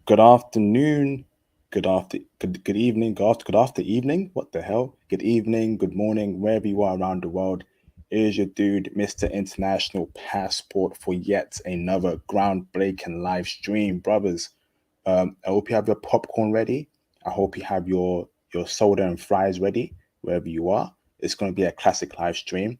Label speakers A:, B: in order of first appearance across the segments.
A: Good afternoon, good evening, good after evening. What the hell? Good evening, good morning, wherever you are around the world. It is your dude, Mr. International Passport, for yet another groundbreaking live stream, brothers. I hope you have your popcorn ready. I hope you have your soda and fries ready wherever you are. It's going to be a classic live stream.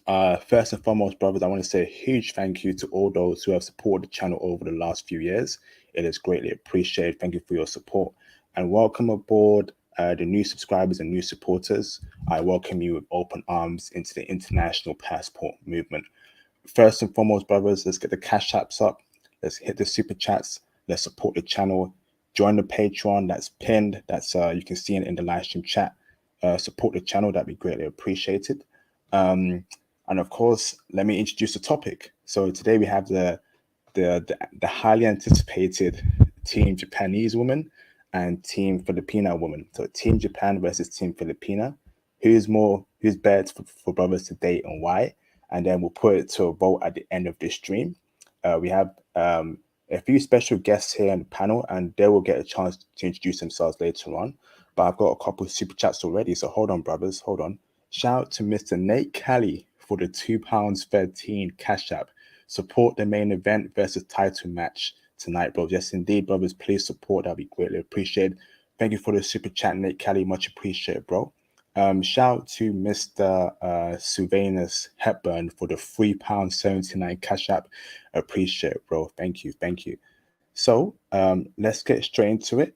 A: First and foremost, brothers, I want to say a huge thank you to all those who have supported the channel over the last few years. It is greatly appreciated. Thank you for your support and welcome aboard the new subscribers and new supporters. I welcome you with open arms into the International Passport movement. First and foremost, brothers, let's get the cash apps up. Let's hit the super chats. Let's support the channel. Join the Patreon that's pinned. That's you can see it in the live stream chat. Support the channel. That'd be greatly appreciated. And of course, let me introduce the topic. So today we have the highly anticipated Team Japanese woman and Team Filipina woman. So Team Japan versus Team Filipina. Who's better for brothers to date and why? And then we'll put it to a vote at the end of this stream. We have a few special guests here on the panel, and they will get a chance to introduce themselves later on. But I've got a couple of super chats already, so hold on, brothers, hold on. Shout out to Mr. Nate Kelly for the £2.13 cash app. Support the main event versus title match tonight, bro. Yes, indeed, brothers. Please support. That'd be greatly appreciated. Thank you for the super chat, Nate Kelly. Much appreciated, bro. Shout out to Mr. Sylvanus Hepburn for the £3.79 cash app. Appreciate it, bro. Thank you. Thank you. So let's get straight into it.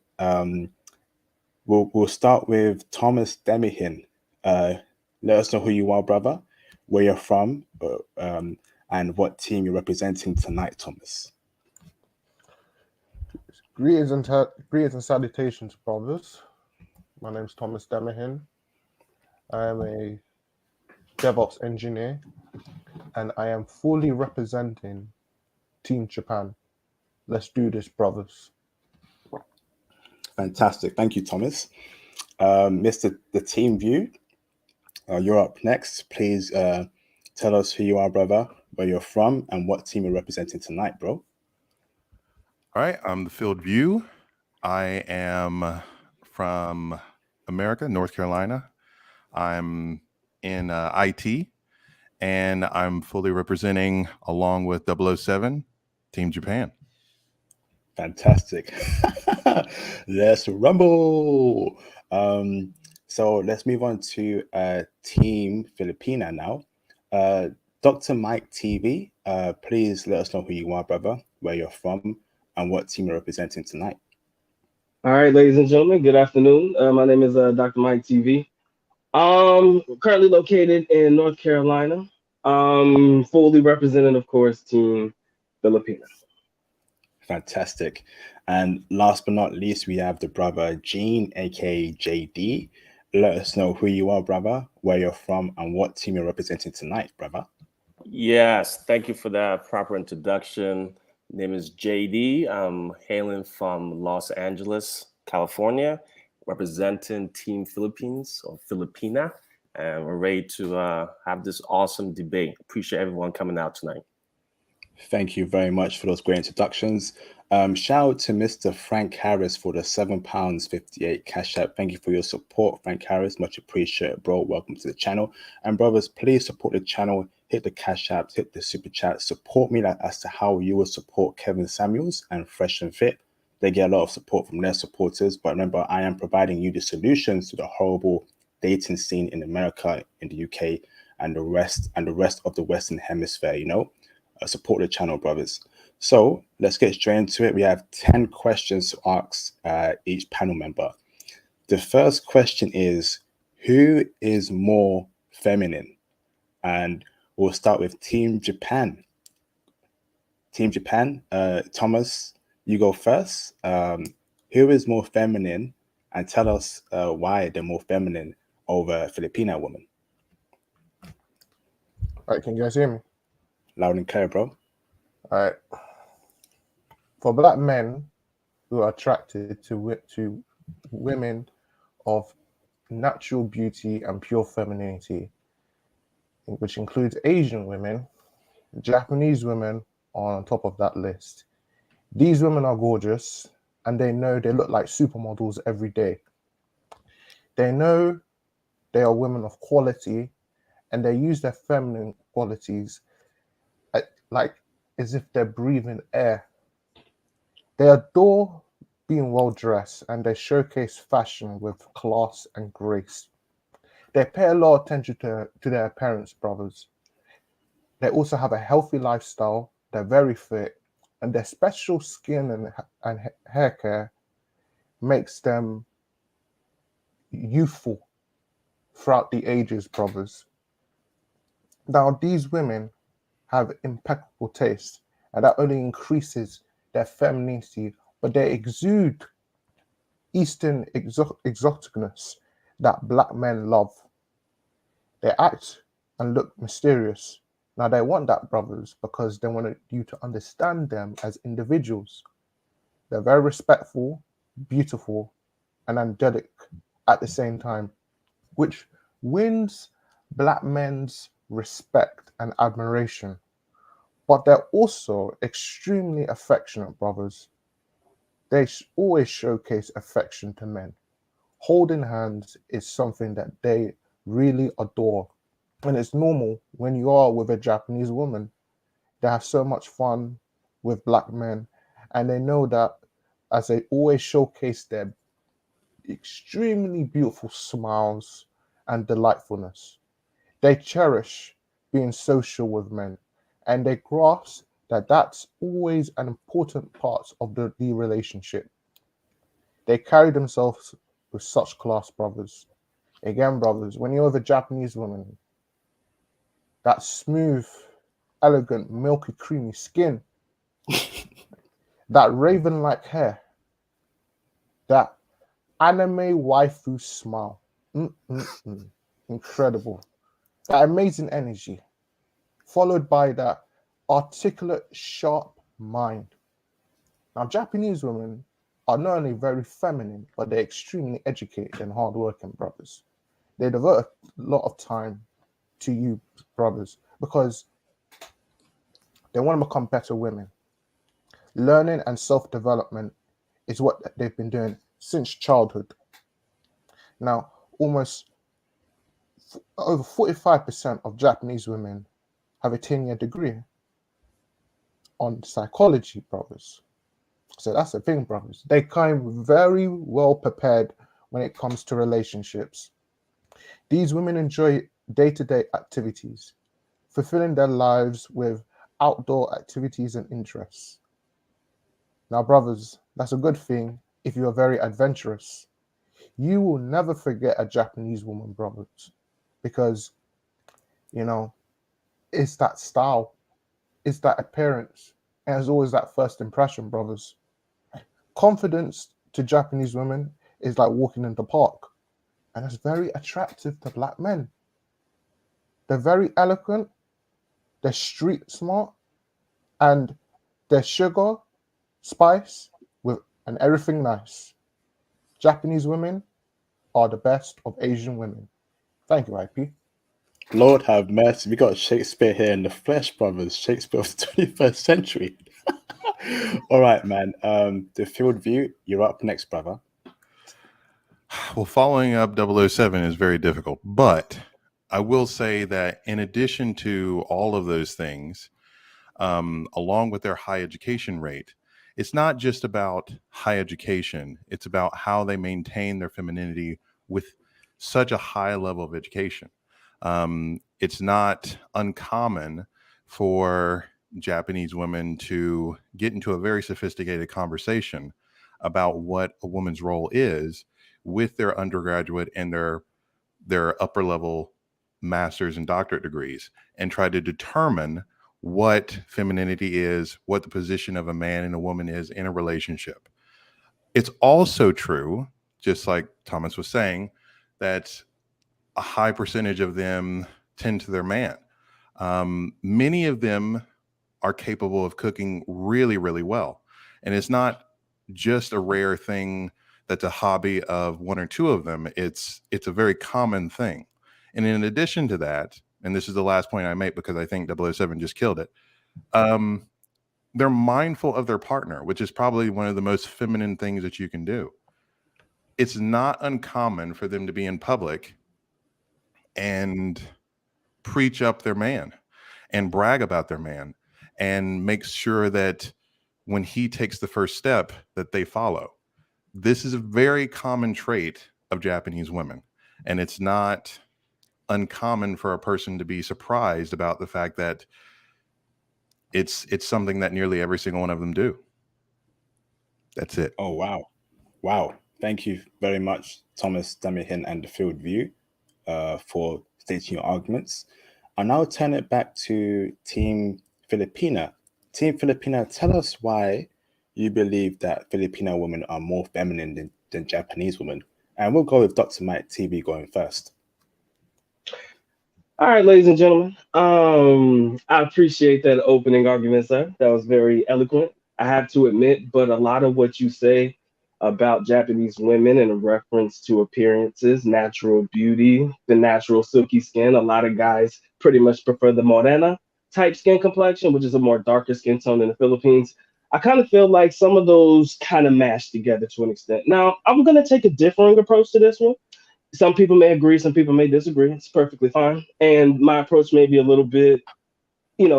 A: We'll start with Thomas Demihin. Let us know who you are, brother, where you're from, and what team you're representing tonight, Thomas.
B: Greetings and salutations, brothers. My name is Thomas Demihin. I am a DevOps engineer, and I am fully representing Team Japan. Let's do this, brothers.
A: Fantastic. Thank you, Thomas. Mr. The Team View, you're up next. Please tell us who you are, brother, where you're from, and what team you're representing tonight, bro.
C: All right, I'm the Field View. I am from America, North Carolina. I'm in IT, and I'm fully representing, along with 007, Team Japan.
A: Fantastic. Let's rumble. So let's move on to Team Filipina now. Dr. Mike TV, please let us know who you are, brother, where you're from, and what team you're representing tonight.
D: All right, ladies and gentlemen, good afternoon. My name is Dr. Mike TV. Currently located in North Carolina. Fully representing, of course, Team Filipino.
A: Fantastic. And last but not least, we have the brother Gene, aka JD. Let us know who you are, brother, where you're from, and what team you're representing tonight, brother.
E: Yes, thank you for that proper introduction. Name is JD. I'm hailing from Los Angeles, California, representing Team Philippines or Filipina, and we're ready to have this awesome debate. Appreciate everyone coming out tonight.
A: Thank you very much for those great introductions. Shout out to Mr. Frank Harris for the £7.58 cash app. Thank you for your support, Frank Harris. Much appreciated, bro. Welcome to the channel. And brothers, please support the channel. Hit the cash apps, hit the super chat. Support me as to how you will support Kevin Samuels and Fresh and Fit. They get a lot of support from their supporters. But remember, I am providing you the solutions to the horrible dating scene in America, in the UK, and the rest of the Western Hemisphere, you know. Support the channel, brothers. So let's get straight into it. We have 10 questions to ask each panel member. The first question is, who is more feminine? And we'll start with Team Japan. Team Japan, Thomas, you go first. Who is more feminine? And tell us why they're more feminine over Filipina woman.
B: All right, can you guys hear me?
A: Loud and clear, bro.
B: All right. For black men who are attracted to women of natural beauty and pure femininity, which includes Asian women, Japanese women are on top of that list. These women are gorgeous, and they know they look like supermodels every day. They know they are women of quality, and they use their feminine qualities like as if they're breathing air. They adore being well dressed, and they showcase fashion with class and grace. They pay a lot of attention to their appearance, brothers. They also have a healthy lifestyle. They're very fit, and their special skin and hair care makes them youthful throughout the ages, brothers. Now, these women have impeccable taste, and that only increases their femininity, but they exude Eastern exoticness that black men love. They act and look mysterious. Now, they want that, brothers, because they want you to understand them as individuals. They're very respectful, beautiful, and angelic at the same time, which wins black men's respect and admiration. But they're also extremely affectionate, brothers. They always showcase affection to men. Holding hands is something that they really adore. And it's normal when you are with a Japanese woman. They have so much fun with black men, and they know that as they always showcase their extremely beautiful smiles and delightfulness. They cherish being social with men, and they grasp that that's always an important part of the relationship. They carry themselves with such class, brothers. Again, brothers, when you're with a Japanese woman, that smooth, elegant, milky, creamy skin, that raven-like hair, that anime waifu smile, incredible. That amazing energy, followed by that articulate, sharp mind. Now, Japanese women are not only very feminine, but they're extremely educated and hardworking, brothers. They devote a lot of time to you, brothers, because they want to become better women. Learning and self-development is what they've been doing since childhood. Now, almost over 45% of Japanese women have a 10-year degree on psychology, brothers. So that's the thing, brothers. They come very well prepared when it comes to relationships. These women enjoy day-to-day activities, fulfilling their lives with outdoor activities and interests. Now, brothers, that's a good thing if you are very adventurous. You will never forget a Japanese woman, brothers, because, it's that style, it's that appearance, and it's always that first impression, brothers. Confidence to Japanese women is like walking in the park, and it's very attractive to black men. They're very eloquent, they're street smart, and they're sugar, spice, and everything nice. Japanese women are the best of Asian women. Thank you, IP.
A: Lord have mercy. We got Shakespeare here in the flesh, brothers. Shakespeare of the 21st century. All right, man. The field view, you're up next, brother.
C: Well, following up 007 is very difficult, but I will say that in addition to all of those things, along with their high education rate, it's not just about high education. It's about how they maintain their femininity with such a high level of education. It's not uncommon for Japanese women to get into a very sophisticated conversation about what a woman's role is with their undergraduate and their upper level master's and doctorate degrees, and try to determine what femininity is, what the position of a man and a woman is in a relationship. It's also true, just like Thomas was saying, that a high percentage of them tend to their man. Many of them are capable of cooking really, really well. And it's not just a rare thing that's a hobby of one or two of them. It's a very common thing. And in addition to that, and this is the last point I make because I think 007 just killed it, they're mindful of their partner, which is probably one of the most feminine things that you can do. It's not uncommon for them to be in public and preach up their man and brag about their man and make sure that when he takes the first step that they follow. This is a very common trait of Japanese women, and it's not uncommon for a person to be surprised about the fact that it's something that nearly every single one of them do. That's it.
A: Oh, wow. Thank you very much, Thomas Damihin and the Field View, for stating your arguments. I'll now turn it back to Team Filipina. Team Filipina, tell us why you believe that Filipino women are more feminine than Japanese women. And we'll go with Dr. Mike TV going first.
D: All right, ladies and gentlemen. I appreciate that opening argument, sir. That was very eloquent. I have to admit, but a lot of what you say about Japanese women in reference to appearances, natural beauty, the natural silky skin, a lot of guys pretty much prefer the morena type skin complexion, which is a more darker skin tone in the Philippines. I kind of feel like some of those kind of mash together to an extent. Now, I'm going to take a differing approach to this one. Some people may agree, some people may disagree. It's perfectly fine. And my approach may be a little bit,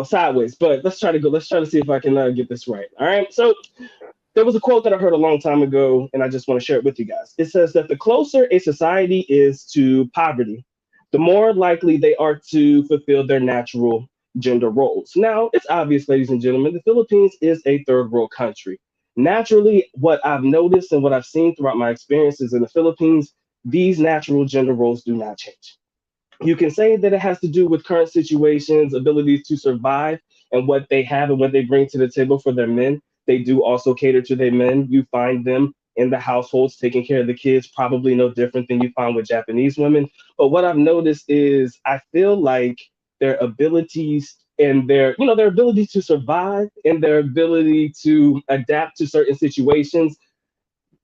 D: sideways, but let's try to see if I can get this right. All right. So there was a quote that I heard a long time ago, and I just want to share it with you guys. It says that the closer a society is to poverty, the more likely they are to fulfill their natural gender roles. Now, it's obvious, ladies and gentlemen, the Philippines is a third world country. Naturally, what I've noticed and what I've seen throughout my experiences in the Philippines, these natural gender roles do not change. You can say that it has to do with current situations, abilities to survive, and what they have and what they bring to the table for their men. They do also cater to their men. You find them in the households taking care of the kids, probably no different than you find with Japanese women. But what I've noticed is I feel like their abilities and their ability to survive and their ability to adapt to certain situations,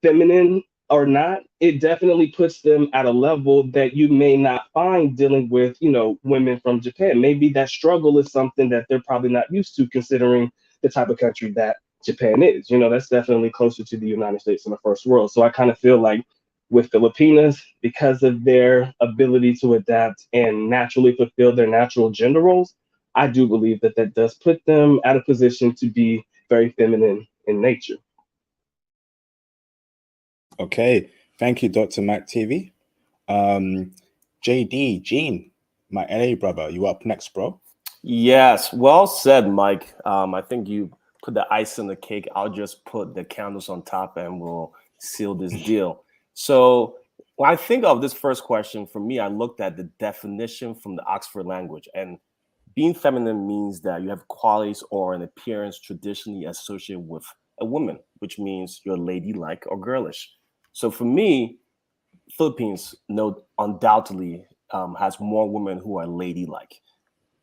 D: feminine or not, it definitely puts them at a level that you may not find dealing with, women from Japan. Maybe that struggle is something that they're probably not used to, considering the type of country that Japan is. That's definitely closer to the United States in the first world. So I kind of feel like with Filipinas, because of their ability to adapt and naturally fulfill their natural gender roles, I do believe that that does put them at a position to be very feminine in nature.
A: Okay, thank you, Dr. Mac TV. JD, Gene, my LA brother, you up next, bro?
E: Yes, well said, Mike. I think you put the ice on the cake. I'll just put the candles on top and we'll seal this deal. So when I think of this first question, for me, I looked at the definition from the Oxford language. And being feminine means that you have qualities or an appearance traditionally associated with a woman, which means you're ladylike or girlish. So for me, Philippines undoubtedly has more women who are ladylike.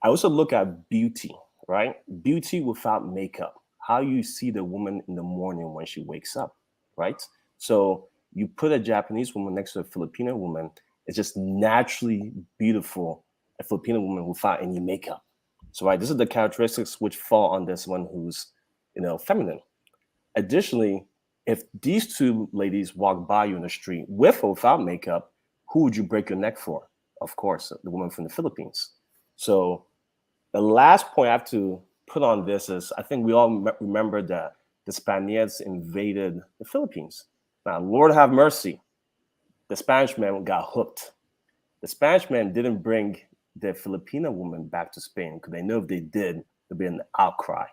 E: I also look at beauty, right? Beauty without makeup. How you see the woman in the morning when she wakes up, right? So you put a Japanese woman next to a Filipino woman, it's just naturally beautiful, a Filipino woman without any makeup. So right, this is the characteristics which fall on this one who's, feminine. Additionally, if these two ladies walk by you in the street with or without makeup, who would you break your neck for? Of course, the woman from the Philippines. So the last point I have to put on this is I think we all remember that the Spaniards invaded the Philippines. Now, Lord have mercy, the Spanish man got hooked. The Spanish man didn't bring the Filipino woman back to Spain because they know if they did, there'd be an outcry.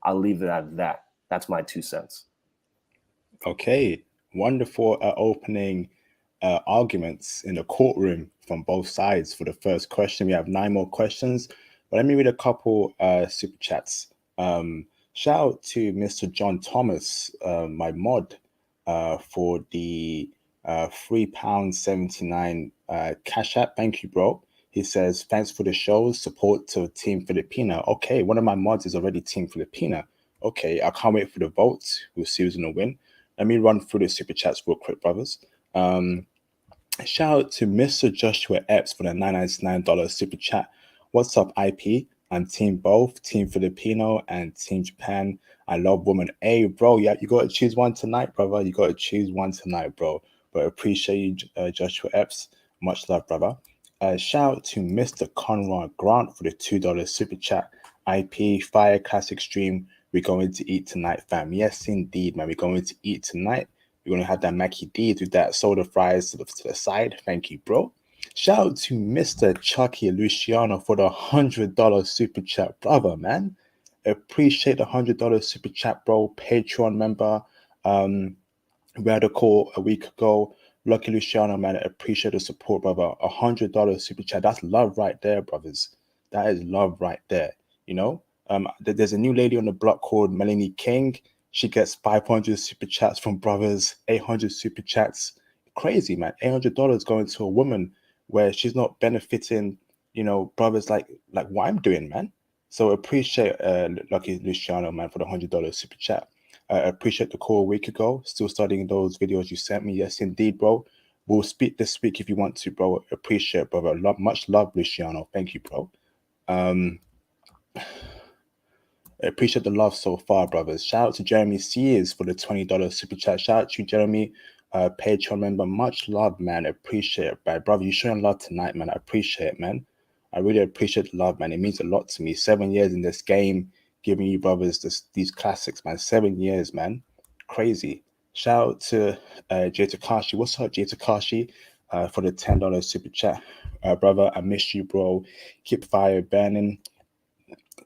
E: I'll leave it at that. That's my 2 cents.
A: Okay, wonderful opening arguments in the courtroom from both sides for the first question. We have 9 more questions, but let me read a couple super chats. Shout out to Mr. John Thomas, my mod, for the £3.79 cash app. Thank you, bro. He says, thanks for the show, support to Team Filipina. Okay, one of my mods is already Team Filipina. Okay, I can't wait for the votes. We'll see who's going to win. Let me run through the super chats real quick, brothers. Shout out to Mr. Joshua Epps for the $999 super chat. What's up, IP? I'm team both, team Filipino and team Japan. I love women. Hey, bro, yeah, you got to choose one tonight, brother. You got to choose one tonight, bro. But appreciate you, Joshua Epps. Much love, brother. Shout out to Mr. Conrad Grant for the $2 super chat. IP Fire Classic stream. We're going to eat tonight, fam. Yes, indeed, man. We're going to eat tonight. We're going to have that Mackie D's with that soda fries to the side. Thank you, bro. Shout out to Mr. Chucky Luciano for the $100 super chat, brother, man. Appreciate the $100 super chat, bro. Patreon member. We had a call a week ago. Lucky Luciano, man. Appreciate the support, brother. $100 super chat. That's love right there, brothers. That is love right there. You know, there's a new lady on the block called Melanie King. She gets 500 super chats from brothers, 800 super chats. Crazy, man. $800 going to a woman where she's not benefiting, you know, brothers like what I'm doing, man. So appreciate Lucky Luciano, man, for the $100 super chat. Appreciate the call a week ago. Still studying those videos you sent me. Yes, indeed, bro. We'll speak this week if you want to, bro. Appreciate, brother. Much love, Luciano. Thank you, bro. I appreciate the love so far, brothers. Shout out to Jeremy Sears for the $20 super chat. Shout out to Jeremy, Patreon member. Much love, man. I appreciate it, brother. You showing love tonight, man. I appreciate it, man. I really appreciate the love, man. It means a lot to me. 7 years in this game, giving you brothers these classics, man. 7 years, man. Crazy. Shout out to Jay Takashi. What's up, Jay Takashi? For the $10 super chat. Brother, I miss you, bro. Keep fire burning.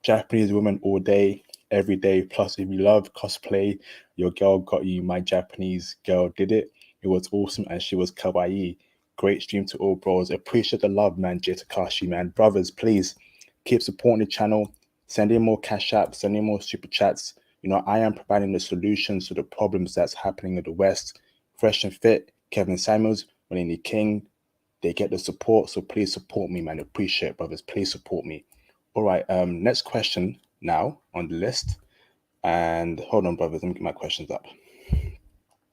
A: Japanese women all day, every day. Plus, if you love cosplay, your girl got you. My Japanese girl did it. It was awesome, and she was kawaii. Great stream to all bros. Appreciate the love, man. Jay Takashi, man. Brothers, please keep supporting the channel. Send in more cash apps. Send in more super chats. You know, I am providing the solutions to the problems that's happening in the West. Fresh and Fit, Kevin Samuels, Melanie King, they get the support. So please support me, man. Appreciate it, brothers. Please support me. All right, next question now on the list. And hold on, brothers, let me get my questions up.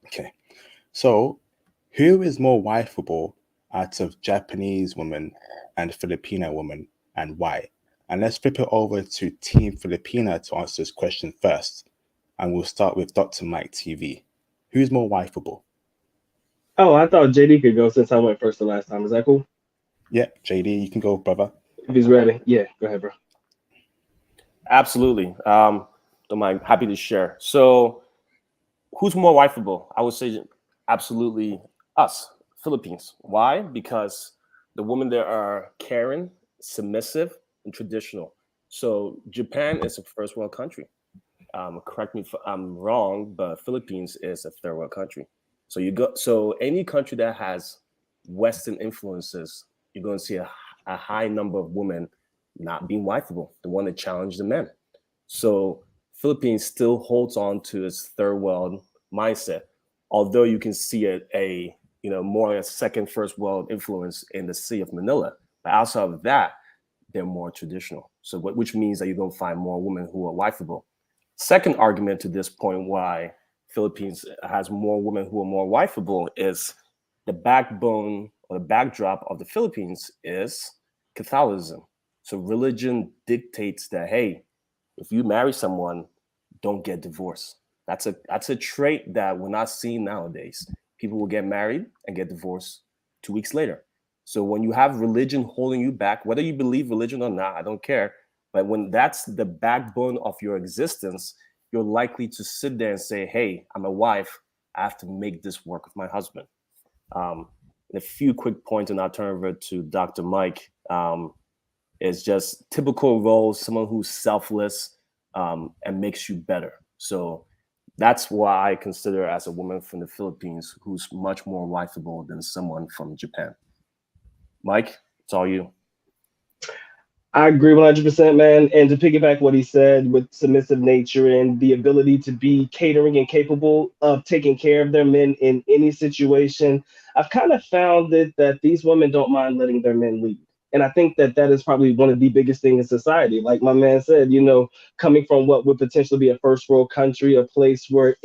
A: Okay, so who is more wifeable out of Japanese women and Filipino women, and why? And let's flip it over to Team Filipina to answer this question first. And we'll start with Dr. Mike TV. Who's more wifeable?
D: Oh, I thought JD could go since I went first the last time. Is that cool?
A: Yeah, JD, you can go, brother.
D: If he's ready. Yeah, go ahead, bro.
E: Absolutely. Don't mind. Happy to share. So, who's more wifeable? I would say absolutely us, Philippines. Why? Because the women there are caring, submissive, and traditional. So, Japan is a first world country. Correct me if I'm wrong, but Philippines is a third world country. So any country that has Western influences, you're going to see a high number of women not being wifeable, the one that challenge the men. So Philippines still holds on to its third world mindset, although you can see a more a second first world influence in the Sea of Manila. But outside of that, they're more traditional. So which means that you're going to find more women who are wifeable. Second argument to this point why Philippines has more women who are more wifeable is the backbone or the backdrop of the Philippines is Catholicism. So religion dictates that, hey, if you marry someone, don't get divorced. That's a trait that we're not seeing nowadays. People will get married and get divorced 2 weeks later. So when you have religion holding you back, whether you believe religion or not, I don't care. But when that's the backbone of your existence, you're likely to sit there and say, hey, I'm a wife. I have to make this work with my husband. A few quick points, and I'll turn over to Dr. Mike. Is just typical roles, someone who's selfless and makes you better. So that's why I consider as a woman from the Philippines who's much more wifeable than someone from Japan. Mike, it's all you.
D: I agree 100%, man. And to piggyback what he said with submissive nature and the ability to be catering and capable of taking care of their men in any situation, I've kind of found that these women don't mind letting their men lead. And I think that is probably one of the biggest things in society. Like my man said, coming from what would potentially be a first world country, a place where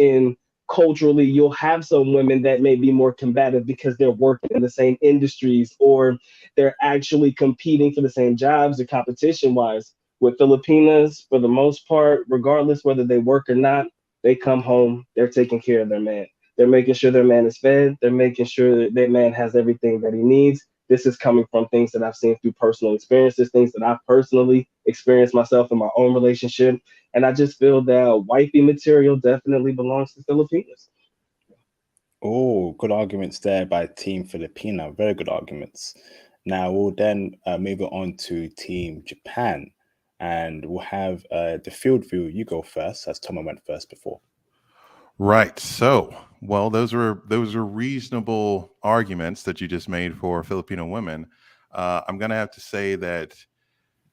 D: culturally you'll have some women that may be more combative because they're working in the same industries or they're actually competing for the same jobs or competition wise. With Filipinas, for the most part, regardless whether they work or not, they come home, they're taking care of their man. They're making sure their man is fed. They're making sure that their man has everything that he needs. This is coming from things that I've seen through personal experiences, things that I've personally experienced myself in my own relationship. And I just feel that wifey material definitely belongs to Filipinas.
A: Oh, good arguments there by Team Filipina. Very good arguments. Now we'll then move it on to Team Japan, and we'll have the field view. You go first, as Thomas went first before.
C: Right. So, well, those are reasonable arguments that you just made for Filipino women. I'm going to have to say that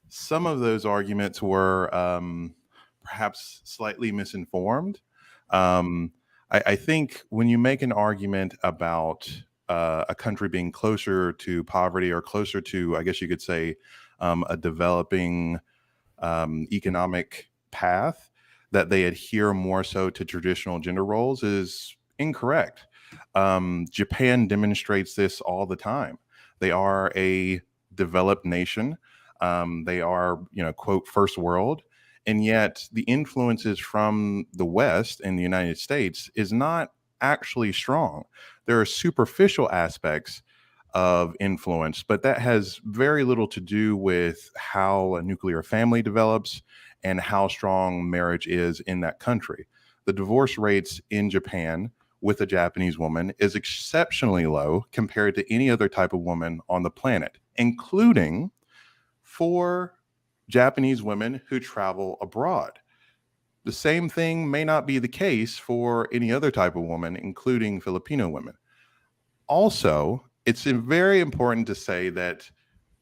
C: some of those arguments were perhaps slightly misinformed. I think when you make an argument about a country being closer to poverty or closer to, I guess you could say, a developing economic path, that they adhere more so to traditional gender roles is incorrect. Japan demonstrates this all the time. They are a developed nation. They are, quote, first world. And yet the influences from the West and the United States is not actually strong. There are superficial aspects of influence, but that has very little to do with how a nuclear family develops and how strong marriage is in that country. The divorce rates in Japan with a Japanese woman is exceptionally low compared to any other type of woman on the planet, including for Japanese women who travel abroad. The same thing may not be the case for any other type of woman, including Filipino women. Also, it's very important to say that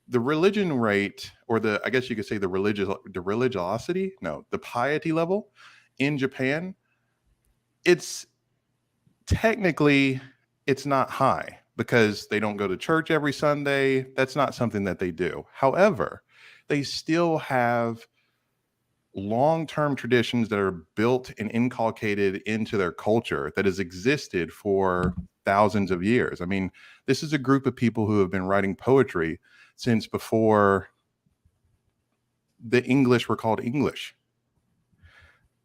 C: the religion rate, or I guess you could say the religiosity, the piety level in Japan, it's not high because they don't go to church every Sunday. That's not something that they do. However, they still have long-term traditions that are built and inculcated into their culture that has existed for thousands of years. I mean, this is a group of people who have been writing poetry since before the English were called English.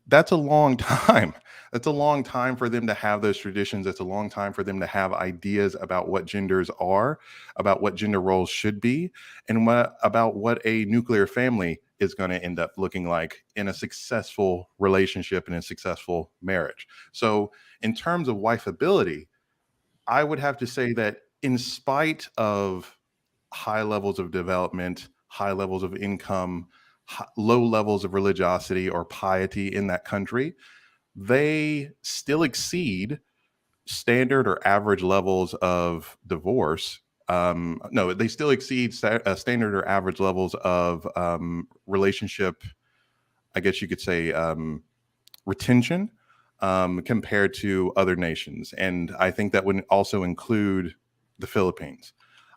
C: That's a long time. That's a long time for them to have those traditions. That's a long time for them to have ideas about what genders are, about what gender roles should be, and about what a nuclear family is going to end up looking like in a successful relationship and a successful marriage. So in terms of wifeability, I would have to say that in spite of high levels of development, high levels of income, low levels of religiosity or piety in that country, they still exceed standard or average levels of divorce. No, they still exceed standard or average levels of relationship, I guess you could say, retention compared to other nations. And I think that would also include the Philippines.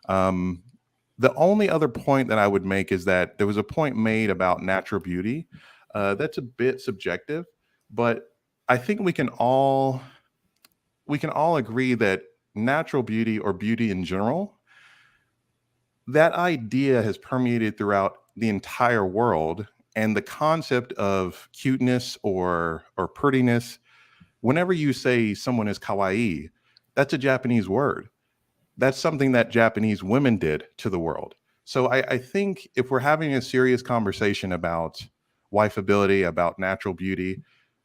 C: The only other point that I would make is that there was a point made about natural beauty. That's a bit subjective, but I think we can all agree that natural beauty or beauty in general, that idea has permeated throughout the entire world. And the concept of cuteness or prettiness, whenever you say someone is kawaii, that's a Japanese word. That's something that Japanese women did to the world. So I think if we're having a serious conversation about wifeability, about natural beauty,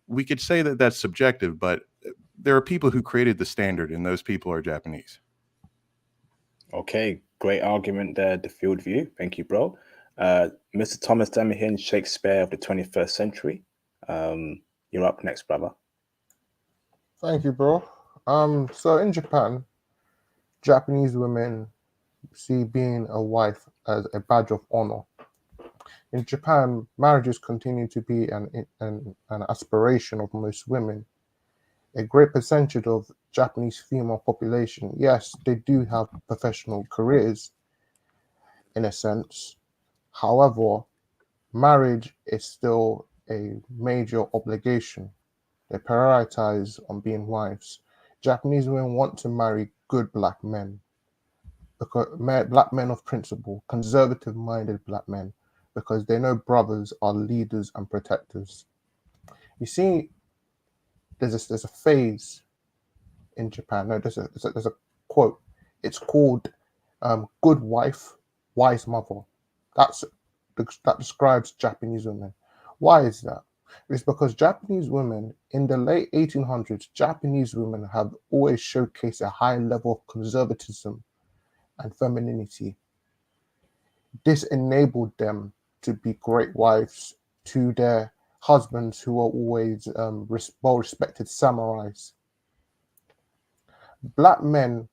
C: we could say that that's subjective, but there are people who created the standard, and those people are Japanese.
A: Okay, great argument there, the field view. Thank you, bro. Mr. Thomas Demihin, Shakespeare of the 21st century. You're up next, brother.
B: Thank you, bro. So in Japan, Japanese women see being a wife as a badge of honor. In Japan, marriages continue to be an aspiration of most women. A great percentage of Japanese female population, yes, they do have professional careers in a sense. However, marriage is still a major obligation. They prioritize on being wives. Japanese women want to marry good black men, because black men of principle, conservative-minded black men, because they know brothers are leaders and protectors. You see, there's a phase in Japan. No, there's a quote. It's called "good wife, wise mother." That describes Japanese women. Why is that? It's because Japanese women in the late 1800s, Japanese women have always showcased a high level of conservatism and femininity. This enabled them to be great wives to their husbands, who are always well-respected samurais. Black men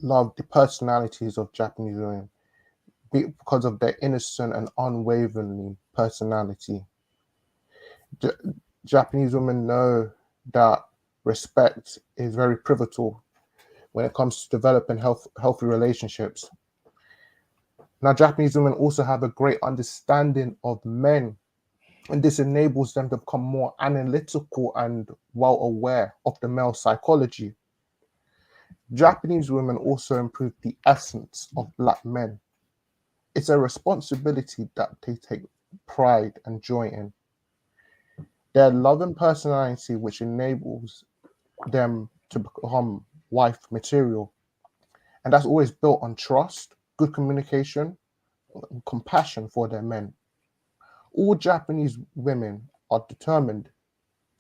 B: love the personalities of Japanese women because of their innocent and unwavering personality. Japanese women know that respect is very pivotal when it comes to developing healthy relationships. Now, Japanese women also have a great understanding of men, and this enables them to become more analytical and well aware of the male psychology. Japanese women also improve the essence of Black men. It's a responsibility that they take pride and joy in. Their loving personality, which enables them to become wife material. And that's always built on trust, good communication, and compassion for their men. All Japanese women are determined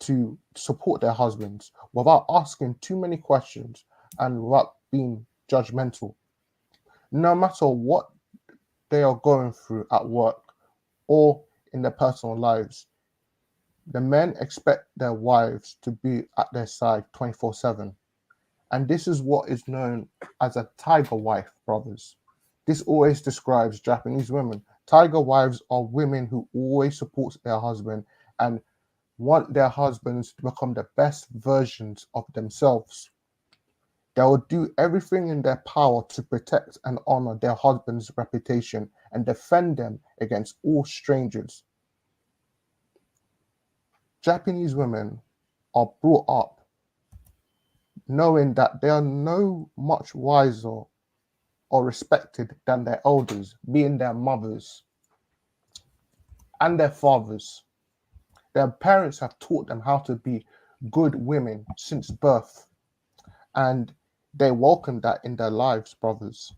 B: to support their husbands without asking too many questions and without being judgmental. No matter what they are going through at work or in their personal lives, the men expect their wives to be at their side 24/7. And this is what is known as a tiger wife, brothers. This always describes Japanese women. Tiger wives are women who always support their husband and want their husbands to become the best versions of themselves. They will do everything in their power to protect and honor their husband's reputation and defend them against all strangers. Japanese women are brought up knowing that they are no much wiser or respected than their elders, being their mothers and their fathers. Their parents have taught them how to be good women since birth, and they welcome that in their lives, brothers.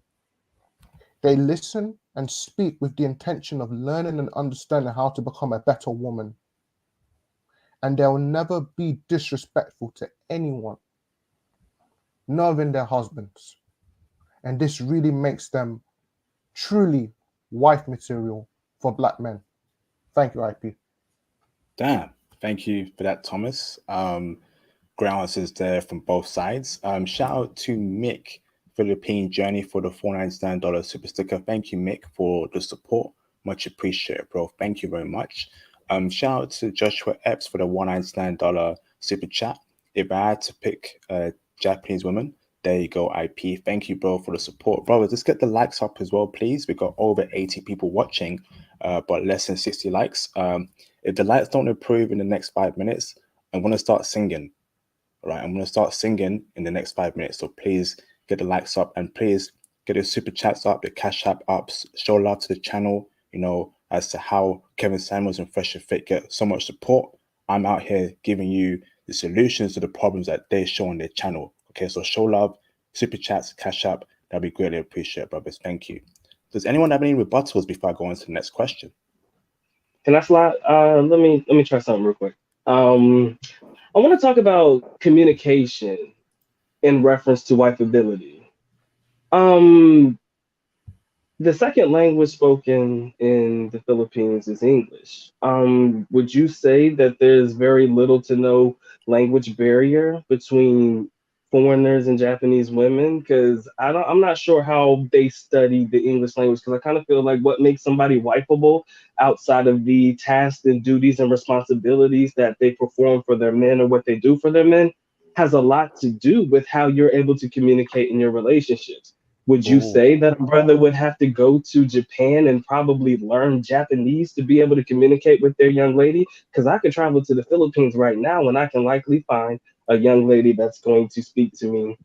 B: They listen and speak with the intention of learning and understanding how to become a better woman. And they will never be disrespectful to anyone, not even their husbands. And this really makes them truly wife material for Black men. Thank you, IP.
A: Damn. Thank you for that, Thomas. Great answers there from both sides. Shout out to Mick, Philippine Journey, for the $4.99 super sticker. Thank you, Mick, for the support. Much appreciated, bro. Thank you very much. Shout out to Joshua Epps for the $1.99 super chat. If I had to pick a Japanese woman, there you go, IP. Thank you, bro, for the support. Brothers, let's get the likes up as well, please. We got over 80 people watching, but less than 60 likes. If the likes don't improve in the next 5 minutes, I'm going to start singing. Right, I'm going to start singing in the next 5 minutes. So please get the likes up and please get the super chats up, the cash app ups, show love to the channel, as to how Kevin Samuels and Fresh and Fit get so much support. I'm out here giving you the solutions to the problems that they show on their channel. Okay, so show love, super chats, cash app. That'd be greatly appreciated, brothers. Thank you. Does anyone have any rebuttals before I go on to the next question?
D: Can I slide? Let me try something real quick. I want to talk about communication in reference to wifeability. The second language spoken in the Philippines is English. Would you say that there's very little to no language barrier between foreigners and Japanese women? Because I'm not sure how they study the English language, because I kind of feel like what makes somebody wifeable outside of the tasks and duties and responsibilities that they perform for their men or what they do for their men has a lot to do with how you're able to communicate in your relationships. Would you say that a brother would have to go to Japan and probably learn Japanese to be able to communicate with their young lady? Because I could travel to the Philippines right now and I can likely find a young lady that's going to speak to me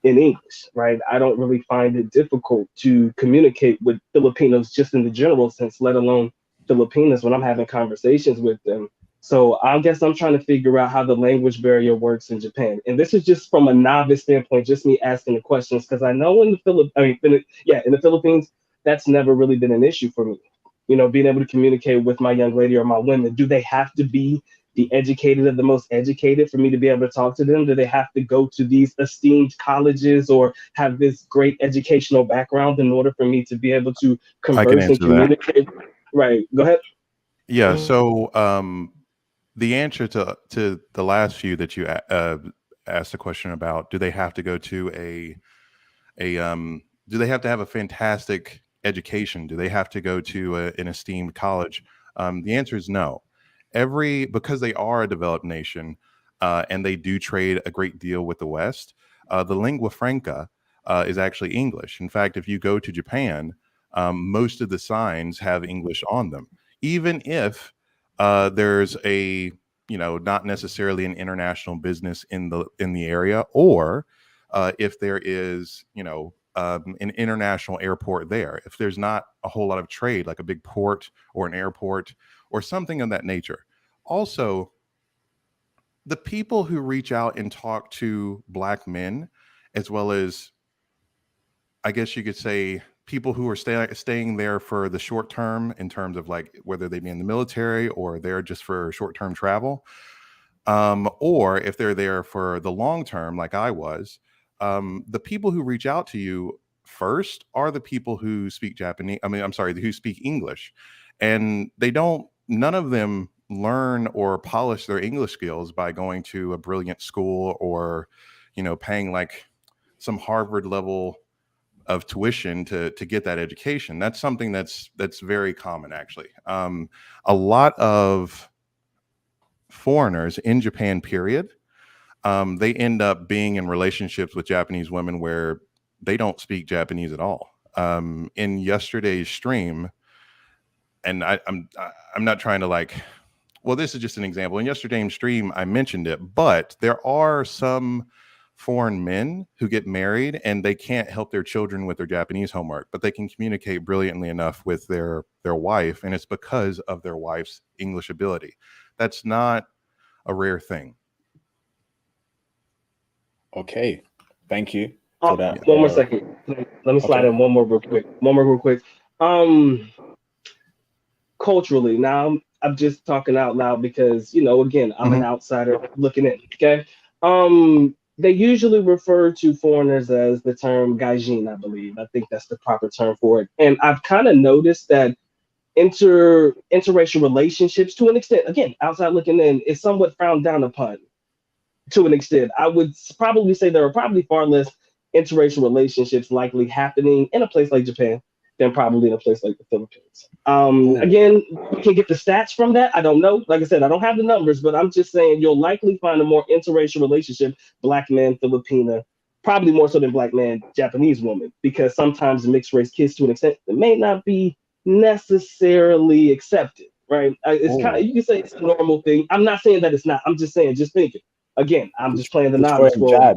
D: in English, right? I don't really find it difficult to communicate with Filipinos just in the general sense, let alone Filipinas when I'm having conversations with them. So I guess I'm trying to figure out how the language barrier works in Japan. And this is just from a novice standpoint, just me asking the questions, because I know in the in the Philippines, that's never really been an issue for me. You know, being able to communicate with my young lady or my women, do they have to be the educated of the most educated for me to be able to talk to them? Do they have to go to these esteemed colleges or have this great educational background in order for me to be able to
C: I can
D: converse and
C: answer that.
D: communicate? Right. Go ahead.
C: Yeah. So the answer to the last few that you asked a question about, do they have to go to do they have to have a fantastic education? Do they have to go to an esteemed college? The answer is no. Because they are a developed nation and they do trade a great deal with the West, the lingua franca is actually English. In fact, if you go to Japan, most of the signs have English on them, even if there's not necessarily an international business in the area, or if there is an international airport there. If there's not a whole lot of trade, like a big port or an airport or something of that nature. Also, the people who reach out and talk to Black men, as well as, I guess you could say, people who are staying there for the short term, in terms of like whether they be in the military or they're just for short-term travel, or if they're there for the long term, like I was, the people who reach out to you first are the people who speak Japanese. I mean, I'm sorry, who speak English, and none of them learn or polish their English skills by going to a brilliant school or, paying like some Harvard level of tuition to get that education. That's something that's very common, actually. A lot of foreigners in Japan, period, they end up being in relationships with Japanese women where they don't speak Japanese at all. In yesterday's stream, and I'm not trying to this is just an example. In yesterday's stream, I mentioned it, but there are some foreign men who get married and they can't help their children with their Japanese homework, but they can communicate brilliantly enough with their wife, and it's because of their wife's English ability. That's not a rare thing.
A: Okay, thank you for that.
D: One more second. Let me slide in one more real quick. Culturally, now I'm just talking out loud because, again, I'm an outsider looking in. Okay. They usually refer to foreigners as the term gaijin, I believe. I think that's the proper term for it. And I've kind of noticed that interracial relationships, to an extent, again, outside looking in, is somewhat frowned down upon to an extent. I would probably say there are probably far less interracial relationships likely happening in a place like Japan than probably in a place like the Philippines. Again, we can get the stats from that. I don't know. Like I said, I don't have the numbers, but I'm just saying you'll likely find a more interracial relationship, Black man, Filipina, probably more so than Black man, Japanese woman, because sometimes mixed race kids, to an extent, it may not be necessarily accepted, right? It's kind of, you can say it's a normal thing. I'm not saying that it's not. I'm just saying, just thinking. Again, I'm just playing the novice role.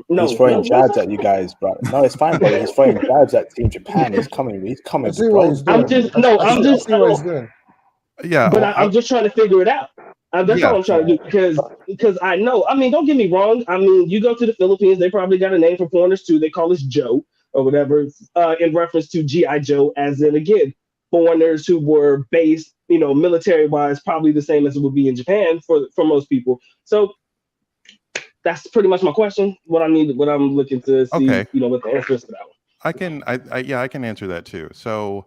A: He's throwing jabs at you guys, bro. No, it's fine, brother. He's throwing jabs at Team Japan. He's coming.
B: I see what he's doing. I see what he's doing.
C: Yeah,
D: but I'm just trying to figure it out. That's all I'm trying to do, because I know. I mean, don't get me wrong. I mean, you go to the Philippines, they probably got a name for foreigners too. They call us Joe or whatever, in reference to G.I. Joe, as in, again, foreigners who were based, military wise, probably the same as it would be in Japan for most people. So that's pretty much my question. What I'm looking to see, what the answer is to that one.
C: I can answer that too. So,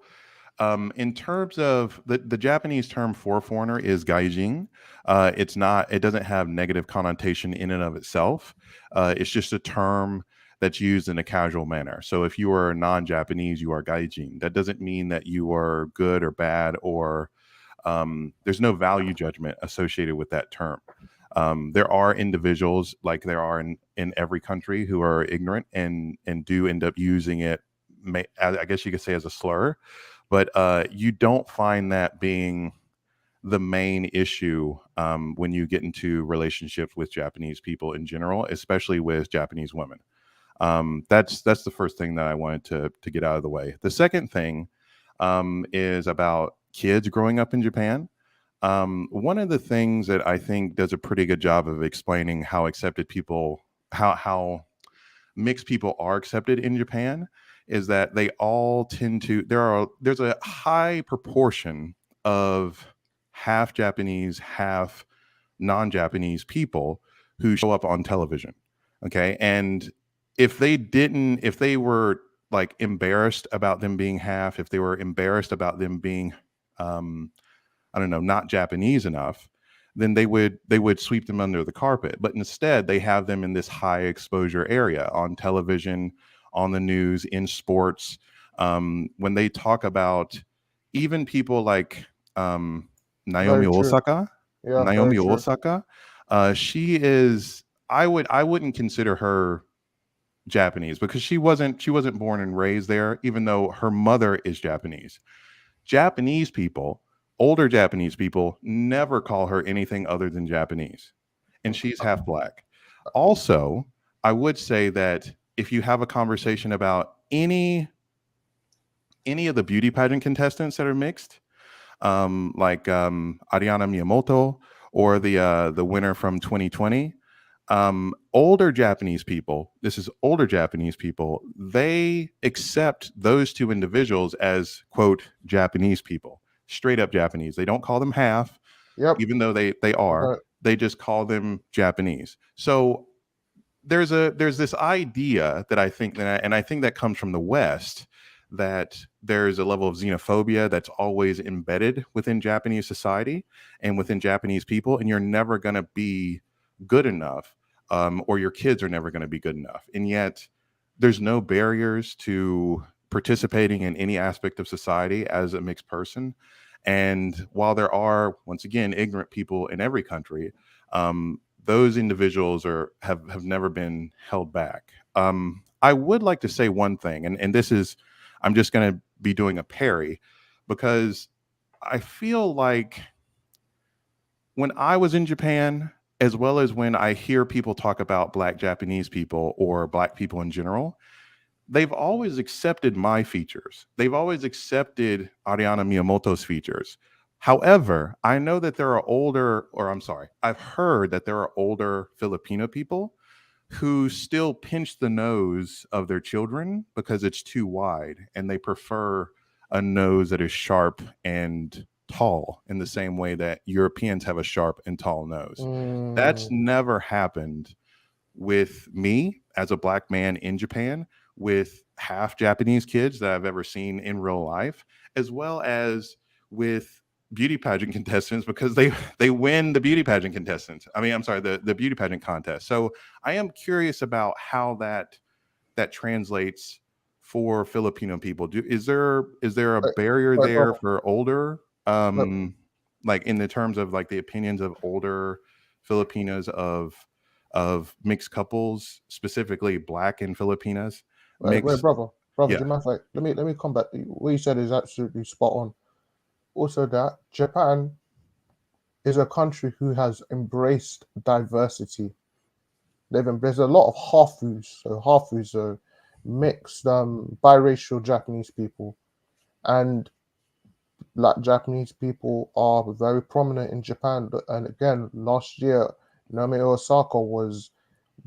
C: in terms of the Japanese term for foreigner is gaijin. It doesn't have negative connotation in and of itself. It's just a term that's used in a casual manner. So if you are non-Japanese, you are gaijin. That doesn't mean that you are good or bad, or there's no value judgment associated with that term. There are individuals, like there are in every country, who are ignorant and do end up using it, I guess you could say, as a slur. But you don't find that being the main issue when you get into relationships with Japanese people in general, especially with Japanese women. That's the first thing that I wanted to get out of the way. The second thing is about kids growing up in Japan. One of the things that I think does a pretty good job of explaining how accepted people, how mixed people are accepted in Japan, is that they all tend to, there's a high proportion of half Japanese, half non-Japanese people who show up on television. Okay. And if they were like embarrassed about them being half, if they were embarrassed about them being, I don't know, not Japanese enough, then they would sweep them under the carpet. But instead, they have them in this high exposure area on television, on the news, in sports. When they talk about even people like Naomi
B: Very true.
C: Osaka,
B: Yeah, very true.
C: she is. I wouldn't consider her Japanese because she wasn't born and raised there, even though her mother is Japanese. Japanese people, older Japanese people, never call her anything other than Japanese. And she's half black. Also, I would say that if you have a conversation about any of the beauty pageant contestants that are mixed, like Ariana Miyamoto or the winner from 2020, older Japanese people, they accept those two individuals as, quote, Japanese people, straight up Japanese. They don't call them half,
B: Yep.
C: even though they are.
B: Right.
C: They just call them Japanese. So there's this idea that I think that comes from the West, that there's a level of xenophobia that's always embedded within Japanese society and within Japanese people, and you're never going to be good enough, or your kids are never going to be good enough. And yet there's no barriers to participating in any aspect of society as a mixed person. And while there are, once again, ignorant people in every country, those individuals have never been held back. I would like to say one thing, and this is, I'm just going to be doing a parry, because I feel like when I was in Japan, as well as when I hear people talk about Black Japanese people or Black people in general, they've always accepted my features. They've always accepted Ariana Miyamoto's features. However, I know that there are I've heard that there are older Filipino people who still pinch the nose of their children because it's too wide, and they prefer a nose that is sharp and tall in the same way that Europeans have a sharp and tall nose. That's never happened with me as a Black man in Japan, with half Japanese kids that I've ever seen in real life, as well as with beauty pageant contestants, because they win the beauty pageant contestants. I mean, I'm sorry, the beauty pageant contest. So I am curious about how that translates for Filipino people. Is there a barrier there for older, like in the terms of like the opinions of older Filipinos of mixed couples, specifically Black and Filipinas?
B: Wait, brother,
C: Yeah.
B: do you mind if let me come back? What you said is absolutely spot on. Also, that Japan is a country who has embraced diversity. There's a lot of Hafus, so mixed biracial Japanese people, and Black Japanese people are very prominent in Japan. And again, last year, Naomi Osaka was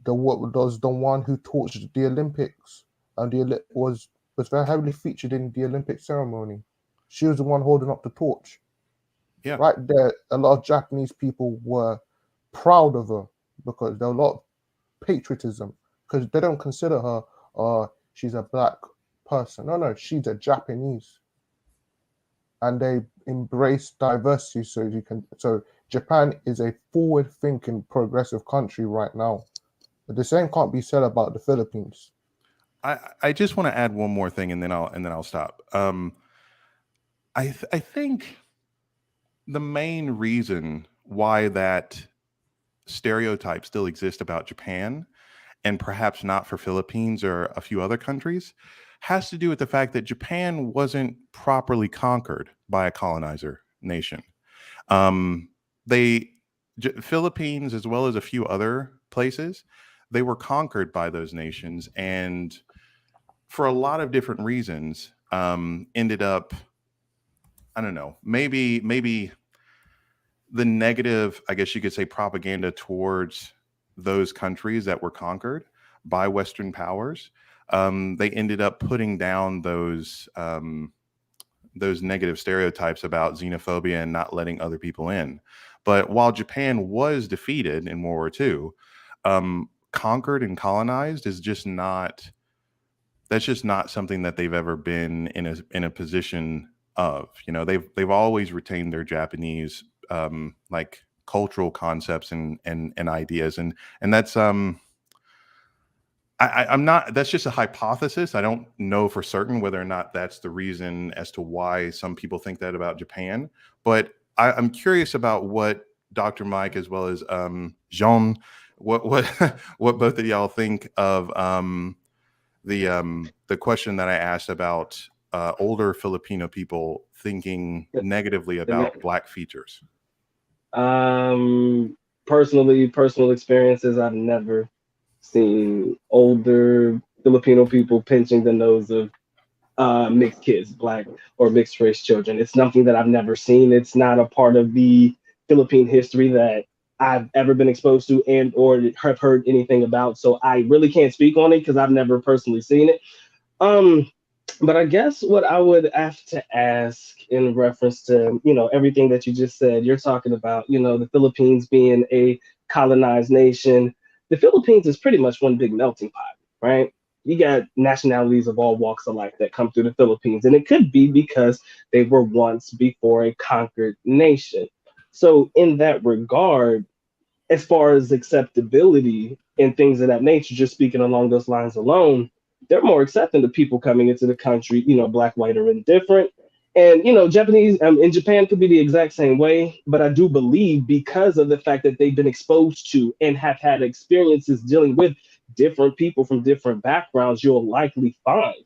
B: the one who torched the Olympics, and was very heavily featured in the Olympic ceremony. She was the one holding up the torch.
C: Yeah.
B: Right there, a lot of Japanese people were proud of her because there was a lot of patriotism, because they don't consider her, she's a Black person. No, she's a Japanese. And they embrace diversity, so Japan is a forward-thinking, progressive country right now. But the same can't be said about the Philippines.
C: I just want to add one more thing, and then I'll stop. I think the main reason why that stereotype still exists about Japan, and perhaps not for Philippines or a few other countries, has to do with the fact that Japan wasn't properly conquered by a colonizer nation. Philippines, as well as a few other places, they were conquered by those nations, and for a lot of different reasons, ended up, I don't know, maybe the negative, I guess you could say, propaganda towards those countries that were conquered by Western powers. They ended up putting down those negative stereotypes about xenophobia and not letting other people in. But while Japan was defeated in World War II, conquered and colonized is just not. That's just not something that they've ever been in a position of. You know, they've always retained their Japanese like cultural concepts and ideas, and that's I'm not. That's just a hypothesis. I don't know for certain whether or not that's the reason as to why some people think that about Japan. But I'm curious about what Dr. Mike as well as Jean, what what both of y'all think of the question that I asked about older Filipino people thinking negatively about Black features.
D: Personal experiences, I've never seen older Filipino people pinching the nose of mixed kids, Black or mixed race children. It's nothing that I've never seen. It's not a part of the Philippine history that I've ever been exposed to and or have heard anything about. So I really can't speak on it because I've never personally seen it. But I guess what I would have to ask in reference to, everything that you just said, you're talking about, the Philippines being a colonized nation. The Philippines is pretty much one big melting pot, right? You got nationalities of all walks of life that come through the Philippines. And it could be because they were once before a conquered nation. So in that regard, as far as acceptability and things of that nature, just speaking along those lines alone, they're more accepting of people coming into the country, Black, white, or indifferent. And, Japanese in Japan could be the exact same way. But I do believe because of the fact that they've been exposed to and have had experiences dealing with different people from different backgrounds, you'll likely find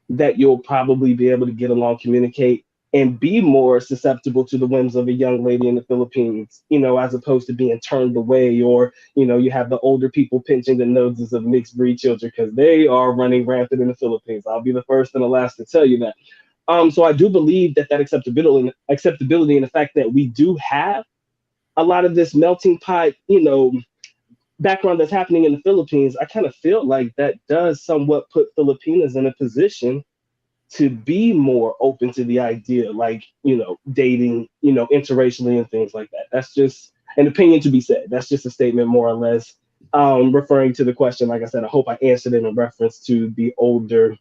D: that you'll probably be able to get along, communicate, and be more susceptible to the whims of a young lady in the Philippines, as opposed to being turned away, or, you have the older people pinching the noses of mixed breed children because they are running rampant in the Philippines. I'll be the first and the last to tell you that. So I do believe that acceptability and the fact that we do have a lot of this melting pot, background that's happening in the Philippines, I kind of feel like that does somewhat put Filipinas in a position to be more open to the idea, like, dating, interracially and things like that. That's just an opinion to be said. That's just a statement, more or less, referring to the question. Like I said, I hope I answered it in reference to the older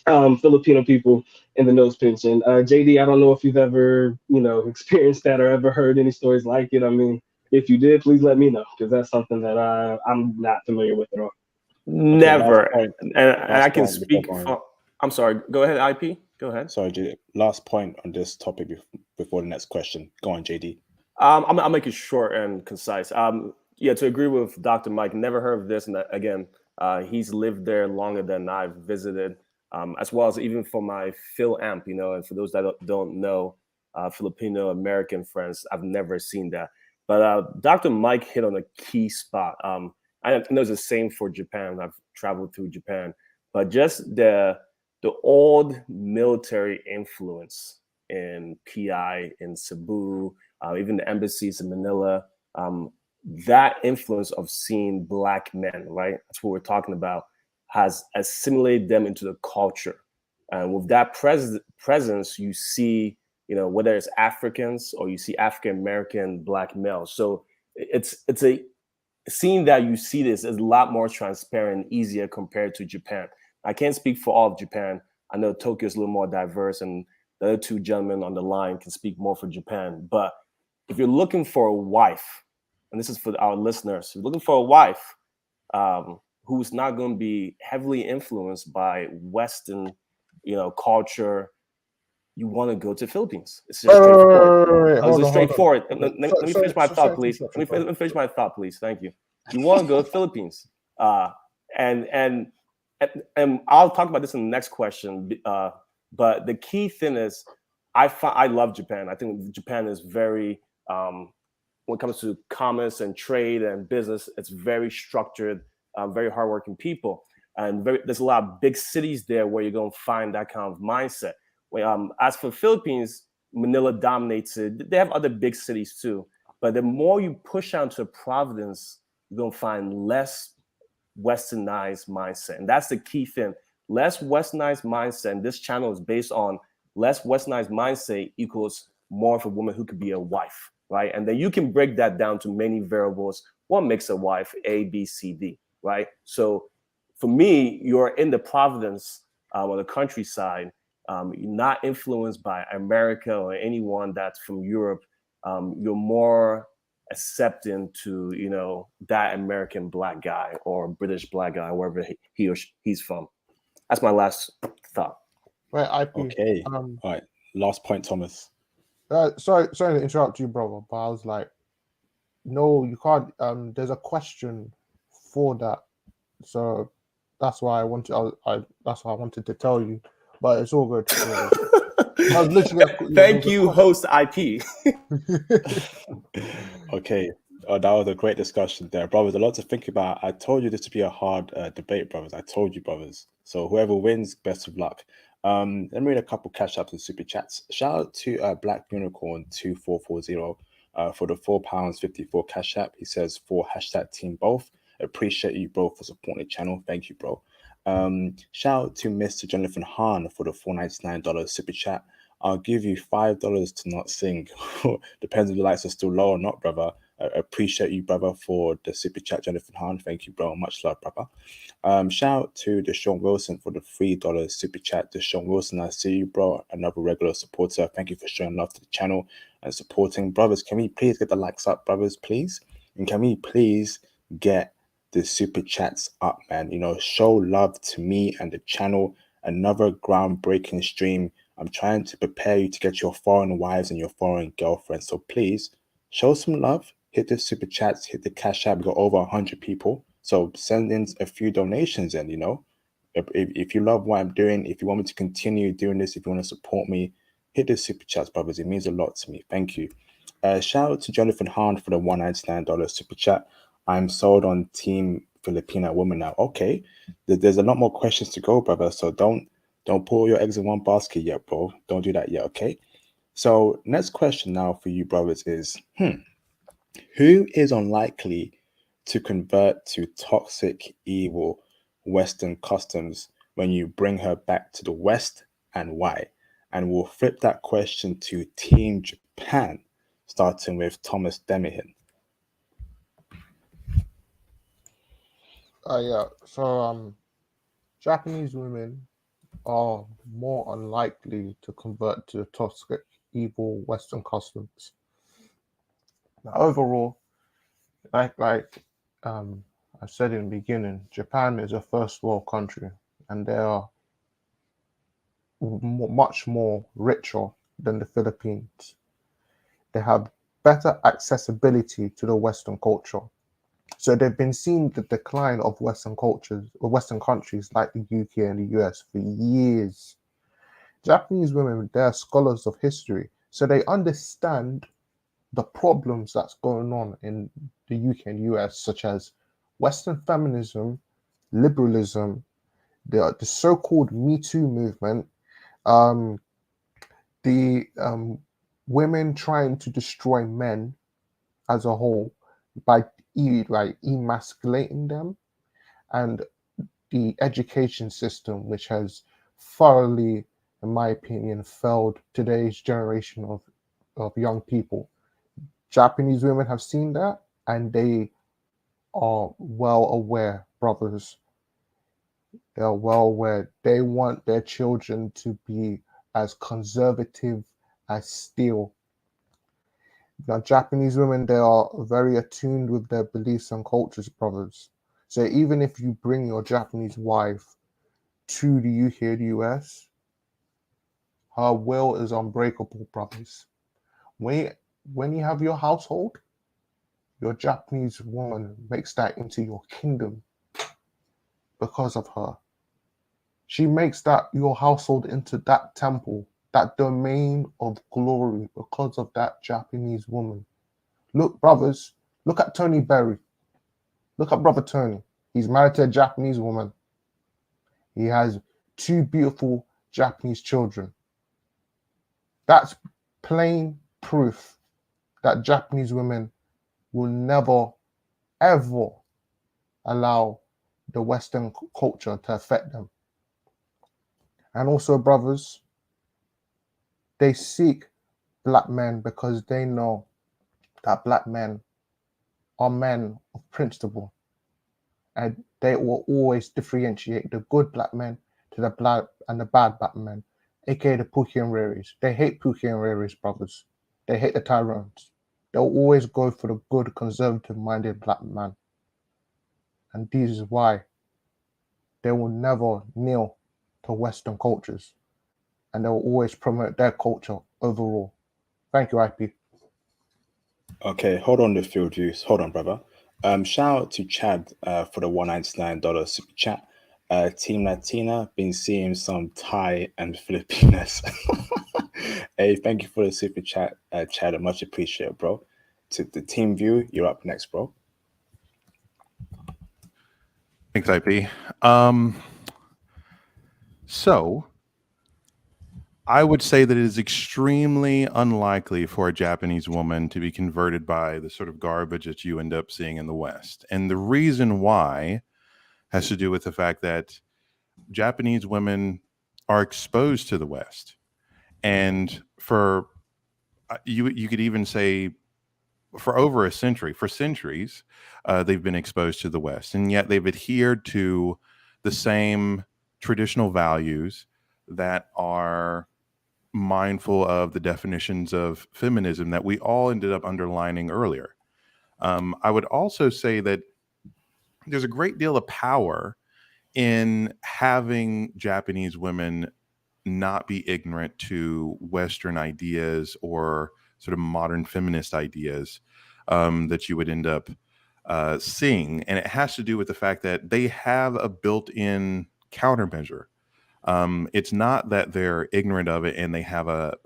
D: Filipino people in the nose pinching. JD, I don't know if you've ever, experienced that or ever heard any stories like it. I mean, if you did, please let me know, because that's something that I'm not familiar with at all.
E: Never.
A: Okay,
E: and I can speak for, I'm sorry. Go ahead, IP. Go ahead.
A: Sorry, JD. Last point on this topic before the next question. Go on, JD.
E: I'll make it short and concise. Yeah, to agree with Dr. Mike, never heard of this. And again, he's lived there longer than I've visited, as well as even for my Phil Amp, and for those that don't know, Filipino American friends, I've never seen that. But Dr. Mike hit on a key spot. I know it's the same for Japan. I've traveled through Japan, but just the old military influence in PI, in Cebu, even the embassies in Manila, that influence of seeing Black men, right? That's what we're talking about, has assimilated them into the culture. And with that presence, you see, whether it's Africans or you see African-American Black males. So it's a seeing that you see this is a lot more transparent and easier compared to Japan. I can't speak for all of Japan. I know Tokyo is a little more diverse, and the other two gentlemen on the line can speak more for Japan. But if you're looking for a wife, and this is for our listeners, if you're looking for a wife who's not going to be heavily influenced by Western, culture, you want to go to the Philippines. It's just straightforward. It's straightforward. Let me finish my thought, please. Let me finish my thought, please. Thank you. You want to go to the Philippines, and I'll talk about this in the next question. But the key thing is, I love Japan. I think Japan is very, when it comes to commerce and trade and business, it's very structured. very hardworking people. And there's a lot of big cities there where you're going to find that kind of mindset. As for Philippines, Manila dominates it. They have other big cities too. But the more you push out to Providence, you're going to find less westernized mindset. And that's the key thing. Less westernized mindset. And this channel is based on less westernized mindset equals more of a woman who could be a wife, right? And then you can break that down to many variables. What makes a wife? A, B, C, D, right? So for me, you're in the Providence or the countryside. You're not influenced by America or anyone that's from Europe. You're more accepting to, you know, that American black guy or British black guy, wherever he or he's from. That's my last thought.
B: Right, IP.
A: Okay. All right. Last point, Thomas.
B: Sorry to interrupt you, brother, but I was like, no, you can't. There's a question for that, so that's why I wanted. That's why I wanted to tell you, but it's all good. I was literally.
E: Thank you, host IP.
A: Okay. That was a great discussion there, brothers. A lot to think about. I told you this to be a hard debate, brothers. I told you, brothers. So whoever wins, best of luck. Let me read a couple cash ups and super chats. Shout out to Black Unicorn 2440 for the £4.54 cash app. He says for #team both. Appreciate you, bro, for supporting the channel. Thank you, bro. Shout out to Mr. Jonathan Hahn for the $4.99 super chat. I'll give you $5 to not sing. Depends if the lights are still low or not, brother. I appreciate you, brother, for the super chat, Jonathan Hahn. Thank you, bro. Much love, brother. Shout out to Deshaun Wilson for the $3 super chat. Deshaun Wilson, I see you, bro. Another regular supporter. Thank you for showing love to the channel and supporting. Brothers, can we please get the likes up, brothers, please? And can we please get the super chats up, man? You know, show love to me and the channel. Another groundbreaking stream. I'm trying to prepare you to get your foreign wives and your foreign girlfriends. So please show some love. Hit the super chats, hit the cash app. We got over 100 people. So send in a few donations. And, you know, if you love what I'm doing, if you want me to continue doing this, if you want to support me, hit the super chats, brothers. It means a lot to me. Thank you. Shout out to Jonathan Hahn for the $199 super chat. I'm sold on Team Filipina woman now. Okay. There's a lot more questions to go, brother. So don't put all your eggs in one basket yet, bro. Don't do that yet, okay? So next question now for you, brothers, is who is unlikely to convert to toxic, evil Western customs when you bring her back to the West, and why? And we'll flip that question to Team Japan, starting with Thomas Demihin.
B: Yeah. So Japanese women are more unlikely to convert to toxic, evil Western customs. Now, overall, like I said in the beginning, Japan is a first world country, and they are much more richer than the Philippines. They have better accessibility to the Western culture. So they've been seeing the decline of Western cultures, or Western countries like the UK and the US for years. Japanese women, they're scholars of history, so they understand the problems that's going on in the UK and US, such as Western feminism, liberalism, the so-called Me Too movement, the women trying to destroy men as a whole by emasculating them, and the education system, which has thoroughly, in my opinion, failed today's generation of young people. Japanese women have seen that, and they are well aware, brothers. They are well aware. They want their children to be as conservative as steel. Now, Japanese women, they are very attuned with their beliefs and cultures, brothers. So even if you bring your Japanese wife to the UK, the US, her will is unbreakable, brothers. When you have your household, your Japanese woman makes that into your kingdom because of her. She makes that your household into that temple, that domain of glory because of that Japanese woman. Look, brothers, look at Tony Berry. Look at Brother Tony. He's married to a Japanese woman. He has 2 beautiful Japanese children. That's plain proof that Japanese women will never, ever allow the Western culture to affect them. And also, brothers, they seek black men because they know that black men are men of principle. And they will always differentiate the good black men to the black and the bad black men, aka the Pookie and Raries. They hate Pookie and Raries, brothers. They hate the Tyrones. They'll always go for the good, conservative-minded black man. And this is why they will never kneel to Western cultures. And they will always promote their culture overall. Thank you, IP.
A: Okay, hold on, the field juice. Hold on, brother. Shout out to Chad for the $199 super chat. Team Latina, been seeing some Thai and Filipinas. Hey, thank you for the super chat, Chad. I much appreciate, bro. To the team view, you're up next, bro.
C: Thanks, IP. So I would say that it is extremely unlikely for a Japanese woman to be converted by the sort of garbage that you end up seeing in the West. And the reason why has to do with the fact that Japanese women are exposed to the West. And for you could even say for over a century, for centuries, they've been exposed to the West, and yet they've adhered to the same traditional values that are mindful of the definitions of feminism that we all ended up underlining earlier. I would also say that there's a great deal of power in having Japanese women not be ignorant to Western ideas or sort of modern feminist ideas that you would end up seeing. And it has to do with the fact that they have a built-in countermeasure. It's not that they're ignorant of it and they have a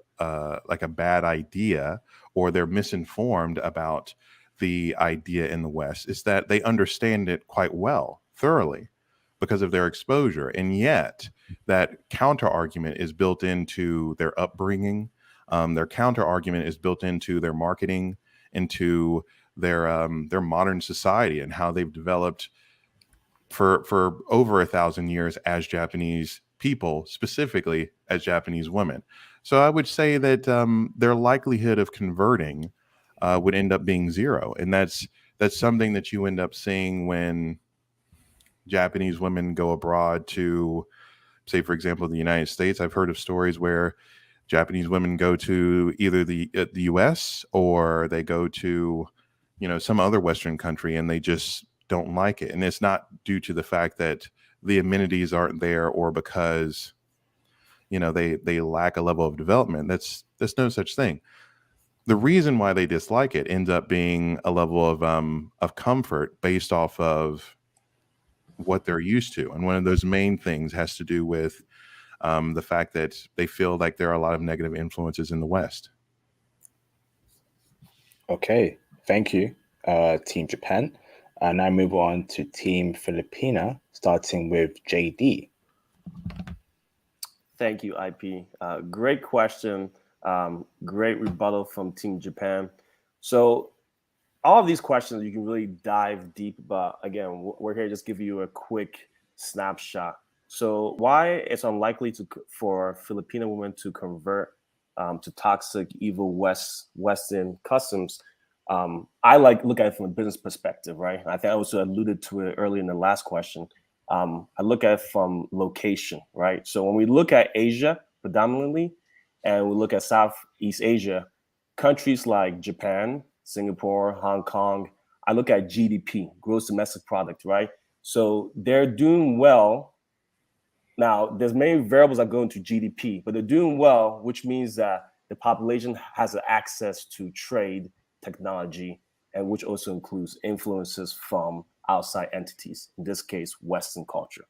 C: like a bad idea or they're misinformed about the idea in the West. It's that they understand it quite well, thoroughly, because of their exposure. And yet that counter argument is built into their upbringing. Their counter argument is built into their marketing, into their modern society and how they've developed for over 1,000 years as Japanese people, specifically as Japanese women. So I would say that their likelihood of converting would end up being zero. And that's something that you end up seeing when Japanese women go abroad to, say, for example, the United States. I've heard of stories where Japanese women go to either the U.S. or they go to, some other Western country, and they just don't like it. And it's not due to the fact that the amenities aren't there or because, they lack a level of development. There's no such thing. The reason why they dislike it ends up being a level of comfort based off of what they're used to. And one of those main things has to do with the fact that they feel like there are a lot of negative influences in the West.
A: Okay, thank you, Team Japan. And now move on to Team Filipina, starting with JD.
E: Thank you, IP. Great question. Great rebuttal from Team Japan. So all of these questions, you can really dive deep, but again, we're here to just give you a quick snapshot. So why it's unlikely for Filipino women to convert to toxic, evil Western customs. I look at it from a business perspective, right? I think I also alluded to it earlier in the last question. I look at it from location, right? So when we look at Asia predominantly, and we look at Southeast Asia, countries like Japan, Singapore, Hong Kong, I look at GDP, gross domestic product, right? So they're doing well. Now, there's many variables that go into GDP, but they're doing well, which means that the population has access to trade, technology, and which also includes influences from outside entities, in this case, Western culture.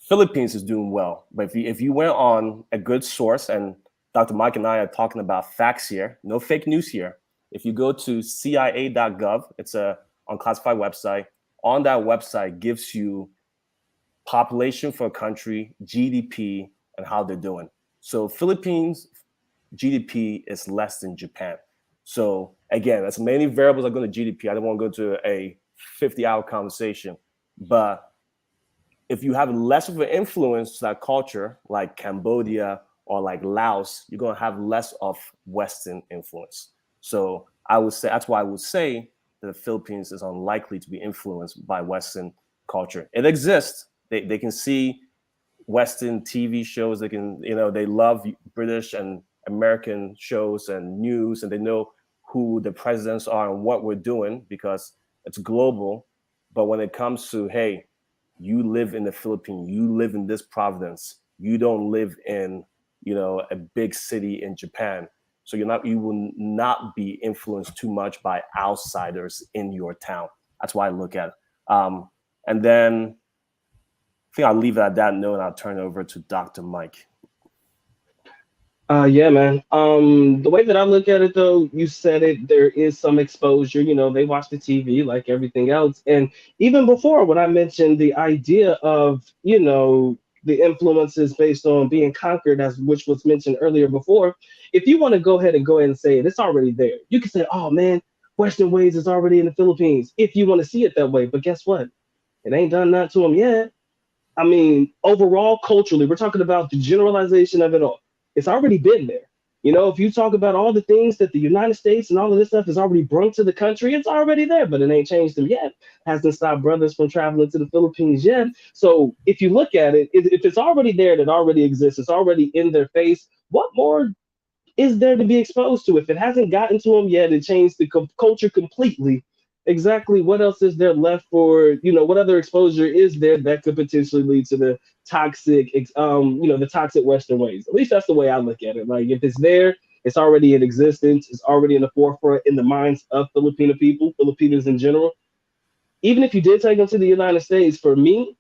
E: Philippines is doing well, but if you went on a good source, and Dr. Mike and I are talking about facts here, no fake news here. If you go to CIA.gov, it's a unclassified website, on that website gives you population for a country, GDP, and how they're doing. So Philippines GDP is less than Japan. So again, as many variables are going to GDP. I don't want to go to a 50-hour conversation, but if you have less of an influence to that culture, like Cambodia or like Laos, you're going to have less of Western influence. So I would say that's why I would say that the Philippines is unlikely to be influenced by Western culture. It exists. They can see Western TV shows. They can, they love British and American shows and news, and they know who the presidents are and what we're doing because it's global. But when it comes to, hey, you live in the Philippines, you live in this province, you don't live in, a big city in Japan. So you will not be influenced too much by outsiders in your town. That's why I look at it. And then I think I'll leave it at that note and I'll turn it over to Dr. Mike.
D: Yeah, man. The way that I look at it, though, you said it, there is some exposure. They watch the TV like everything else. And even before, when I mentioned the idea of, the influences based on being conquered, which was mentioned earlier before, if you want to go ahead and say it, it's already there. You can say, oh, man, Western ways is already in the Philippines, if you want to see it that way. But guess what? It ain't done that to them yet. I mean, overall, culturally, we're talking about the generalization of it all. It's already been there. If you talk about all the things that the United States and all of this stuff has already brought to the country, it's already there, but it ain't changed them yet. Hasn't stopped brothers from traveling to the Philippines yet. So if you look at it, if it's already there, that already exists, it's already in their face, what more is there to be exposed to? If it hasn't gotten to them yet, it changed the culture completely. Exactly what else is there left for, what other exposure is there that could potentially lead to the toxic, the toxic Western ways? At least that's the way I look at it. Like if it's there, it's already in existence, it's already in the forefront in the minds of Filipino people, Filipinos in general. Even if you did take them to the United States, for me,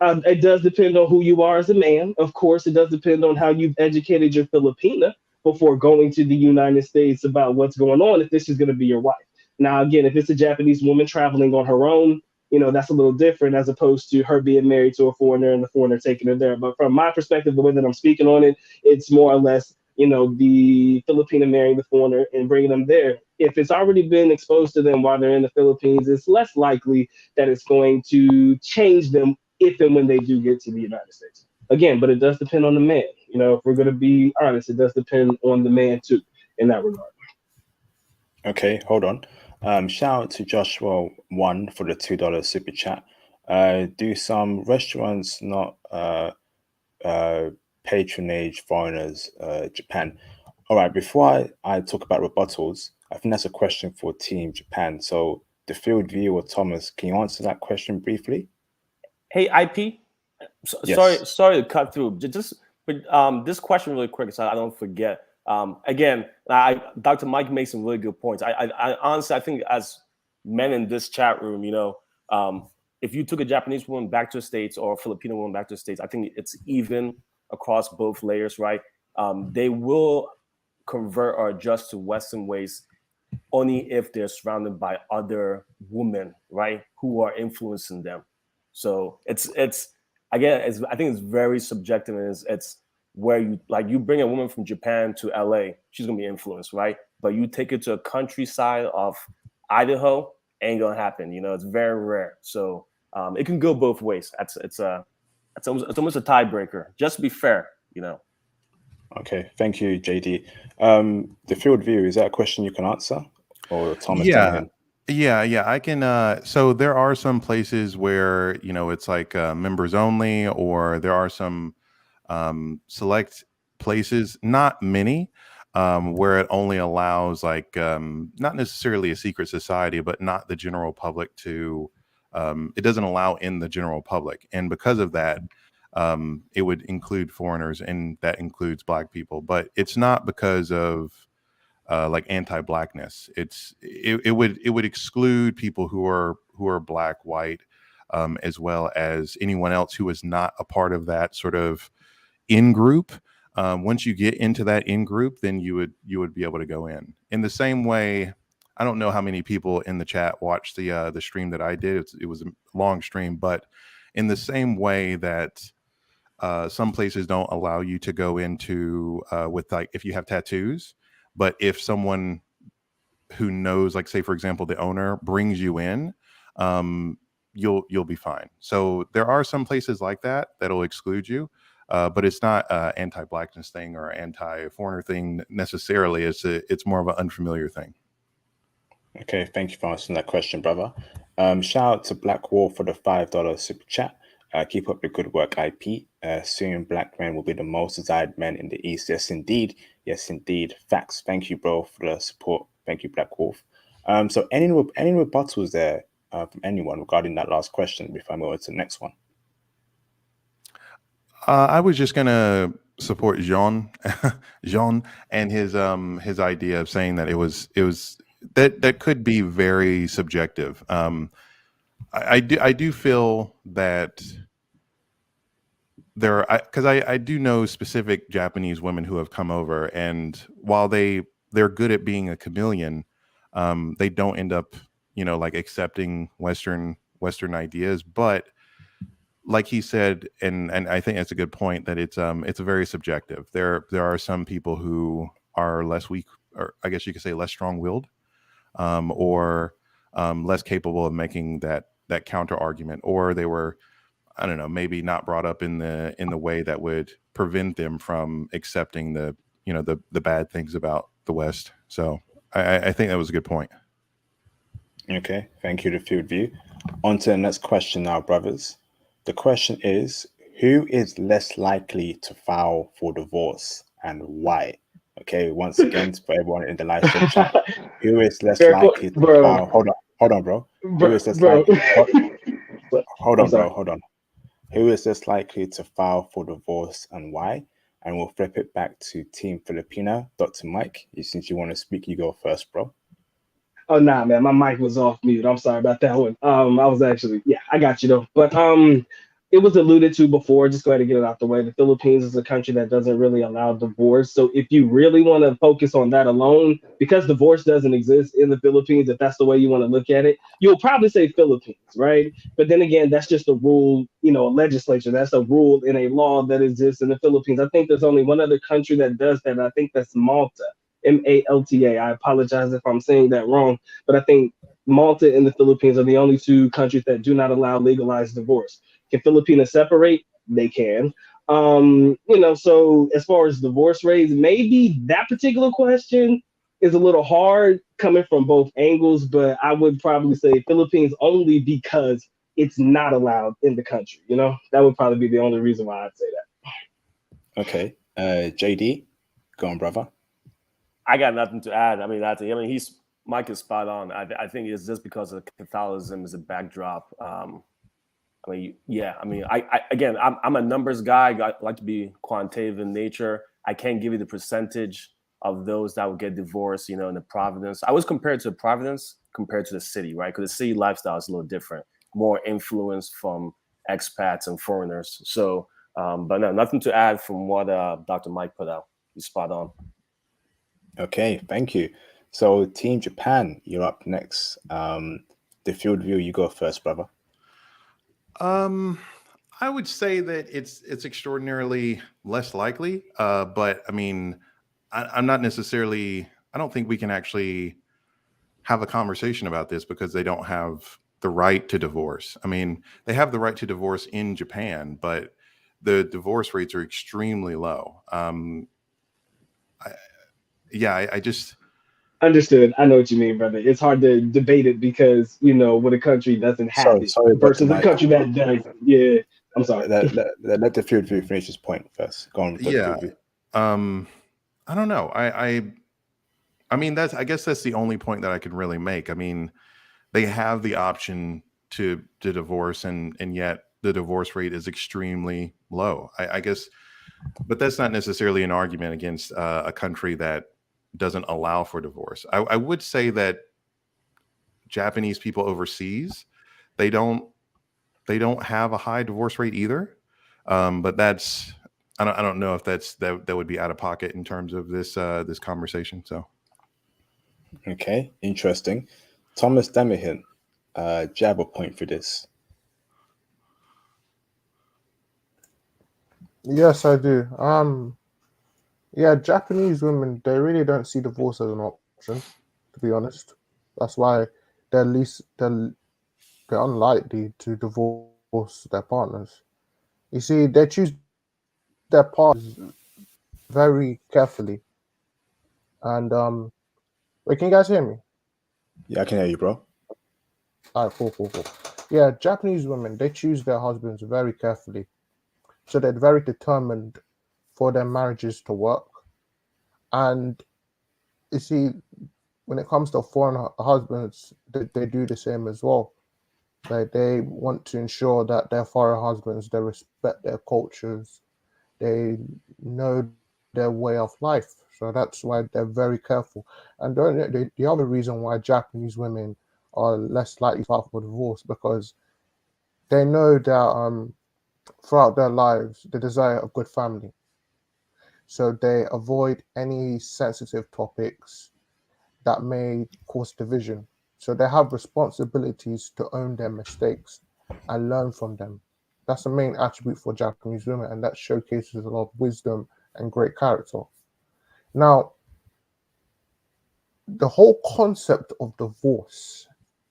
D: it does depend on who you are as a man. Of course, it does depend on how you've educated your Filipina before going to the United States about what's going on, if this is going to be your wife. Now, again, if it's a Japanese woman traveling on her own, that's a little different as opposed to her being married to a foreigner and the foreigner taking her there. But from my perspective, the way that I'm speaking on it, it's more or less, the Filipina marrying the foreigner and bringing them there. If it's already been exposed to them while they're in the Philippines, it's less likely that it's going to change them if and when they do get to the United States. Again, but it does depend on the man. If we're going to be honest, it does depend on the man too in that regard.
A: Okay, hold on. Shout out to Joshua 1 for the $2 super chat. Do some restaurants not patronage foreigners, Japan? All right, before I talk about rebuttals, I think that's a question for Team Japan. So the field view or Thomas, can you answer that question briefly?
E: Hey, IP.
A: Yes.
E: Sorry to cut through. But this question really quick, so I don't forget. Again, Dr. Mike made some really good points. I honestly, I think as men in this chat room, if you took a Japanese woman back to the States or a Filipino woman back to the States, I think it's even across both layers, right? They will convert or adjust to Western ways only if they're surrounded by other women, right, who are influencing them. So it's again, I think it's very subjective, and it's where you bring a woman from Japan to LA, she's gonna be influenced, right? But you take it to a countryside of Idaho, ain't gonna happen. It's very rare. So it can go both ways. It's almost a tiebreaker. Just to be fair,
A: Okay, thank you, JD. The field view, is that a question you can answer, or Thomas?
C: Yeah, I can. So there are some places where it's like members only, or there are some select places, not many, where it only allows not necessarily a secret society, but not the general public to. It doesn't allow in the general public, and because of that, it would include foreigners, and that includes Black people. But it's not because of anti-Blackness. It would exclude people who are Black, white, as well as anyone else who is not a part of that sort of in group. Once you get into that in group, then you would be able to go in the same way. I don't know how many people in the chat watched the stream that I did. It was a long stream, but in the same way that some places don't allow you to go into with like if you have tattoos, but if someone who knows, like say for example, the owner brings you in, you'll be fine. So there are some places like that that'll exclude you, but it's not anti-blackness thing or anti-foreigner thing necessarily. It's more of an unfamiliar thing.
A: Okay, thank you for answering that question, brother. Shout out to Black Wolf for the $5 super chat. Keep up the good work, IP. Soon black men will be the most desired men in the East. Yes, indeed. Yes, indeed. Facts. Thank you, bro, for the support. Thank you, Black Wolf. So any rebuttals there from anyone regarding that last question before I move on to the next one?
C: I was just gonna support Jean and his idea of saying that it was that could be very subjective. I do feel that there are, because I do know specific Japanese women who have come over, and while they're good at being a chameleon, they don't end up like accepting Western ideas. But like he said, and I think that's a good point, that it's very subjective. There are some people who are less weak, or I guess you could say less strong-willed, or less capable of making that counter argument, or they were, I don't know, maybe not brought up in the way that would prevent them from accepting the bad things about the West. So I think that was a good point.
A: Okay, thank you, the field view. On to the next question now, brothers. The question is, who is less likely to file for divorce and why? Okay, once again, for everyone in the live stream chat, who is less likely to file? Hold on, bro. Who is less likely? Hold on, bro. Hold on. Who is less likely to file for divorce and why? And we'll flip it back to Team Filipina. Dr. Mike, since you want to speak, you go first, bro.
D: Oh nah, man, my mic was off mute. I'm sorry about that one. I was actually, I got you though. But it was alluded to before. Just go ahead and get it out the way. The Philippines is a country that doesn't really allow divorce. So if you really want to focus on that alone, because divorce doesn't exist in the Philippines, if that's the way you want to look at it, you'll probably say Philippines, right? But then again, that's just a rule, a legislature. That's a rule in a law that exists in the Philippines. I think there's only one other country that does that. And I think that's Malta. Malta. I apologize if I'm saying that wrong, but I think Malta and the Philippines are the only two countries that do not allow legalized divorce. Can Filipina separate? They can. So as far as divorce rates, maybe that particular question is a little hard coming from both angles, but I would probably say Philippines only because it's not allowed in the country. That would probably be the only reason why I'd say that.
A: Okay. JD, go on, brother.
E: I got nothing to add. I mean, Mike is spot on. I think it's just because of Catholicism as a backdrop. I'm a numbers guy. I like to be quantitative in nature. I can't give you the percentage of those that would get divorced, in the Providence. I was compared to Providence compared to the city, right? Because the city lifestyle is a little different, more influence from expats and foreigners. So, but no, nothing to add from what Dr. Mike put out. He's spot on.
A: Okay, thank you. So, Team Japan, you're up next. The field view, you go first, brother.
C: I would say that it's extraordinarily less likely. But I mean, I'm not necessarily. I don't think we can actually have a conversation about this because they don't have the right to divorce. I mean, they have the right to divorce in Japan, but the divorce rates are extremely low. I just
D: understood. I know what you mean, brother. It's hard to debate it because when a country doesn't have it versus a country that does. Yeah, I'm sorry.
A: Let the field view finish his point first. Go on.
C: Yeah. I don't know. I mean, I guess that's the only point that I can really make. I mean, they have the option to divorce, and yet the divorce rate is extremely low. I guess, but that's not necessarily an argument against a country that doesn't allow for divorce. I would say that Japanese people overseas, they don't have a high divorce rate either. But that's I don't know if that would be out of pocket in terms of this conversation. So
A: Okay, interesting. Thomas Demihin, do you have a point for this?
B: Yes, I do. Yeah, Japanese women, they really don't see divorce as an option, to be honest. That's why they're unlikely to divorce their partners. You see, they choose their partners very carefully. And wait, can you guys hear me?
A: Yeah, I can hear you, bro.
B: All right, cool. Yeah, Japanese women, they choose their husbands very carefully. So they're very determined for their marriages to work. And you see, when it comes to foreign husbands, they do the same as well. Like they want to ensure that their foreign husbands, they respect their cultures, they know their way of life. So that's why they're very careful. And the other reason why Japanese women are less likely to file for divorce because they know that throughout their lives they desire a good family. So they avoid any sensitive topics that may cause division. So they have responsibilities to own their mistakes and learn from them. That's the main attribute for Japanese women, and that showcases a lot of wisdom and great character. Now, the whole concept of divorce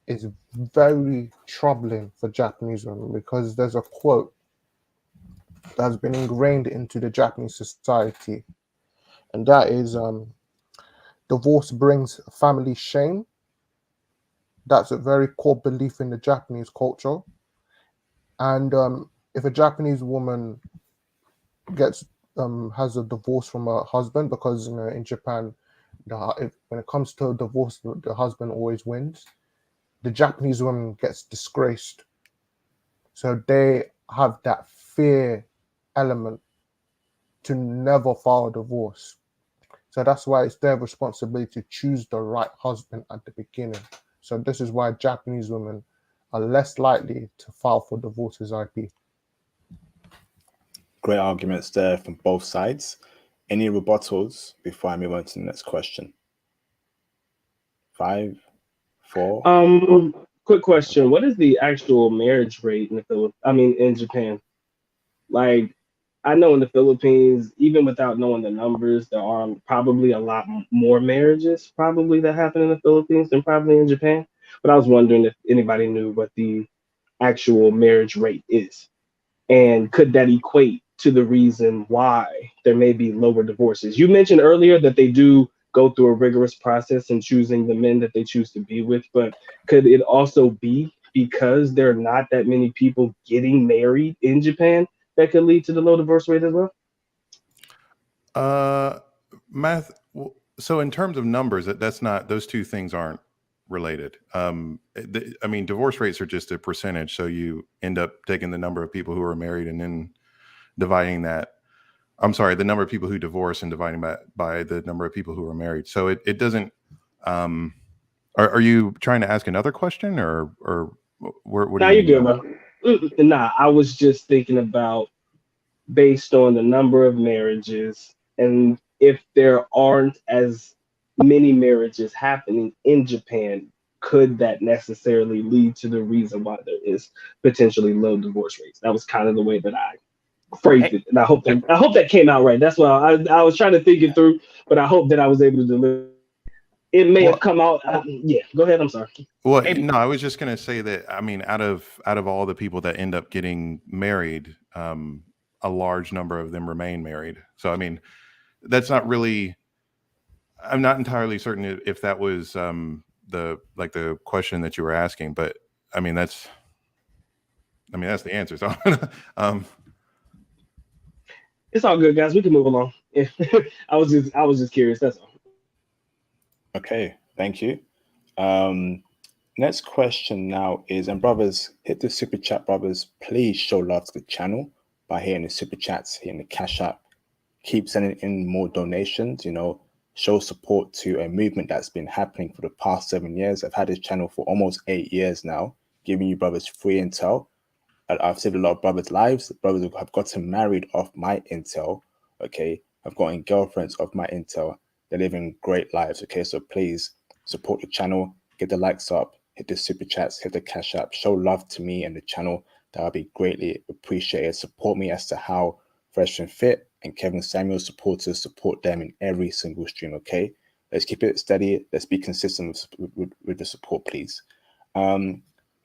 B: is very troubling for Japanese women because there's a quote that's been ingrained into the Japanese society, and that is divorce brings family shame. That's a very core belief in the Japanese culture. And if a Japanese woman gets has a divorce from her husband, because in Japan, when it comes to divorce, the husband always wins. The Japanese woman gets disgraced, so they have that fear element to never file a divorce. So that's why it's their responsibility to choose the right husband at the beginning. So this is why Japanese women are less likely to file for divorce as IP.
A: Great arguments there from both sides. Any rebuttals before I move on to the next question? 5, 4.
D: Quick question: what is the actual marriage rate in the Philippines? I mean, in Japan? Like, I know in the Philippines, even without knowing the numbers, there are probably a lot more marriages probably that happen in the Philippines than probably in Japan. But I was wondering if anybody knew what the actual marriage rate is, and could that equate to the reason why there may be lower divorces? You mentioned earlier that they do go through a rigorous process in choosing the men that they choose to be with, but could it also be because there are not that many people getting married in Japan that could lead to the low divorce rate as well?
C: Math. So in terms of numbers, that's not, those two things aren't related. I mean, divorce rates are just a percentage. So you end up taking the number of people who are married and then dividing that. I'm sorry, the number of people who divorce and dividing that by the number of people who are married. So it doesn't. Are you trying to ask another question, or what do
D: Nah,
C: you
D: you're
C: mean
D: good,
C: by that?
D: bro. Nah, I was just thinking about based on the number of marriages and if there aren't as many marriages happening in Japan, could that necessarily lead to the reason why there is potentially low divorce rates? That was kind of the way that I phrased it, and I hope that came out right. That's why I was trying to think it through, but I hope that I was able to deliver. It may have
C: Well,
D: come out. Yeah, go ahead. I'm sorry.
C: well, no, I was just going to say that, I mean, out of all the people that end up getting married, a large number of them remain married. So, I mean, that's not really. I'm not entirely certain if that was the question that you were asking, but I mean that's the answer. So, um,
D: It's all good, guys. We can move along. I was just curious. That's all.
A: Okay, thank you. Next question now is, and brothers, hit the super chat, brothers. Please show love to the channel by hitting the super chats, hitting the cash app. Keep sending in more donations, show support to a movement that's been happening for the past 7 years. I've had this channel for almost 8 years now, giving you brothers free intel. I've saved a lot of brothers' lives. Brothers have gotten married off my intel, okay? I've gotten girlfriends off my intel. They're living great lives, okay? So please support the channel, get the likes up, hit the super chats, hit the cash app, show love to me and the channel. That would be greatly appreciated. Support me as to how Fresh and Fit and Kevin Samuel supporters support them in every single stream, okay? Let's keep it steady. Let's be consistent with the support, please.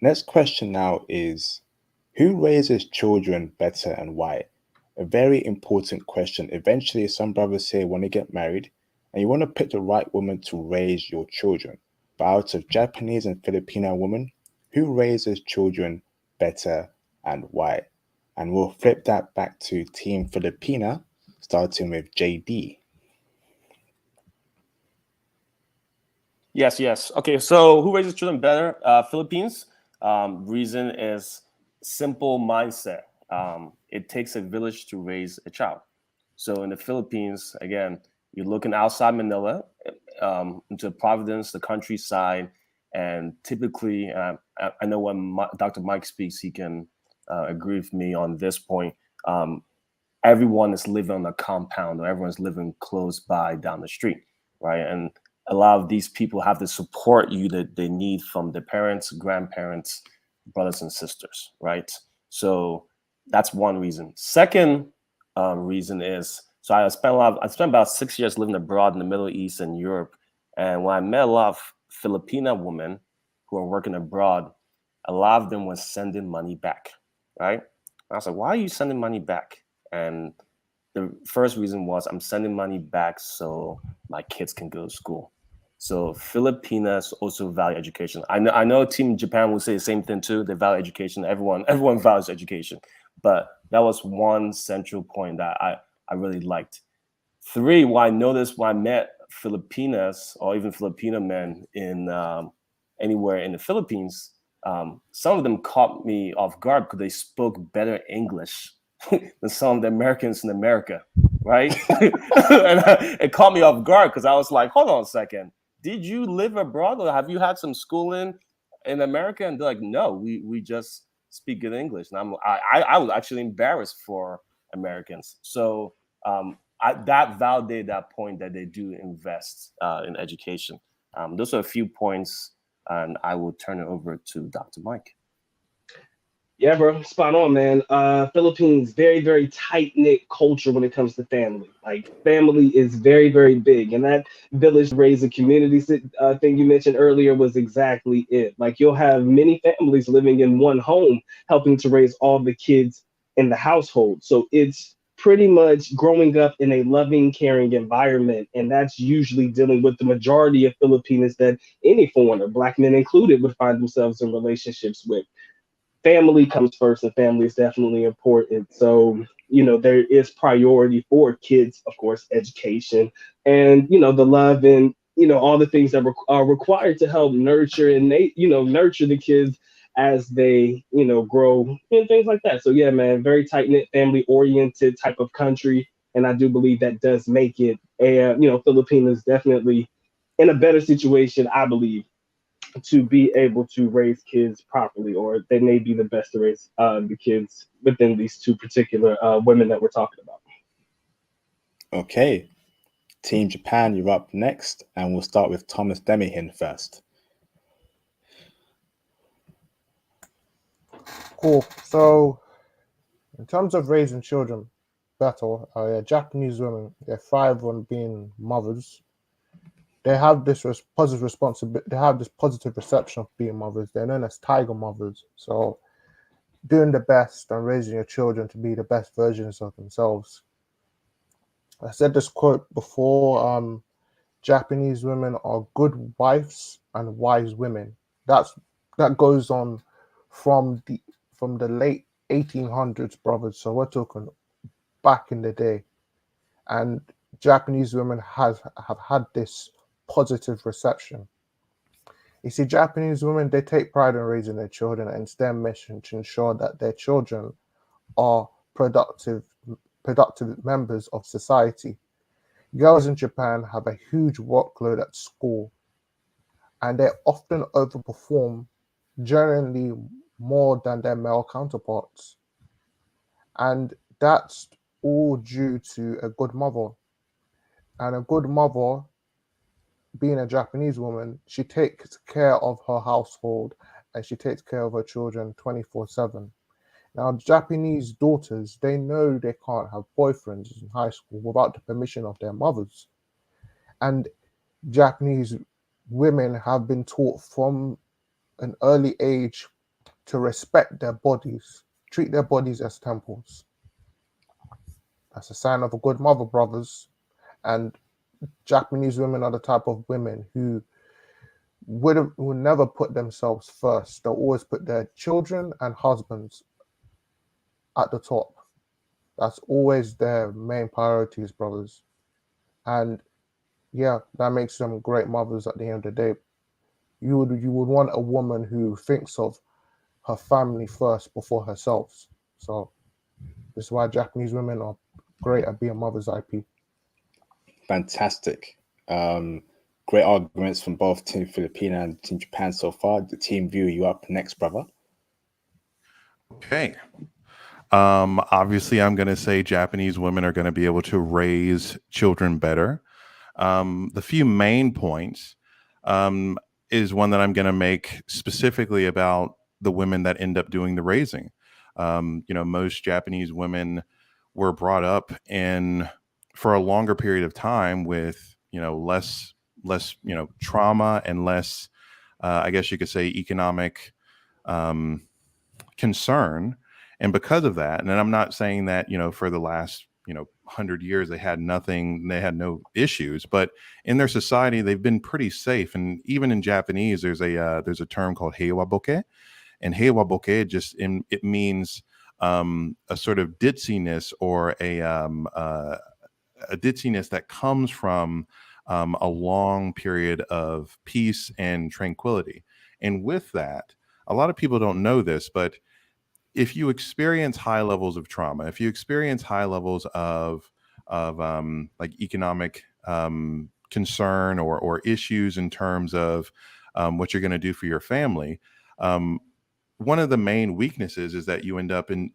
A: Next question now is, who raises children better and why? A very important question. Eventually, some brothers here want to get married and you want to pick the right woman to raise your children. But out of Japanese and Filipino women, who raises children better and why? And we'll flip that back to Team Filipina, starting with JD.
E: Yes. Okay, so who raises children better? Philippines. Reason is simple mindset. It takes a village to raise a child. So in the Philippines, again, you're looking outside Manila, into Providence, the countryside, and typically, I know when Dr. Mike speaks, he can agree with me on this point. Everyone is living on a compound, or everyone's living close by down the street, right? And a lot of these people have the support you that they need from their parents, grandparents, brothers and sisters, right? So that's one reason. Second reason is, so I spent about 6 years living abroad in the Middle East and Europe. And when I met a lot of Filipina women who are working abroad, a lot of them was sending money back, right? I was like, why are you sending money back? And the first reason was, I'm sending money back so my kids can go to school. So Filipinas also value education. I know Team Japan will say the same thing too. They value education. Everyone values education. But that was one central point that I really liked. Three, what I noticed when I met Filipinas or even Filipino men in anywhere in the Philippines, some of them caught me off guard because they spoke better English than some of the Americans in America, right? And it caught me off guard because I was like, hold on a second. Did you live abroad or have you had some schooling in America? And they're like, no, we just speak good English. And I was actually embarrassed for Americans. So that validated that point that they do invest in education. Those are a few points, and I will turn it over to Dr. Mike.
D: Yeah, bro, spot on, man. Philippines, very, very tight-knit culture when it comes to family. Like, family is very, very big. And that village raise a community thing you mentioned earlier was exactly it. Like, you'll have many families living in one home, helping to raise all the kids in the household. So it's pretty much growing up in a loving, caring environment. And that's usually dealing with the majority of Filipinos that any foreigner, Black men included, would find themselves in relationships with. Family comes first, and family is definitely important. So, there is priority for kids, of course, education, and, the love and, all the things that are required to help nurture and nurture the kids as they, grow and things like that. So, yeah, man, very tight knit, family oriented type of country. And I do believe that does make it Filipinos definitely in a better situation, I believe, to be able to raise kids properly, or they may be the best to raise the kids within these two particular women that we're talking about.
A: Okay, Team Japan, you're up next, and we'll start with Thomas Demihin first.
B: Cool. So, in terms of raising children better, Japanese women, they thrive on being mothers. They have this positive responsibility. They have this positive perception of being mothers. They're known as tiger mothers. So, doing the best and raising your children to be the best versions of themselves. I said this quote before. Japanese women are good wives and wise women. That goes on from the late 1800s, brothers. So we're talking back in the day, and Japanese women have had this positive reception. You see, Japanese women, they take pride in raising their children, and it's their mission to ensure that their children are productive members of society. Girls in Japan have a huge workload at school, and they often overperform, generally more than their male counterparts. And that's all due to a good mother. And a good mother being a Japanese woman, she takes care of her household and she takes care of her children 24/7. Now, Japanese daughters, they know they can't have boyfriends in high school without the permission of their mothers. And Japanese women have been taught from an early age to respect their bodies, treat their bodies as temples. That's a sign of a good mother, brothers. And Japanese women are the type of women who will never put themselves first. They'll always put their children and husbands at the top. That's always their main priorities, brothers. And yeah, that makes them great mothers at the end of the day. You would want a woman who thinks of her family first before herself. So this is why Japanese women are great at being mothers, IP.
A: Fantastic. Great arguments from both Team Filipina and Team Japan so far. The Team View, you up next, brother.
C: Okay. Obviously, I'm going to say Japanese women are going to be able to raise children better. The few main points is one that I'm going to make specifically about the women that end up doing the raising. Most Japanese women were brought up for a longer period of time with, less trauma and less, I guess you could say, economic concern. And because of that, and I'm not saying that, for the last, 100 years, they had nothing, they had no issues, but in their society, they've been pretty safe. And even in Japanese, there's a term called heiwaboke, and heiwaboke it means a sort of ditziness, or a ditziness that comes from a long period of peace and tranquility. And with that, a lot of people don't know this, but if you experience high levels of trauma, if you experience high levels of like economic concern or issues in terms of what you're going to do for your family, one of the main weaknesses is that you end up in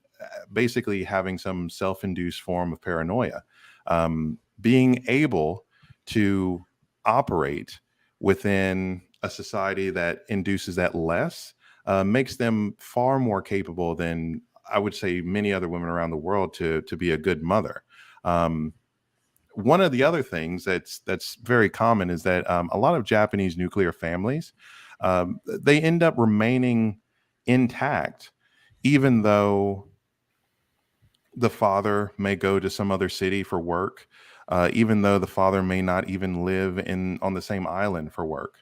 C: basically having some self-induced form of paranoia. Being able to operate within a society that induces that less makes them far more capable than, I would say, many other women around the world to be a good mother. One of the other things that's very common is that a lot of Japanese nuclear families, they end up remaining intact, even though the father may go to some other city for work, even though the father may not even live on the same island for work.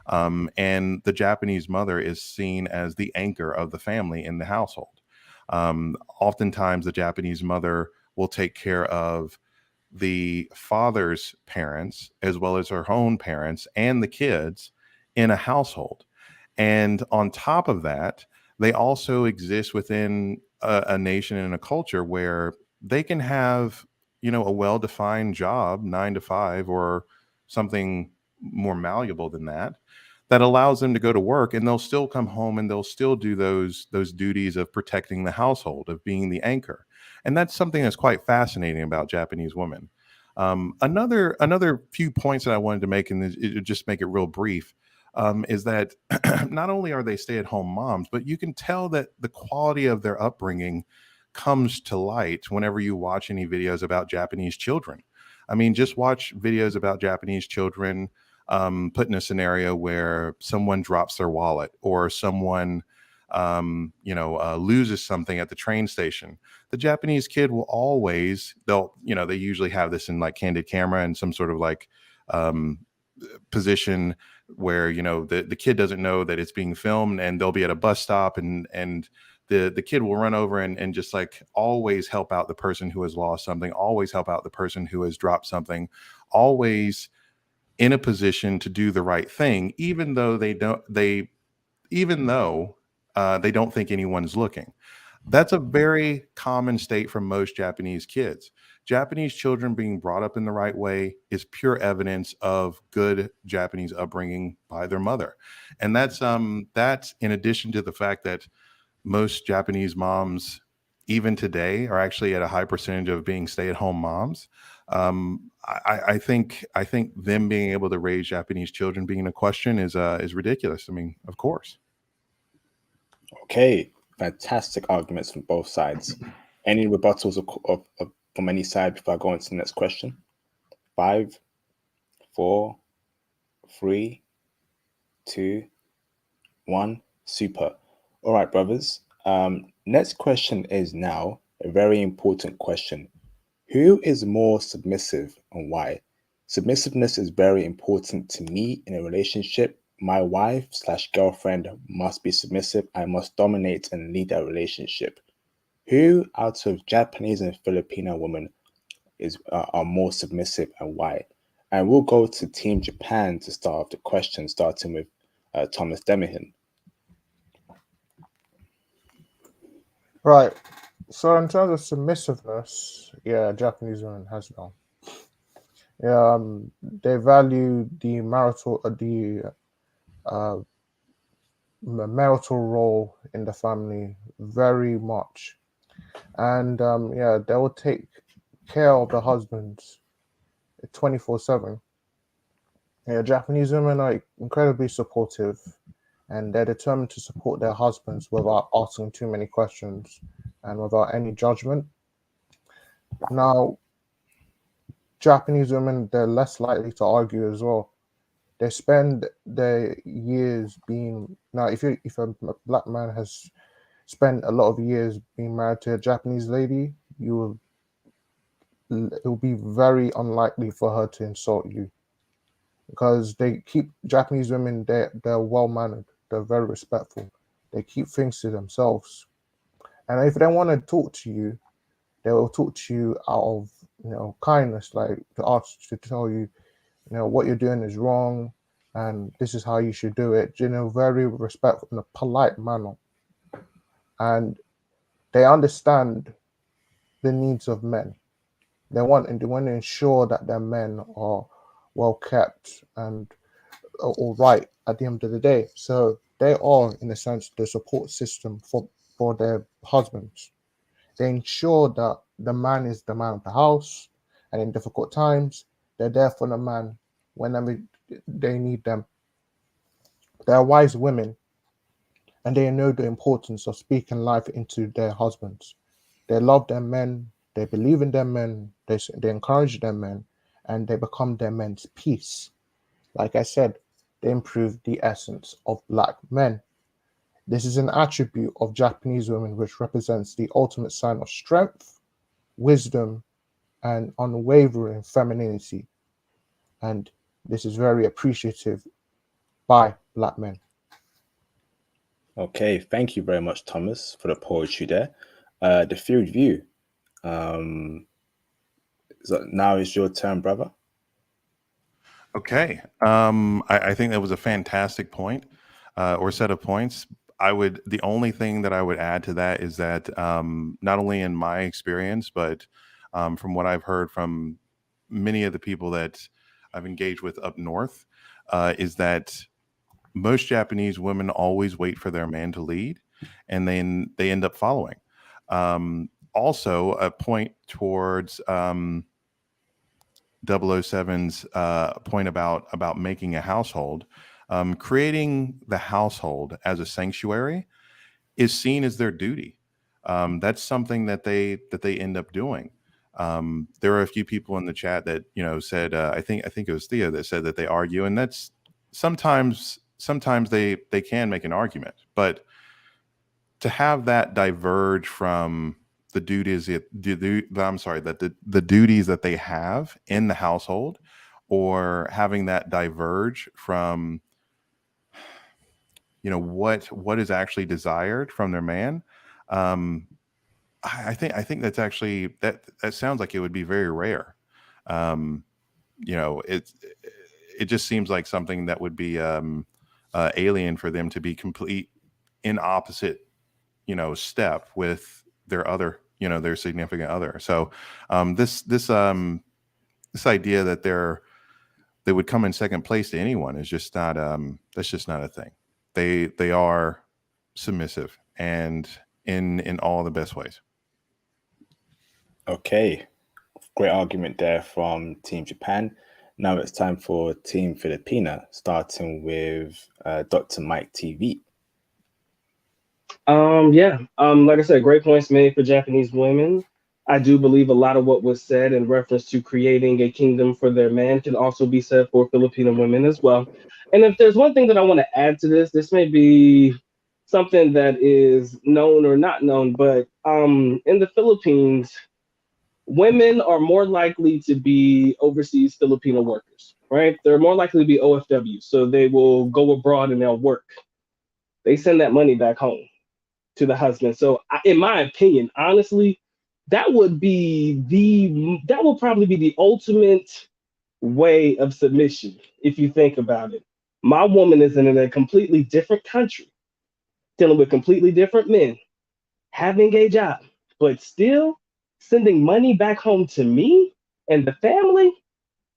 C: And the Japanese mother is seen as the anchor of the family in the household. Oftentimes, the Japanese mother will take care of the father's parents as well as her own parents and the kids in a household. And on top of that, they also exist within a nation and a culture where they can have, a well-defined job, 9 to 5, or something more malleable than that allows them to go to work, and they'll still come home and they'll still do those duties of protecting the household, of being the anchor. And that's something that's quite fascinating about Japanese women. Another few points that I wanted to make, and just make it real brief, is that not only are they stay-at-home moms, but you can tell that the quality of their upbringing comes to light whenever you watch any videos about Japanese children. I mean, just watch videos about Japanese children put in a scenario where someone drops their wallet, or someone loses something at the train station. The Japanese kid will always, they usually have this in like candid camera and some sort of like position where, the kid doesn't know that it's being filmed, and they'll be at a bus stop, and the kid will run over and just like always help out the person who has lost something, always help out the person who has dropped something, always in a position to do the right thing, even though they don't think anyone's looking. That's a very common state for most Japanese kids. Japanese children being brought up in the right way is pure evidence of good Japanese upbringing by their mother. And that's in addition to the fact that most Japanese moms, even today, are actually at a high percentage of being stay-at-home moms. I think them being able to raise Japanese children being a question is ridiculous. I mean, of course.
A: Okay, fantastic arguments from both sides. Any rebuttals from any side before I go on to the next question? 5, 4, 3, 2, 1. Super. All right, brothers. Next question is now a very important question. Who is more submissive and why? Submissiveness is very important to me in a relationship. My wife/girlfriend must be submissive. I must dominate and lead that relationship. Who out of Japanese and Filipino women are more submissive and why? And we'll go to Team Japan to start off the question, starting with Thomas Demihin.
B: Right. So in terms of submissiveness, yeah, Japanese women has no. Yeah, they value the marital role in the family very much, and yeah, they will take care of the husbands 24/7. Yeah, Japanese women are incredibly supportive, and they're determined to support their husbands without asking too many questions and without any judgment. Now, Japanese women, they're less likely to argue as well. They spend their years being now. If a black man has spent a lot of years being married to a Japanese lady, it will be very unlikely for her to insult you, because they keep Japanese women. They're well mannered. They're very respectful. They keep things to themselves, and if they want to talk to you, they will talk to you out of kindness, like to tell you what you're doing is wrong, and this is how you should do it. Very respectful in a polite manner, and they understand the needs of men. They want to ensure that their men are well kept and are all right at the end of the day. So they are, in a sense, the support system for their husbands. They ensure that the man is the man of the house, and in difficult times, they're there for the man whenever they need them. They are wise women, and they know the importance of speaking life into their husbands. They love their men, they believe in their men, they encourage their men, and they become their men's peace. Like I said, they improve the essence of black men. This is an attribute of Japanese women which represents the ultimate sign of strength, wisdom, and unwavering femininity. And this is very appreciative by black men.
A: Okay, thank you very much, Thomas, for the poetry there. The field view. So now is your turn, brother.
C: Okay. I think that was a fantastic point or set of points. The only thing that I would add to that is that not only in my experience, but from what I've heard from many of the people that I've engaged with up north, is that most Japanese women always wait for their man to lead, and then they end up following. Also, a point towards 007's point about making a household, creating the household as a sanctuary is seen as their duty. That's something that they end up doing. There are a few people in the chat that said I think it was Thea that said that they argue, and that's sometimes they can make an argument, but to have that diverge from the duties the duties that they have in the household, or having that diverge from what is actually desired from their man, I think that's actually that sounds like it would be very rare. It just seems like something that would be alien for them to be complete in opposite step with their other their significant other. So this idea that they would come in second place to anyone is just not that's just not a thing. They are submissive, and in all the best ways.
A: Okay, Great argument there from Team Japan. Now it's time for Team Filipina, starting with Dr. Mike TV.
D: Like I said, great points made for Japanese women. I do believe a lot of what was said in reference to creating a kingdom for their man can also be said for Filipino women as well. And if there's one thing that I want to add to this may be something that is known or not known, but in the Philippines, women are more likely to be overseas Filipino workers, right? They're more likely to be OFW, so they will go abroad and they'll work. They send that money back home to the husband. So, in my opinion, honestly, that would probably be the ultimate way of submission if you think about it. My woman is in a completely different country, dealing with completely different men, having a job, but still sending money back home to me and the family.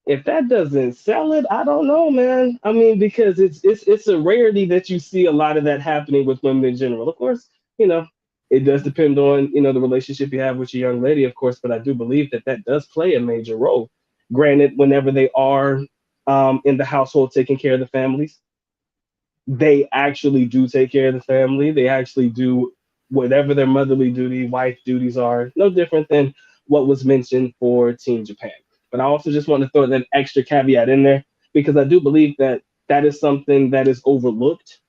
D: If that doesn't sell it, I don't know, man. I mean, because it's a rarity that you see a lot of that happening with women in general. Of course, it does depend on the relationship you have with your young lady, of course. But I do believe that does play a major role. Granted, whenever they are in the household taking care of the families, they actually do take care of the family. They actually do whatever their motherly duty, wife duties are. No different than what was mentioned for Team Japan. But I also just want to throw that extra caveat in there because I do believe that is something that is overlooked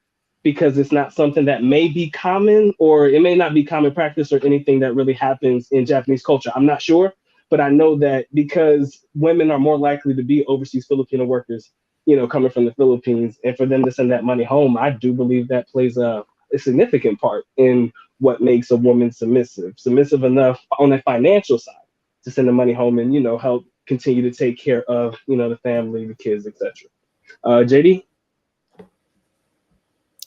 D: because it's not something that may be common or it may not be common practice or anything that really happens in Japanese culture. I'm not sure, but I know that because women are more likely to be overseas Filipino workers, coming from the Philippines, and for them to send that money home, I do believe that plays a significant part in what makes a woman submissive enough on the financial side to send the money home and help continue to take care of the family, the kids, etc. JD.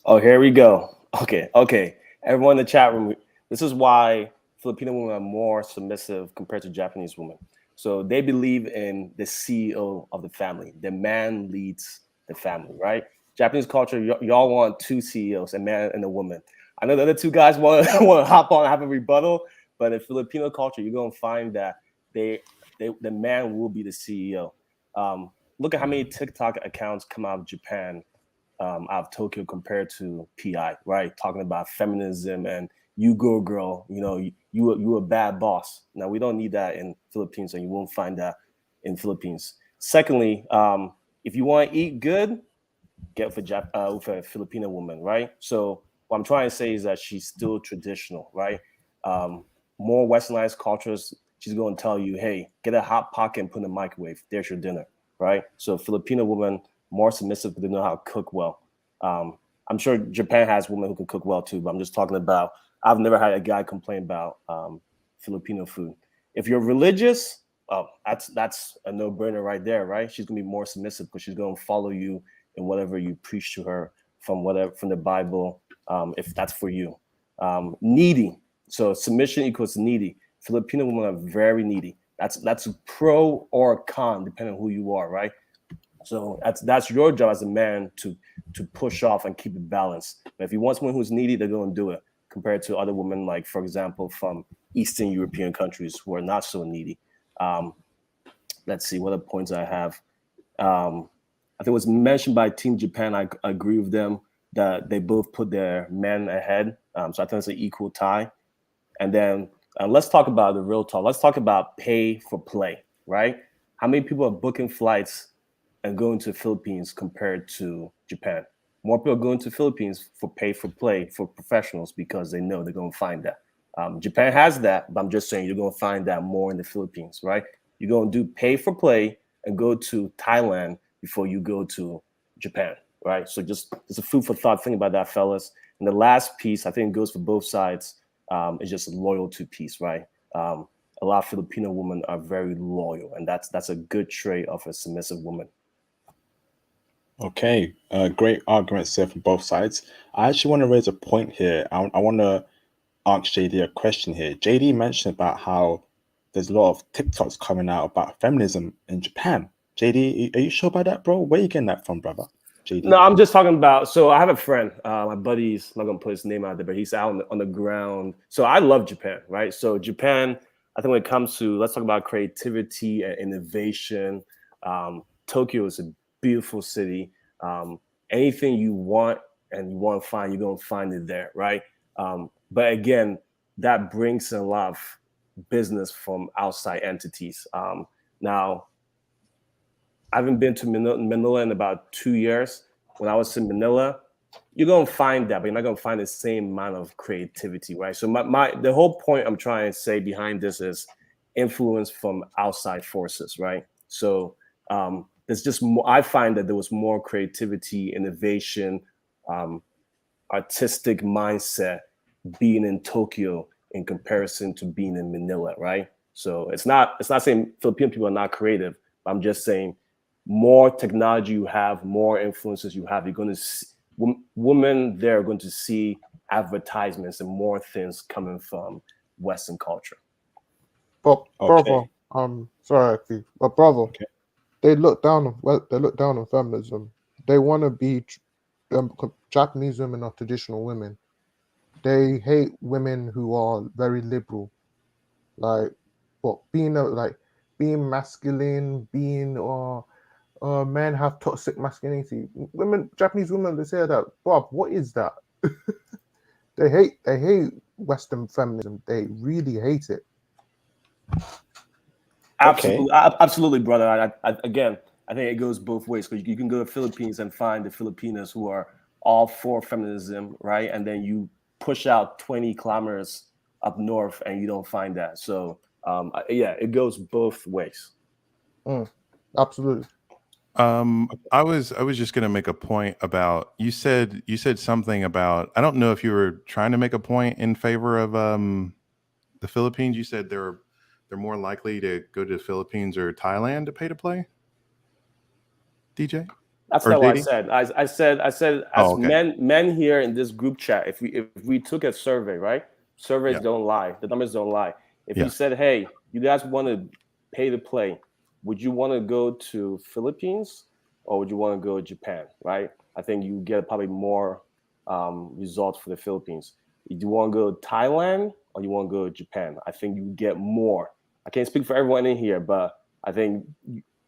E: Oh, here we go. Okay. Everyone in the chat room, this is why Filipino women are more submissive compared to Japanese women. So they believe in the CEO of the family. The man leads the family, right? Japanese culture, y'all want two CEOs, a man and a woman. I know the other two guys want to hop on and have a rebuttal, but in Filipino culture, you're going to find that the man will be the CEO. Look at how many TikTok accounts come out of Japan, out of Tokyo compared to PI, right? Talking about feminism and you go girl, you a bad boss. Now we don't need that in Philippines, and you won't find that in Philippines. Secondly, if you want to eat good, get with a Filipino woman, right? So what I'm trying to say is that she's still traditional, right? More westernized cultures, she's going to tell you, hey, get a hot pocket and put in the microwave. There's your dinner, right? So Filipino women more submissive because they know how to cook well. I'm sure Japan has women who can cook well too, but I'm just talking about, I've never had a guy complain about Filipino food. If you're religious, that's a no-brainer right there, right? She's gonna be more submissive because she's gonna follow you in whatever you preach to her from the Bible, if that's for you. Needy, so submission equals needy. Filipino women are very needy. That's pro or con depending on who you are, right? So that's your job as a man to push off and keep it balanced. But if you want someone who's needy, they're going to do it compared to other women, like, for example, from Eastern European countries who are not so needy. Let's see what other points I have. I think it was mentioned by Team Japan. I agree with them that they both put their men ahead. So I think it's an equal tie. And then let's talk about the real talk. Let's talk about pay for play, right? How many people are booking flights and going to the Philippines compared to Japan? More people are going to the Philippines for pay for play for professionals because they know they're going to find that. Japan has that, but I'm just saying you're going to find that more in the Philippines, right? You're going to do pay for play and go to Thailand before you go to Japan, right? So just a food for thought. Think about that, fellas. And the last piece, I think, goes for both sides, is just a loyalty piece, right? A lot of Filipino women are very loyal, and that's a good trait of a submissive woman.
A: Okay, great arguments there from both sides. I actually want to raise a point here. I want to ask JD a question here. JD mentioned about how there's a lot of TikToks coming out about feminism in Japan. JD, are you sure about that, bro? Where are you getting that from, brother? JD?
E: No, I'm just talking about, so I have a friend, my buddy's not going to put his name out there, but he's out on the ground. So I love Japan, right? So Japan, I think when it comes to, let's talk about creativity and innovation. Tokyo is a beautiful city. Anything you want and you want to find, you're going to find it there, right? But again, that brings in a lot of business from outside entities. Now, I haven't been to Manila in about 2 years. When I was in Manila, you're going to find that, but you're not going to find the same amount of creativity, right? So the whole point I'm trying to say behind this is influence from outside forces, right? So there's just more, I find that there was more creativity, innovation, artistic mindset being in Tokyo in comparison to being in Manila, right? So it's not saying Filipino people are not creative. I'm just saying more technology you have, more influences you have, you're going to see, women there are going to see advertisements and more things coming from Western culture.
B: But
A: Okay.
B: brother, sorry, Keith, but brother,
A: Okay.
B: they look down on feminism. They want to be Japanese women are traditional women. They hate women who are very liberal, like being masculine, being men have toxic masculinity. Japanese women, they say that. Bob, what is that? They hate Western feminism. They really hate it.
E: Absolutely, absolutely, brother. Again, I think it goes both ways, because you can go to the Philippines and find the Filipinas who are all for feminism, right? And then you push out 20 kilometers up north and you don't find that. So yeah, it goes both ways.
B: Absolutely.
C: I was just going to make a point about, you said something about, I don't know if you were trying to make a point in favor of the Philippines. You said they're more likely to go to the Philippines or Thailand to pay to play. DJ?
E: That's
C: Or
E: not what I
C: JD?
E: said. I said as
C: okay.
E: men here in this group chat, if we took a survey, right? Surveys
C: Yeah.
E: don't lie. The numbers don't lie. If
C: Yeah.
E: you said, hey, you guys want to pay to play, would you want to go to Philippines or would you want to go to Japan, right? I think you get probably more results for the Philippines. Do you want to go to Thailand or you want to go to Japan? I think you get more. I can't speak for everyone in here, but I think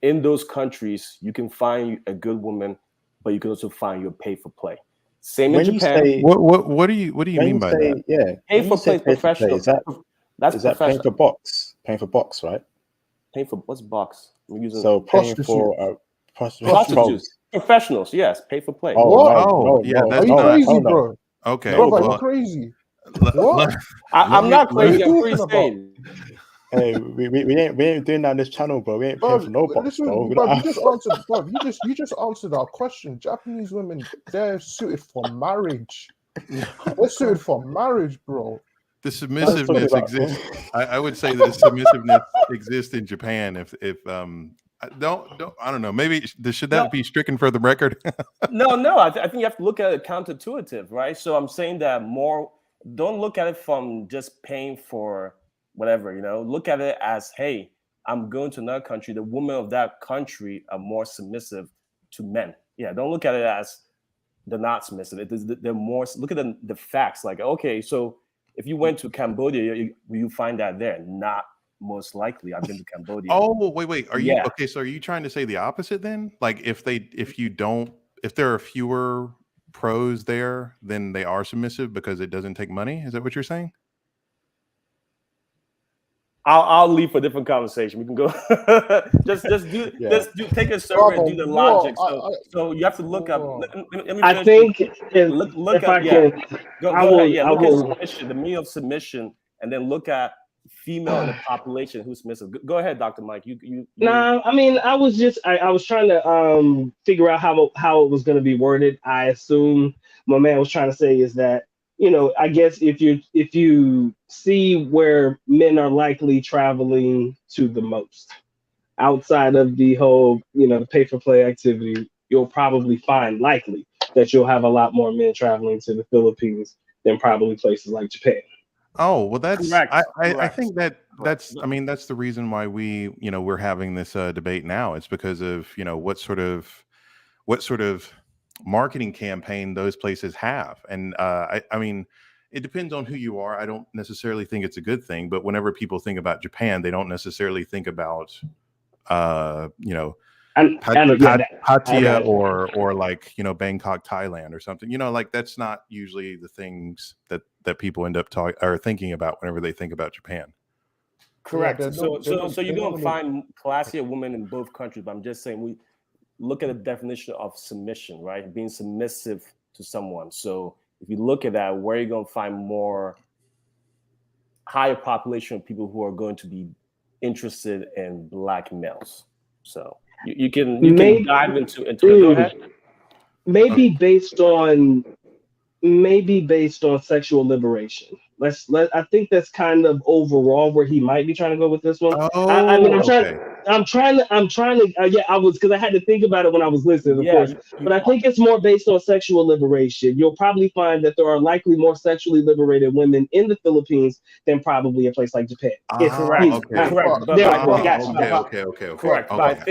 E: in those countries, you can find a good woman, but you can also find your pay for play. Same in Japan.
C: What do you mean by that?
A: Yeah,
E: Pay for play is professional.
A: Is that paying for box? Paying for box, right?
E: Paying for what's box? We're using
A: So paying for
E: prostitutes. Professionals, yes, pay for play.
A: Oh,
C: yeah, that's
B: Are you
C: not
B: crazy, bro?
C: okay.
B: Bro,
C: well,
B: are you crazy?
C: What?
E: I'm not crazy. I'm pretty
B: about?
E: sane.
A: Hey, we ain't doing that on this channel, bro. We ain't paying for no box, bro.
B: You just answered, bro. You just answered our question. Japanese women, they're suited for marriage. They're suited for marriage, bro.
C: The submissiveness exists. I would say that the submissiveness exists in Japan. If I don't know. Maybe should that be stricken for the record?
E: No. I think you have to look at it counterintuitive, right? So I'm saying that don't look at it from just paying for whatever, look at it as, hey, I'm going to another country. The women of that country are more submissive to men. Yeah, don't look at it as they're not submissive. They're more, look at the facts. Like, okay, so if you went to Cambodia, you find that there? Not most likely. I've been to Cambodia.
C: Oh, wait. Are you okay? So are you trying to say the opposite then? Like if there are fewer pros there, then they are submissive because it doesn't take money? Is that what you're saying?
E: I'll leave for a different conversation. We can go just take a survey and do the logic. So you have to look up.
D: I think
E: look at submission, the meaning of submission, and then look at female in the population who's submissive. Go ahead, Dr. Mike.
D: Nah, I mean, I was trying to figure out how it was going to be worded. I assume my man was trying to say is that, I guess if you see where men are likely traveling to the most outside of the whole, the pay for play activity, you'll probably find likely that you'll have a lot more men traveling to the Philippines than probably places like Japan.
C: Oh, well, that's
E: correct.
C: I think that's the reason why we're having this debate now. It's because of, what sort of marketing campaign those places have. And I mean, it depends on who you are. I don't necessarily think it's a good thing, but whenever people think about Japan, they don't necessarily think about, you know, Pattaya or like, you know, Bangkok, Thailand or something, you know, like that's not usually the things that people end up thinking about whenever they think about Japan.
E: Correct.
B: Yeah,
E: So you're going to find classier women in both countries, but I'm just saying, we look at the definition of submission, right? Being submissive to someone. So if you look at that, where are you going to find more higher population of people who are going to be interested in Black males? So you can dive into it. Go ahead.
D: Maybe based on sexual liberation. I think that's kind of overall where he might be trying to go with this one. I'm trying to yeah, I was, because I had to think about it when I was listening, of course. But I think it's more based on sexual liberation. You'll probably find that there are likely more sexually liberated women in the Philippines than probably a place like Japan.
E: Correct.
C: Correct.
E: But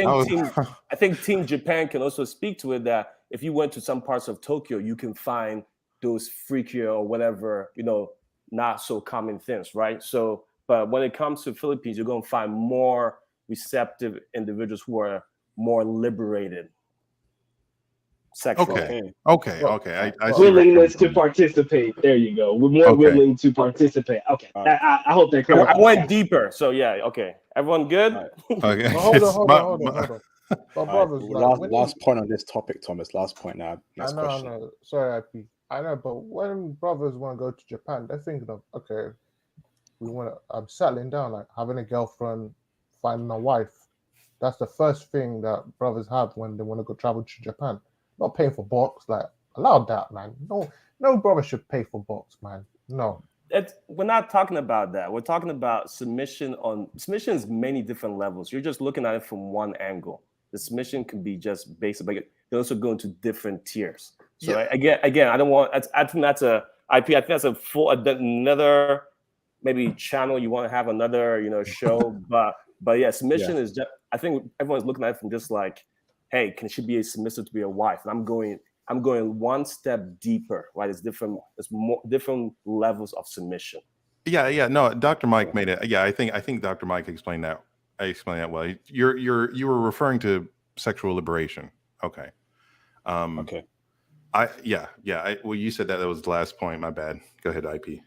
E: I think Team Japan can also speak to it, that if you went to some parts of Tokyo, you can find those freakier or whatever, you know, not so common things, right? So, but when it comes to Philippines, you're going to find more receptive individuals who are more liberated sexually.
C: Okay. I see
D: willingness to participate. There you go. We're more willing to participate. Okay. I hope that clarifies.
E: I went deeper. So yeah, okay. Everyone good?
C: Okay.
B: Hold on.
A: Last point on this topic, Thomas. Last point now. Next question.
B: No. Sorry, IP. I know, but when brothers want to go to Japan, they're thinking of, okay, I'm settling down, like having a girlfriend, finding a wife. That's the first thing that brothers have when they want to go travel to Japan. Not paying for box, like, allow that, man. No brother should pay for box, man. No.
E: We're not talking about that. We're talking about submission is many different levels. You're just looking at it from one angle. The submission can be just basic, but they also go into different tiers. So again, I don't want. I think that's a IP. I think that's a full another maybe channel. You want to have another, you know, show, but yeah, submission is just. I think everyone's looking at it from just like, hey, can she be a submissive to be a wife? And I'm going one step deeper, right? It's different. It's more different levels of submission.
C: Yeah. No, Dr. Mike made it. Yeah, I think Dr. Mike explained that. I explained that well. You were referring to sexual liberation. Okay.
A: Okay.
C: Well, you said that was the last point. My bad. Go ahead, IP.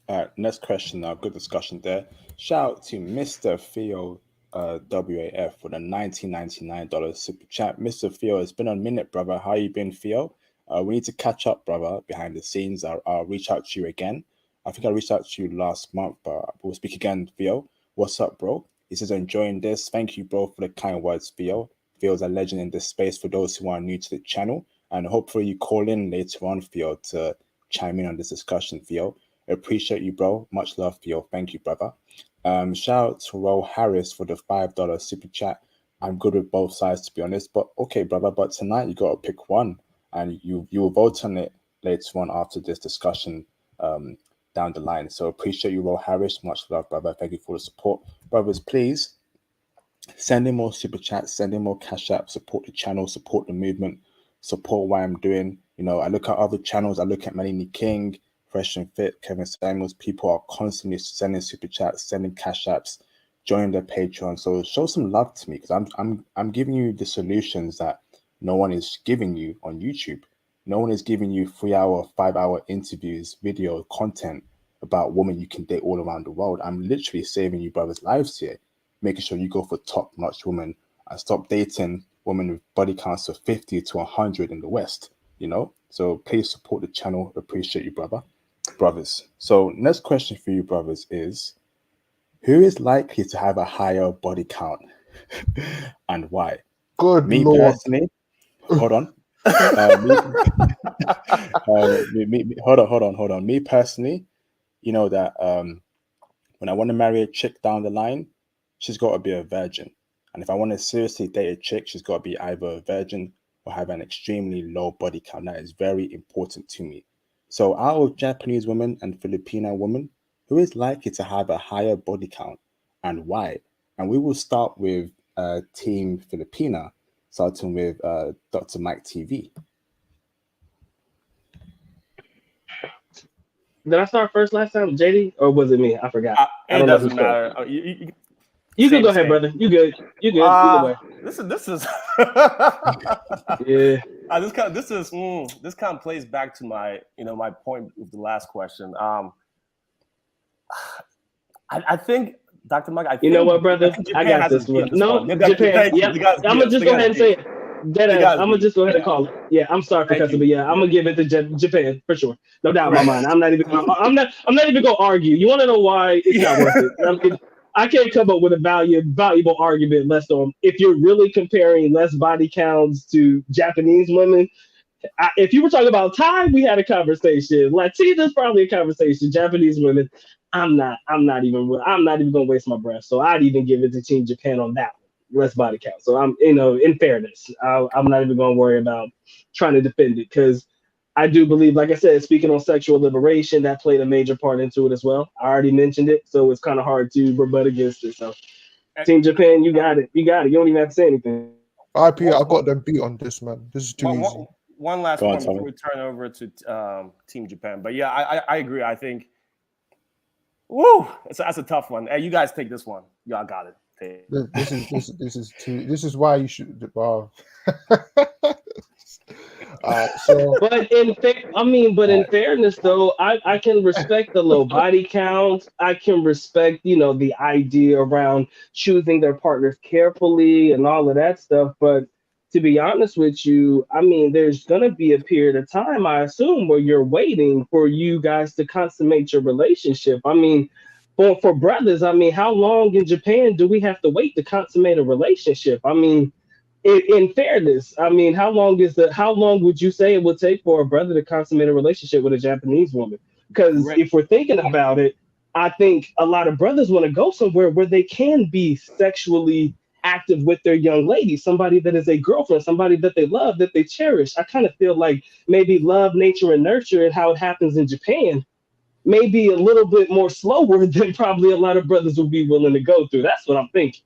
A: All right. Next question now. Good discussion there. Shout out to Mr. Theo WAF for the $19.99 super chat. Mr. Theo, it's been a minute, brother. How you been, Theo? We need to catch up, brother, behind the scenes. I'll reach out to you again. I think I reached out to you last month, but we'll speak again, Theo. What's up, bro? He says, enjoying this. Thank you, bro, for the kind words, Theo. Theo's a legend in this space for those who are new to the channel. And hopefully you call in later on, Theo, to chime in on this discussion, Theo. I appreciate you, bro. Much love, Theo. Thank you, brother. Shout out to Ro Harris for the $5 super chat. I'm good with both sides, to be honest. But okay, brother, but tonight you got to pick one. And you will vote on it later on after this discussion down the line. So appreciate you, Ro Harris. Much love, brother. Thank you for the support. Brothers, please send in more super chats, send in more cash apps, support the channel, support the movement, support what I'm doing. You know, I look at other channels, I look at Manini King, Fresh and Fit, Kevin Samuels. People are constantly sending super chats, sending cash apps, join their Patreon. So show some love to me, because I'm giving you the solutions that no one is giving you on YouTube. No one is giving you 3-hour, 5-hour interviews, video content about women you can date all around the world. I'm literally saving you brothers' lives here, making sure you go for top-notch women and stop dating women with body counts of 50 to 100 in the West, you know? So please support the channel. Appreciate you, brothers. So next question for you, brothers, is who is likely to have a higher body count and why?
B: Good
A: me
B: Lord.
A: Personally, hold on. Hold on. Me personally, you know that when I want to marry a chick down the line, she's got to be a virgin. And if I want to seriously date a chick, she's got to be either a virgin or have an extremely low body count. That is very important to me. So out of Japanese women and Filipino women, who is likely to have a higher body count and why? And we will start with Team Filipina, starting with Dr. Mike TV.
D: Did I start first last time, JD, or was it me? I forgot. I
E: It
D: don't know who
E: doesn't
D: spoke.
E: matter.
D: You can
E: Same,
D: go ahead,
E: same.
D: brother. You good. You good. Either way.
E: This is
D: Yeah.
E: This kind of plays back to my my point with the last question. I think Dr. Mike.
D: You know what, brother?
E: think
D: I
E: Japan
D: got
E: has
D: this
E: a beat
D: one.
E: on this
D: No,
E: one.
D: Japan.
E: Thank you.
D: Yep.
E: They got
D: I'm
E: beat
D: gonna
E: us.
D: just
E: They
D: go
E: got
D: ahead and
E: beat.
D: say it.
E: They
D: Deadass.
E: got
D: I'm gonna
E: beat.
D: just go ahead and call it. Yeah, I'm sorry for
E: Thank
D: cussing,
E: you.
D: but yeah, I'm gonna give it to Japan for sure. No doubt in my
E: Correct.
D: mind. I'm not even gonna argue. You want to know why? It's not worth it. I mean, I can't come up with a valuable argument less on if you're really comparing less body counts to Japanese women. If you were talking about Thai, we had a conversation. Latina's probably a conversation. Japanese women, I'm not even gonna waste my breath. So I'd even give it to Team Japan on that one. Less body count. So I'm, in fairness, I'm not even gonna worry about trying to defend it because I do believe, like I said, speaking on sexual liberation, that played a major part into it as well. I already mentioned it, so it's kind of hard to rebut against it. So Team Japan, you got it. You got it. You don't even have to say anything.
B: IP, I got them beat on this, man. This is too
E: One,
B: easy.
E: one last
A: Go on,
E: point before
A: Tommy.
E: we turn over to Team Japan. But yeah, I agree. I think, woo, that's a tough one. Hey, you guys take this one. Y'all got it.
B: This is why you should. Wow. So
D: But in fairness, though, I can respect the low body count. I can respect, the idea around choosing their partners carefully and all of that stuff. But to be honest with you, there's gonna be a period of time, I assume, where you're waiting for you guys to consummate your relationship. For brothers, how long in Japan do we have to wait to consummate a relationship? In fairness, how long would you say it would take for a brother to consummate a relationship with a Japanese woman? Because
E: Great.
D: if we're thinking about it, I think a lot of brothers want to go somewhere where they can be sexually active with their young lady, somebody that is a girlfriend, somebody that they love, that they cherish. I kind of feel like maybe love, nature, and nurture and how it happens in Japan may be a little bit more slower than probably a lot of brothers would be willing to go through. That's what I'm thinking.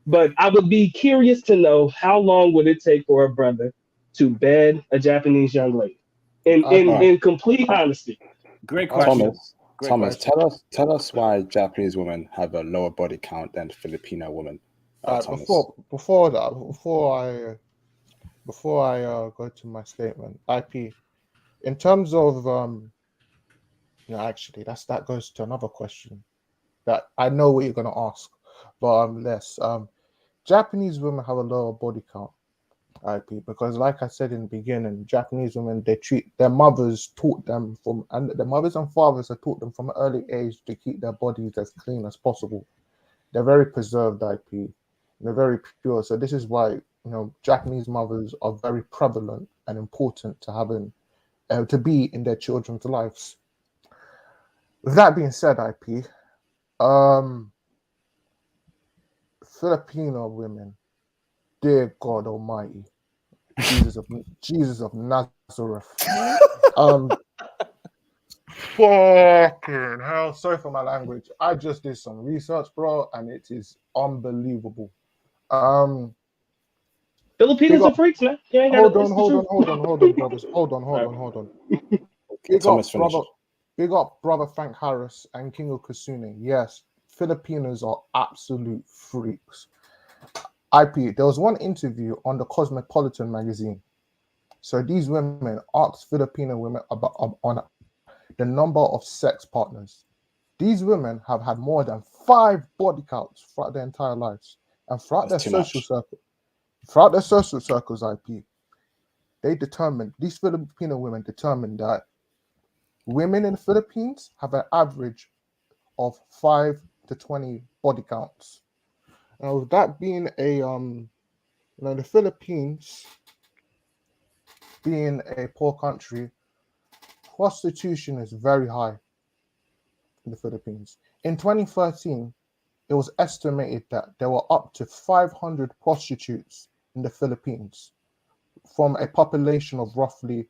D: But I would be curious to know how long would it take for a brother to bed a Japanese young lady? In
B: IP,
D: in, in complete honesty.
E: Great
B: IP,
E: question. Great
A: Thomas,
E: question.
A: tell us why Japanese women have a lower body count than Filipino women. Thomas.
B: before I go to my statement, IP, in terms of actually that goes to another question that I know what you're gonna ask, but less Japanese women have a lower body count, IP, because like I said in the beginning, Japanese women, they treat their mothers taught them from, and their mothers and fathers have taught them from an early age to keep their bodies as clean as possible. They're very preserved, IP. They're very pure. So this is why Japanese mothers are very prevalent and important to having to be in their children's lives. With that being said, IP, Filipino women, dear God Almighty, Jesus of Nazareth, fucking hell, sorry for my language. I just did some research, bro, and it is unbelievable. Big
D: Filipinos are
B: up,
D: freaks, man. You ain't
B: hold
D: gotta,
B: on,
D: it's the truth.
B: brothers, hold
D: Right.
B: on.
A: Let Thomas finish.
B: Big up, brother Frank Harris and King of Kasune. Yes, Filipinos are absolute freaks. IP, there was one interview on the Cosmopolitan magazine. So these women asked Filipino women about on the number of sex partners. These women have had more than 5 body counts throughout their entire lives, and throughout their social circles, IP, these Filipino women determined that women in the Philippines have an average of 5 to 20 body counts. Now, with that being the Philippines being a poor country, prostitution is very high in the Philippines. In 2013, it was estimated that there were up to 500 prostitutes in the Philippines from a population of roughly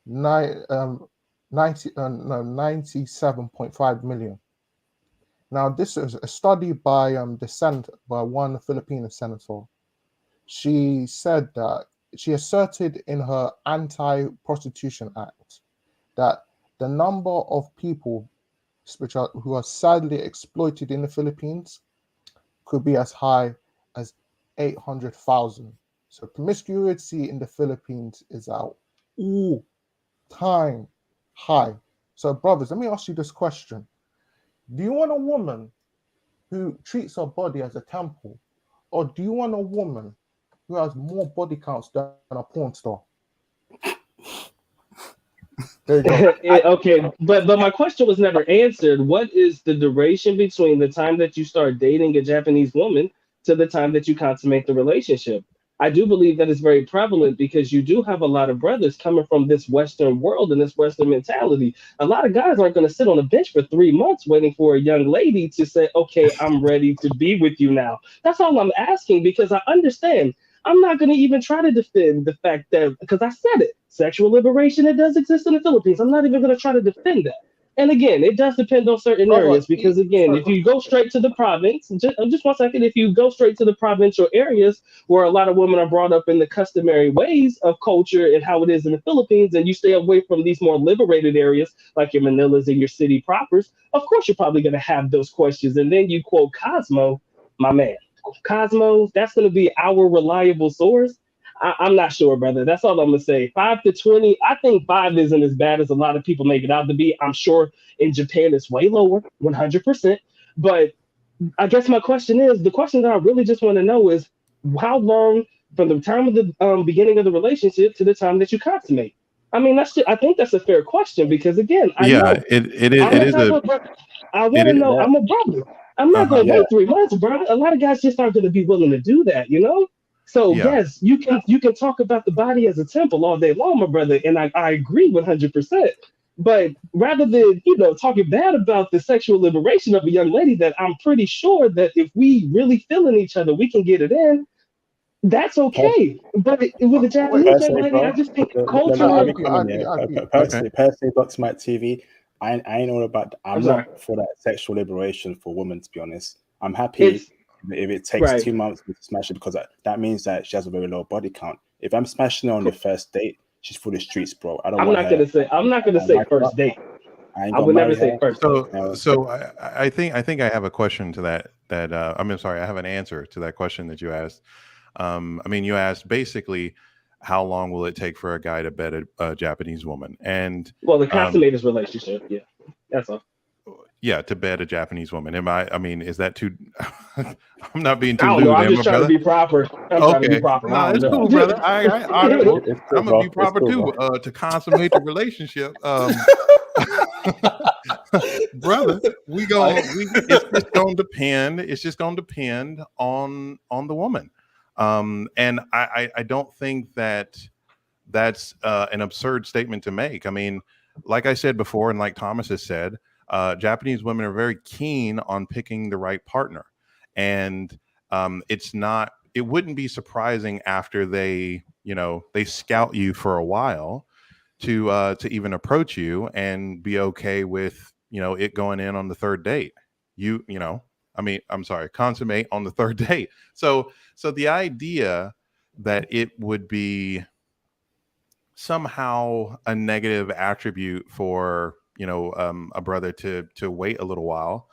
B: 97.5 million. Now, this is a study by one Filipino senator. She said that she asserted in her anti-prostitution act that the number of people who are sadly exploited in the Philippines could be as high as 800,000. So promiscuity in the Philippines is at all-time high. So brothers, let me ask you this question. Do you want a woman who treats her body as a temple, or do you want a woman who has more body counts than a porn star? There you go.
D: Okay, but my question was never answered. What is the duration between the time that you start dating a Japanese woman to the time that you consummate the relationship? I do believe that is very prevalent because you do have a lot of brothers coming from this Western world and this Western mentality. A lot of guys aren't going to sit on a bench for 3 months waiting for a young lady to say, okay, I'm ready to be with you now. That's all I'm asking because I understand. I'm not going to even try to defend the fact that, because I said it, sexual liberation, it does exist in the Philippines. I'm not even going to try to defend that. And again, it does depend on certain
B: Brother,
D: areas because, again, if you go straight to the province, just 1 second, if you go straight to the provincial areas where a lot of women are brought up in the customary ways of culture and how it is in the Philippines, and you stay away from these more liberated areas like your Manilas and your city propers, of course, you're probably going to have those questions. And then you quote Cosmo, my man. Cosmos, that's going to be our reliable source. I'm not sure, brother. That's all I'm going to say. 5 to 20, I think 5 isn't as bad as a lot of people make it out to be. I'm sure in Japan it's way lower, 100%. But I guess my question is, the question that I really just want to know is how long from the time of the beginning of the relationship to the time that you consummate? I mean, I think that's a fair question because, again, I know
C: it
D: I'm the
C: is
D: type
C: a
D: of brother. I
C: it
D: want to
C: is,
D: know.
A: Yeah,
D: I'm a brother. I'm not
C: uh-huh.
D: going to
A: yeah.
D: wait 3 months, bro. A lot of guys just aren't going to be willing to do that, you know. So
C: Yeah.
D: yes, you can talk about the body as a temple all day long, my brother, and I agree 100%. But rather than talking bad about the sexual liberation of a young lady, that I'm pretty sure that if we really feel in each other, we can get it in. That's
A: Per-
D: okay. But with a
B: Wait,
D: Japanese young
A: Personally,
D: lady, I
A: bro,
D: just think
A: let
B: I
A: me
D: culturally.
B: IP,
A: come in
B: IP,
A: here.
B: IP.
C: Okay.
A: Personally, Dr. Mike TV, I ain't all about.
D: I'm
A: I'm
D: sorry.
A: not for that sexual liberation for women. To be honest, I'm happy
D: It's
A: if it takes
D: right.
A: 2 months to smash it because that means that she has a very low body count. If I'm smashing her on the first date, she's for the streets, bro. I don't
D: I'm
A: want
D: not
A: her.
D: gonna say. I'm not gonna say
A: Wife her up.
D: first date.
A: I ain't
D: I
A: gonna
D: would never
A: marry
D: say
A: her.
D: first date.
C: So I think I have a question to that I mean, sorry, I have an answer to that question that you asked. I mean, you asked basically how long will it take for a guy to bed a Japanese woman, and
D: Well, the
C: um,
D: consummated relationship. Yeah, that's all.
C: yeah, to bed a Japanese woman. I mean, is that too? I'm not being
D: I
C: too
D: don't know.
C: lewd,
D: I'm
C: am
D: just
C: I,
D: trying to
C: brother?
D: be proper. I'm trying to be
C: Okay,
D: proper.
C: no,
D: I don't
C: it's
D: know.
C: cool, brother.
A: It's cool,
C: I'm gonna be
A: bro. It's
C: proper
A: cool,
C: too.
A: bro.
C: To consummate the relationship, brother, it's just gonna depend. It's just gonna depend on the woman. And I don't think that that's an absurd statement to make. I mean, like I said before, and like Thomas has said, Japanese women are very keen on picking the right partner, and it wouldn't be surprising after they scout you for a while to even approach you and be okay with it going in on the third date. I mean, I'm sorry, consummate on the third date. So the idea that it would be somehow a negative attribute for a brother to wait a little while,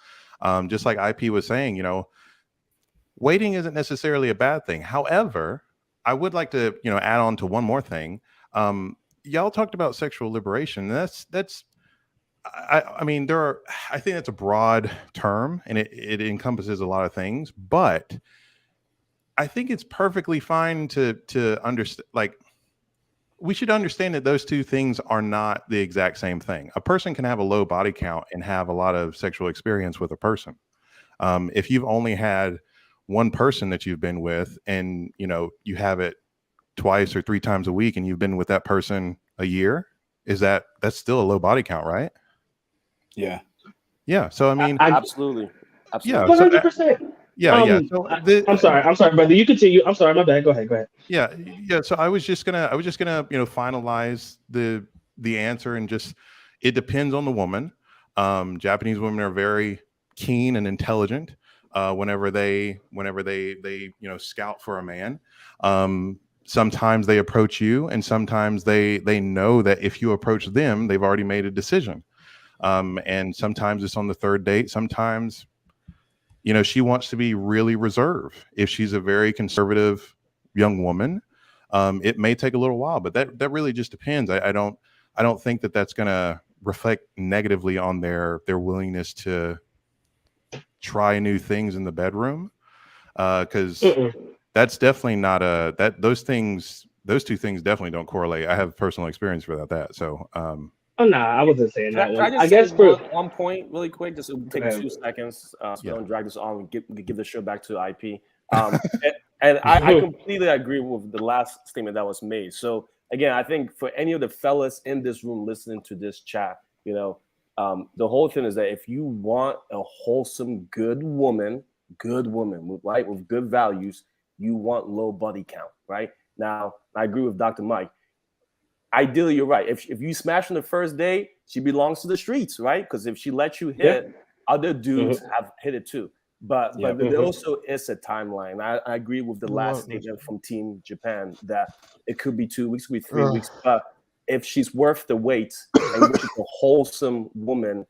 C: just like IP was saying, waiting isn't necessarily a bad thing. However, I would like to add on to one more thing. Y'all talked about sexual liberation. That's I mean, I think that's a broad term, and it encompasses a lot of things, but I think it's perfectly fine to understand, like, we should understand that those two things are not the exact same thing. A person can have a low body count and have a lot of sexual experience with a person. If you've only had one person that you've been with, and you have it twice or 3 times a week, and you've been with that person a year, that's still a low body count, right?
A: Yeah.
C: Yeah. So I mean,
E: Absolutely.
C: yeah.
E: Absolutely.
C: So
D: 100%.
C: yeah. So
D: I'm sorry, brother. You continue. I'm sorry, my bad. Go ahead. Go ahead.
C: yeah. So I was just gonna finalize the answer, and just, it depends on the woman. Japanese women are very keen and intelligent whenever they scout for a man. sometimes they approach you, and sometimes they know that if you approach them, they've already made a decision. And sometimes it's on the third date. Sometimes, you know, she wants to be really reserved. If she's a very conservative young woman, it may take a little while, but that really just depends. I don't think that that's going to reflect negatively on their willingness to try new things in the bedroom. Because that's definitely not those two things definitely don't correlate. I have personal experience for that. So,
D: oh no, I wasn't saying that
E: Can
D: one.
E: I just
D: I guess
E: say
D: for
E: one point really quick, just take
D: ahead.
E: 2 seconds, so we
C: Yeah.
E: don't drag this on. Give the show back to IP. And I completely agree with the last statement that was made. So again, I think for any of the fellas in this room listening to this chat, you know, the whole thing is that if you want a wholesome, good woman with good values, you want low body count, right? Now, I agree with Dr. Mike. Ideally, you're right. If you smash on the first day, she belongs to the streets, right? Because if she lets you hit, other dudes have hit it too. But there also is a timeline. I agree with the last statement from Team Japan that it could be 2 weeks, could be 3 weeks. But if she's worth the wait and she's a wholesome woman,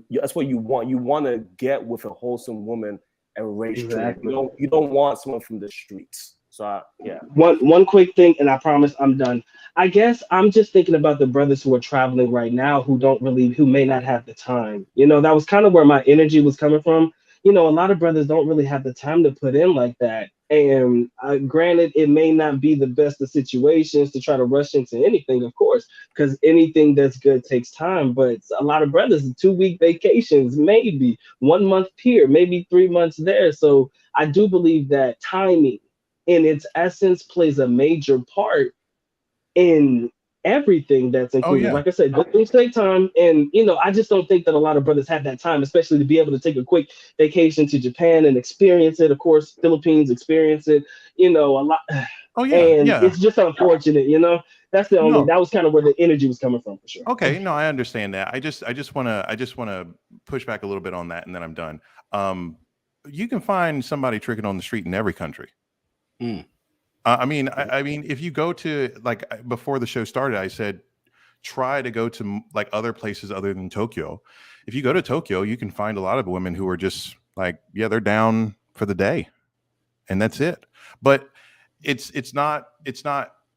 E: that's what you want. You want to get with a wholesome woman and raise children. You don't want someone from the streets. So yeah.
D: One quick thing, and I promise I'm done. I guess I'm just thinking about the brothers who are traveling right now who may not have the time. You know, that was kind of where my energy was coming from. You know, a lot of brothers don't really have the time to put in like that. And granted, it may not be the best of situations to try to rush into anything, of course, because anything that's good takes time. But a lot of brothers, 2-week vacations, maybe 1 month here, maybe 3 months there. So I do believe that timing in its essence plays a major part in everything that's included. Like I said, good things take time. And, you know, I just don't think that a lot of brothers have that time, especially to be able to take a quick vacation to Japan and experience it. Of course, Philippines, experience it, you know, a lot. It's just unfortunate, you know. That's that was kind of where the energy was coming from, for sure.
C: Okay, no, I understand that. I just want to push back a little bit on that, and then I'm done. You can find somebody tricking on the street in every country. I mean, if you go to, like, before the show started, I said, try to go to like other places other than Tokyo. If you go to Tokyo, you can find a lot of women who are just like, yeah, they're down for the day, and that's it. But it's not,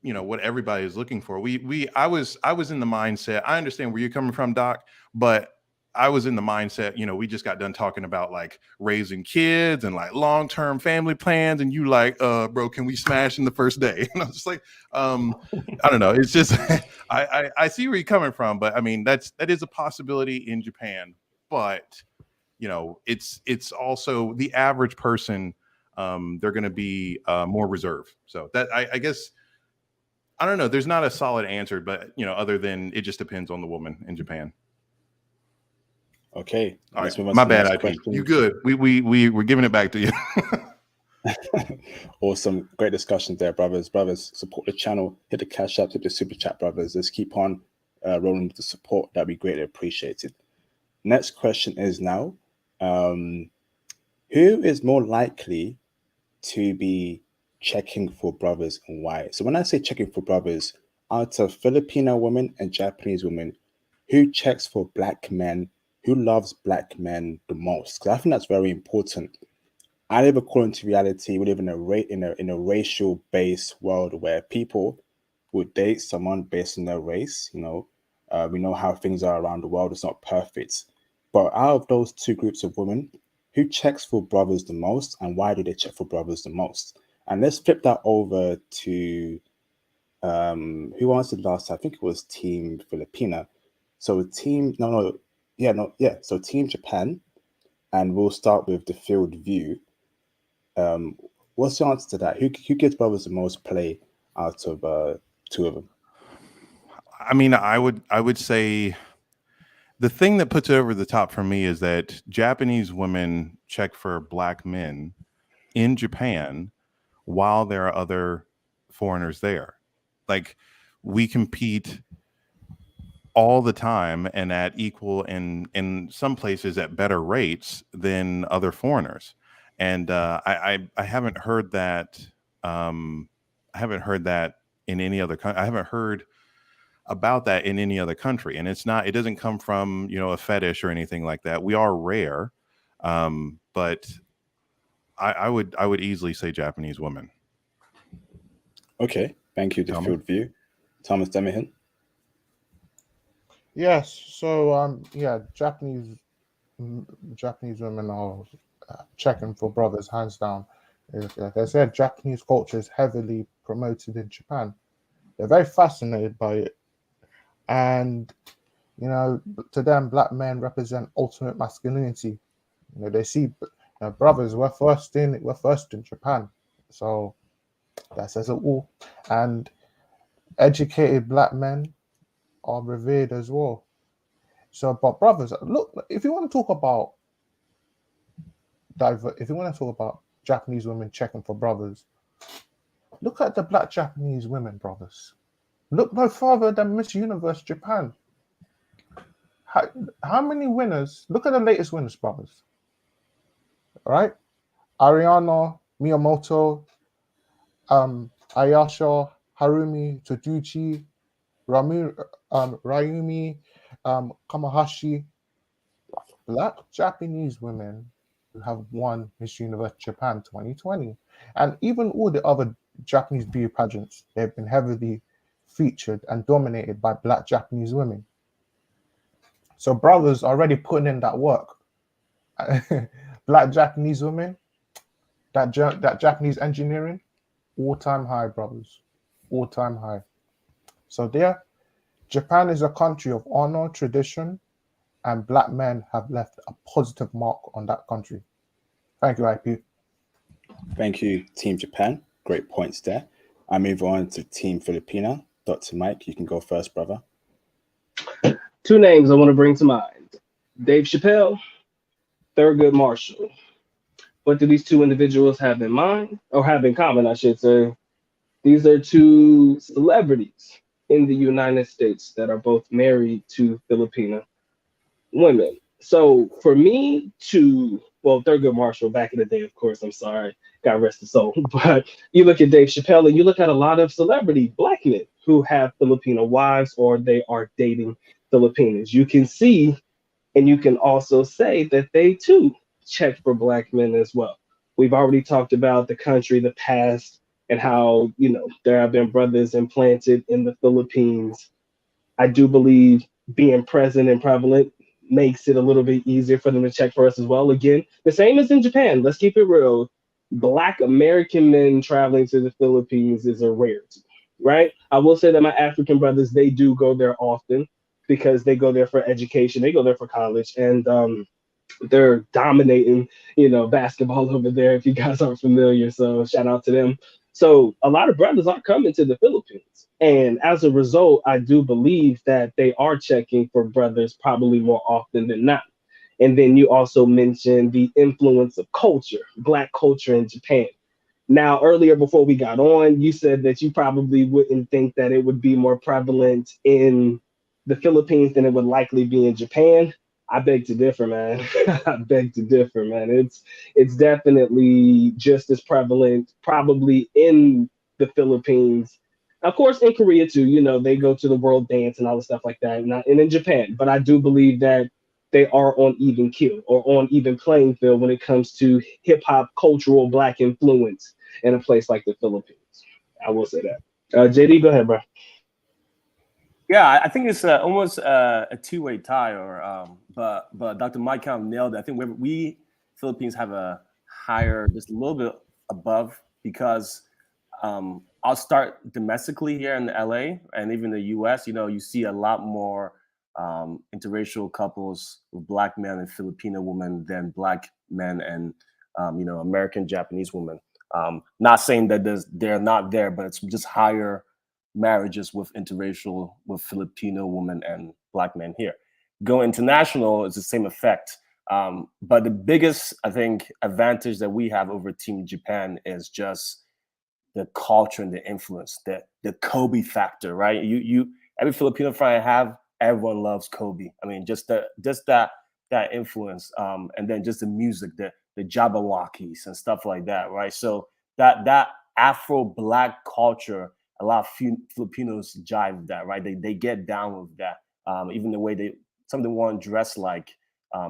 C: you know, what everybody is looking for. I was in the mindset. I understand where you're coming from, Doc, but I was in the mindset, you know, we just got done talking about like raising kids and like long-term family plans. And you like, bro, can we smash in the first day? And I was just like, I don't know. It's just, I see where you're coming from, but I mean, that is a possibility in Japan, but you know, it's also the average person. They're going to be more reserved. So that I guess, I don't know. There's not a solid answer, but you know, other than it just depends on the woman in Japan.
A: Okay.
C: All right. My bad, IP. You good? We're giving it back to you.
A: Awesome. Great discussion there, brothers. Brothers, support the channel. Hit the cash app, hit the super chat, brothers. Let's keep on rolling with the support. That'd be greatly appreciated. Next question is now, who is more likely to be checking for brothers and why? So when I say checking for brothers, out of Filipino women and Japanese women, who checks for black men? Who loves black men the most? Because I think that's very important. I live according to reality. We live in a racial-based world where people would date someone based on their race. You know, we know how things are around the world. It's not perfect, but out of those two groups of women, who checks for brothers the most, and why do they check for brothers the most? And let's flip that over to who answered last? I think it was Team Filipina. So Team So Team Japan, and we'll start with the field view. What's the answer to that? Who gives brothers the most play out of two of them?
C: I mean, I would say the thing that puts it over the top for me is that Japanese women check for black men in Japan while there are other foreigners there. Like, we compete all the time and at equal, and in some places at better rates than other foreigners. And I haven't heard that. I haven't heard that in any other country. I haven't heard about that in any other country, and it doesn't come from, you know, a fetish or anything like that. We are rare, but I would easily say Japanese women.
A: Okay, thank you, the
C: Thomas?
A: field view. Thomas Demihan.
B: Yes. So yeah, Japanese women are checking for brothers, hands down. Like I said, Japanese culture is heavily promoted in Japan. They're very fascinated by it, and you know, to them, black men represent ultimate masculinity. You know, they see brothers. We're first in Japan, so that says it all. And educated black men are revered as well. So, but brothers, look, if you want to talk about Japanese women checking for brothers, look at the black Japanese women, brothers. Look no further than Miss Universe Japan. How many winners? Look at the latest winners, brothers. All right, Ariana, Miyamoto, Ayasha, Harumi, Toduchi, Ryumi, Kamahashi. Black Japanese women who have won Miss Universe Japan 2020, and even all the other Japanese beauty pageants, they've been heavily featured and dominated by black Japanese women. So brothers are already putting in that work. Black Japanese women, that Japanese engineering, all-time high, brothers, all-time high. So there, Japan is a country of honor, tradition, and black men have left a positive mark on that country. Thank you, IP.
A: Thank you, Team Japan. Great points there. I move on to Team Filipina. Dr. Mike, you can go first, brother.
D: Two names I want to bring to mind: Dave Chappelle, Thurgood Marshall. What do these two individuals have in mind, or have in common, I should say? These are two celebrities in the United States that are both married to Filipina women. So for me to, well, Thurgood Marshall back in the day, of course, I'm sorry, God rest his soul. But you look at Dave Chappelle and you look at a lot of celebrity black men who have Filipino wives or they are dating Filipinas. You can see, and you can also say that they too check for black men as well. We've already talked about the country, the past, and how, you know, there have been brothers implanted in the Philippines. I do believe being present and prevalent makes it a little bit easier for them to check for us as well. Again, the same as in Japan. Let's keep it real. Black American men traveling to the Philippines is a rarity, right? I will say that my African brothers, they do go there often because they go there for education. They go there for college, and they're dominating, you know, basketball over there, if you guys aren't familiar. So shout out to them. So a lot of brothers are coming to the Philippines. And as a result, I do believe that they are checking for brothers probably more often than not. And then you also mentioned the influence of culture, black culture in Japan. Now, earlier before we got on, you said that you probably wouldn't think that it would be more prevalent in the Philippines than it would likely be in Japan. I beg to differ, man. I beg to differ, man. It's definitely just as prevalent, probably in the Philippines. Of course, in Korea too. You know, they go to the world dance and all the stuff like that, and in Japan. But I do believe that they are on even keel or on even playing field when it comes to hip hop cultural black influence in a place like the Philippines. I will say that. JD, go ahead, bro.
E: Yeah, I think it's almost a two-way tie, or but Dr. Mike kind of nailed it. I think we Philippines have a higher, just a little bit above, because I'll start domestically here in LA and even the US. You know, you see a lot more interracial couples with black men and Filipino women than black men and you know, American Japanese women. Not saying that they're not there, but it's just higher marriages with interracial, with Filipino women and black men here. Go international, it's the same effect. But the biggest, I think, advantage that we have over Team Japan is just the culture and the influence, the Kobe factor, right? You every Filipino friend I have, everyone loves Kobe. I mean, just that influence, and then just the music, the Jabberwockies and stuff like that, right? So that Afro-Black culture, a lot of Filipinos jive with that, right? They get down with that. Even the way some of them want to dress like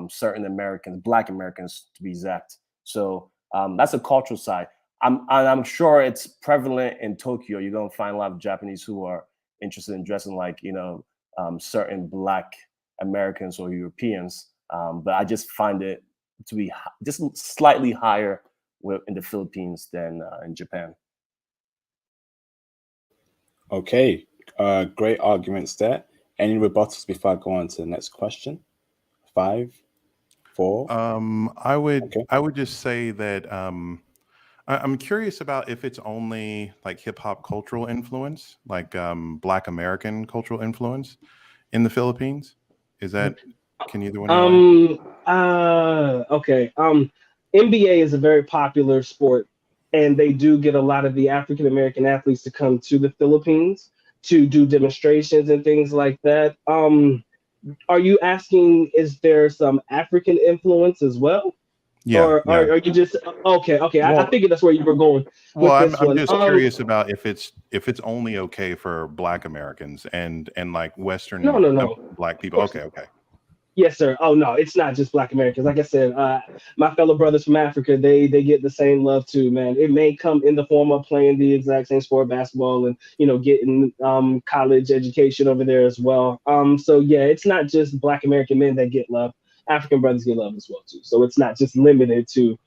E: certain Americans, Black Americans to be exact. So that's a cultural side. I'm sure it's prevalent in Tokyo. You're gonna find a lot of Japanese who are interested in dressing like, you know, certain Black Americans or Europeans. But I just find it to be just slightly higher in the Philippines than in Japan.
A: Okay, great arguments there. Any rebuttals before I go on to the next question? 5, 4.
C: I would
A: Okay.
C: just say that I'm curious about if it's only like hip hop cultural influence, like Black American cultural influence in the Philippines. Is that, can either one of you
D: Okay. NBA is a very popular sport, and they do get a lot of the African American athletes to come to the Philippines to do demonstrations and things like that. Are you asking, is there some African influence as well?
C: Yeah,
D: Or
C: yeah.
D: are you just okay? I
C: Well-
D: figured that's where you were going with
C: Well,
D: this
C: I'm
D: one.
C: just curious about if it's only okay for Black Americans and like Western
D: No.
C: Black people. Okay.
D: Yes, sir. Oh no, it's not just Black Americans. Like I said, my fellow brothers from Africa, they get the same love too, man. It may come in the form of playing the exact same sport, basketball, and getting college education over there as well. So yeah, it's not just Black American men that get love. African brothers get love as well too. So it's not just limited to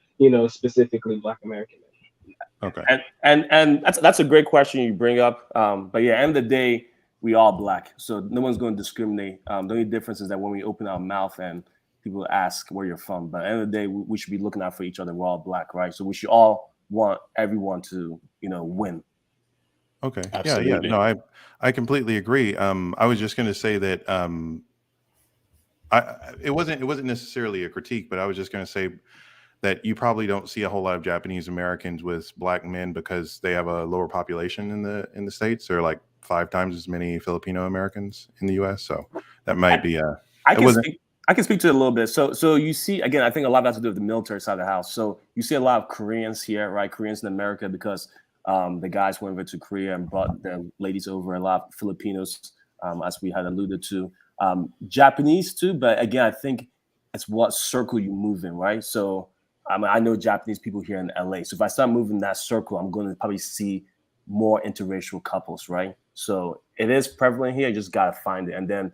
D: specifically Black American men.
C: Okay.
E: And that's a great question you bring up. But yeah, end of the day, we all Black, so no one's going to discriminate. The only difference is that when we open our mouth and people ask where you're from, but at the end of the day, we should be looking out for each other. We're all Black, right? So we should all want everyone to win.
C: Okay.
A: Absolutely.
C: Yeah. No, I completely agree. I was just going to say that it wasn't necessarily a critique, but I was just going to say that you probably don't see a whole lot of Japanese Americans with Black men because they have a lower population in the States. There are like 5 times as many Filipino Americans in the U.S. So that might be
E: I can speak to it a little bit. So you see, again, I think a lot of that has to do with the military side of the house. So you see a lot of Koreans here, right? Koreans in America because the guys went over to Korea and brought the ladies over. A lot of Filipinos, as we had alluded to, Japanese too. But again, I think it's what circle you move in, right? So I know Japanese people here in LA. So if I start moving that circle, I'm going to probably see more interracial couples, right? So it is prevalent here. You just got to find it. And then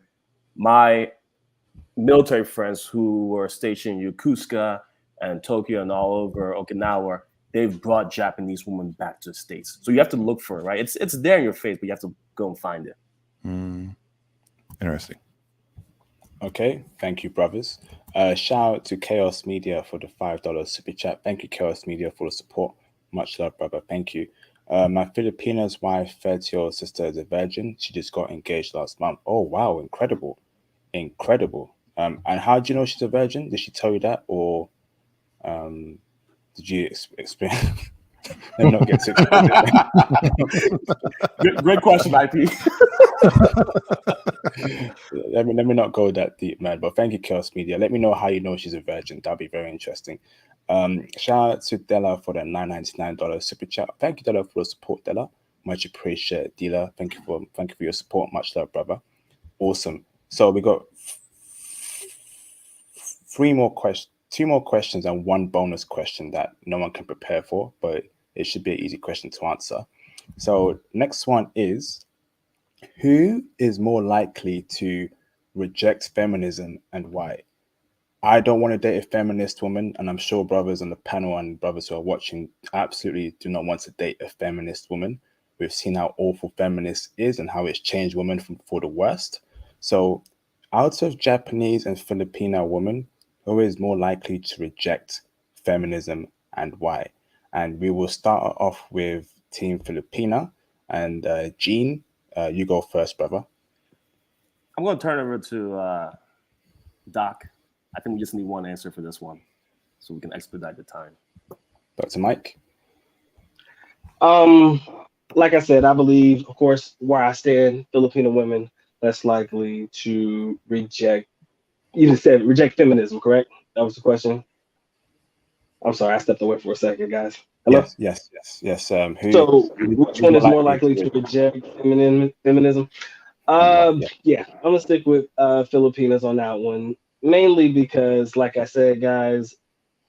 E: my military friends who were stationed in Yokosuka and Tokyo and all over Okinawa, they've brought Japanese women back to the States. So you have to look for it, right? It's there in your face, but you have to go and find it.
C: interesting.
A: Okay, thank you, brothers. Shout out to Chaos Media for the $5 super chat. Thank you, Chaos Media, for the support. Much love, brother. Thank you. My Filipina's wife, 30-year-old sister, is a virgin. She just got engaged last month. Oh, wow, incredible. And how do you know she's a virgin? Did she tell you that, or did you explain? Let me not get too
E: Great question, IP.
A: let me not go that deep, man. But thank you, Chaos Media. Let me know how you know she's a virgin. That'd be very interesting. Shout out to Della for the $9.99 super chat. Thank you, Della, for the support, Della. Much appreciated, Della. Thank you for your support. Much love, brother. Awesome. So we got 2 more questions and 1 bonus question that no one can prepare for, but it should be an easy question to answer. So next one is, who is more likely to reject feminism and why? I don't want to date a feminist woman, and I'm sure brothers on the panel and brothers who are watching absolutely do not want to date a feminist woman. We've seen how awful feminist is and how it's changed women for the worst. So out of Japanese and Filipino women, who is more likely to reject feminism and why? And we will start off with Team Filipina. And Gene, you go first, brother.
E: I'm going to turn it over to Doc. I think we just need one answer for this one, so we can expedite the time.
A: Dr. Mike?
D: Like I said, I believe, of course, where I stand, Filipino women less likely to reject. You just said reject feminism, correct? That was the question. I'm sorry, I stepped away for a second, guys. Hello.
A: Yes.
D: So, which
A: Who's
D: one
A: more
D: is more
A: likely
D: likely
A: to?
D: to reject feminism?
A: Yeah.
D: Yeah, I'm gonna stick with Filipinas on that one, mainly because, like I said, guys,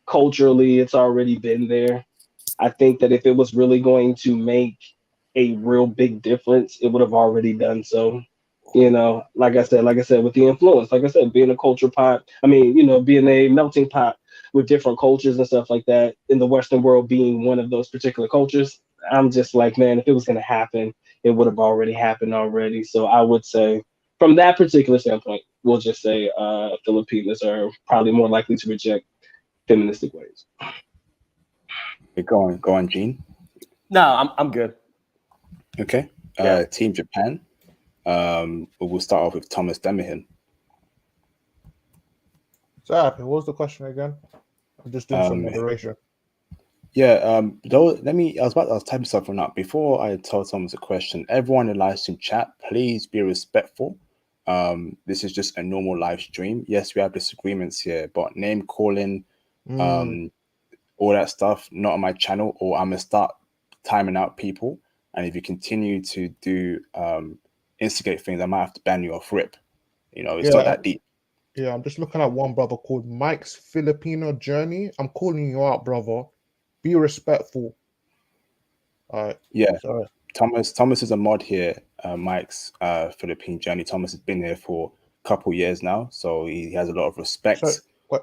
D: culturally, it's already been there. I think that if it was really going to make a real big difference, it would have already done so. Like I said, with the influence, like I said, being a culture pot, being a melting pot with different cultures and stuff like that, in the Western world being one of those particular cultures, I'm just like, man, if it was going to happen, it would have already happened already. So I would say, from that particular standpoint, we'll just say Filipinos are probably more likely to reject feministic ways.
A: Okay, go on, Gene.
E: No, I'm good.
A: Okay.
E: Yeah.
A: Team Japan. We'll start off with Thomas Demihin.
B: So happy. What was the question again? I'm just doing some moderation.
A: Yeah, though, I was typing something up before I told Thomas a question. Everyone in live stream chat, please be respectful. This is just a normal live stream. Yes, we have disagreements here, but name calling, all that stuff, not on my channel, or I'm gonna start timing out people. And if you continue to do instigate things, I might have to ban you off rip. It's not that deep.
B: Yeah, I'm just looking at one brother called Mike's Filipino Journey. I'm calling you out, brother. Be respectful. All right.
A: Yeah.
B: Sorry.
A: Thomas is a mod here. Mike's Philippine Journey. Thomas has been here for a couple years now, so he has a lot of respect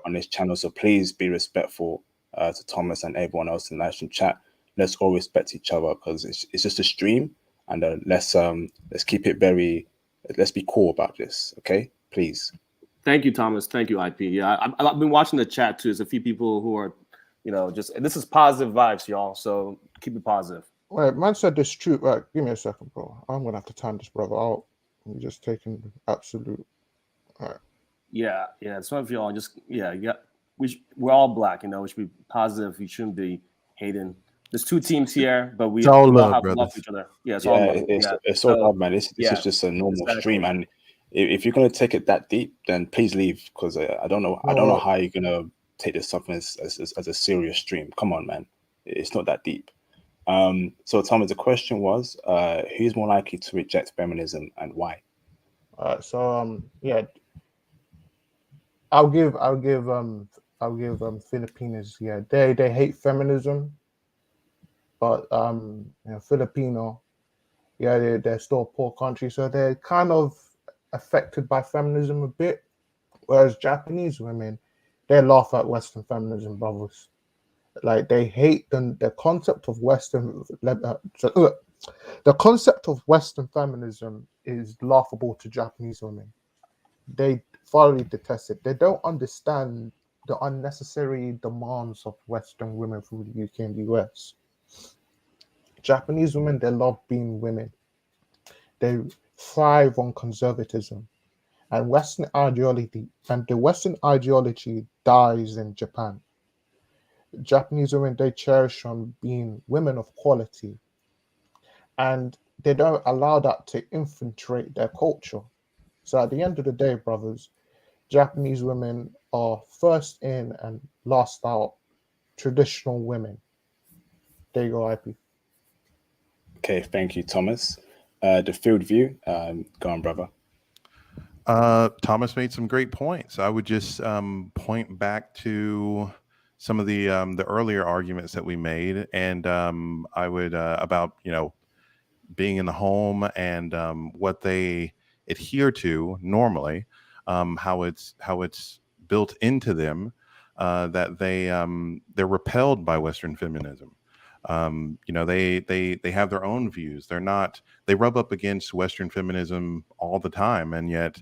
A: on this channel. So please be respectful to Thomas and everyone else in the live stream chat. Let's all respect each other because it's just a stream, and let's keep it let's be cool about this, okay? Please.
E: Thank you, Thomas. Thank you, IP. Yeah, I've been watching the chat too. There's a few people who are, this is positive vibes, y'all. So keep it positive.
B: Wait, man said this truth. Right, give me a second, bro. I'm gonna have to time this brother out. I'm just taking absolute. All right.
E: Yeah. Some of y'all we're all black. We should be positive. We shouldn't be hating. There's two teams here, but we all have love for each other. Yeah, it's all love.
A: It's all love, man. This is just a normal stream, and if you're gonna take it that deep, then please leave because I don't know how you're gonna take this something as a serious stream. Come on, man. It's not that deep. So Thomas, the question was, who's more likely to reject feminism and why?
B: All right. So yeah, I'll give Filipinos. Yeah, they hate feminism, but Filipino, yeah, they're still a poor country, so they're kind of affected by feminism a bit. Whereas Japanese women, they laugh at Western feminism, brothers. Like they hate the concept of Western. The concept of Western feminism is laughable to Japanese women. They thoroughly detest it. They don't understand the unnecessary demands of Western women from the UK and the US. Japanese women, they love being women. They thrive on conservatism and Western ideology, and the Western ideology dies in Japan. Japanese women, they cherish on being women of quality, and they don't allow that to infiltrate their culture. So at the end of the day, brothers, Japanese women are first in and last out traditional women. There you go, IP.
A: Okay, thank you, Thomas. The field view, go on, brother.
C: Thomas made some great points. I would just point back to some of the earlier arguments that we made, and I would about being in the home and what they adhere to normally, how it's built into them, that they're repelled by Western feminism. They have their own views. They rub up against Western feminism all the time, and yet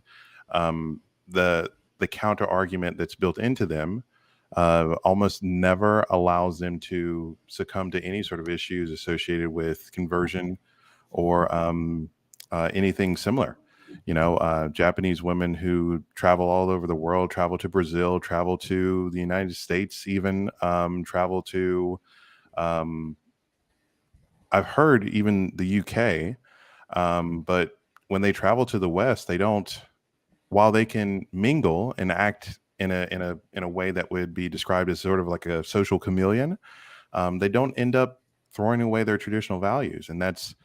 C: the counter argument that's built into them almost never allows them to succumb to any sort of issues associated with conversion or anything similar. Japanese women who travel all over the world, travel to Brazil, travel to the United States, even travel to I've heard even the UK, but when they travel to the West, they don't, while they can mingle and act in a way that would be described as sort of like a social chameleon, they don't end up throwing away their traditional values, and that's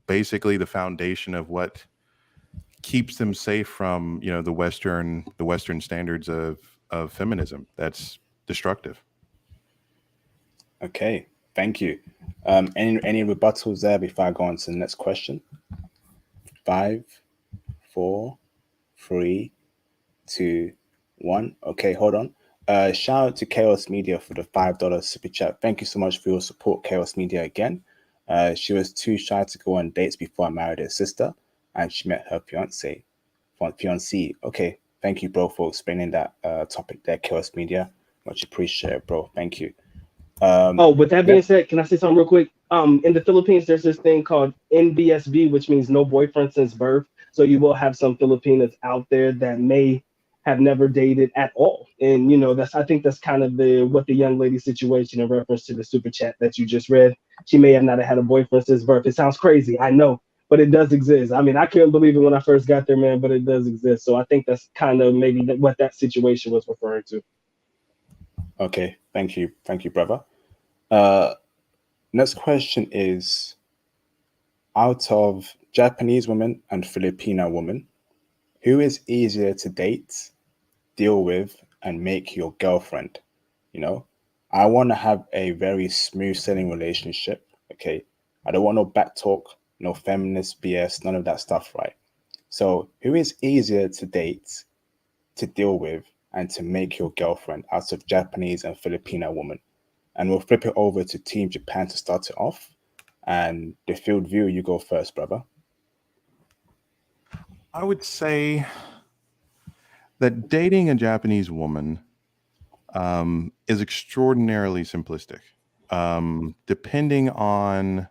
C: basically the foundation of what keeps them safe from the Western standards of feminism. That's destructive.
A: Okay, thank you. Any rebuttals there before I go on to the next question? 5, 4, 3, 2, 1. Okay, hold on. Shout out to Chaos Media for the $5 super chat. Thank you so much for your support, Chaos Media, again. She was too shy to go on dates before I married her sister, and she met her fiance. Okay, thank you, bro, for explaining that topic there, Chaos Media. Much appreciated, bro. Thank you.
D: With that being said, can I say something real quick? In the Philippines, there's this thing called NBSB, which means no boyfriend since birth. So you will have some Filipinas out there that may have never dated at all, and I think that's kind of what the young lady situation in reference to the super chat that you just read. She may have not had a boyfriend since birth. It sounds crazy, I know, but it does exist. I mean, I couldn't believe it when I first got there, man, but it does exist. So I think that's kind of maybe what that situation was referring to.
A: Okay, thank you, brother. Next question is, out of Japanese women and Filipino women, who is easier to date, deal with, and make your girlfriend? I want to have a very smooth sailing relationship. Okay, I don't want no back talk, no feminist BS, none of that stuff, right? So who is easier to date, to deal with, and to make your girlfriend out of Japanese and Filipino women? And we'll flip it over to Team Japan to start it off. And the field view, you go first, brother.
C: I would say that dating a Japanese woman is extraordinarily simplistic. Depending on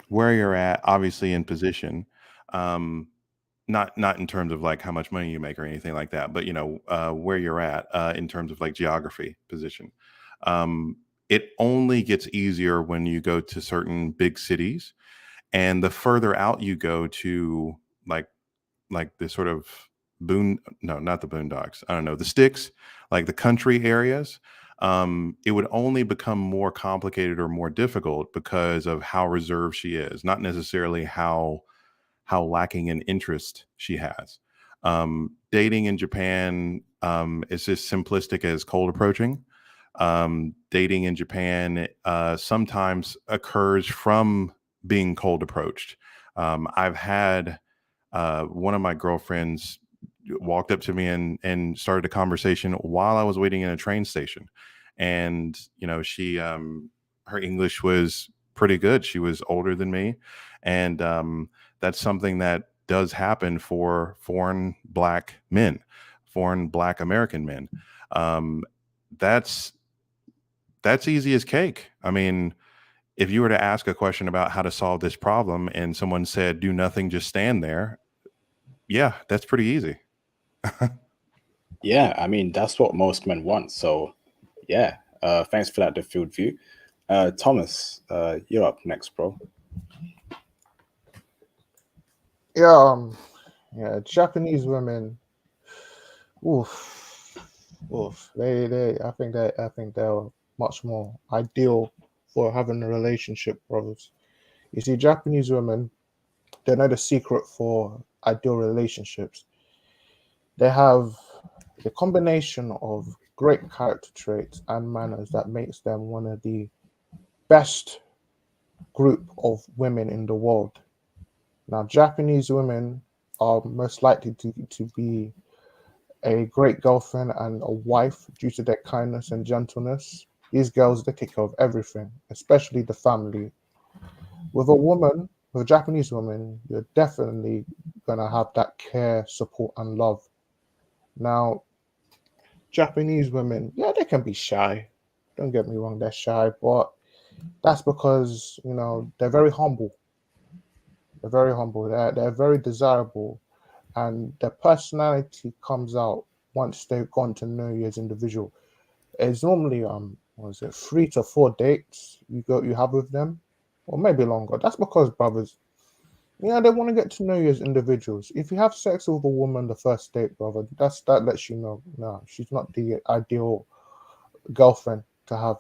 C: where you're at, obviously in position, not in terms of like how much money you make or anything like that, but where you're at in terms of like geography, position. It only gets easier when you go to certain big cities, and the further out you go to like the sort of not the boondocks, I don't know, the sticks, like the country areas, it would only become more complicated or more difficult because of how reserved she is, not necessarily how lacking in interest she has. Dating in Japan is as simplistic as cold approaching. Dating in Japan sometimes occurs from being cold approached. I've had one of my girlfriends walked up to me and started a conversation while I was waiting in a train station. And, she, her English was pretty good. She was older than me. And that's something that does happen for foreign Black men, foreign Black American men. That's easy as cake. I mean, if you were to ask a question about how to solve this problem and someone said, do nothing, just stand there. Yeah, that's pretty easy.
A: Yeah, I mean, that's what most men want. So, yeah, thanks for that, the field view. Thomas, you're up next, bro.
B: Yeah, Japanese women. Oof. I think they're much more ideal for having a relationship, brothers. You see, Japanese women, they know the secret for ideal relationships. They have the combination of great character traits and manners that makes them one of the best group of women in the world. Now, Japanese women are most likely to be a great girlfriend and a wife due to their kindness and gentleness. These girls, they take care of everything, especially the family. With a Japanese woman, you're definitely gonna have that care, support, and love. Now, Japanese women, yeah, they can be shy. Don't get me wrong, they're shy, but that's because they're very humble. They're very humble. They're very desirable, and their personality comes out once they've gone to know you as individual. It's normally 3 to 4 dates you have with them, or maybe longer. That's because, brothers, Yeah, they want to get to know you as individuals. If you have sex with a woman the first date, brother, that lets you know, no, she's not the ideal girlfriend to have.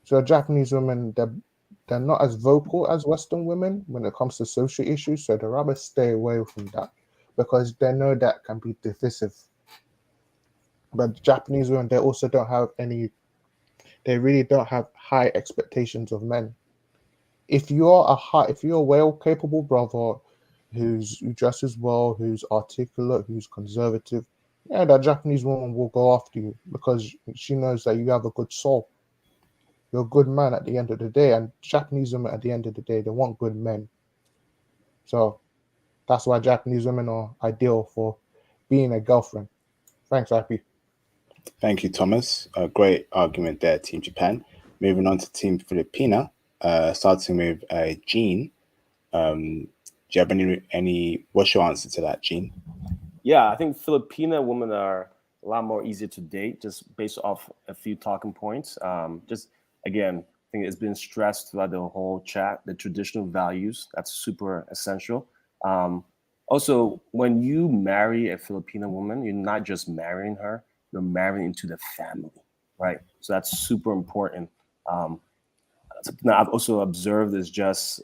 B: So Japanese women, they're not as vocal as Western women when it comes to social issues, so they rather stay away from that because they know that can be divisive. But Japanese women, they also don't have any. They really don't have high expectations of men. If you're a well capable brother who dresses well, who's articulate, who's conservative, yeah, that Japanese woman will go after you because she knows that you have a good soul. You're a good man at the end of the day, and Japanese women at the end of the day, they want good men. So that's why Japanese women are ideal for being a girlfriend. Thanks, IP.
A: Thank you, Thomas. A great argument there, Team Japan. Moving on to Team Filipina, starting with Jean. Do you have any? What's your answer to that, Jean?
E: Yeah, I think Filipina women are a lot more easier to date just based off a few talking points. Just again, I think it's been stressed throughout the whole chat, the traditional values, that's super essential. Also, when you marry a Filipina woman, you're not just marrying her, you're marrying into the family, right? So that's super important. Something that I've also observed is just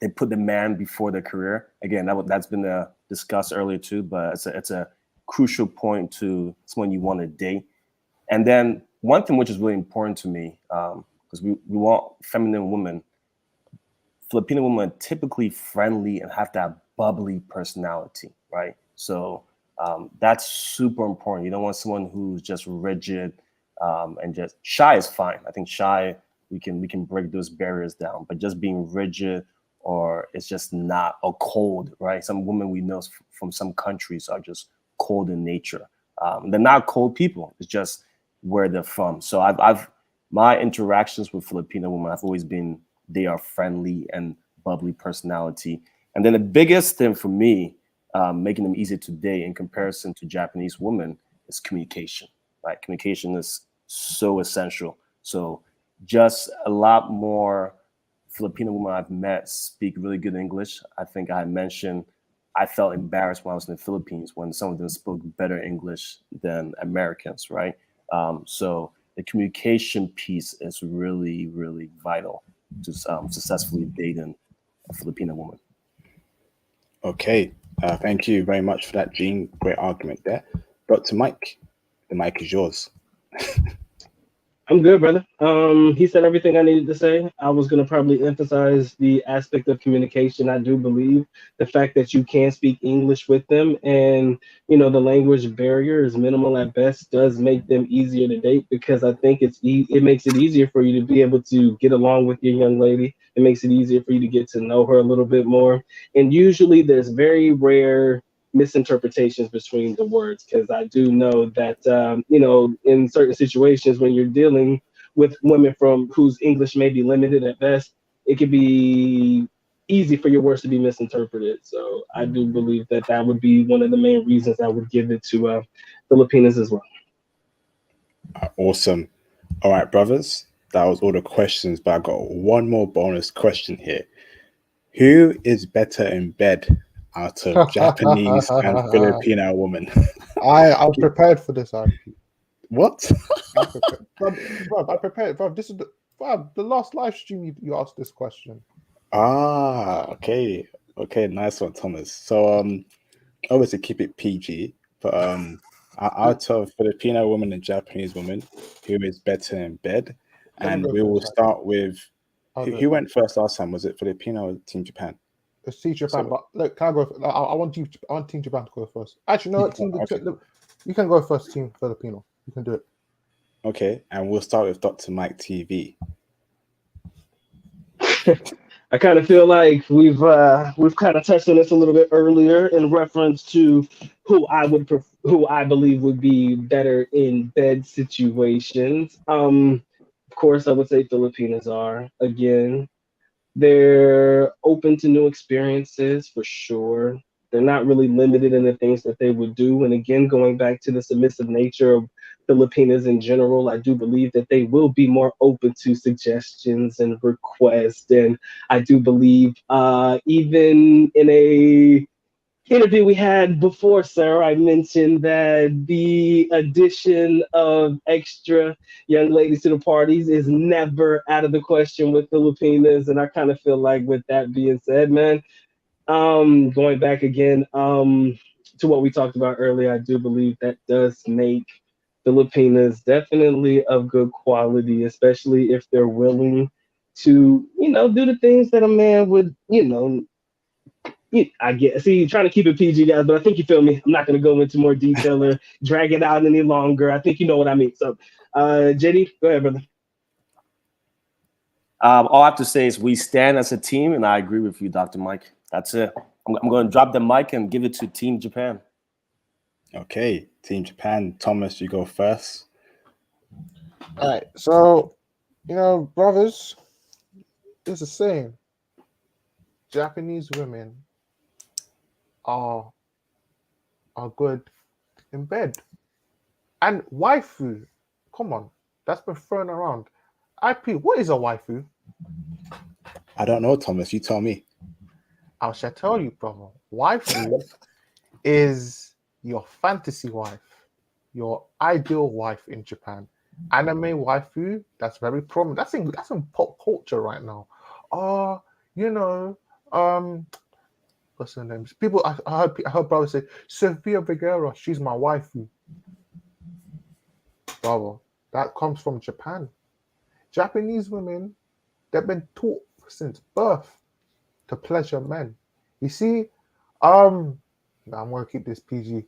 E: they put the man before the career. Again, that's been discussed earlier too, but it's a crucial point to someone you want to date. And then one thing which is really important to me, because we want feminine women. Filipino women are typically friendly and have that bubbly personality, right? So that's super important. You don't want someone who's just rigid and just shy is fine. I think shy we can break those barriers down, but just being rigid or it's just not or cold, right? Some women we know from some countries are just cold in nature. They're not cold people. It's just where they're from. So I've my interactions with Filipino women have always been they are friendly and bubbly personality. And then the biggest thing for me, making them easy to date in comparison to Japanese women, is communication. Right, communication is so essential. So just a lot more Filipino women I've met speak really good English. I think I mentioned I felt embarrassed when I was in the Philippines when some of them spoke better English than Americans, right? So the communication piece is really, really vital to successfully dating a Filipino woman.
A: Okay, thank you very much for that, Jean. Great argument there. Dr. Mike, the mic is yours.
D: I'm good, brother. He said everything I needed to say. I was going to probably emphasize the aspect of communication. I do believe the fact that you can speak English with them and, the language barrier is minimal at best does make them easier to date because I think it makes it easier for you to be able to get along with your young lady. It makes it easier for you to get to know her a little bit more. And usually there's very rare misinterpretations between the words because I do know that in certain situations when you're dealing with women from whose English may be limited at best, it could be easy for your words to be misinterpreted. So I do believe that that would be one of the main reasons I would give it to Filipinas as well.
A: Awesome. All right, brothers. That was all the questions, but I got one more bonus question here. Who is better in bed out of Japanese and Filipino woman?
B: I'm prepared for this.
A: What?
B: I'm prepared. Bro, I prepared. Bro, this is the last live stream you asked this question.
A: Okay. Okay, nice one, Thomas. So obviously keep it PG, but out of Filipino woman and Japanese woman, who is better in bed? And we will start with who went first last time? Was it Filipino or Team Japan?
B: It's Team Japan, but look, can I go? I want Team Japan to go first. Actually, no, you can go first, Team Filipino. You can do it.
A: Okay, and we'll start with Dr. Mike TV.
D: I kind of feel like we've kind of touched on this a little bit earlier in reference to who I believe would be better in bed situations. Of course, I would say Filipinas are again. They're open to new experiences for sure. They're not really limited in the things that they would do. And again, going back to the submissive nature of Filipinas in general, I do believe that they will be more open to suggestions and requests. And I do believe even in a interview we had before, sir, I mentioned that the addition of extra young ladies to the parties is never out of the question with Filipinas. And I kind of feel like, with that being said, man, going back again to what we talked about earlier, I do believe that does make Filipinas definitely of good quality, especially if they're willing to, do the things that a man would, I get. See, you're trying to keep it PG, guys, but I think you feel me. I'm not going to go into more detail or drag it out any longer. I think you know what I mean. So, JD, go ahead, brother.
E: All I have to say is we stand as a team, and I agree with you, Dr. Mike. That's it. I'm going to drop the mic and give it to Team Japan.
A: Okay, Team Japan. Thomas, you go first.
B: All right. So, brothers, there's a saying: Japanese women are good in bed. And waifu, come on, that's been thrown around. IP, what is a waifu?
A: I don't know, Thomas. You tell me.
B: I shall tell you, brother. Waifu is your fantasy wife, your ideal wife in Japan. Anime waifu, that's very prominent. That's in pop culture right now. What's her name? People, I heard brothers say, Sofia Vergara, she's my waifu. Brother, that comes from Japan. Japanese women, they've been taught since birth to pleasure men. You see, I'm gonna keep this PG.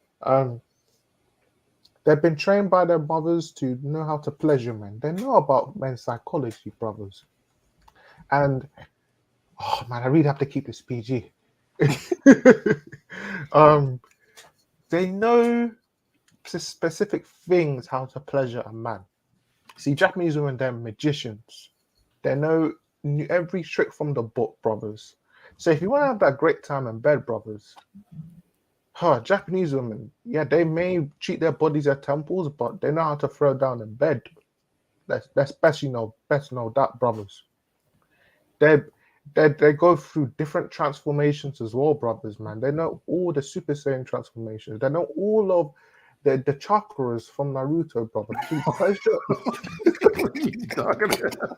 B: They've been trained by their mothers to know how to pleasure men. They know about men's psychology, brothers. And oh man, I really have to keep this PG. They know specific things how to pleasure a man. See, Japanese women, they're magicians. They know every trick from the book, brothers. So if you want to have that great time in bed, brothers, Japanese women, yeah, they may treat their bodies as temples, but they know how to throw down in bed. That's best know that, brothers. They go through different transformations as well, brothers, man. They know all the Super Saiyan transformations. They know all of the chakras from Naruto, brother.
C: What are you talking about?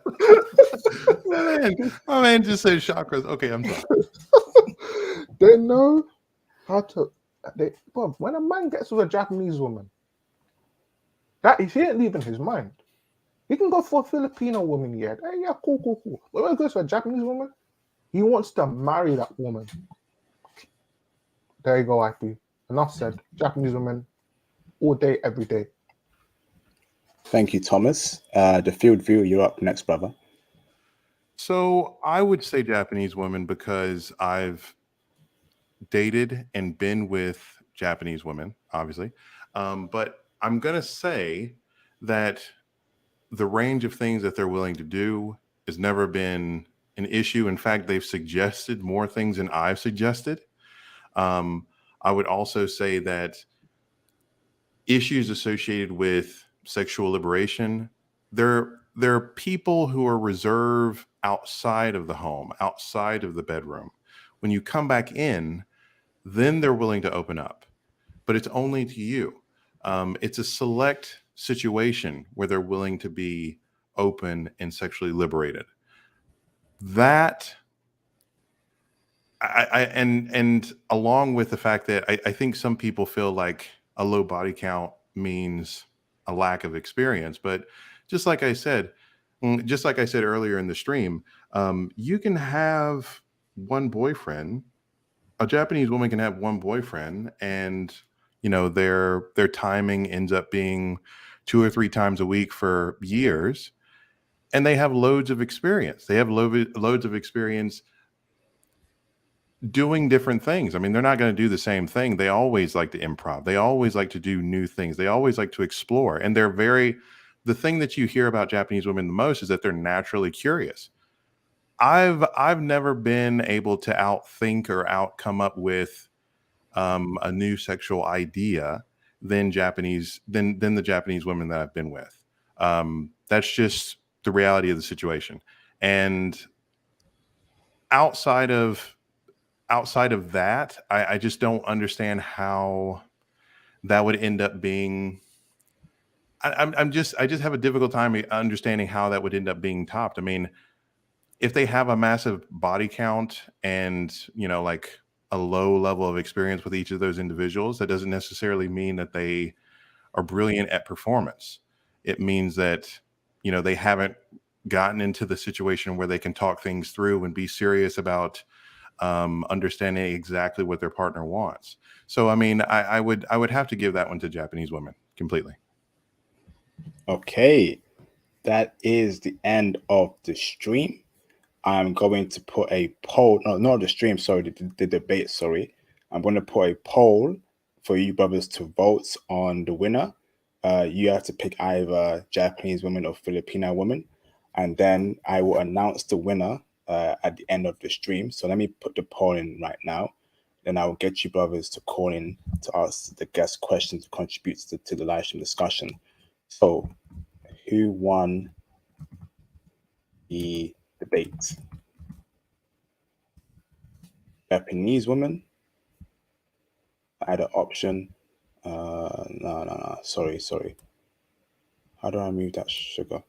C: My man just said chakras. Okay, I'm sorry.
B: They know how to. When a man gets with a Japanese woman, he ain't leaving his mind. He can go for a Filipino woman, yeah. Hey, yeah, cool. But when he goes for a Japanese woman, he wants to marry that woman. There you go, IP. Enough said. Japanese women, all day, every day.
A: Thank you, Thomas. The field view, you're up next, brother.
C: So I would say Japanese women because I've dated and been with Japanese women, obviously. But I'm going to say that the range of things that they're willing to do has never been an issue. In fact, they've suggested more things than I've suggested. I would also say that issues associated with sexual liberation, there are people who are reserved outside of the home, outside of the bedroom. When you come back in, then they're willing to open up, but it's only to you. It's a select situation where they're willing to be open and sexually liberated. That and along with the fact that I think some people feel like a low body count means a lack of experience, but just like I said earlier in the stream, you can have one boyfriend. A Japanese woman can have one boyfriend, and their timing ends up being 2 or 3 times a week for years, and they have loads of experience. They have loads of experience doing different things. I mean, they're not going to do the same thing. They always like to improv. They always like to do new things. They always like to explore. And the thing that you hear about Japanese women the most is that they're naturally curious. I've never been able to outthink or come up with a new sexual idea than the Japanese women that I've been with. That's just the reality of the situation. And outside of that, I just don't understand how that would end up being. I just have a difficult time understanding how that would end up being topped. I mean, if they have a massive body count and, like a low level of experience with each of those individuals, that doesn't necessarily mean that they are brilliant at performance. It means that, they haven't gotten into the situation where they can talk things through and be serious about understanding exactly what their partner wants. So, I mean, I would have to give that one to Japanese women completely.
A: Okay, that is the end of the stream. I'm going to put a poll, no, not the stream, sorry, the debate, sorry. I'm going to put a poll for you brothers to vote on the winner. You have to pick either Japanese women or Filipina women, and then I will announce the winner at the end of the stream. So let me put the poll in right now. Then I will get you brothers to call in to ask the guest questions to contribute to the live stream discussion. So, who won the debate? Japanese woman? I had an option. No. Sorry. How do I remove that sugar?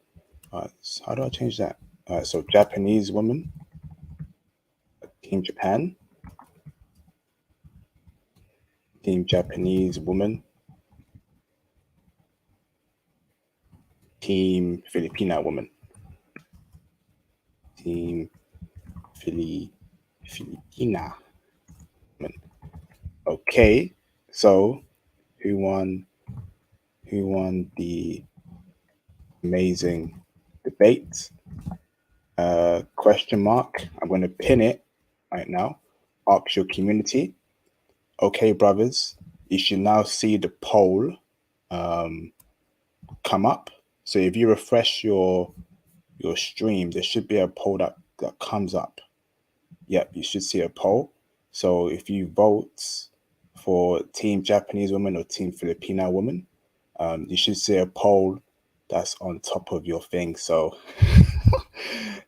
A: So how do I change that? So Japanese woman, Team Japan, Team Japanese woman, Team Filipina woman, Team Filipina woman. Okay, so who won the amazing debate? Question mark. I'm going to pin it right now. Ask your community. Okay, brothers, you should now see the poll come up. So if you refresh your stream, there should be a poll that comes up. Yep, you should see a poll. So if you vote for Team Japanese woman or Team Filipina woman, you should see a poll that's on top of your thing. So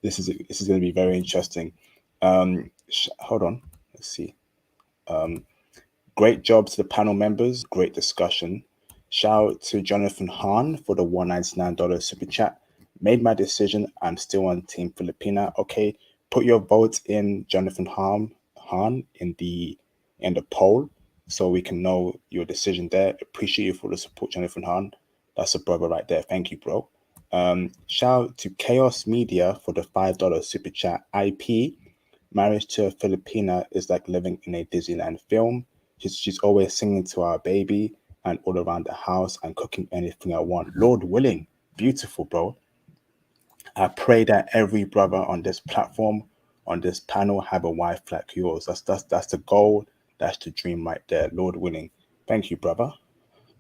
A: this is going to be very interesting. Hold on, let's see. Great job to the panel members. Great discussion. Shout out to Jonathan Hahn for the $199 super chat. Made my decision. I'm still on Team Filipina. Okay, put your vote in, Jonathan Hahn, in the poll, so we can know your decision there. Appreciate you for the support, Jonathan Hahn. That's a brother right there. Thank you, bro. Shout out to Chaos Media for the $5 super chat. IP, marriage to a Filipina is like living in a Disneyland film. She's always singing to our baby and all around the house and cooking anything I want. Lord willing. Beautiful, bro. I pray that every brother on this platform, on this panel, have a wife like yours. That's the goal. That's the dream right there. Lord willing. Thank you, brother.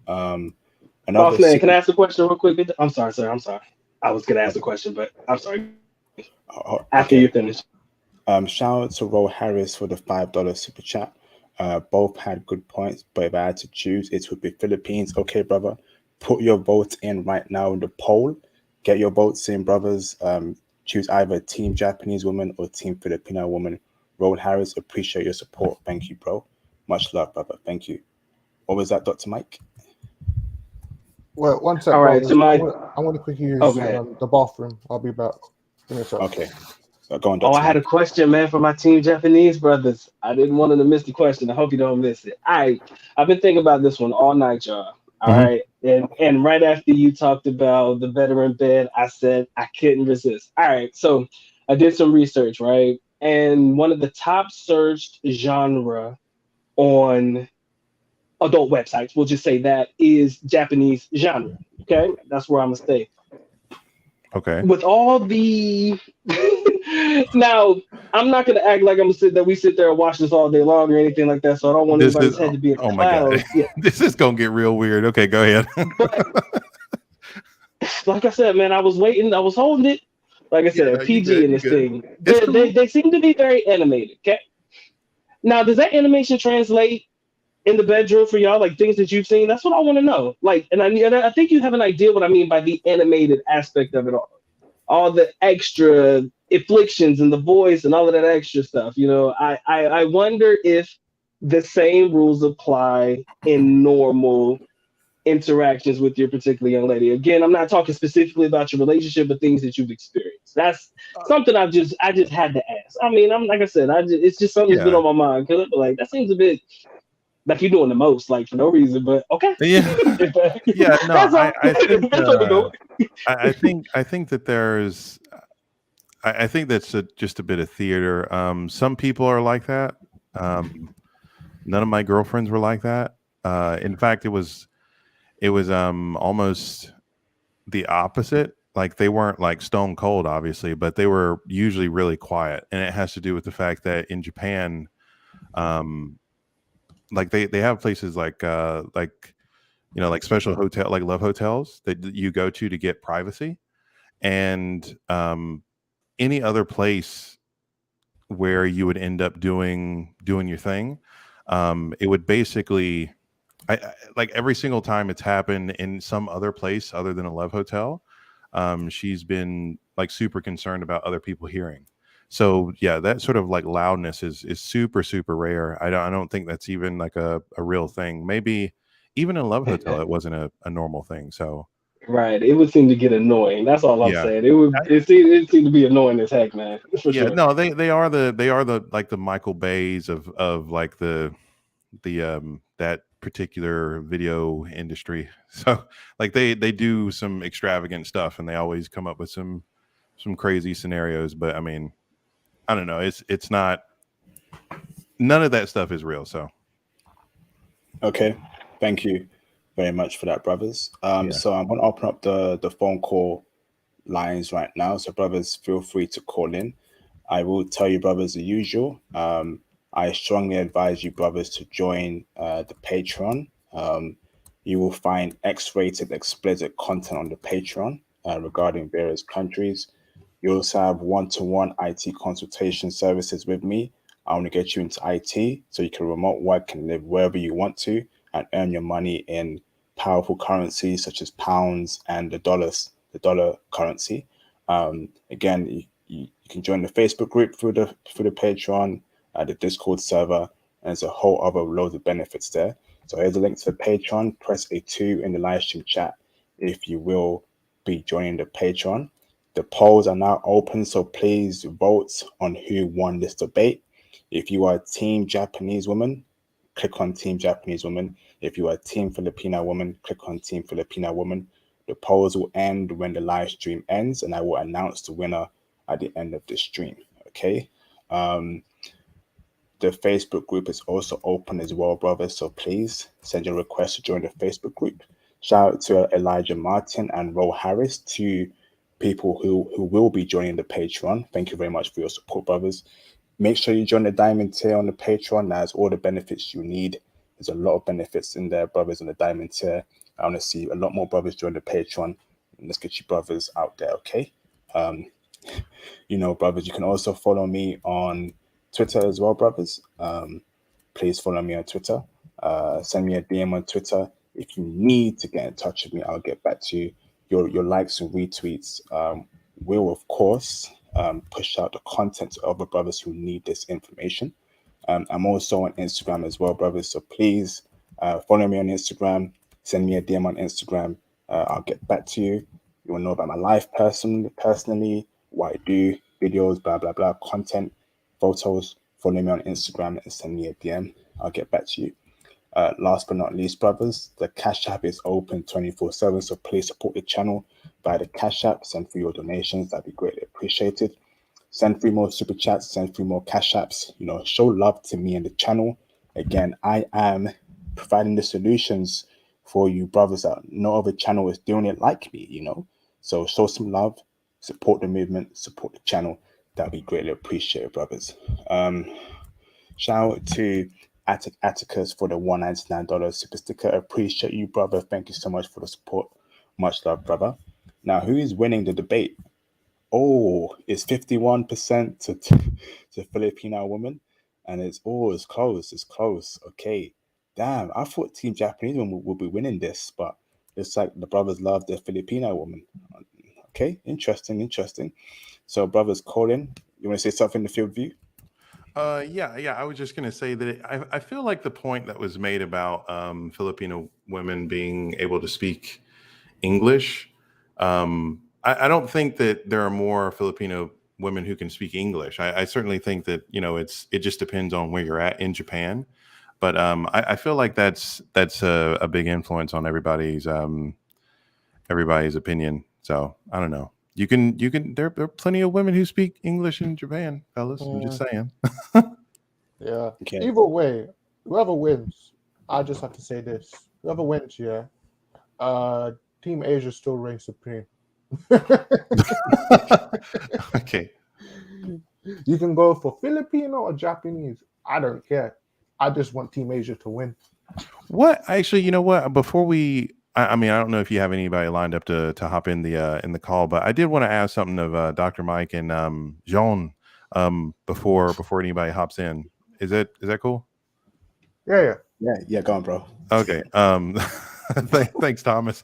D: Boss man, can I ask a question real quick? I'm sorry, sir. I'm sorry. I was gonna ask a question, but I'm sorry. After you finish.
A: Shout out to Ro Harris for the $5 super chat. Both had good points, but if I had to choose, it would be Philippines. Okay, brother. Put your votes in right now in the poll. Get your votes in, brothers. Choose either Team Japanese woman or Team Filipino woman. Ro Harris, appreciate your support. Thank you, bro. Much love, brother. Thank you. What was that, Dr. Mike?
B: Well, one sec.
D: All right,
B: I want to quickly use the bathroom. I'll be back. Give me a sec.
A: Okay. Go on, Dr.
D: I had a question, man, for my Team Japanese brothers. I didn't want them to miss the question. I hope you don't miss it. I've been thinking about this one all night, y'all. All right. And right after you talked about the veteran bed, I said I couldn't resist. All right. So I did some research, right? And one of the top searched genre on adult websites, we'll just say that, is Japanese genre. Okay. That's where I'm going to stay.
C: Okay.
D: With all the now, I'm not gonna act like we sit there and watch this all day long or anything like that. So I don't want anybody's head to be in the clouds.
C: Yeah. This is gonna get real weird. Okay, go ahead.
D: But, like I said, man, I was waiting. I was holding it. Like I said, PG in this thing. They seem to be very animated. Okay. Now, does that animation translate in the bedroom for y'all, like things that you've seen? That's what I want to know. Like, and I think you have an idea what I mean by the animated aspect of it all the extra afflictions and the voice and all of that extra stuff. You know, I wonder if the same rules apply in normal interactions with your particular young lady. Again, I'm not talking specifically about your relationship, but things that you've experienced. That's something I just had to ask. I mean, I'm like I said, it's just something that's been
C: Yeah.
D: on my mind because like that seems a bit like you're doing the most, like for no reason. But okay,
C: Yeah. Yeah. No,
D: that's all.
C: I think
D: That's what we're doing.
C: I think that there's I think that's just a bit of theater. Some people are like that. None of my girlfriends were like that. In fact, it was almost the opposite. Like they weren't like stone cold, obviously, but they were usually really quiet, and it has to do with the fact that in Japan, like they have places like like special hotel, like love hotels that you go to get privacy, and any other place where you would end up doing your thing, it would basically like every single time it's happened in some other place other than a love hotel, she's been like super concerned about other people hearing. So yeah, that sort of like loudness is super super rare. I don't think that's even like a real thing. Maybe even in a love hotel it wasn't a normal thing. So
D: Right. It would seem to get annoying. That's all I'm
C: yeah.
D: saying. It seemed to be annoying as heck, man. For
C: Yeah,
D: sure.
C: no, they are the like the Michael Bays of like the that particular video industry. So like they do some extravagant stuff and they always come up with some crazy scenarios. But I mean, I don't know. It's not, none of that stuff is real. So
A: Okay, thank you very much for that, brothers.
C: yeah.
A: So I'm going to open up the phone call lines right now. So, brothers, feel free to call in. I will tell you, brothers, the usual. I strongly advise you, brothers, to join the Patreon. You will find X-rated explicit content on the Patreon regarding various countries. You also have one-to-one IT consultation services with me. I want to get you into IT so you can remote work and live wherever you want to and earn your money in powerful currencies such as pounds and the dollar currency. Again, you can join the Facebook group through the Patreon, the Discord server, and there's a whole other load of benefits there. So here's a link to the Patreon. Press a 2 in the live stream chat if you will be joining the Patreon. The polls are now open, so please vote on who won this debate. If you are Team Japanese woman, click on Team Japanese woman. If you are Team Filipina woman, click on Team Filipina woman. The polls will end when the live stream ends, and I will announce the winner at the end of the stream. Okay. The Facebook group is also open as well, brothers. So please send your request to join the Facebook group. Shout out to Elijah Martin and Ro Harris, two people who will be joining the Patreon. Thank you very much for your support, brothers. Make sure you join the Diamond tier on the Patreon. That has all the benefits you need. There's a lot of benefits in there, brothers, on the Diamond tier. I want to see a lot more brothers join the Patreon. And let's get you brothers out there, okay? Brothers, you can also follow me on Twitter as well, brothers. Please follow me on Twitter. Send me a DM on Twitter. If you need to get in touch with me, I'll get back to you. Your likes and retweets will, of course, push out the content to other brothers who need this information. I'm also on Instagram as well, brothers. So please follow me on Instagram. Send me a DM on Instagram. I'll get back to you. You want to know about my life personally, what I do, videos, blah, blah, blah, content, photos. Follow me on Instagram and send me a DM. I'll get back to you. Last but not least, brothers, the Cash App is open 24/7, so please support the channel via the Cash App. Send through your donations. That'd be greatly appreciated. Send through more super chats, send through more Cash Apps. Show love to me and the channel. Again, I am providing the solutions for you brothers that no other channel is doing it like me, So show some love, support the movement, support the channel. That'd be greatly appreciated, brothers. Shout out to Atticus for the $199 super sticker. Appreciate you, brother. Thank you so much for the support. Much love, brother. Now, who is winning the debate? Oh, it's 51% to Filipino woman, and it's close. It's close. Okay, Damn, I thought Team Japanese women would be winning this, but it's like the brothers love the Filipino woman. Okay, interesting. So, brothers, Colin, you want to say something in the field view?
C: Yeah. I was just going to say that I feel like the point that was made about Filipino women being able to speak English. I don't think that there are more Filipino women who can speak English. I certainly think that it just depends on where you're at in Japan. But I feel like that's a big influence on everybody's opinion. So I don't know. You can there are plenty of women who speak English in Japan, fellas. I'm just saying.
B: Yeah.
A: Okay.
B: Either way, whoever wins, I just have to say this: whoever wins, yeah, Team Asia still reigns supreme.
C: Okay.
B: You can go for Filipino or Japanese. I don't care. I just want Team Asia to win.
C: What actually, you know what? Before I mean, I don't know if you have anybody lined up to hop in the call, but I did want to ask something of Dr. Mike and Jean before anybody hops in. Is that cool?
B: Yeah.
A: Yeah, go on, bro.
C: Okay. Thanks, Thomas.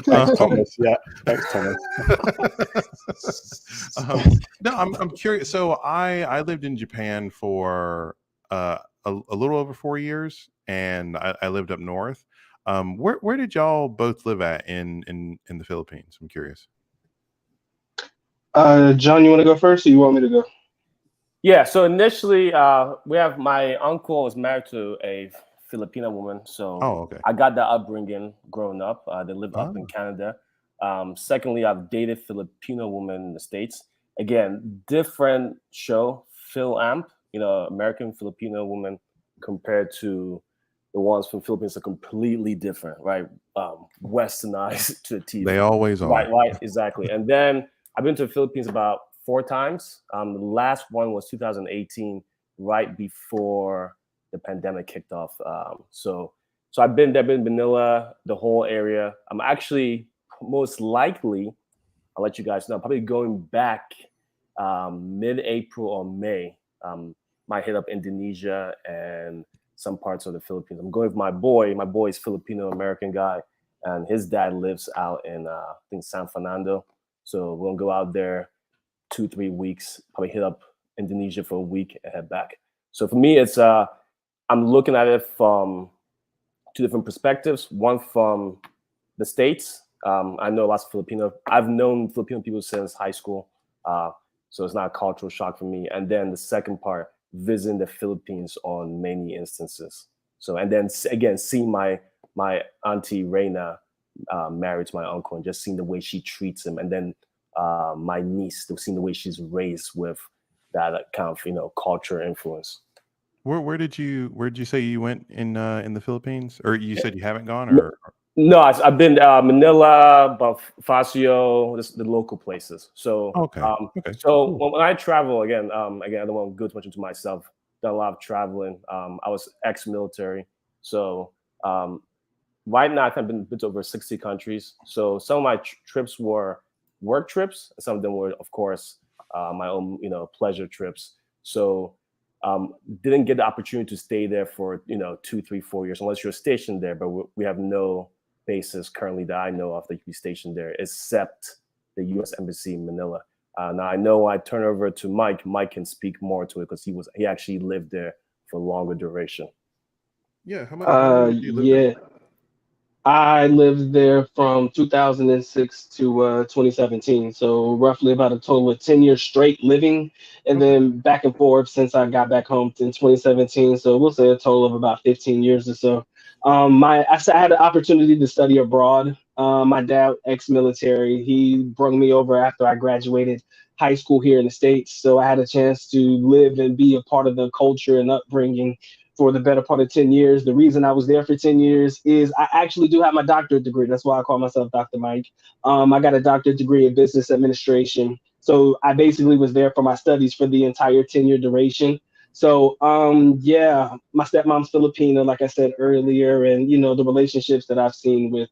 A: Thanks, Thomas. Yeah, thanks, Thomas.
C: No, I'm curious. So I lived in Japan for a little over 4 years, and I lived up north. Where did y'all both live at in the Philippines? I'm curious.
D: John, you want to go first, or you want me to go?
E: Yeah, so initially, we have my uncle was married to a Filipina woman, so
C: Okay.
E: I got that upbringing growing up. They live up in Canada. Secondly, I've dated Filipino women in the States. Again, different show, Phil Amp, American Filipino woman compared to the ones from Philippines are completely different, right? Westernized to the TV.
C: They always are.
E: Right, exactly. And then I've been to the Philippines about 4 times. The last one was 2018, right before the pandemic kicked off. So I've been there, been in Manila, the whole area. I'm actually most likely, I'll let you guys know, probably going back mid-April or May. Might hit up Indonesia and some parts of the Philippines. I'm going with my boy. My boy is Filipino-American guy, and his dad lives out in, I think, San Fernando. So we'll go out there 2-3 weeks, probably hit up Indonesia for a week and head back. So for me, it's I'm looking at it from 2 different perspectives. One from the States. I know lots of Filipino. I've known Filipino people since high school, so it's not a cultural shock for me. And then the second part, visiting the Philippines on many instances. So, and then again, seeing my auntie Reina married to my uncle and just seeing the way she treats him, and then my niece, seeing the way she's raised with that kind of culture influence.
C: Where did you say you went in the Philippines, or you said you haven't gone, or?
E: No, I've been Manila, Bonifacio, the local places. So
C: Okay.
E: So when I travel again, I don't want to go too much into myself. Done a lot of traveling. I was ex-military, so right now I've been to over 60 countries. So some of my trips were work trips. Some of them were, of course, my own pleasure trips. So didn't get the opportunity to stay there for 2, 3, 4 years unless you're stationed there. But we have no bases currently that I know of that you can be stationed there, except the U.S. Embassy in Manila. Now I know I turn over to Mike. Mike can speak more to it because he actually lived there for longer duration.
C: Yeah. How much did you live there?
D: I lived there from 2006 to 2017, so roughly about a total of 10 years straight living, and then back and forth since I got back home in 2017. So we'll say a total of about 15 years or so. I had the opportunity to study abroad. My dad, ex-military, he brought me over after I graduated high school here in the States, so I had a chance to live and be a part of the culture and upbringing for the better part of 10 years. The reason I was there for 10 years is I actually do have my doctorate degree. That's why I call myself Dr. Mike. I got a doctorate degree in business administration. So I basically was there for my studies for the entire 10-year duration. So yeah, my stepmom's Filipino, like I said earlier, and the relationships that I've seen with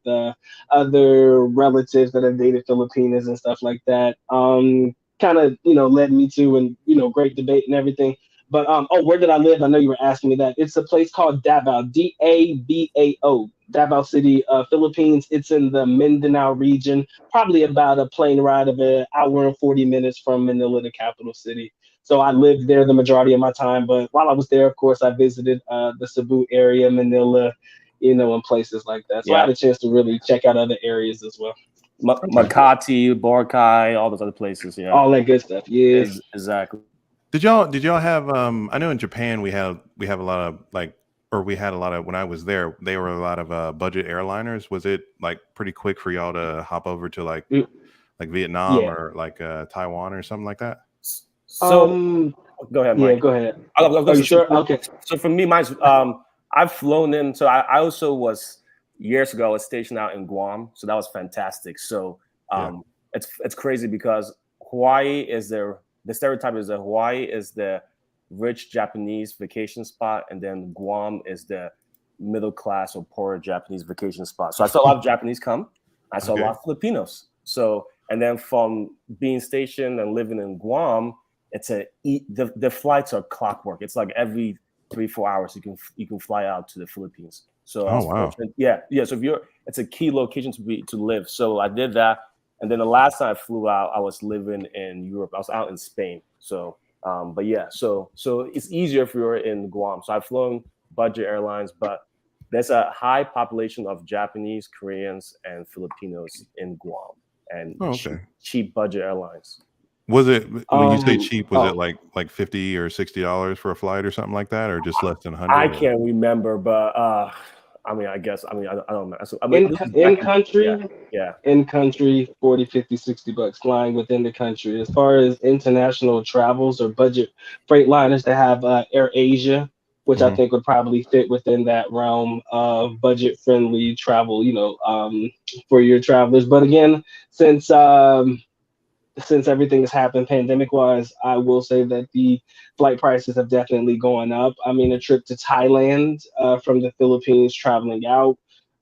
D: other relatives that have dated Filipinas and stuff like that kind of led me to, and great debate and everything. But where did I live? I know you were asking me that. It's a place called Davao, Dabao, Davao City, Philippines. It's in the Mindanao region, probably about a plane ride of an hour and 40 minutes from Manila, the capital city. So I lived there the majority of my time. But while I was there, of course, I visited the Cebu area, Manila, and places like that. So I
E: Yeah.
D: had a chance to really check out other areas as well.
E: Makati, Boracay, all those other places. Yeah.
D: All that good stuff. Yeah.
E: Exactly.
C: Did y'all have I know in Japan we have a lot of we had a lot of, when I was there, they were a lot of budget airliners. Was it like pretty quick for y'all to hop over to like Vietnam or like Taiwan or something like that?
E: So go ahead, Mike.
D: Yeah, go ahead.
E: Are you
D: sure? Okay.
E: So for me, mine's I've flown in. So I also was years ago. I was stationed out in Guam, so that was fantastic. So it's crazy because Hawaii is the stereotype is that Hawaii is the rich Japanese vacation spot, and then Guam is the middle class or poorer Japanese vacation spot. So I saw a lot of Japanese come. I saw a lot of Filipinos. So, and then from being stationed and living in Guam, the flights are clockwork. It's like every 3-4 hours you can fly out to the Philippines. So I was fortunate. Yeah. So it's a key location to live. So I did that. And then the last time I flew out, I was living in Europe. I was out in Spain. So, but yeah, so it's easier if you're in Guam. So I've flown budget airlines, but there's a high population of Japanese, Koreans, and Filipinos in Guam, and cheap budget airlines.
C: Was it, when you say cheap, was it like $50 or $60 for a flight or something like that, or just less than 100?
E: I can't remember, but I mean, I don't know.
D: In country, 40, 50, $60 flying within the country. As far as international travels or budget freight liners, they have Air Asia, which I think would probably fit within that realm of budget friendly travel, for your travelers. But again, since everything has happened pandemic wise, I will say that the flight prices have definitely gone up. I mean, a trip to Thailand from the Philippines traveling out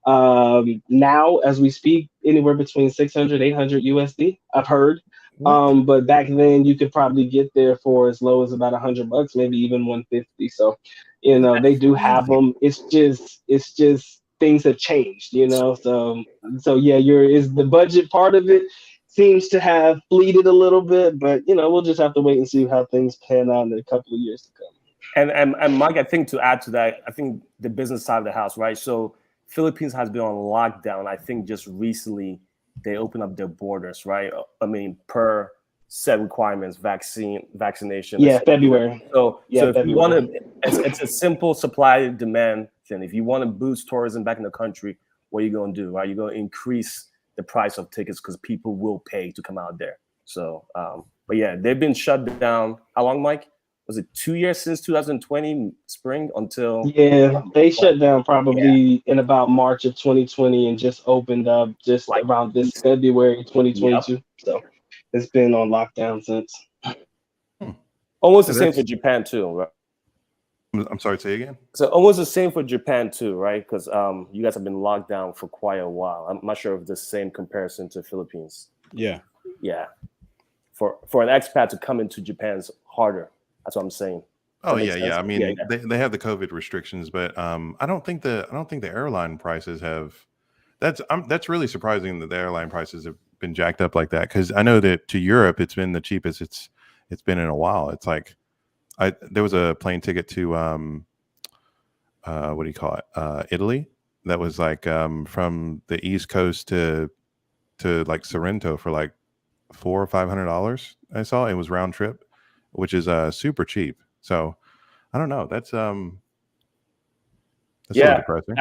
D: now as we speak, anywhere between 600, 800 USD, I've heard. But back then you could probably get there for as low as about $100, maybe even 150. So, they do have them. It's just things have changed, So yeah, is the budget part of it seems to have fleeted a little bit, but we'll just have to wait and see how things pan out in a couple of years to come.
E: And Mike, I think to add to that, I think the business side of the house, right? So Philippines has been on lockdown. I think just recently they opened up their borders, right? I mean, per set requirements, vaccination.
D: Yeah, February.
E: So if you want to, it's a simple supply demand thing. If you want to boost tourism back in the country, what are you going to do, right? You're going to increase the price of tickets because people will pay to come out there. So, but yeah, they've been shut down. How long, Mike? Was it 2 years since 2020 spring until?
D: Yeah, they shut down probably in about March of 2020 and just opened up just around this February 2022. Yep. So it's been on lockdown since.
E: Almost the same for Japan too, right?
C: I'm sorry, say again?
E: So almost the same for Japan too, right? Because you guys have been locked down for quite a while. I'm not sure if the same comparison to Philippines.
A: Yeah.
E: For an expat to come into Japan is harder. That's what I'm saying.
C: Oh yeah. I mean, they have the COVID restrictions, but I don't think the airline prices have. That's really surprising that the airline prices have been jacked up like that. Because I know that to Europe, it's been the cheapest it's been in a while. It's like there was a plane ticket to what do you call it? Italy. That was like from the East Coast to like Sorrento for like $400 or $500. I saw it was round trip, which is super cheap. So I don't know. That's a little depressing.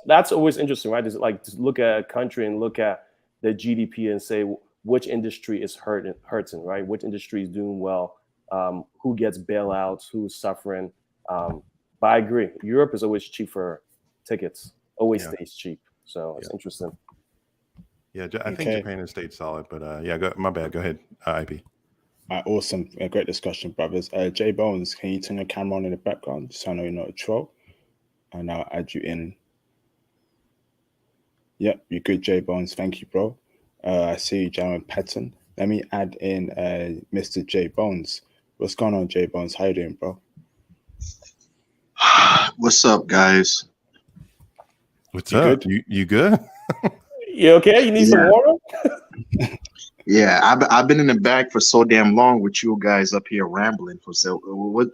E: That's always interesting, right? Is like to look at a country and look at the GDP and say which industry is hurting, right? Which industry is doing well? Who gets bailouts? Who's suffering? But I agree. Europe is always cheap for tickets. Always stays cheap. So it's interesting.
C: Yeah, I think Japan has stayed solid, but my bad. Go ahead, IP.
A: Awesome. A great discussion, brothers. J Bones, can you turn your camera on in the background so I know you're not a troll? And I'll add you in. Yep, you're good, J Bones. Thank you, bro. I see you, Jeremy Patton. Let me add in Mr. J Bones. What's going on, J Bones? How you doing, bro?
F: What's up, guys?
C: What's
A: You
C: up?
A: good?
C: You good?
E: You okay? You need some
F: Yeah.
E: water?
F: Yeah, I've been in the back for so damn long with you guys up here rambling for so. What?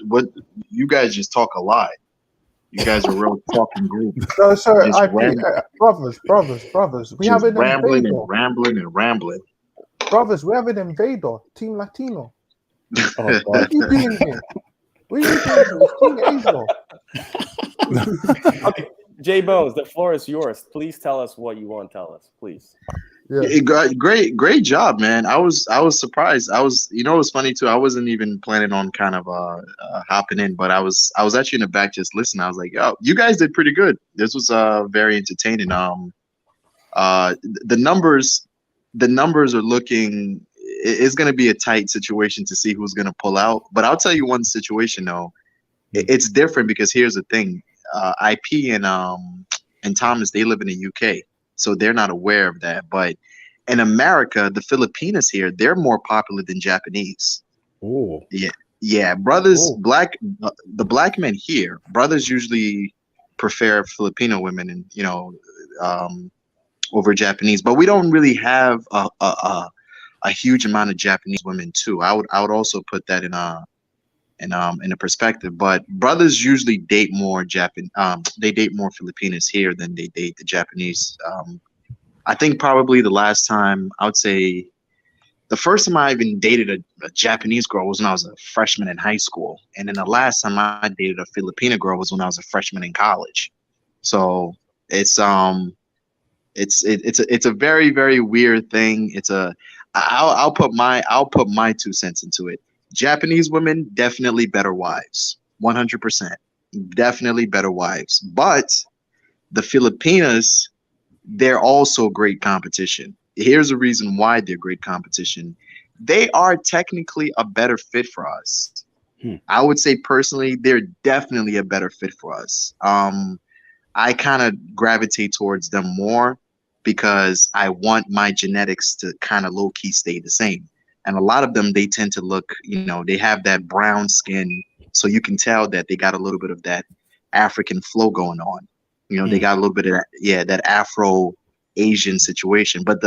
F: You guys just talk a lot. You guys are a real talking group.
B: No, sir,
F: Just
B: IP, brothers. We have
F: just
B: an
F: rambling
B: invader.
F: and rambling and rambling.
B: Brothers, we have an invader. Team Latino.
A: Oh
B: What
A: God.
B: are you doing here? What are you doing here? It's Team Asia.
E: Okay, J Bones, the floor is yours. Please tell us what you want to tell us, please.
B: Yeah.
F: Great job, man. I was surprised. You know, it was funny too. I wasn't even planning on kind of hopping in, but I was actually in the back just listening. I was like, "Oh, you guys did pretty good. This was very entertaining." The numbers are looking. It's going to be a tight situation to see who's going to pull out. But I'll tell you one situation though. It's different because here's the thing. IP and Thomas, they live in the UK, so they're not aware of that. But in America, the Filipinos here, they're more popular than Japanese.
A: Oh.
F: Yeah, brothers,
B: Oh.
F: the black men here, brothers usually prefer Filipino women, and over Japanese. But we don't really have a huge amount of Japanese women too. I would also put that in a perspective. But brothers usually date more they date more Filipinas here than they date the Japanese. I think probably the last time, I would say the first time I even dated a Japanese girl was when I was a freshman in high school, and then the last time I dated a Filipina girl was when I was a freshman in college. So it's a very, very weird thing. I'll put my 2 cents into it. Japanese women, definitely better wives, 100%, definitely better wives. But the Filipinas, they're also great competition. Here's the reason why they're great competition. They are technically a better fit for us. I would say personally, they're definitely a better fit for us. I kind of gravitate towards them more because I want my genetics to kind of low key stay the same. And a lot of them, they tend to look, they have that brown skin. So you can tell that they got a little bit of that African flow going on. They got a little bit of that, that Afro Asian situation. But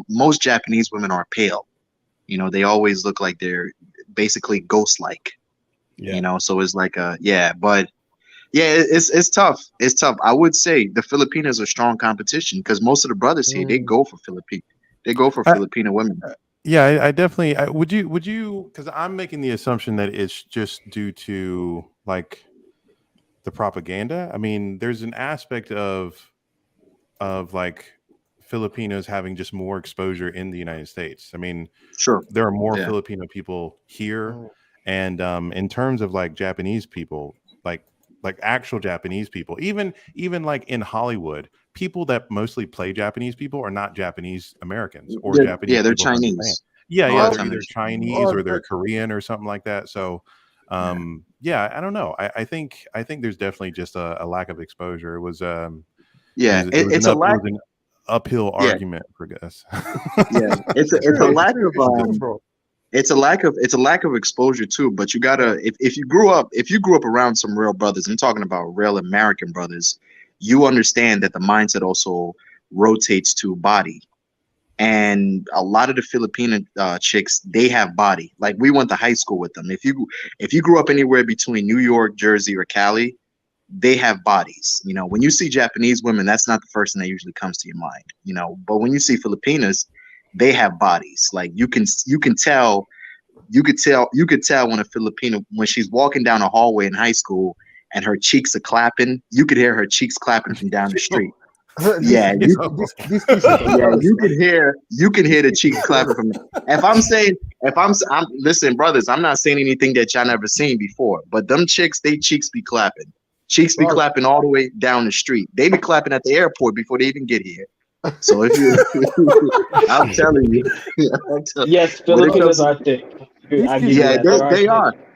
F: most Japanese women are pale. They always look like they're basically ghost-like. So it's like but yeah, it's tough. It's tough. I would say the Filipinos are strong competition because most of the brothers here, they go for Filipino women.
C: Yeah, I definitely. Would you? Because I'm making the assumption that it's just due to like the propaganda. I mean, there's an aspect of like Filipinos having just more exposure in the United States. I mean,
F: sure,
C: there are more Filipino people here, and in terms of like Japanese people, like actual Japanese people, even like in Hollywood, people that mostly play Japanese people are not Japanese Americans or Japanese.
F: Yeah, they're
C: people from Japan.
F: Chinese.
C: They're either Chinese or they're Korean or something like that. So, I don't know. I think there's definitely just a lack of exposure. It was
F: it's
C: an uphill argument for us.
F: It's a lack of exposure too. But you gotta if you grew up around some real brothers, I'm talking about real American brothers, you understand that the mindset also rotates to body. And a lot of the Filipino chicks, they have body. Like we went to high school with them. If you grew up anywhere between New York, Jersey, or Cali, they have bodies. When you see Japanese women, that's not the first thing that usually comes to your mind. But when you see Filipinas, they have bodies. Like you could tell when a Filipino, when she's walking down a hallway in high school and her cheeks are clapping, you could hear her cheeks clapping from down the street. You can hear the cheeks clapping from. Listen, brothers, I'm not saying anything that y'all never seen before, but them chicks, they cheeks be clapping. Cheeks be clapping all the way down the street. They be clapping at the airport before they even get here. So if you, I'm telling you,
D: yes, Filipinos are thick.
F: They are.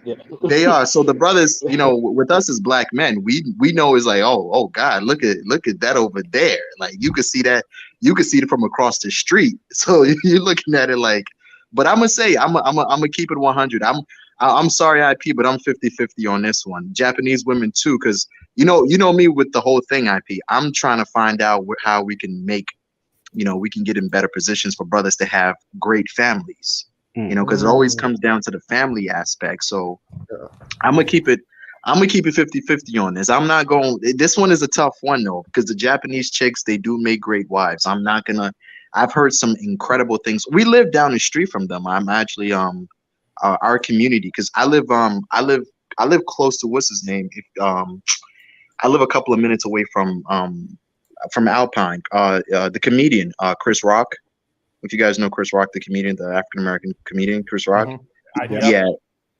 F: Yeah. They are. So the brothers, with us as black men, we know is like, oh God, look at that over there. Like you could see it from across the street. So you're looking at it like, but I'm gonna say, I'm gonna keep it 100. I'm sorry, IP, but I'm 50-50 on this one. Japanese women too, because you know me with the whole thing, IP. I'm trying to find out how we can make, we can get in better positions for brothers to have great families. Because it always comes down to the family aspect. So I'm gonna keep it. I'm gonna keep it 50-50 on this. I'm not going. This one is a tough one though, because the Japanese chicks, they do make great wives. I'm not gonna. I've heard some incredible things. We live down the street from them. I'm actually our community, because I live close to what's his name. I live a couple of minutes away from Alpine. The comedian Chris Rock. If you guys know Chris Rock, the comedian, the African American comedian, Chris Rock.
E: Yep.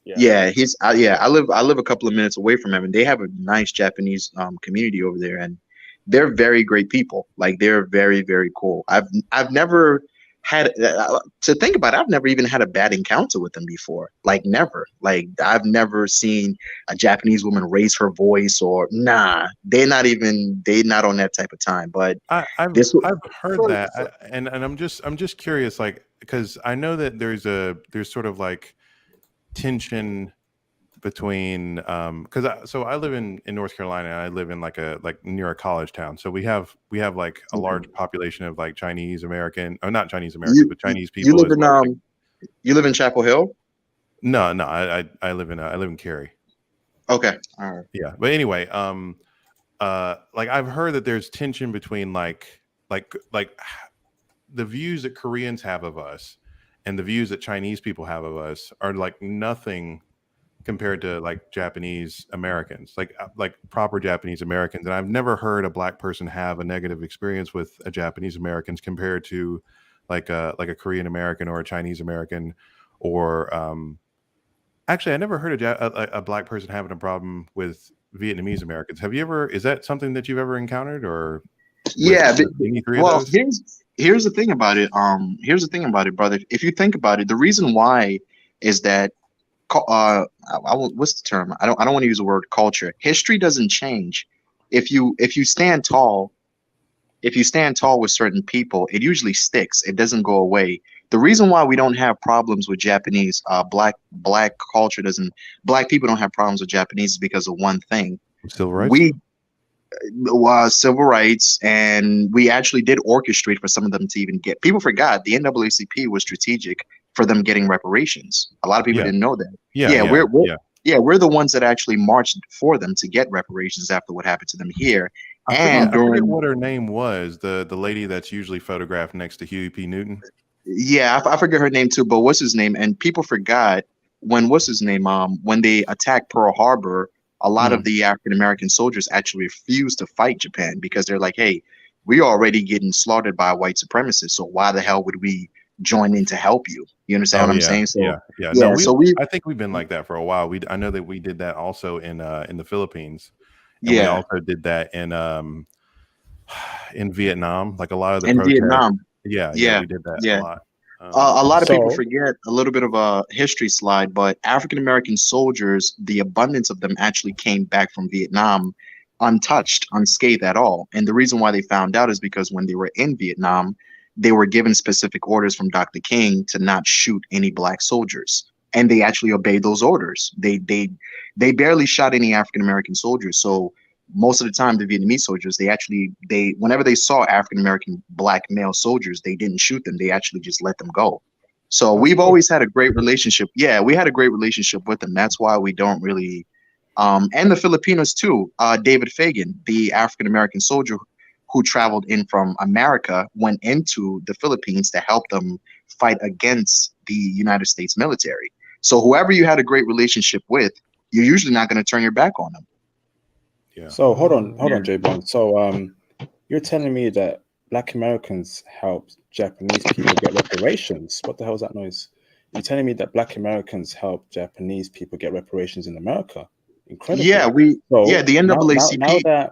F: Yeah, I live a couple of minutes away from him, and they have a nice Japanese community over there, and they're very great people. Like, they're very, very cool. I've never had to think about it, I've never even had a bad encounter with them before. Like, never. Like, I've never seen a Japanese woman raise her voice, or they're not on that type of time. But
C: I've heard that, and I'm just curious, like, because I know that there's sort of like tension between because I live in North Carolina, and I live in like near a college town, so we have like a large population of like Chinese American, or not Chinese American, but Chinese people.
F: You live in Chapel Hill?
C: No, I live in Cary.
F: Okay, all right.
C: Yeah, but anyway, like, I've heard that there's tension between like the views that Koreans have of us and the views that Chinese people have of us are like nothing compared to like Japanese Americans, like proper Japanese Americans. And I've never heard a black person have a negative experience with a Japanese Americans compared to like a Korean American or a Chinese American, or actually, I never heard a black person having a problem with Vietnamese Americans. Is that something that you've ever encountered, or?
F: Yeah.
C: Well,
F: here's the thing about it. Here's the thing about it, brother. If you think about it, the reason why is that what's the term? I don't want to use the word culture. History doesn't change. If you stand tall, with certain people, it usually sticks. It doesn't go away. The reason why we don't have problems with Japanese black people don't have problems with Japanese is because of one thing.
C: Civil rights.
F: Civil rights, and we actually did orchestrate for some of them to even get. People forgot the NAACP was strategic for them getting reparations. A lot of people didn't know that. We're the ones that actually marched for them to get reparations after what happened to them here.
C: I forget what her name was, the lady that's usually photographed next to Huey P. Newton.
F: Yeah, I forget her name too, but what's his name? And people forgot when they attacked Pearl Harbor. A lot of the African American soldiers actually refused to fight Japan because they're like, hey, we're already getting slaughtered by white supremacists, so why the hell would we join in to help you? You understand what I'm saying? So
C: I think we've been like that for a while. I know that we did that also in the Philippines. And we also did that in Vietnam. Like, a lot of the protests.
F: Vietnam.
C: We did that a lot.
F: A lot of people forget, a little bit of a history slide, but African American soldiers, the abundance of them actually came back from Vietnam untouched, unscathed at all. And the reason why they found out is because when they were in Vietnam, they were given specific orders from Dr. King to not shoot any black soldiers, and they actually obeyed those orders. They barely shot any African American soldiers. So most of the time, the Vietnamese soldiers, whenever they saw African American black male soldiers, they didn't shoot them. They actually just let them go. So we've always had a great relationship. Yeah, we had a great relationship with them. That's why we don't really, and the Filipinos too. David Fagan, the African American soldier who traveled in from America, went into the Philippines to help them fight against the United States military. So whoever you had a great relationship with, you're usually not going to turn your back on them.
A: Yeah. So hold on, J-Bond. So you're telling me that Black Americans helped Japanese people get reparations? What the hell is that noise? You're telling me that Black Americans helped Japanese people get reparations in America? Incredible.
F: Yeah, the NAACP.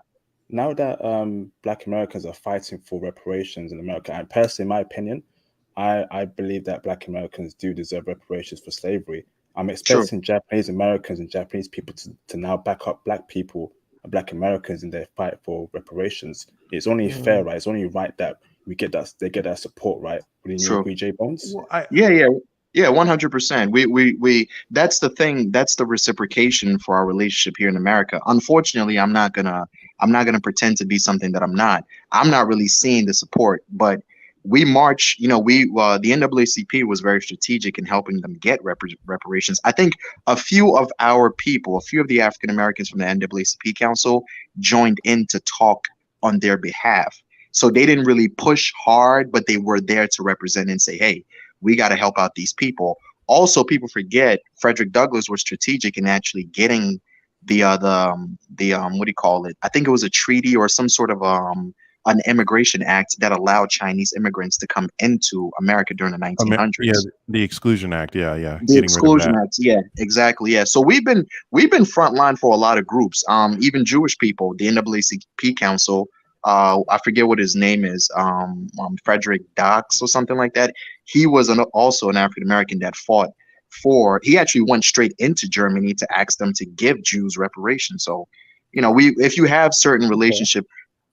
A: Now that Black Americans are fighting for reparations in America, and personally, in my opinion, I believe that Black Americans do deserve reparations for slavery. I'm expecting Japanese Americans and Japanese people to now back up Black people and Black Americans in their fight for reparations. It's only fair, right? It's only right that they get that support, right? Wouldn't you agree, J Bones?
C: Well,
F: Yeah, 100%. We that's the thing. That's the reciprocation for our relationship here in America. Unfortunately, I'm not gonna pretend to be something that I'm not. I'm not really seeing the support, but we march. The NAACP was very strategic in helping them get reparations. I think a few of our people, a few of the African Americans from the NAACP Council joined in to talk on their behalf. So they didn't really push hard, but they were there to represent and say, "Hey, we got to help out these people." Also, people forget Frederick Douglass was strategic in actually getting the what do you call it? I think it was a treaty or some sort of an immigration act that allowed Chinese immigrants to come into America during the
C: Yeah,
F: 1900s.
C: the Exclusion Act. Yeah,
F: The
C: getting rid of
F: Exclusion
C: that.
F: Act, yeah, exactly, yeah. So we've been frontline for a lot of groups, even Jewish people. The NAACP Council, I forget what his name is, Frederick Dox or something like that. He was also an African American that fought for. He actually went straight into Germany to ask them to give Jews reparations. So, if you have certain
A: Okay.
F: relationship.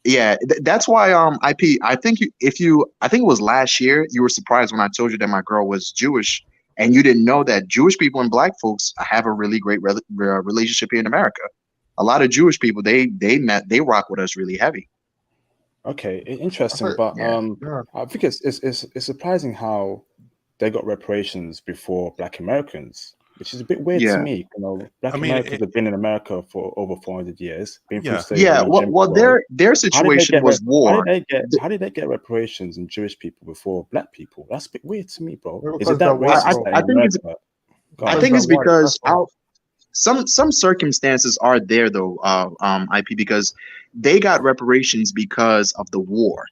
F: Yeah, that's why IP. I think I think it was last year you were surprised when I told you that my girl was Jewish, and you didn't know that Jewish people and Black folks have a really great relationship here in America. A lot of Jewish people they rock with us really heavy.
A: Okay,
B: I
A: interesting,
B: think,
A: but
F: Yeah.
B: yeah,
A: I think it's surprising how they got reparations before Black Americans, which is a bit weird to
F: Yeah.
A: me. Black
C: I mean,
A: Americans have been in America for over 400 years, been through
C: yeah.
F: Yeah.
A: slavery,
F: Well,
A: Jim
F: well,
A: Crow.
F: their
A: How did they
F: situation
A: get
F: was
A: how did
F: war.
A: they get how did they get reparations in Jewish people before Black people? That's a bit weird to me, bro.
B: maybe
A: Is it
B: because they're
A: that
B: white,
F: I,
A: racist
B: bro.
A: that
F: I
A: in
F: think it's
A: America? Go
F: I
A: on.
B: Because
F: think
B: they're
F: it's
B: white. That's
F: because
B: all.
F: some circumstances are there though, IP, because they got reparations because of the war.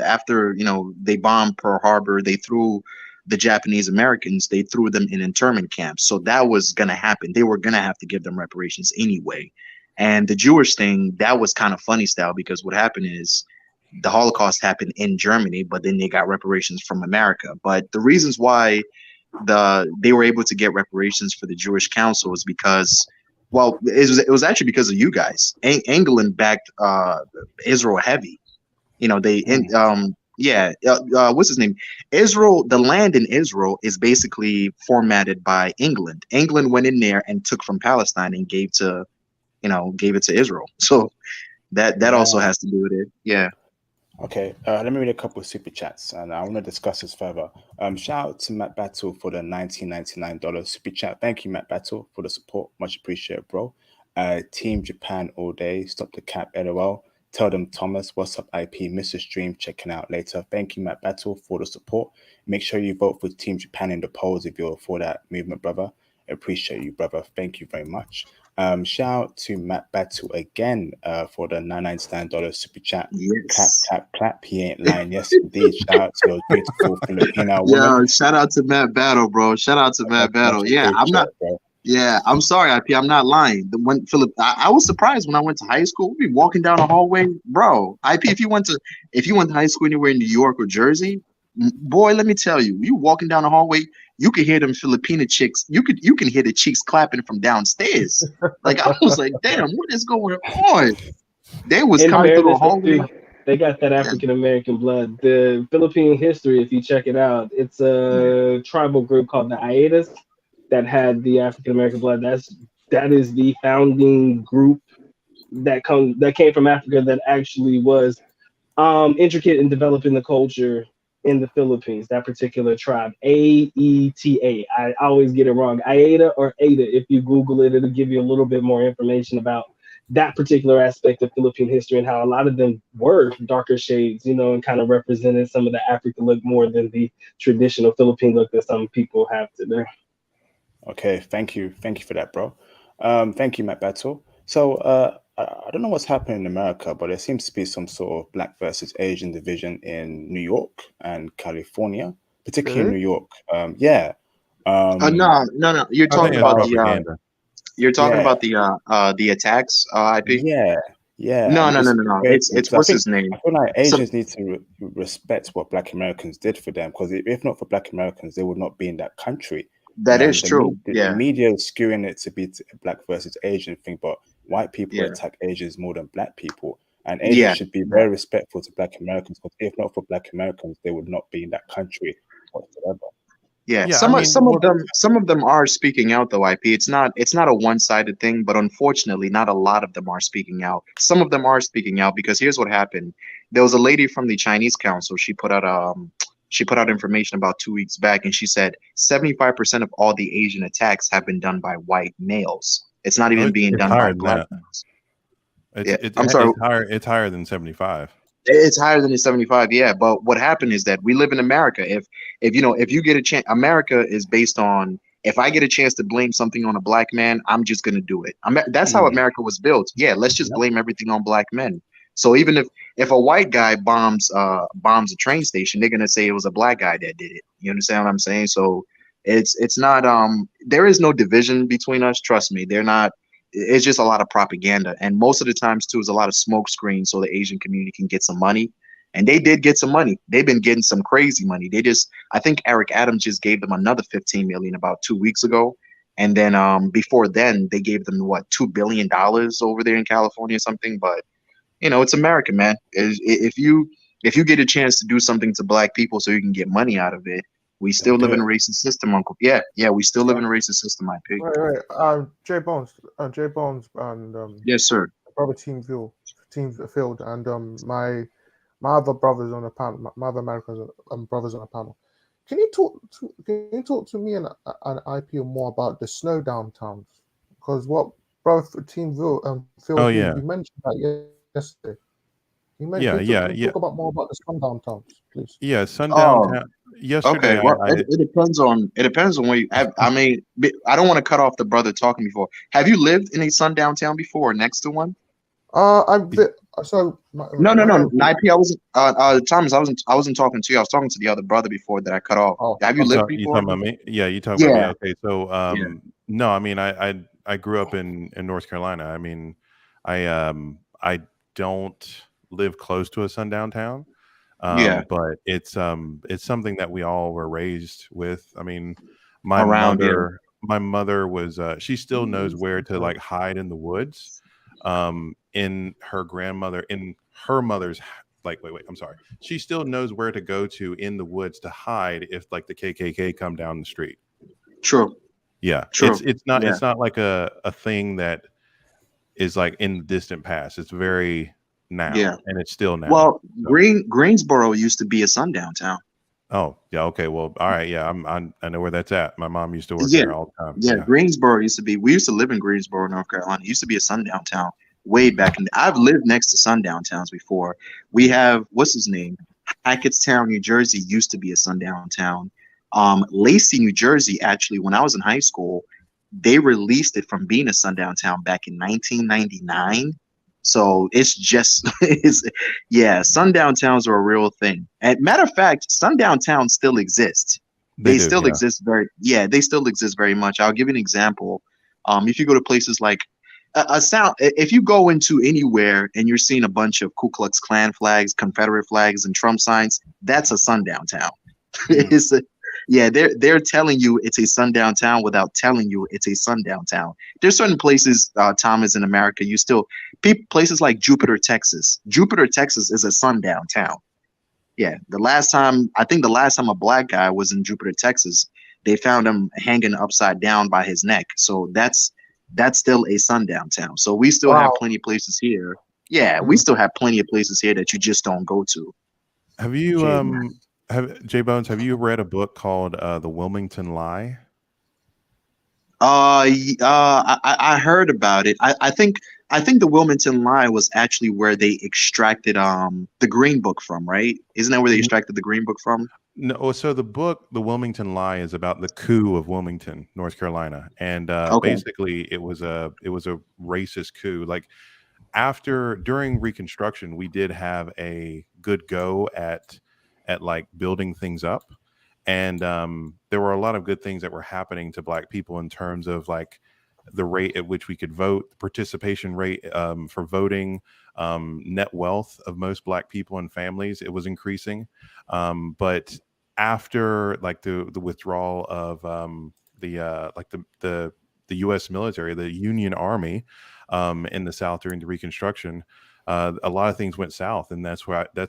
F: After they bombed Pearl Harbor, they threw the Japanese Americans, they threw them in internment camps. So that was gonna happen. They were gonna have to give them reparations anyway. And the Jewish thing, that was kind of funny style because what happened is the Holocaust happened in Germany, but then they got reparations from America. But the reasons why they were able to get reparations for the Jewish Council is because, well, it was actually because of you guys. England backed Israel heavy. They
A: Mm.
F: yeah, what's his name? Israel, the land in Israel is basically formatted by England. England went in there and took from Palestine and gave it to Israel. So that also
A: Yeah.
F: has to do with it. Yeah.
A: Okay, let me read a couple of super chats, and I want to discuss this further. Shout out to Matt Battle for the $19.99 super chat. Thank you, Matt Battle, for the support. Much appreciated, bro. Team Japan all day. Stop the cap, LOL. Tell them Thomas, what's up, IP? Mr. Stream, checking out later. Thank you, Matt Battle, for the support. Make sure you vote for Team Japan in the polls if you're for that movement, brother. Appreciate you, brother. Thank you very much. Shout out to Matt Battle again for the $99 super chat. Clap,
F: Yes.
A: clap, clap. He ain't lying. Yes, indeed. Shout out to those beautiful Filipino
F: Yeah.
A: women.
F: Shout out to Matt Battle, bro. Shout out to
A: Much,
F: Matt
A: much
F: Battle. Yeah, I'm not.
A: appreciated, bro.
F: Yeah, I'm sorry, IP. I'm not lying. When Philip, I was surprised when I went to high school. We'd be walking down the hallway, bro. IP, if you went to high school anywhere in New York or Jersey, boy, let me tell you, you walking down the hallway, you could hear them Filipina chicks. You can hear the cheeks clapping from downstairs. Like I was like, damn, what is going on? They was
D: In
F: coming through the
D: fairness,
F: hallway.
D: they got that
F: Yeah,
D: African American blood. The Philippine history, if you check it out, it's
F: yeah,
D: a tribal group called the Aedas that had the African American blood. That is the founding group that came from Africa that actually was intricate in developing the culture in the Philippines. That particular tribe, Aeta. I always get it wrong, Aeta or Ada. If you Google it, it'll give you a little bit more information about that particular aspect of Philippine history and how a lot of them were darker shades, and kind of represented some of the African look more than the traditional Philippine look that some people have today.
A: Okay, thank you. Thank you for that, bro. Thank you, Matt Battle. So, I don't know what's happening in America, but there seems to be some sort of Black versus Asian division in New York and California, particularly in
B: Really?
A: New York. Yeah. Um,
F: no, no, no. You're
C: I think
F: talking
C: that's
F: about
A: about,
C: propaganda.
A: yeah,
F: the attacks, IP.
A: yeah, yeah,
F: No,
A: and
F: no,
A: it's
F: no,
A: a
F: no,
A: bit
F: no.
A: weird to me
F: It's
A: because
F: what's his
A: I
F: name?
A: feel like
F: So
A: Asians need to respect what Black Americans did for them, because if not for Black Americans, they would not be in that country.
F: that is
A: The
F: true.
A: the
F: Yeah,
A: media is skewing it to be a Black versus Asian thing, but white people
F: yeah,
A: attack Asians more than Black people, and Asians
F: yeah,
A: should be
F: yeah.
A: very respectful to Black Americans, because if not for Black Americans, they would not be in that country whatsoever.
F: Yeah,
C: Yeah, I mean,
F: some of them are speaking out though, IP. It's not a one-sided thing, but unfortunately, not a lot of them are speaking out. Some of them are speaking out because here's what happened. There was a lady from the Chinese council. She put out information about 2 weeks back, and she said 75% of all the Asian attacks have been done by white males. It's not even being
C: it's
F: done by
C: higher than
F: black
C: that.
F: males.
C: It's
F: Yeah,
C: it's
F: I'm sorry.
C: it's higher. It's higher than 75.
F: It's higher than the 75, yeah. But what happened is that we live in America. If you get a chance, America is based on if I get a chance to blame something on a black man, I'm just gonna do it. That's how America was built. Yeah, let's just
C: Yep.
F: blame everything on black men. So even if a white guy bombs a train station, they're gonna say it was a black guy that did it. You understand what I'm saying? So it's not there is no division between us. Trust me, they're not. It's just a lot of propaganda, and most of the times too is a lot of smoke screens so the Asian community can get some money. And they did get some money. They've been getting some crazy money. I think Eric Adams just gave them another 15 million about 2 weeks ago, and then before then they gave them what $2 billion over there in California or something. But it's America, man. If you get a chance to do something to black people so you can get money out of it, we still live in a racist system, Uncle. Yeah, we still live in a racist system, I think.
B: Wait. J Bones, and
F: Yes, sir.
B: brother Team Field, and my other brothers on the panel, my other Americans brothers on the panel. Can you talk to me and IP more about the snow downtowns? Because what brother Team Field,
C: Oh, yeah.
B: you mentioned that yesterday.
C: Yeah.
B: Talk about more about the sundown towns, please.
C: Yeah, sundown town. Yesterday,
F: Okay, well, it depends on where you have. I mean, I don't want to cut off the brother talking before. Have you lived in a sundown town before, or next to one?
B: So
F: No. IP, I wasn't. Thomas, I wasn't talking to you. I was talking to the other brother before that I cut off.
B: Oh,
F: Have you lived
C: You
F: before?
C: talking about me? Yeah, you talking about me.
F: Yeah.
C: Okay, so no, I mean, I grew up in North Carolina. I mean, I don't live close to a sundown town.
F: Yeah.
C: But it's something that we all were raised with. I mean, my
F: Around, yeah.
C: mother was she still knows where to like hide in the woods. In her mother's wait, I'm sorry. She still knows where to go to in the woods to hide if like the KKK come down the street.
F: True.
C: Yeah.
F: True.
C: It's not like a thing that is like in the distant past. It's very now, and it's still now.
F: Well, Greensboro used to be a sundown town.
C: Oh, yeah. Okay. Well, all right. Yeah, I know where that's at. My mom used to work there all the time.
F: Yeah, Greensboro used to be. We used to live in Greensboro, North Carolina. It used to be a sundown town way back in. I've lived next to sundown towns before. We have what's his name, Hackettstown, New Jersey used to be a sundown town. Lacey, New Jersey, actually, when I was in high school, they released it from being a sundown town back in 1999. So it's just, sundown towns are a real thing. And matter of fact, sundown towns still exist. They still exist very much. I'll give you an example. If you go to places like if you go into anywhere and you're seeing a bunch of Ku Klux Klan flags, Confederate flags, and Trump signs, that's a sundown town. They're telling you it's a sundown town without telling you it's a sundown town. There's certain places, Thomas, in America, places like Jupiter, Texas. Jupiter, Texas is a sundown town. Yeah, the last time a black guy was in Jupiter, Texas, they found him hanging upside down by his neck. So that's still a sundown town. So we still have plenty of places here. Yeah, we still have plenty of places here that you just don't go to.
C: Have you J Bones, have you read a book called The Wilmington Lie?
F: I heard about it. I think the Wilmington Lie was actually where they extracted the Green Book from, right? Isn't that where they extracted the Green Book from?
C: No, so the book The Wilmington Lie is about the coup of Wilmington, North Carolina, and basically it was a racist coup. Like during Reconstruction, we did have a good go at like building things up, and there were a lot of good things that were happening to Black people in terms of like the rate at which we could vote, the participation rate for voting, net wealth of most Black people and families, it was increasing. But after like the withdrawal of the U.S. military, the Union Army in the South during the Reconstruction, a lot of things went south, and that's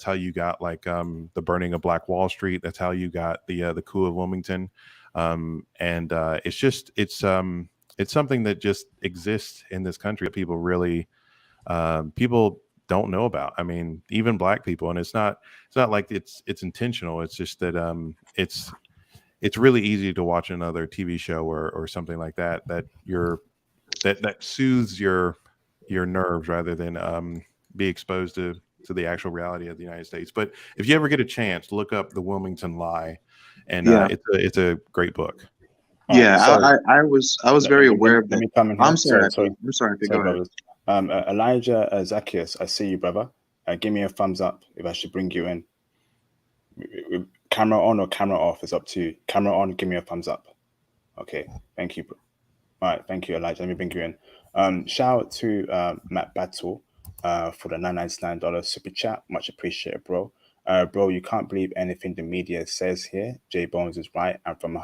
C: how you got like the burning of Black Wall Street. That's how you got the coup of Wilmington. And it's something that just exists in this country that people really people don't know about. I mean, even Black people, and it's not like it's intentional. It's just that it's really easy to watch another TV show or something like that that soothes your nerves rather than be exposed to the actual reality of the United States. But if you ever get a chance, look up The Wilmington Lie, and
F: Yeah.
C: it's a great book.
F: Yeah,
A: So
F: I was very aware of
A: let
F: that.
A: me come in here.
F: I'm sorry.
A: Sorry,
F: I'm sorry. Go
A: sorry,
F: ahead.
A: brothers. Elijah Zacchaeus, I see you, brother. Give me a thumbs up if I should bring you in. Camera on or camera off is up to you. Camera on, give me a thumbs up. Okay, thank you. All right, thank you, Elijah. Let me bring you in. Shout out to Matt Battle for the $9.99 super chat. Much appreciated, bro. Bro, you can't believe anything the media says here. J Bones is right. I'm from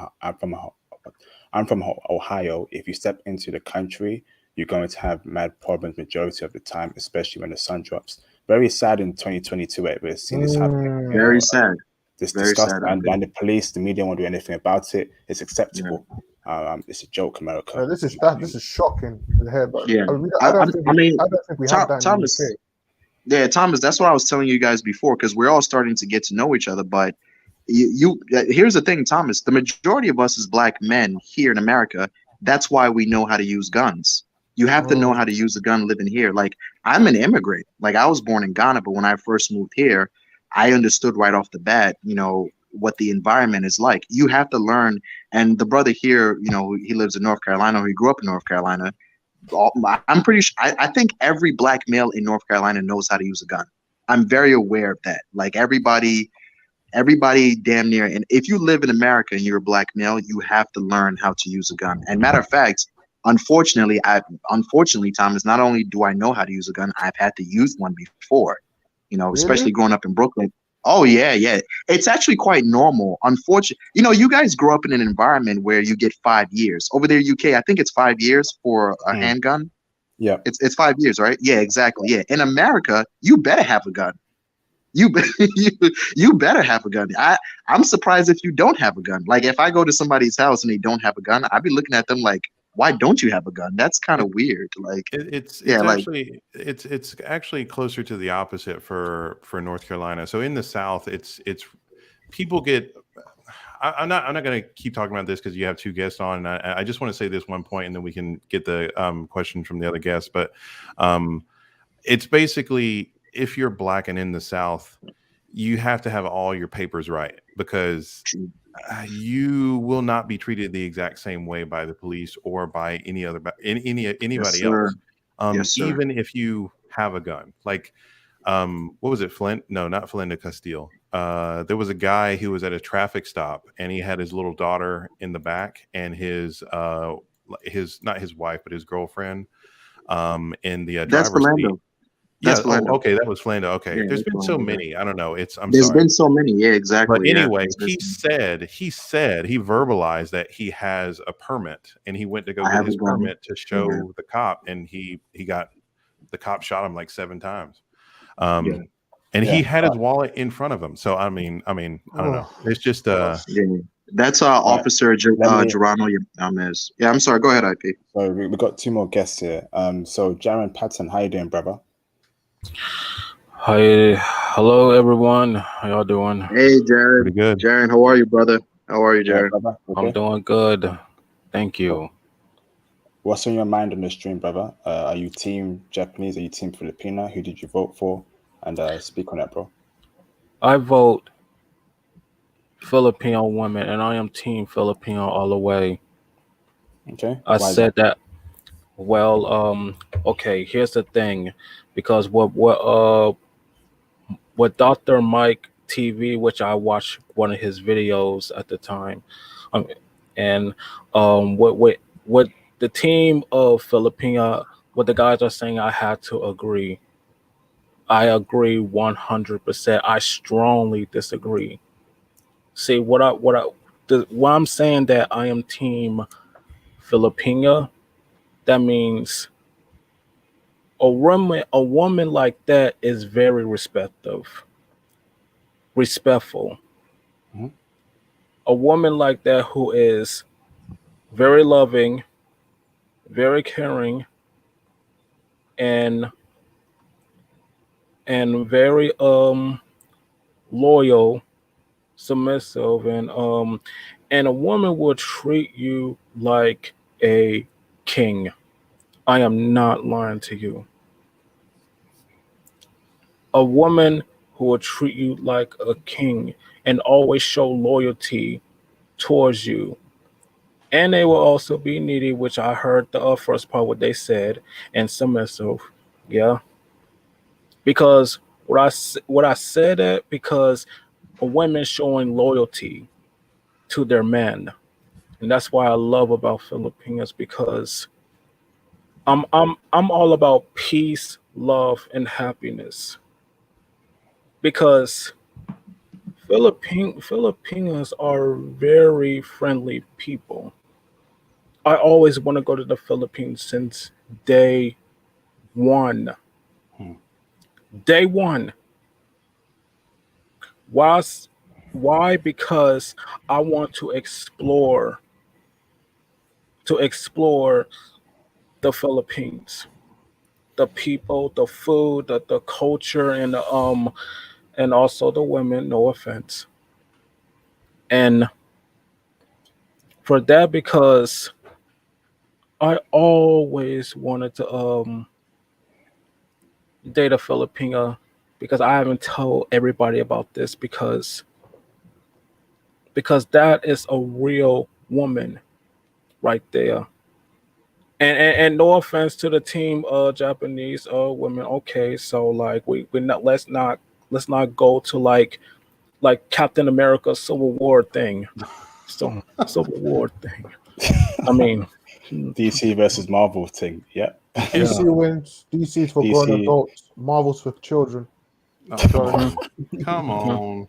A: Ohio. If you step into the country, you're going to have mad problems majority of the time, especially when the sun drops. Very sad in 2022, we're seeing this happening.
F: Very sad.
A: This
F: Very
A: disgusting,
F: sad.
A: and the police, the media won't do anything about it. It's acceptable. It's a joke, America.
B: This is shocking to hear, but
F: Yeah.
B: I don't think we have that in
F: Thomas,
B: the UK.
F: yeah, Thomas, that's what I was telling you guys before, because we're all starting to get to know each other. But you here's the thing, Thomas, the majority of us as Black men here in America, that's why we know how to use guns. You have to know how to use a gun living here. Like, I'm an immigrant. Like, I was born in Ghana, but when I first moved here, I understood right off the bat, what the environment is like. You have to learn. And the brother here, he lives in North Carolina, or he grew up in North Carolina. I'm pretty sure, I think every Black male in North Carolina knows how to use a gun. I'm very aware of that. Like, everybody damn near. And if you live in America and you're a Black male, you have to learn how to use a gun. And matter of fact, unfortunately, Thomas, not only do I know how to use a gun, I've had to use one before, especially growing up in Brooklyn. Oh, yeah. It's actually quite normal. Unfortunately, you guys grow up in an environment where you get 5 years. Over there, UK, I think it's 5 years for a handgun.
A: Yeah.
F: It's 5 years, right? Yeah, exactly. Yeah. In America, you better have a gun. You better have a gun. I'm surprised if you don't have a gun. Like, if I go to somebody's house and they don't have a gun, I'd be looking at them like, why don't you have a gun? That's kind of weird. Like,
C: it's actually closer to the opposite for North Carolina. So in the South, it's people get. I'm not going to keep talking about this because you have two guests on. And I just want to say this one point, and then we can get the question from the other guests. But it's basically, if you're Black and in the South, you have to have all your papers right, because you will not be treated the exact same way by the police or by anybody else.
F: Yes, sir.
C: Even if you have a gun. Like, what was it, Flint? No, not Flint Castile. There was a guy who was at a traffic stop, and he had his little daughter in the back, and his not his wife, but his girlfriend in the driver's seat. Yeah. Okay, that was Flando. Okay, there's been so many. I don't know. There's
F: been so many. Yeah, exactly.
C: But anyway, he verbalized that he has a permit, and he went to go get his permit to show the cop, and the cop shot him like 7 times. And he had his wallet in front of him. So I mean, I don't know. It's just
F: That's Officer Geronimo Yamez. Yeah, I'm sorry. Go ahead, IP.
A: So we got 2 more guests here. So Jaron Patton, how you doing, brother?
G: Hi, hello everyone. How y'all doing?
F: Hey, Jared.
C: Pretty good.
F: Jared, how are you, brother? How are you, Jared?
A: Okay.
G: I'm doing good. Thank you.
A: What's on your mind on the stream, brother? Are you team Japanese? Are you team Filipino? Who did you vote for? And speak on that, bro.
G: I vote Filipino women, and I am team Filipino all the way.
A: Okay.
G: I said that. Well, okay. Here's the thing, because what Dr. Mike TV, which I watched one of his videos at the time, and what the team of Filipina, what the guys are saying, I had to agree. I agree 100%. I strongly disagree. See, what I'm saying, that I am team Filipina, that means a woman like that is very respectful.
A: Mm-hmm.
G: a woman like that who is very loving, very caring, and very loyal, submissive, and a woman will treat you like a king. I am not lying to you. A woman who will treat you like a king and always show loyalty towards you. And they will also be needy, which I heard the first part what they said, and submissive. Yeah, because what I said that because a woman showing loyalty to their men, and that's why I love about Filipinos because I'm all about peace, love, and happiness. Because Filipinos are very friendly people. I always want to go to the Philippines since day one.
A: Hmm.
G: Day one. Why? Why? Because I want to explore the Philippines, the people, the food, the culture, and also the women. No offense. And for that, because I always wanted to date a Filipina, because I haven't told everybody about this because that is a real woman right there. And no offense to the team Japanese women. Okay, so like we not let's not go to like Captain America Civil War thing. So Civil War thing. I mean,
A: DC versus Marvel thing. Yeah.
B: DC wins. DC's for grown
A: DC.
B: adults. Marvel's for children.
C: Oh, come
B: Sorry.
C: on. Come on.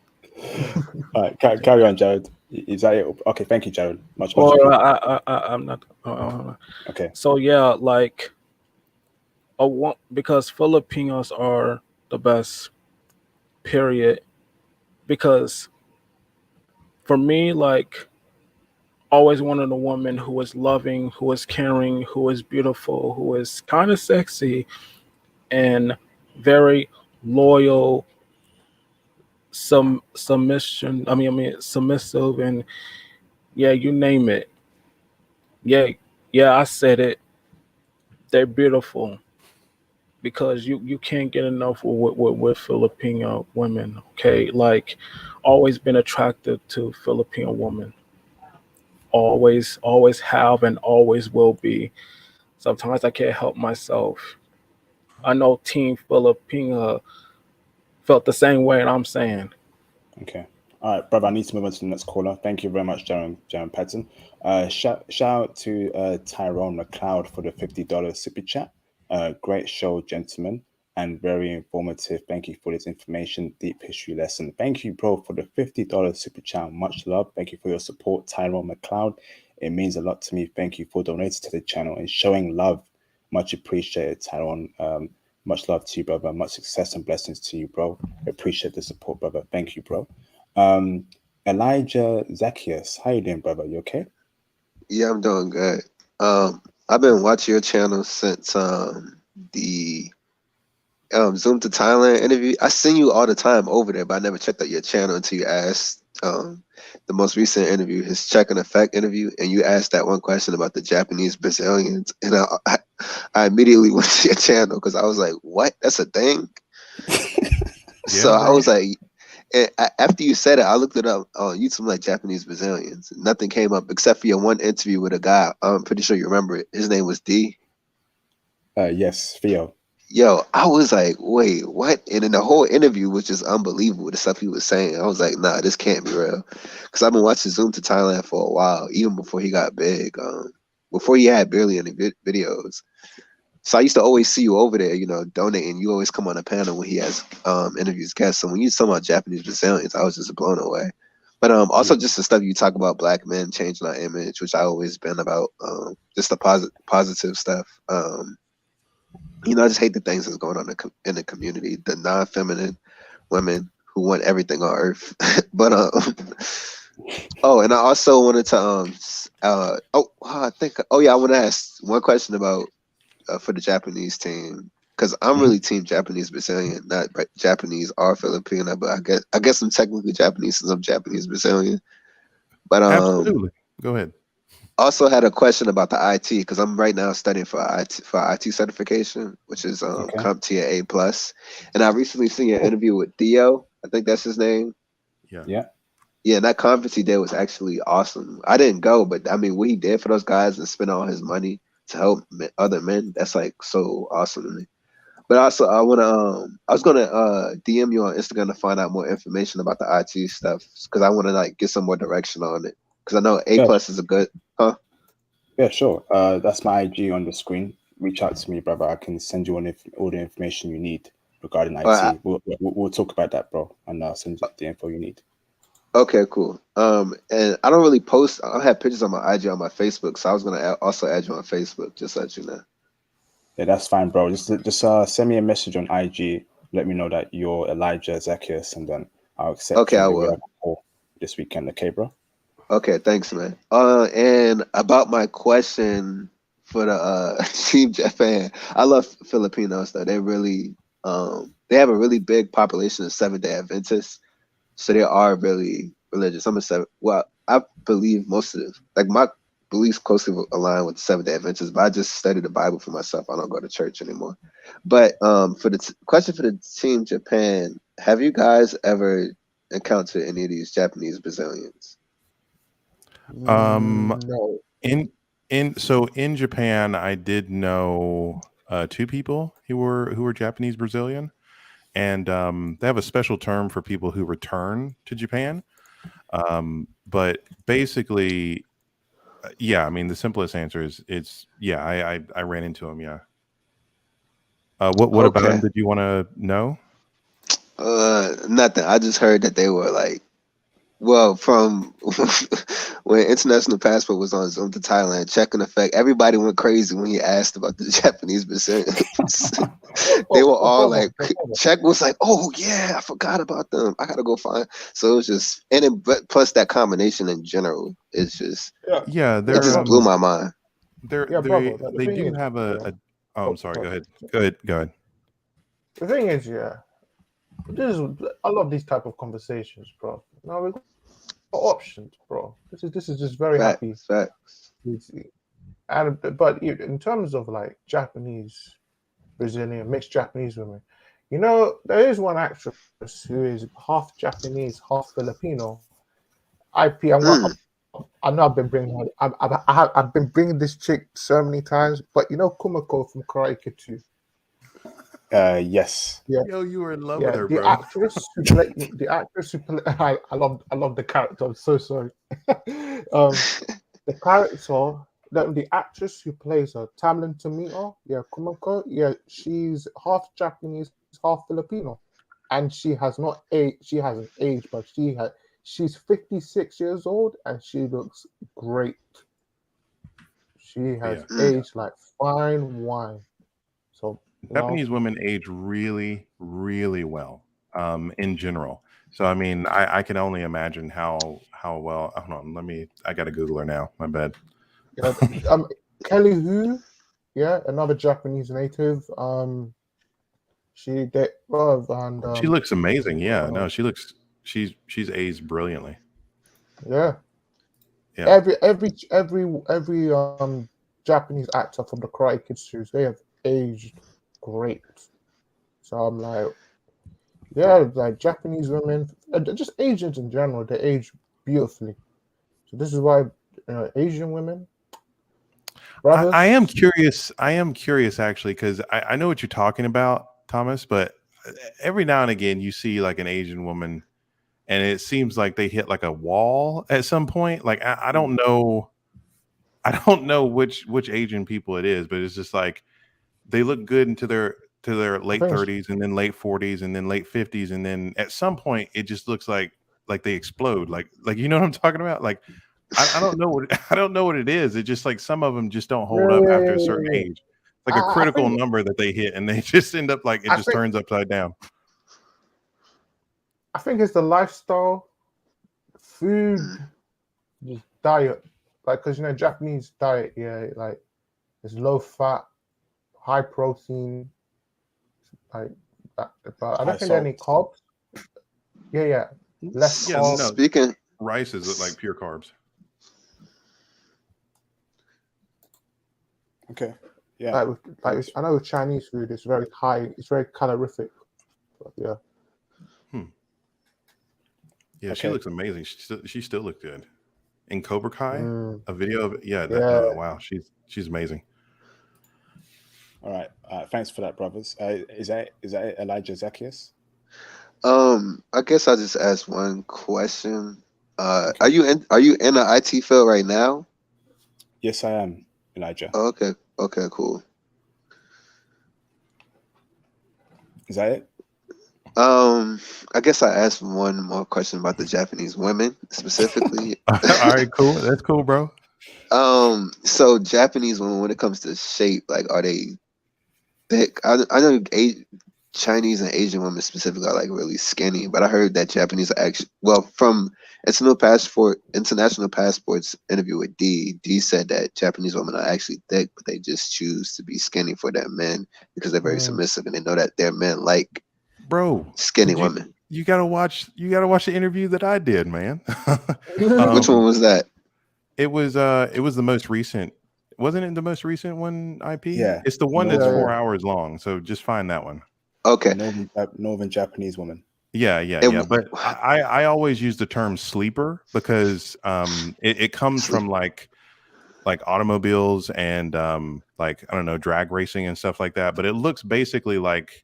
A: All right, carry on, Jared. Is that it? Okay, thank you, Jared. Much
G: or
A: appreciated.
G: I'm not.
A: Okay.
G: So yeah, like because Filipinos are the best. Period. Because for me, like always wanted a woman who is loving, who is caring, who is beautiful, who is kind of sexy, and very loyal, submission. I mean submissive, and yeah, you name it. Yeah, yeah, I said it. They're beautiful because you can't get enough with Filipino women. Okay, like always been attracted to Filipino women. Always have and always will be. Sometimes I can't help myself. I know Team Filipina felt the same way, and I'm saying,
A: Okay. All right, brother. I need to move on to the next caller. Thank you very much, Jaron Patton. Shout out to Tyrone McLeod for the $50 super chat. Great show, gentlemen, and very informative. Thank you for this information, deep history lesson. Thank you, bro, for the $50 super chat. Much love. Thank you for your support, Tyrone McLeod. It means a lot to me. Thank you for donating to the channel and showing love. Much appreciated, Tyrone. Much love to you, brother. Much success and blessings to you, bro. Appreciate the support, brother. Thank you, bro. Elijah Zacchaeus, how you doing, brother? You okay?
H: Yeah, I'm doing good. I've been watching your channel since the Zoom to Thailand interview. I seen you all the time over there, but I never checked out your channel until you asked the most recent interview, his check and effect interview, and you asked that one question about the Japanese Brazilians, and I immediately went to your channel because I was like, "What? That's a thing?" So I was like, and after you said it, I looked it up on YouTube, like Japanese Brazilians. Nothing came up except for your one interview with a guy. I'm pretty sure you remember it. His name was D.
A: Yes, Theo.
H: Yo, I was like, wait, what? And then the whole interview was just unbelievable, the stuff he was saying. I was like, nah, this can't be real. Because I've been watching Zoom to Thailand for a while, even before he got big, before he had barely any videos. So I used to always see you over there, you know, donating. You always come on a panel when he has interviews guests. So when you talk about Japanese Brazilians, I was just blown away. But also just the stuff you talk about black men changing our image, which I always been about, just the positive stuff. You know, I just hate the things that's going on in the community, the non-feminine women who want everything on earth. But Oh, and I also wanted to I want to ask one question about for the Japanese team, because I'm really team Japanese Brazilian, not Japanese or Filipino, but I guess I'm technically Japanese since I'm Japanese Brazilian. But
C: Absolutely. Go ahead.
H: also had a question about the IT, because I'm right now studying for IT certification, which is
A: Okay.
H: CompTIA A+. And I recently seen an interview with Theo. I think that's his name.
A: Yeah.
H: Yeah, that conference he did was actually awesome. I didn't go, but I mean, what he did for those guys and spend all his money to help other men, that's like so awesome to me. But also, I was gonna DM you on Instagram to find out more information about the IT stuff, because I want to like get some more direction on it. Because I know A+
A: Yeah.
H: is a good, huh?
A: Yeah, sure. That's my IG on the screen. Reach out to me, brother. I can send you all the information you need regarding IT. We'll talk about that, bro, and I'll send you the info you need.
H: Okay, cool. And I don't really post. I don't have pictures on my IG on my Facebook, so I was gonna also add you on Facebook, just to let you know.
A: Yeah, that's fine, bro. Just send me a message on IG. Let me know that you're Elijah Zacchaeus, and then I'll accept
H: Okay,
A: you.
H: I
A: Maybe we
H: will.
A: have a call this weekend, okay, bro?
H: Okay, thanks, man. And about my question for the Team Japan, I love Filipinos though. They really, they have a really big population of Seventh-day Adventists, so they are really religious. I'm a seven. Well, I believe most of them. Like my beliefs closely align with the Seventh-day Adventists, but I just study the Bible for myself. I don't go to church anymore. But for the question for the Team Japan, have you guys ever encountered any of these Japanese Brazilians?
B: No.
C: In Japan, I did know two people who were Japanese Brazilian, and they have a special term for people who return to Japan. But basically, yeah, I mean, the simplest answer is I ran into him. Yeah. What about him
H: Okay.
C: did you want to know?
H: Nothing. I just heard that they were like, well, from when international passport was on Zoom to Thailand, check in effect, everybody went crazy when he asked about the Japanese Brazilians. They were all like, check was like, oh yeah, I forgot about them. I gotta go find. So it was just, and then but plus that combination in general, it's just,
C: Yeah,
H: it just blew my mind.
C: They do have a. Oh, I'm sorry. Go ahead.
B: The thing is, I love these type of conversations, bro. Now we've got options, bro. This is just very happy.
H: Facts.
B: But in terms of like Japanese, Brazilian, mixed Japanese women, you know, there is one actress who is half Japanese, half Filipino. I know I've been bringing her. I've been bringing this chick so many times, but you know Kumiko from Karate Kid 2.
A: Yes.
B: Yeah.
C: Yo, you were in love with her,
B: the
C: bro.
B: actress who played. I love the character. I'm so sorry. The character, the actress who plays her, Tamlin Tomito, Kumiko, she's half Japanese, half Filipino, and she has not aged. She hasn't aged, but she's 56 years old, and she looks great. She has aged like fine wine. So
C: Japanese women age really, really well, in general. So I mean, I can only imagine how well. Hold on, I gotta Google her now. My bad.
B: Kelly Hu, another Japanese native. She
C: looks amazing. Yeah, no, she's aged brilliantly.
B: Yeah. Every Japanese actor from the Karate Kid series, they have aged great. So I'm like, like Japanese women, just Asians in general, they age beautifully. So this is why Asian women.
C: I am curious actually, because I know what you're talking about, Thomas, but every now and again you see like an Asian woman and it seems like they hit like a wall at some point. Like I don't know which Asian people it is, but it's just like they look good into their late 30s and then late 40s and then late 50s, and then at some point it just looks like they explode. Like you know what I'm talking about? Like I don't know what it is. It's just like some of them just don't hold up after a certain age. Like a critical number that they hit, and they just end up like it turns upside down.
B: I think it's the lifestyle food, just diet, like, because Japanese diet, like it's low fat, high protein, like that, but I don't think there are any carbs. Yeah, less
C: Yeah,
B: carbs.
C: no.
H: Speaking,
C: Rice is like pure carbs.
A: Okay. Yeah.
B: Like I know with Chinese food, it's very high, it's very calorific. But yeah.
C: Yeah,
A: Okay.
C: she looks amazing. She still looks good. In Cobra Kai,
B: Mm.
C: a video of
B: Yeah.
C: wow, she's amazing.
A: All right. Thanks for that, brothers. Is that Elijah Zacchaeus?
H: I guess I'll just ask one question. Are you in the IT field right now?
A: Yes, I am, Elijah.
H: Oh, okay, cool.
A: Is that it?
H: I guess I asked one more question about the Japanese women specifically.
C: All right, cool. That's cool, bro.
H: So Japanese women, when it comes to shape, like, are they thick? I know Chinese and Asian women specifically are like really skinny, but I heard that Japanese are actually, well, from International Passport's interview with D said that Japanese women are actually thick, but they just choose to be skinny for their men because they're very submissive and they know that their men like skinny women.
C: You gotta watch the interview that I did, man.
H: Which one was that?
C: It was the most recent. Wasn't it the most recent one, IP?
A: Yeah.
C: It's the one that's 4 hours long. So just find that one.
H: Okay.
A: Northern Japanese woman.
C: Yeah. But I always use the term sleeper because it comes from like automobiles and like, I don't know, drag racing and stuff like that. But it looks basically like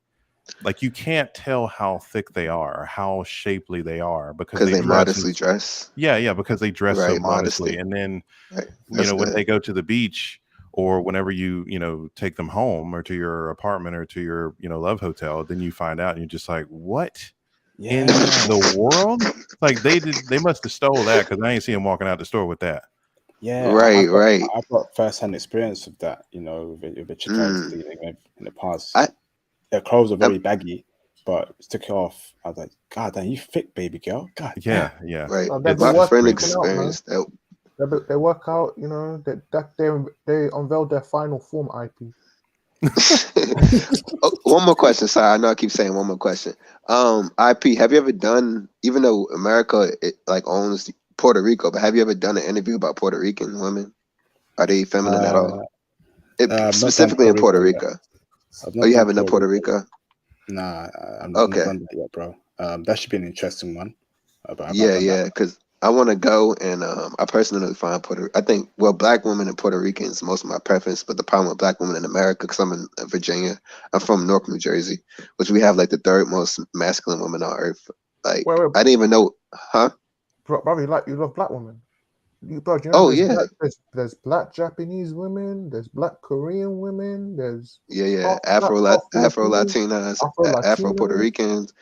C: you can't tell how thick they are or how shapely they are because
H: they modestly dress.
C: Yeah, because they dress so modestly.
H: Modesty.
C: And then
H: That's
C: when
H: good.
C: they go to the beach or whenever you take them home or to your apartment or to your love hotel, then you find out and you're just like, what in the world? Like they must have stole that because I ain't see him walking out the store with that.
A: Yeah,
H: right.
A: I've got first-hand experience of that, with a chick I was dealing with in the past. Their clothes are very baggy, but took it off. I was like, God damn, you thick, baby girl. God.
C: Yeah.
H: Right.
B: My
H: friend experienced that.
B: They work out, they unveiled their final form, IP.
H: One more question. Sorry, I know I keep saying one more question. IP, have you ever done, even though America owns Puerto Rico, but have you ever done an interview about Puerto Rican women? Are they feminine at all? Specifically in Puerto Rico. Oh, you haven't done Puerto Rico?
A: Nah, I'm not done that yet, bro. That should be an interesting one.
H: Yeah, because I want to go, and I personally find black women and Puerto Ricans most of my preference, but the problem with black women in America, because I'm in Virginia, I'm from Newark, New Jersey, which we have like the third most masculine women on earth. Like, wait. I didn't even know, huh?
B: Bro, you love black women. There's black Japanese women, there's black Korean women, there's
H: Afro Latinas, Afro Puerto Ricans.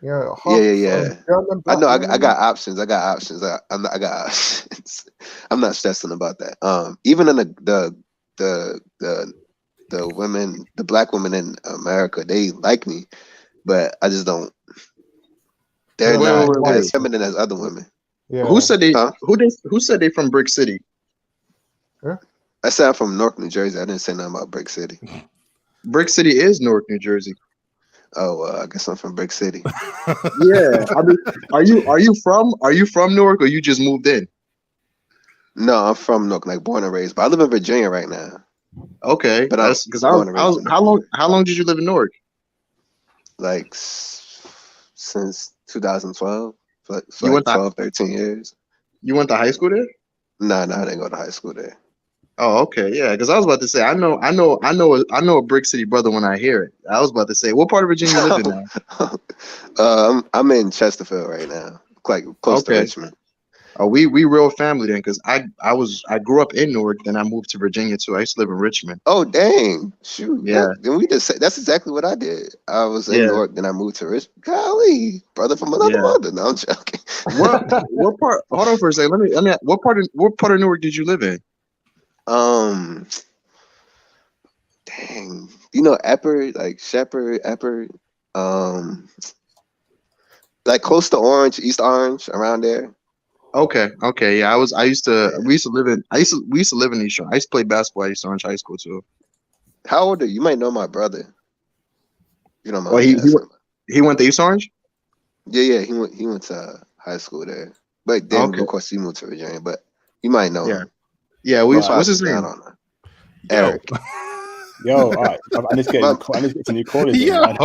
B: Yeah.
H: I know. I got options. I got options. I'm not stressing about that. Even in the women, the black women in America, they like me, but I just don't. They're not as feminine as other women.
B: Yeah.
F: Who said they? Who said they from Brick City?
B: Yeah.
H: I said I'm from Newark, New Jersey. I didn't say nothing about Brick City.
F: Brick City is Newark, New Jersey.
H: Oh, I guess I'm from Brick City.
F: Yeah, I mean, are you from Newark or you just moved in?
H: No, I'm from Newark, like born and raised, but I live in Virginia right now.
F: Okay, but because how long did you live in Newark?
H: Like since 2012. So
F: you went
H: 12, 13 years.
F: You went to high school there?
H: No, I didn't go to high school there.
F: Oh, okay, yeah. Because I was about to say, I know a Brick City brother when I hear it. I was about to say, what part of Virginia you live in
H: now? I'm in Chesterfield right now, like close to Richmond.
F: Oh, we real family then, because I grew up in Newark, then I moved to Virginia too. I used to live in Richmond.
H: Oh, dang! Shoot,
F: yeah.
H: Then we just say that's exactly what I did. I was in Newark, then I moved to Richmond. Golly, brother from another mother. No, I'm joking.
F: What part? Hold on for a second. Let me. What part of Newark did you live in?
H: Dang, Epper, like Shepherd, Epper, like close to Orange, East Orange, around there.
F: Okay, yeah. We used to live in East Shore. I used to play basketball at East Orange High School too.
H: How old are you? You might know my brother. You don't
F: Well,
H: mind me asking.
F: he went to East Orange.
H: Yeah. He went to high school there, but then
F: Okay,
H: of course he moved to Virginia. But you might know
F: yeah,
H: him.
F: yeah.
H: We'll
F: What's
H: pass
F: his
H: it down
F: name?
H: on her.
C: Yo.
H: Eric.
A: Yo, all right. I need to get
H: My,
A: I need to get some new callers in,
C: Yo.
A: man.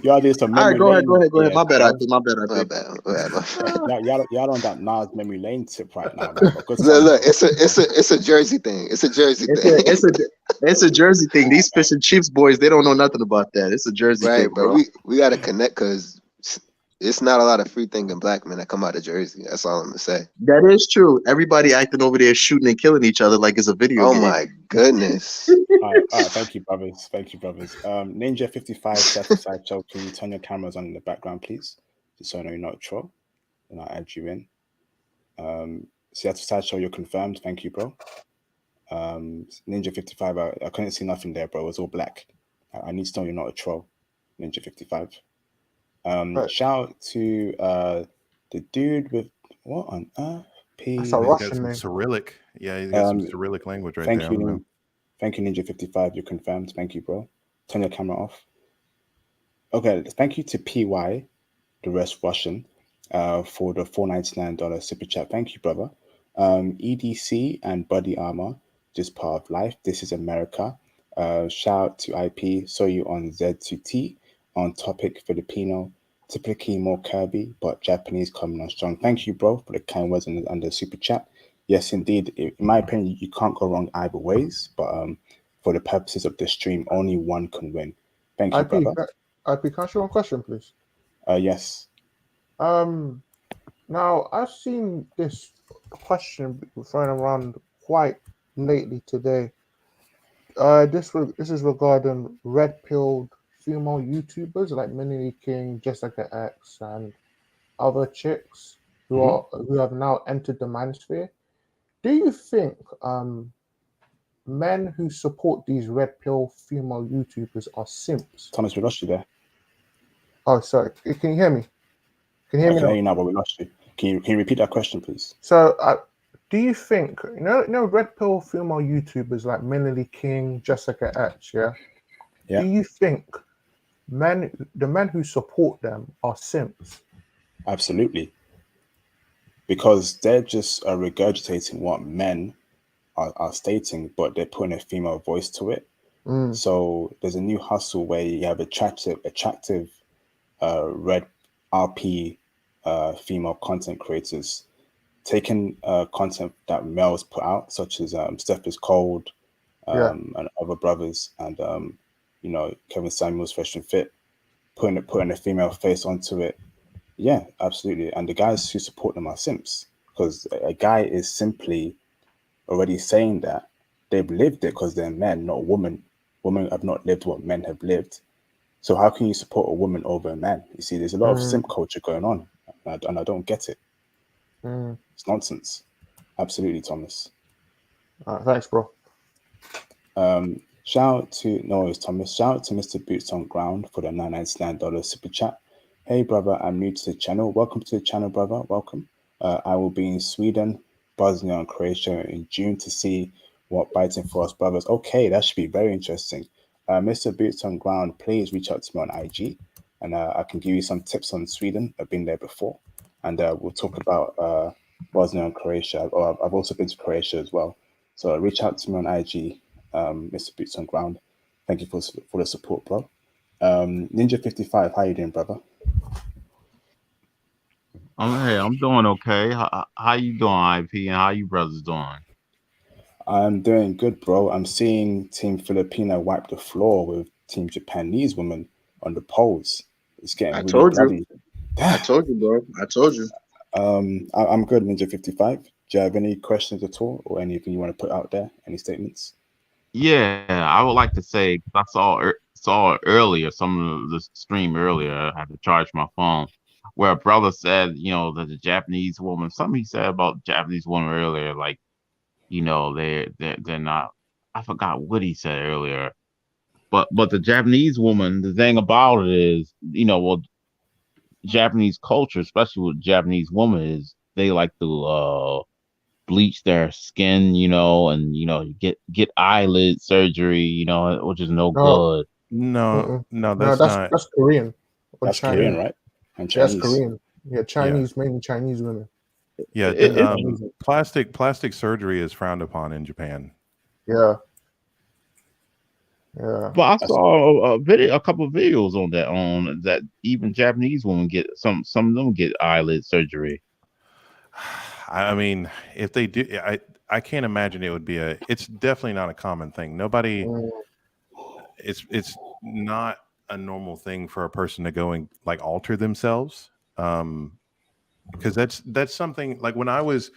A: Y'all did some
F: All right,
A: memory
F: go ahead,
A: lane. Yeah,
F: My bad,
A: bruv.
F: IP. My bad,
H: my
F: IP.
H: bad. My bad.
A: Y'all on that Nas memory lane tip right now, man. But good stuff,
H: Look,
A: though.
H: it's a Jersey thing. It's a Jersey
F: It's
H: thing.
F: a Jersey thing. These Fish and Chiefs boys, they don't know nothing about that. It's a Jersey
H: Right,
F: thing,
H: but
F: bro.
H: we got to connect because it's not a lot of free thinking black men that come out of Jersey. That's all I'm gonna say.
F: That is true. Everybody acting over there shooting and killing each other like it's a video
H: Oh
F: game.
H: my goodness.
A: All right. Thank you, brothers. Thank you, brothers. Ninja 55 Seattle Sideshow. Can you turn your cameras on in the background, please? Just so I know you're not a troll. And I'll add you in. Seattle Sideshow, you're confirmed. Thank you, bro. Ninja 55, I couldn't see nothing there, bro. It was all black. I need to know you're not a troll. Ninja 55.
B: Right.
A: Shout out to the dude with what on earth?
B: That's a
C: He's got
B: Russian
C: some
B: name.
C: Cyrillic. Yeah, he's got some Cyrillic language right
A: Thank
C: there. I don't know.
A: you, thank you, Ninja 55. You're confirmed. Thank you, bro. Turn your camera off. Okay, thank you to PY, the rest Russian, for the $4.99 super chat. Thank you, brother. EDC and Body Armor, just part of life. This is America. Shout out to IP. Saw you on Z2T on topic Filipino. Typically more curvy, but Japanese coming on strong. Thank you, bro, for the kind words under super chat. Yes, indeed. In my opinion, you can't go wrong either ways. But for the purposes of the stream, only one can win. Thank you,
B: IP,
A: brother.
B: IP, can I ask you one question, please?
A: Yes.
B: Now I've seen this question thrown around quite lately today. This is regarding red-pilled female YouTubers like Minnie King, Jessica X, and other chicks who have now entered the manosphere. Do you think men who support these red pill female YouTubers are simps?
A: Thomas, we lost you there.
B: Oh, sorry. Can you hear me? Can you hear
A: I
B: me
A: can
B: now?
A: hear you now, but we lost you. Can you repeat that question, please?
B: So, do you think you know red pill female YouTubers like Minnie King, Jessica H, yeah? Do you think the men who support them are simps?
A: Absolutely. Because they're just regurgitating what men are stating, but they're putting a female voice to it. So there's a new hustle where you have attractive red RP female content creators taking content that males put out, such as Steph is Cold and other brothers, and Kevin Samuels Fresh and Fit, putting a female face onto it. Yeah, absolutely. And the guys who support them are simps, because a guy is simply already saying that they've lived it because they're men, not women. Women have not lived what men have lived. So how can you support a woman over a man? You see, there's a lot of simp culture going on, and I don't get it. It's nonsense. Absolutely, Thomas.
B: Thanks, bro.
A: Shout out to Thomas. Shout out to Mr. Boots on Ground for the $9.99 super chat. Hey, brother, I'm new to the channel. Welcome to the channel, brother. Welcome. I will be in Sweden, Bosnia, and Croatia in June to see what biting for us brothers. Okay, that should be very interesting. Mr. Boots on Ground, please reach out to me on IG, and I can give you some tips on Sweden. I've been there before, and we'll talk about Bosnia and Croatia. I've also been to Croatia as well. So reach out to me on IG, Mr. Boots on Ground. Thank you for the support, bro. Ninja 55, how you doing, brother?
I: Hey, I'm doing okay. How you doing, IP, and how you brothers doing?
A: I'm doing good, bro. I'm seeing Team Filipino wipe the floor with Team Japanese women on the polls. It's getting really bloody.
F: I told you, bro. I told you.
A: I'm good, Ninja 55. Do you have any questions at all, or anything you want to put out there? Any statements?
I: Yeah, I would like to say, 'cause I saw earlier some of the stream earlier. I had to charge my phone, where a brother said, that the Japanese woman, something he said about Japanese woman earlier, like, they're not. I forgot what he said earlier, but the Japanese woman, the thing about it is, well, Japanese culture, especially with Japanese woman, is they like to bleach their skin, you know, and get eyelid surgery, you know, which is no
B: No,
I: good.
C: No, no,
B: no,
C: that's not.
B: that's Korean or
A: That's Korean,
B: Chinese.
A: right? And
B: That's
A: Chinese.
B: Korean. Yeah, Chinese, mainly Chinese women.
C: Yeah,
I: It-
B: That's
I: it-
B: amazing.
C: plastic surgery is frowned upon in Japan.
B: Yeah, yeah.
I: But I saw a couple of videos on that even Japanese women get some of them get eyelid surgery.
C: I mean, if they do, I can't imagine it would be it's definitely not a common thing. Nobody,
B: Mm.
C: it's not a normal thing for a person to go and like alter themselves. Because that's something like when I was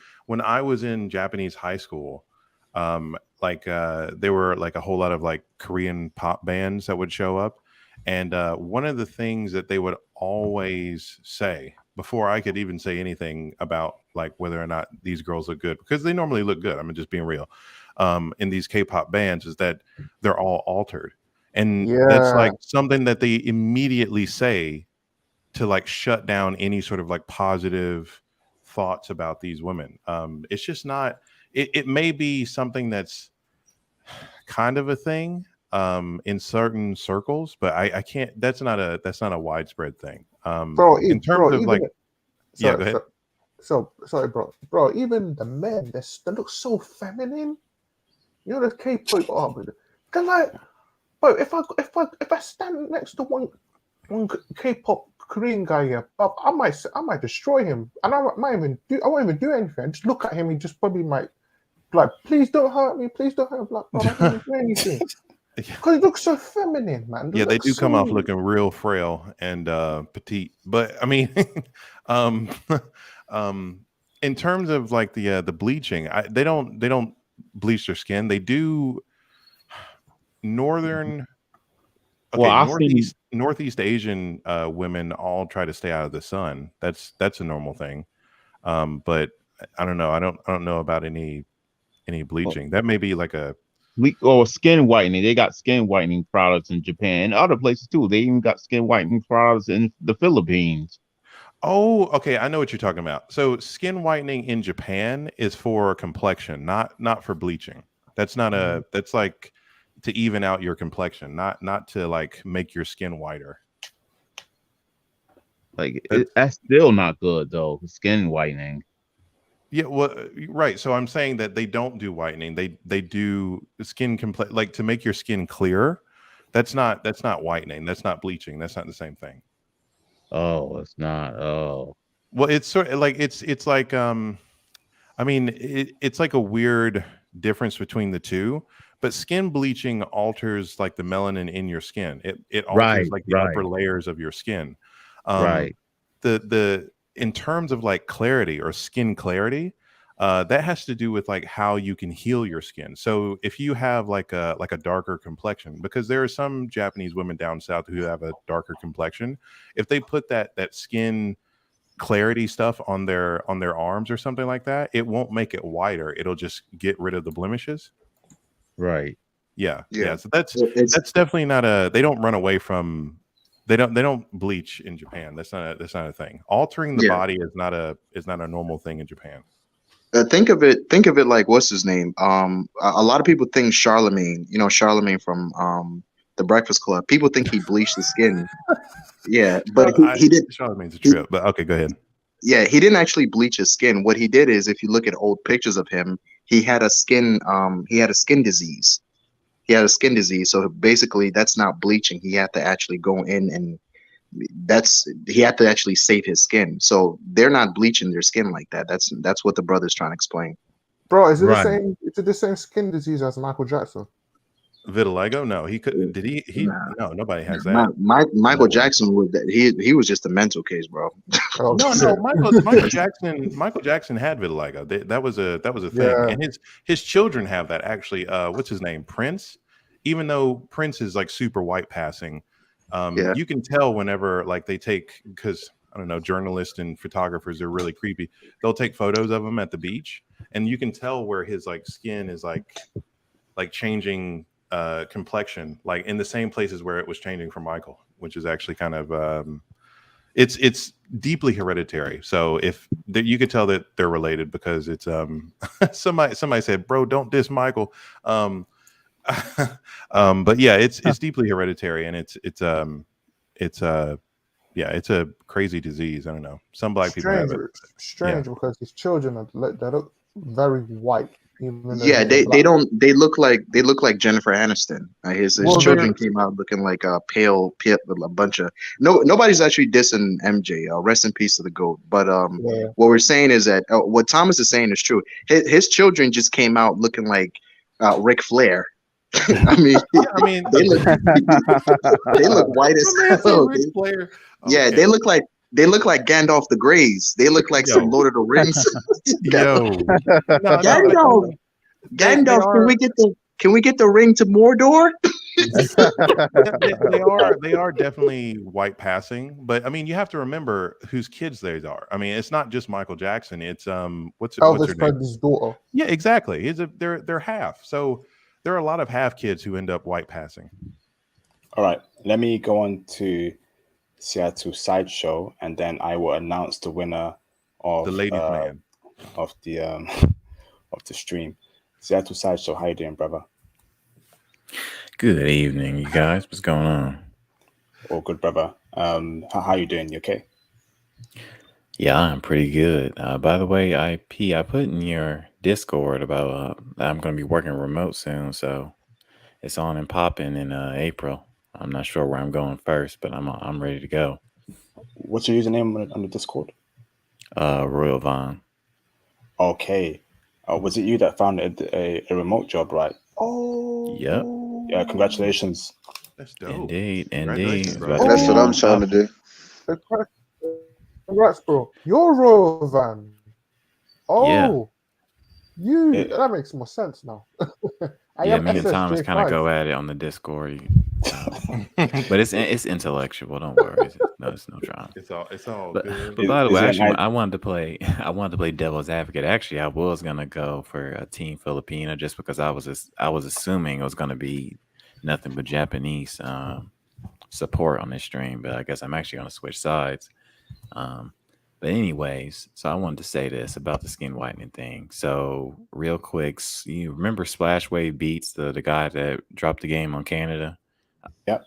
C: in Japanese high school, there were like a whole lot of like Korean pop bands that would show up, and one of the things that they would always say before I could even say anything about like whether or not these girls look good, because they normally look good, I'm just being real, in these K-pop bands, is that they're all altered, and that's
B: Yeah,
C: like something that they immediately say to like shut down any sort of like positive thoughts about these women. It's just not. It may be something that's kind of a thing in certain circles, but I can't. That's not a widespread thing.
B: bro,
C: In terms
B: bro,
C: of like,
B: even
C: yeah,
B: sorry,
C: go ahead.
B: sorry, bro, even the men, they look so feminine. You know the K-pop art, they're like, bro. If I stand next to one K-pop Korean guy here, I might destroy him, and I won't even do anything. I just look at him, he just probably might like, please don't hurt me, please don't hurt me. Like, bro, I don't even do anything because he looks so feminine, man.
C: Yeah, they
B: look
C: do come off
B: so-
C: looking real frail and petite. But I mean, um, in terms of like the bleaching, they don't bleach their skin. They do northern.
I: Well,
C: Okay,
I: I've seen
C: Northeast Asian women all try to stay out of the sun. That's a normal thing. But I don't know. I don't know about any bleaching. That may be like a
I: skin whitening. They got skin whitening products in Japan and other places too. They even got skin whitening products in the Philippines.
C: Oh, okay. I know what you're talking about. So skin whitening in Japan is for complexion, not for bleaching. That's not that's like to even out your complexion, not to like make your skin whiter.
I: Like that's still not good though. Skin whitening.
C: Yeah, well, right. So I'm saying that they don't do whitening. They do skin like to make your skin clearer. That's not whitening. That's not bleaching. That's not the same thing.
I: Oh, it's not. Oh,
C: Well, it's sort of like it's like I mean it's like a weird difference between the two. But skin bleaching alters like the melanin in your skin. It alters like the upper layers of your skin.
I: right.
C: The in terms of like clarity or skin clarity, that has to do with like how you can heal your skin. So if you have like a darker complexion, because there are some Japanese women down south who have a darker complexion, if they put that skin clarity stuff on their arms or something like that, it won't make it whiter. It'll just get rid of the blemishes.
I: Right.
C: Yeah.
F: Yeah.
C: So that's definitely not they don't run away from. They don't bleach in Japan. That's not a thing. Altering the body is not a normal thing in Japan.
F: Think of it like, what's his name? A lot of people think Charlemagne. You know, Charlemagne from the Breakfast Club. People think he bleached his skin. Yeah, but he did.
C: Charlemagne's a trip, but okay, go ahead.
F: Yeah, he didn't actually bleach his skin. What he did is, if you look at old pictures of him, he had a skin disease. He had a skin disease. So basically, that's not bleaching. He had to actually go in and he had to actually save his skin. So they're not bleaching their skin like that. That's what the brother's trying to explain.
B: Bro, is it
I: Right.
B: the same? Is it the same skin disease as Michael Jackson?
C: Vitiligo? No, he could. Did he?
F: Nah.
C: No, nobody has that.
F: Michael Jackson was that he was just a mental case, bro.
B: Oh,
C: No,
B: shit.
C: Michael Jackson had vitiligo. That was a thing,
B: Yeah.
C: and his children have that actually. What's his name? Prince. Even though Prince is like super white passing, you can tell whenever like they take, because I don't know, journalists and photographers are really creepy. They'll take photos of him at the beach, and you can tell where his like skin is like changing complexion, like in the same places where it was changing for Michael, which is actually kind of it's deeply hereditary. So if you could tell that they're related because it's somebody said, bro, don't diss Michael. But yeah, it's deeply hereditary, and it's a crazy disease. I don't know. Some black people have it.
B: Strange because his children they look very white. Even though
F: Yeah,
B: he's a
F: they
B: black.
F: don't they look like Jennifer Aniston. His children came out looking like a pale a bunch of nobody's actually dissing MJ. Rest in peace to the GOAT. But what we're saying is that what Thomas is saying is true. His children just came out looking like Ric Flair. I mean, they look white as hell. Yeah, they look like Gandalf the Greys. They look like some Lord of the Rings. Gandalf, can we get the ring to Mordor?
C: They are definitely white passing, but I mean, you have to remember whose kids they are. I mean, it's not just Michael Jackson. It's what's her name?
B: Presley's daughter.
C: Yeah, exactly. They're half. So there are a lot of half kids who end up white passing.
A: All right, let me go on to Seattle Sideshow, and then I will announce the winner of
C: the ladies' man
A: of the stream. Seattle Sideshow, how you doing, brother?
J: Good evening, you guys. What's going on?
A: All good, brother. How you doing? You okay?
J: Yeah, I'm pretty good. By the way, I put in your Discord about I'm going to be working remote soon, so it's on and popping in April. I'm not sure where I'm going first, but I'm ready to go.
A: What's your username on the Discord?
J: Royal Vaughn.
A: Okay. Was it you that found a remote job, right?
B: Oh.
J: Yep.
A: Yeah, congratulations.
C: That's dope.
J: Indeed.
H: That's what I'm trying to do.
B: Congrats, bro. You're Royal Van. Oh.
J: Yeah.
B: That makes more sense now.
J: Me and Thomas kind of go at it on the Discord. But it's intellectual. Don't worry. It's no drama.
C: It's all
J: but,
C: good.
J: But by the way, actually, I wanted to play devil's advocate. Actually, I was gonna go for a Team Filipina just because I was assuming it was gonna be nothing but Japanese support on this stream. But I guess I'm actually gonna switch sides. But anyways, so I wanted to say this about the skin whitening thing. So real quick, you remember Splash Wave Beats, the guy that dropped the game on Canada?
A: Yep.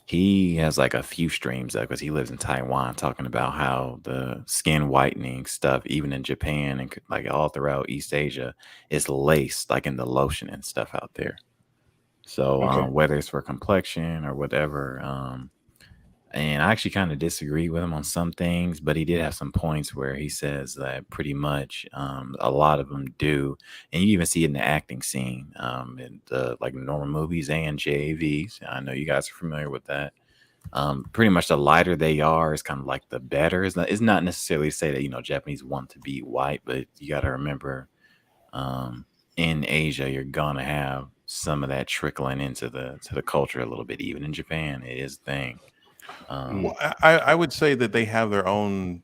J: He has like a few streams though, because he lives in Taiwan, talking about how the skin whitening stuff, even in Japan and like all throughout East Asia, is laced like in the lotion and stuff out there. So whether it's for complexion or whatever, and I actually kind of disagree with him on some things, but he did have some points where he says that pretty much a lot of them do. And you even see it in the acting scene, in the like normal movies and JAVs. I know you guys are familiar with that. Pretty much the lighter they are is kind of like the better. It's not necessarily to say that, Japanese want to be white, but you got to remember in Asia, you're going to have some of that trickling into the culture a little bit. Even in Japan, it is a thing.
C: Well, I would say that they have their own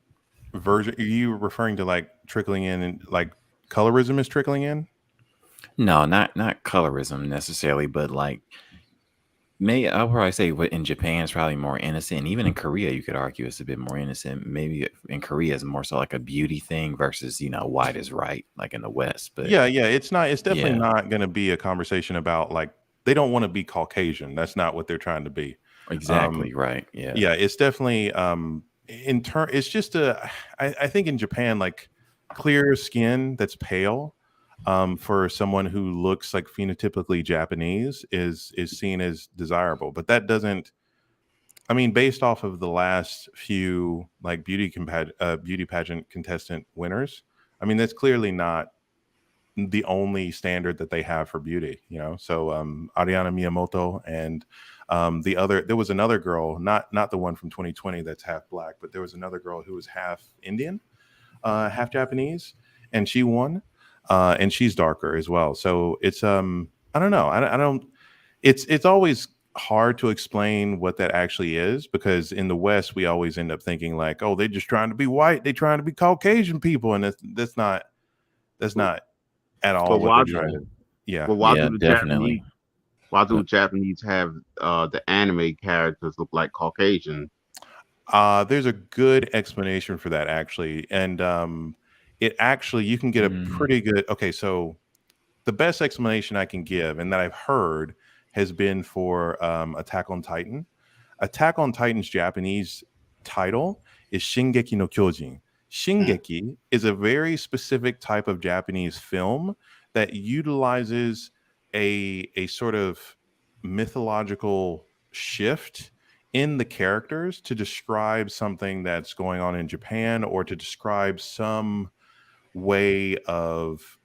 C: version. Are you referring to like trickling in and like colorism is trickling in?
J: No, not colorism necessarily, but like I'll probably say in Japan it's probably more innocent. And even in Korea, you could argue it's a bit more innocent. Maybe in Korea it's more so like a beauty thing versus, white is right, like in the West. But
C: yeah, it's definitely not going to be a conversation about like they don't want to be Caucasian. That's not what they're trying to be.
J: Exactly right. Yeah.
C: It's definitely it's just I think in Japan, like clear skin that's pale for someone who looks like phenotypically Japanese is seen as desirable. But that doesn't, based off of the last few like beauty pageant contestant winners, that's clearly not the only standard that they have for beauty, So Ariana Miyamoto and there was another girl, not the one from 2020 that's half black, but there was another girl who was half Indian, half Japanese, and she won, and she's darker as well. So it's I don't know, it's always hard to explain what that actually is, because in the West we always end up thinking like, oh, they're just trying to be white, they're trying to be Caucasian people, and that's not at all what they're trying to. Yeah.
I: Well, why do the
J: definitely.
I: Why do Japanese have the anime characters look like Caucasian?
C: There's a good explanation for that, actually. And it actually, you can get a pretty good, okay, so the best explanation I can give and that I've heard has been for Attack on Titan. Attack on Titan's Japanese title is Shingeki no Kyojin. Shingeki is a very specific type of Japanese film that utilizes a sort of mythological shift in the characters to describe something that's going on in Japan, or to describe some way of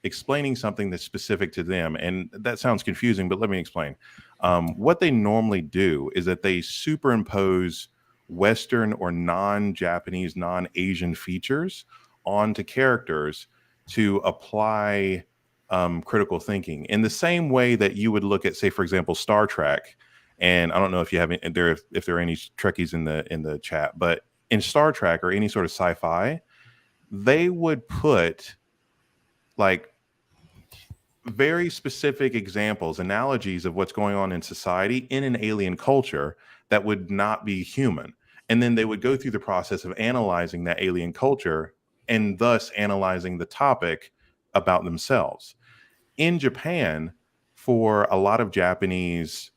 C: explaining something that's specific to them. And that sounds confusing, but let me explain. What they normally do is that they superimpose Western or non-Japanese, non-Asian features onto characters to apply critical thinking in the same way that you would look at, say, for example, Star Trek. And I don't know if you have if there are any Trekkies in the chat, but in Star Trek or any sort of sci-fi, they would put like very specific examples, analogies of what's going on in society in an alien culture that would not be human. And then they would go through the process of analyzing that alien culture and thus analyzing the topic about themselves. In Japan, for a lot of Japanese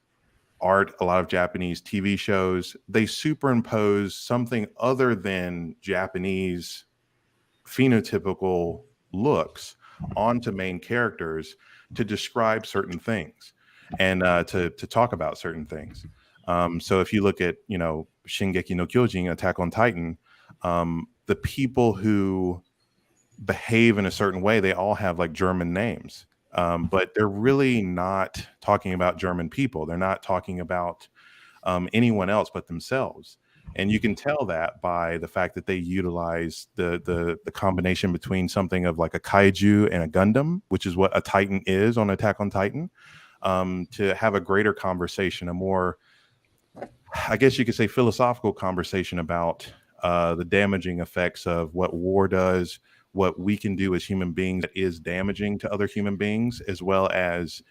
C: art, a lot of Japanese TV shows, they superimpose something other than Japanese phenotypical looks onto main characters to describe certain things and to talk about certain things. So if you look at, Shingeki no Kyojin, Attack on Titan, the people who behave in a certain way, they all have like German names. But they're really not talking about German people. They're not talking about anyone else but themselves. And you can tell that by the fact that they utilize the combination between something of like a kaiju and a Gundam, which is what a Titan is on Attack on Titan, to have a greater conversation, a more, I guess you could say, philosophical conversation about the damaging effects of what war does, what we can do as human beings that is damaging to other human beings, as well as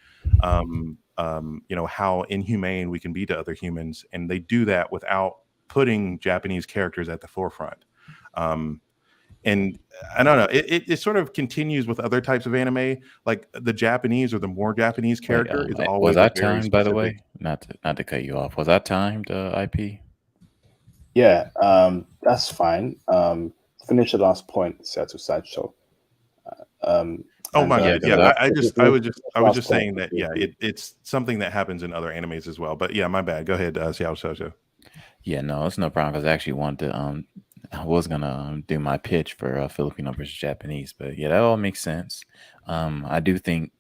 C: how inhumane we can be to other humans. And they do that without putting Japanese characters at the forefront. And I don't know, it sort of continues with other types of anime, like the Japanese or the more Japanese character is always
J: was I
C: like very
J: timed, by the
C: specific.
J: way? Not to cut you off. Was I timed, IP?
A: Yeah, that's fine. Finish the last point, Seattle Sideshow.
C: Oh my
J: Yeah,
C: bad.
J: 'cause
C: Yeah,
J: I-
C: I was just saying that. Yeah, it's something that happens in other animes as well. But yeah, my bad. Go ahead, Seattle Sojo.
J: Yeah, no, it's no problem. Because I actually wanted to. I was gonna do my pitch for Filipino versus Japanese, but yeah, that all makes sense. I do think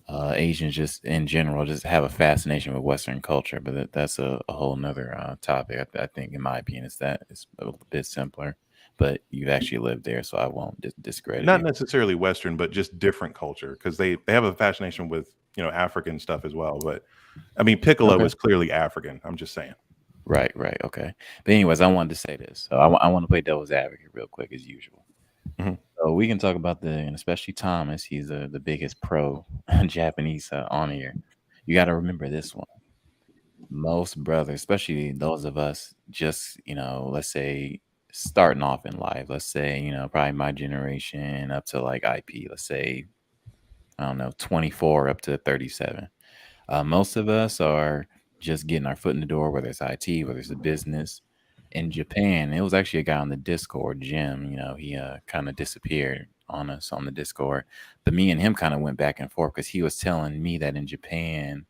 J: Asians just in general just have a fascination with Western culture, but that's a whole nother topic. I think, in my opinion, it's a little bit simpler. But you've actually lived there, so I won't discredit
C: Not
J: you.
C: necessarily Western, but just different culture, because they have a fascination with African stuff as well. But I mean, Piccolo
J: Okay.
C: is clearly African. I'm just saying.
J: Right, okay. But anyways, I wanted to say this. So I want to play devil's advocate real quick as usual.
C: Mhm.
J: So we can talk about and especially Thomas, he's the biggest pro Japanese on here. You got to remember this one. Most brothers, especially those of us just, let's say starting off in life, let's say, probably my generation up to like IP, let's say, I don't know, 24 up to 37. Most of us are just getting our foot in the door, whether it's IT, whether it's a business. In Japan, it was actually a guy on the Discord, Jim. He kind of disappeared on us on the Discord. But me and him kind of went back and forth because he was telling me that in Japan,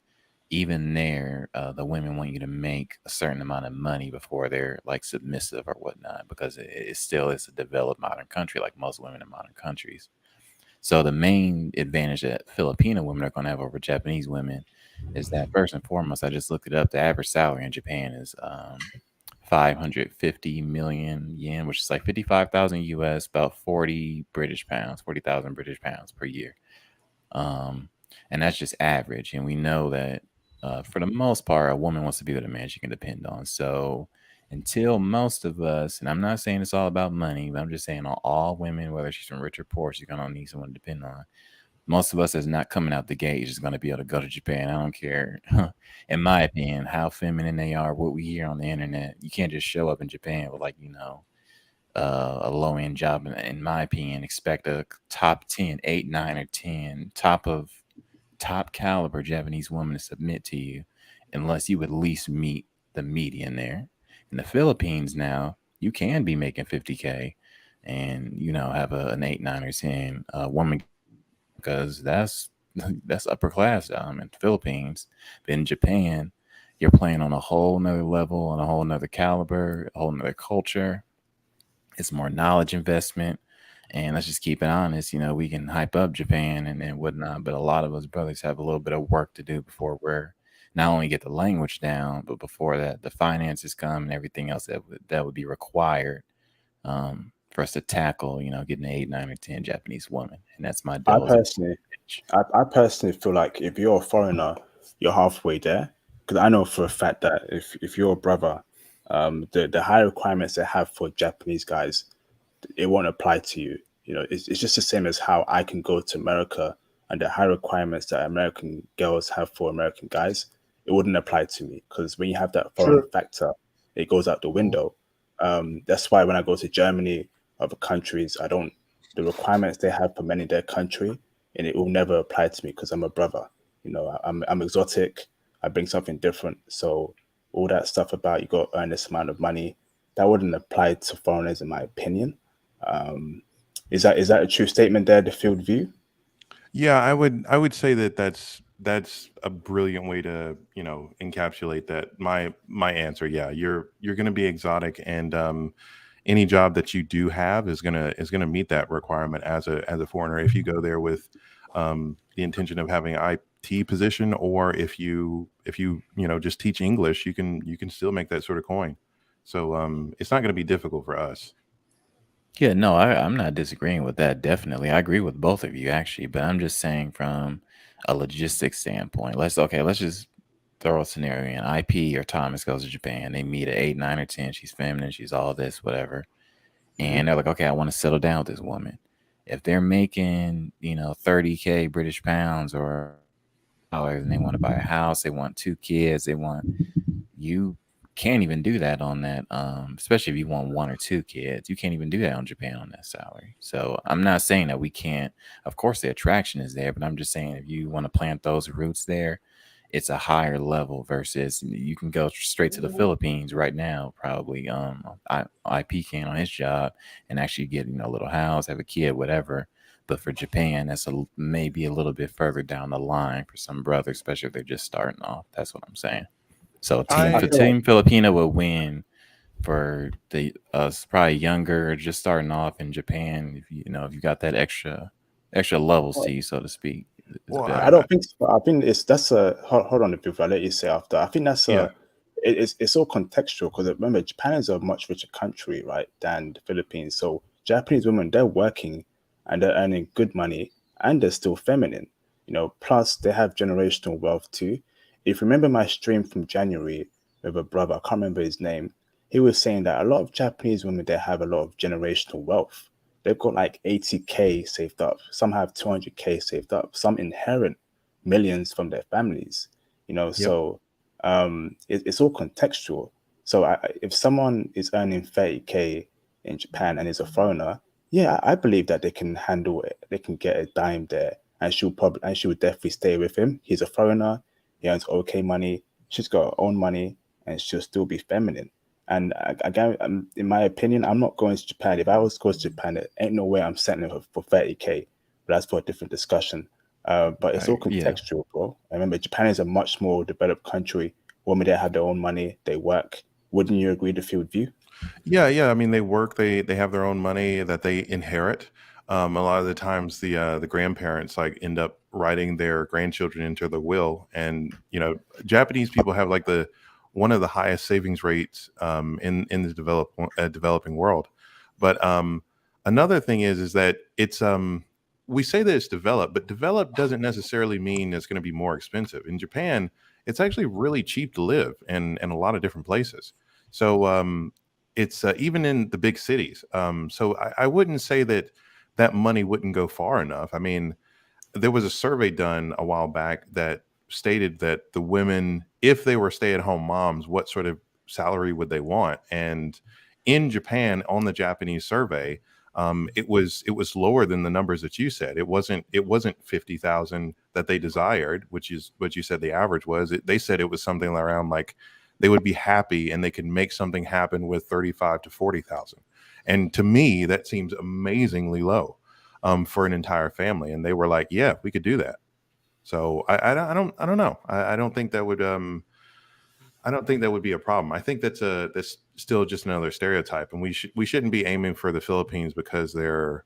J: even there, the women want you to make a certain amount of money before they're like submissive or whatnot, because it still is a developed modern country like most women in modern countries. So the main advantage that Filipino women are going to have over Japanese women is that, first and foremost, I just looked it up. The average salary in Japan is 550 million yen, which is like 55,000 US, about 40,000 British pounds per year. And that's just average. And we know that for the most part, a woman wants to be with a man she can depend on. So until most of us, and I'm not saying it's all about money, but I'm just saying all women, whether she's from rich or poor, she's going to need someone to depend on. most of us is not coming out the gate just going to be able to go to Japan. I don't care, in my opinion, how feminine they are, what we hear on the internet. You can't just show up in Japan with like, a low end job. In my opinion, expect a top 10, 8, 9, or 10 top caliber Japanese woman to submit to you, unless you at least meet the median there. In the Philippines now, you can be making 50K and have an 8, 9, or 10 woman, because that's upper class in the Philippines. But in Japan, you're playing on a whole nother level, on a whole nother caliber, a whole nother culture. It's more knowledge investment. And let's just keep it honest, we can hype up Japan and whatnot, but a lot of us brothers have a little bit of work to do before we're not only get the language down, but before that, the finances come and everything else that would be required for us to tackle, getting an 8, 9, or 10 Japanese woman. And that's my
A: I
J: devil's
A: personally, I personally feel like if you're a foreigner, you're halfway there. Because I know for a fact that if you're a brother, the high requirements they have for Japanese guys, it won't apply to you. It's just the same as how I can go to America and the high requirements that American girls have for American guys, it wouldn't apply to me, because when you have that foreign
B: True.
A: factor, it goes out the window. That's why when I go to Germany, other countries, the requirements they have for men in their country, and it will never apply to me because I'm a brother. I'm exotic. I bring something different. So all that stuff about you got to earn this amount of money, that wouldn't apply to foreigners, in my opinion. Is that a true statement there, the field view?
C: Yeah, I would say that that's a brilliant way to encapsulate that. My answer, yeah, you're going to be exotic, and any job that you do have is gonna meet that requirement as a foreigner. If you go there with the intention of having an IT position, or if you just teach English, you can still make that sort of coin. So it's not going to be difficult for us.
J: Yeah, no, I'm not disagreeing with that. Definitely. I agree with both of you, actually. But I'm just saying from a logistics standpoint, let's just throw a scenario in. IP or Thomas goes to Japan. They meet at 8, 9, or 10. She's feminine. She's all this, whatever. And they're like, okay, I want to settle down with this woman. If they're making, 30K British pounds or dollars, and they want to buy a house, they want 2 kids, you can't even do that on that, especially if you want 1 or 2 kids. You can't even do that on Japan on that salary. So I'm not saying that we can't. Of course the attraction is there, but I'm just saying if you want to plant those roots there, it's a higher level versus you can go straight to the Philippines right now, probably IP can on his job and actually get a little house, have a kid, whatever. But for Japan, that's maybe a little bit further down the line for some brothers, especially if they're just starting off. That's what I'm saying. So
A: I feel like
J: Team Filipino will win for the us probably younger or just starting off in Japan. If you got that extra levels to you, so to speak, it's
C: Well,
J: better.
A: I don't think so. I think that's a hold on, if I let you say after. I think that's
C: yeah.
A: it's all contextual, because remember Japan is a much richer country, right, than the Philippines. So Japanese women, they're working and they're earning good money and they're still feminine. Plus they have generational wealth too. If you remember my stream from January with a brother, I can't remember his name, he was saying that a lot of Japanese women, they have a lot of generational wealth. They've got like 80K saved up. Some have 200K saved up. Some inherit millions from their families.
C: Yep.
A: So it's all contextual. So if someone is earning 30K in Japan and is a foreigner, yeah, I believe that they can handle it. They can get a dime there, and she would definitely stay with him. He's a foreigner. He earns okay money. She's got her own money, and she'll still be feminine. And again, in my opinion, I'm not going to Japan. If I was to go to Japan, there ain't no way I'm settling for 30K. But that's for a different discussion. But it's all
J: Yeah.
A: contextual, bro. I remember Japan is a much more developed country. Women there have their own money, they work. Wouldn't you agree, the field view?
C: Yeah. I mean, they work. They have their own money that they inherit. A lot of the times, the grandparents like end up writing their grandchildren into the will, and Japanese people have like the one of the highest savings rates in the developing world. But another thing is that it's we say that it's developed, but developed doesn't necessarily mean it's going to be more expensive. In Japan, it's actually really cheap to live in a lot of different places. So it's even in the big cities. So I wouldn't say that money wouldn't go far enough. I mean, there was a survey done a while back that stated that the women, if they were stay-at-home moms, what sort of salary would they want? And in Japan, on the Japanese survey, it was lower than the numbers that you said. It wasn't 50,000 that they desired, which is what you said the average was. They said it was something around like they would be happy and they could make something happen with 35 to 40,000. And to me, that seems amazingly low for an entire family. And they were like, "Yeah, we could do that." So I don't know. I don't think that would I don't think that would be a problem. I think that's still just another stereotype, and we shouldn't be aiming for the Philippines because they're.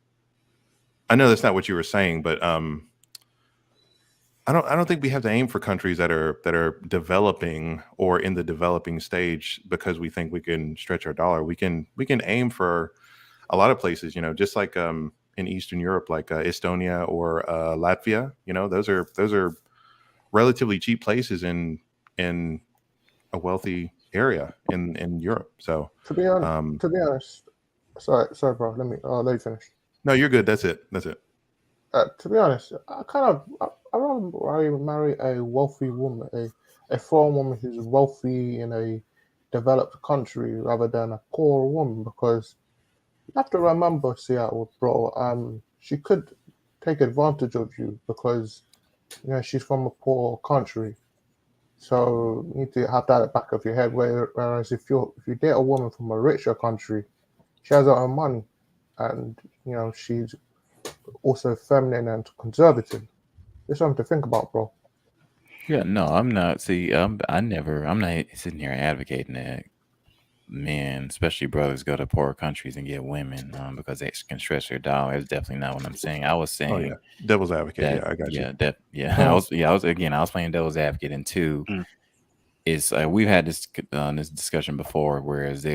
C: I know that's not what you were saying, but I don't think we have to aim for countries that are developing or in the developing stage because we think we can stretch our dollar. We can aim for a lot of places, just like in Eastern Europe, like Estonia or Latvia. Those are relatively cheap places in a wealthy area in Europe. So
B: To be honest, sorry, bro. Let you finish.
C: No, you're good. That's it.
B: To be honest, I rather marry a wealthy woman, a foreign woman who's wealthy in a developed country rather than a poor woman, because you have to remember, Seattle, bro. She could take advantage of you because she's from a poor country. So you need to have that at the back of your head. Whereas if you date a woman from a richer country, she has her own money, and she's also feminine and conservative. There's something to think about, bro.
J: Yeah, no, I'm not. See, I'm not sitting here advocating that men, especially brothers, go to poor countries and get women because they can stretch their dollar. That's definitely not what I'm saying. I was saying,
C: oh yeah, devil's advocate.
J: that,
C: Yeah, I got you.
J: I was playing devil's advocate. And two, is we've had this discussion before, whereas